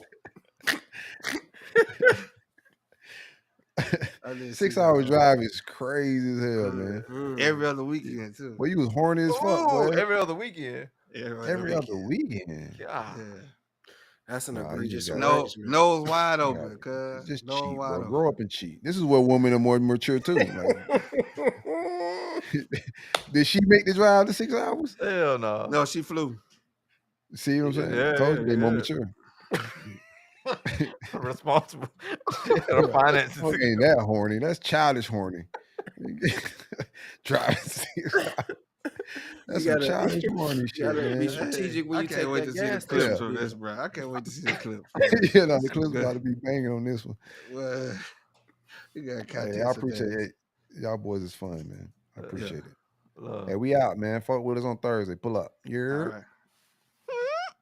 [SPEAKER 3] I did
[SPEAKER 1] 6-hour drive is crazy as hell, man.
[SPEAKER 4] Mm.
[SPEAKER 3] every other weekend too.
[SPEAKER 1] Well, you was horny as fuck,
[SPEAKER 2] Ooh,
[SPEAKER 1] boy.
[SPEAKER 2] every other weekend.
[SPEAKER 1] Every other weekend.
[SPEAKER 2] Yeah.
[SPEAKER 3] Yeah.
[SPEAKER 4] That's an
[SPEAKER 1] Nah, you
[SPEAKER 4] egregious
[SPEAKER 1] just
[SPEAKER 3] No,
[SPEAKER 4] arrangement.
[SPEAKER 3] nose wide
[SPEAKER 1] Yeah,
[SPEAKER 3] open, cuz.
[SPEAKER 1] Just
[SPEAKER 3] Nose
[SPEAKER 1] cheat,
[SPEAKER 3] wide
[SPEAKER 1] bro.
[SPEAKER 3] open.
[SPEAKER 1] Grow up and cheat. This is where women are more mature too. Like, did she make the drive to 6 hours?
[SPEAKER 2] Hell no.
[SPEAKER 3] No, she flew.
[SPEAKER 1] See what I'm saying?
[SPEAKER 2] Yeah,
[SPEAKER 1] Told you they more
[SPEAKER 2] yeah.
[SPEAKER 1] mature.
[SPEAKER 2] Responsible. Her finances.
[SPEAKER 1] Fuck ain't that horny. That's childish horny. Driving 6 hours. That's
[SPEAKER 4] You
[SPEAKER 1] some
[SPEAKER 4] gotta-
[SPEAKER 1] childish horny
[SPEAKER 4] You
[SPEAKER 1] shit,
[SPEAKER 4] gotta be
[SPEAKER 1] man.
[SPEAKER 4] strategic when
[SPEAKER 3] I
[SPEAKER 4] you
[SPEAKER 3] can't
[SPEAKER 4] take
[SPEAKER 3] wait
[SPEAKER 4] that
[SPEAKER 3] to see the
[SPEAKER 4] gas
[SPEAKER 3] clips
[SPEAKER 4] station
[SPEAKER 3] from
[SPEAKER 4] bill.
[SPEAKER 3] this, bro. I can't wait to see the clip.
[SPEAKER 1] Yeah, no, the clip's about to be banging on this one.
[SPEAKER 3] Well, you got content.
[SPEAKER 1] Hey, I appreciate it. Y'all boys is fun, man. I
[SPEAKER 2] Yeah.
[SPEAKER 1] appreciate it.
[SPEAKER 2] Love.
[SPEAKER 1] Hey, we out, man. Fuck with us on Thursday. Pull up.
[SPEAKER 3] All
[SPEAKER 1] You're
[SPEAKER 3] right.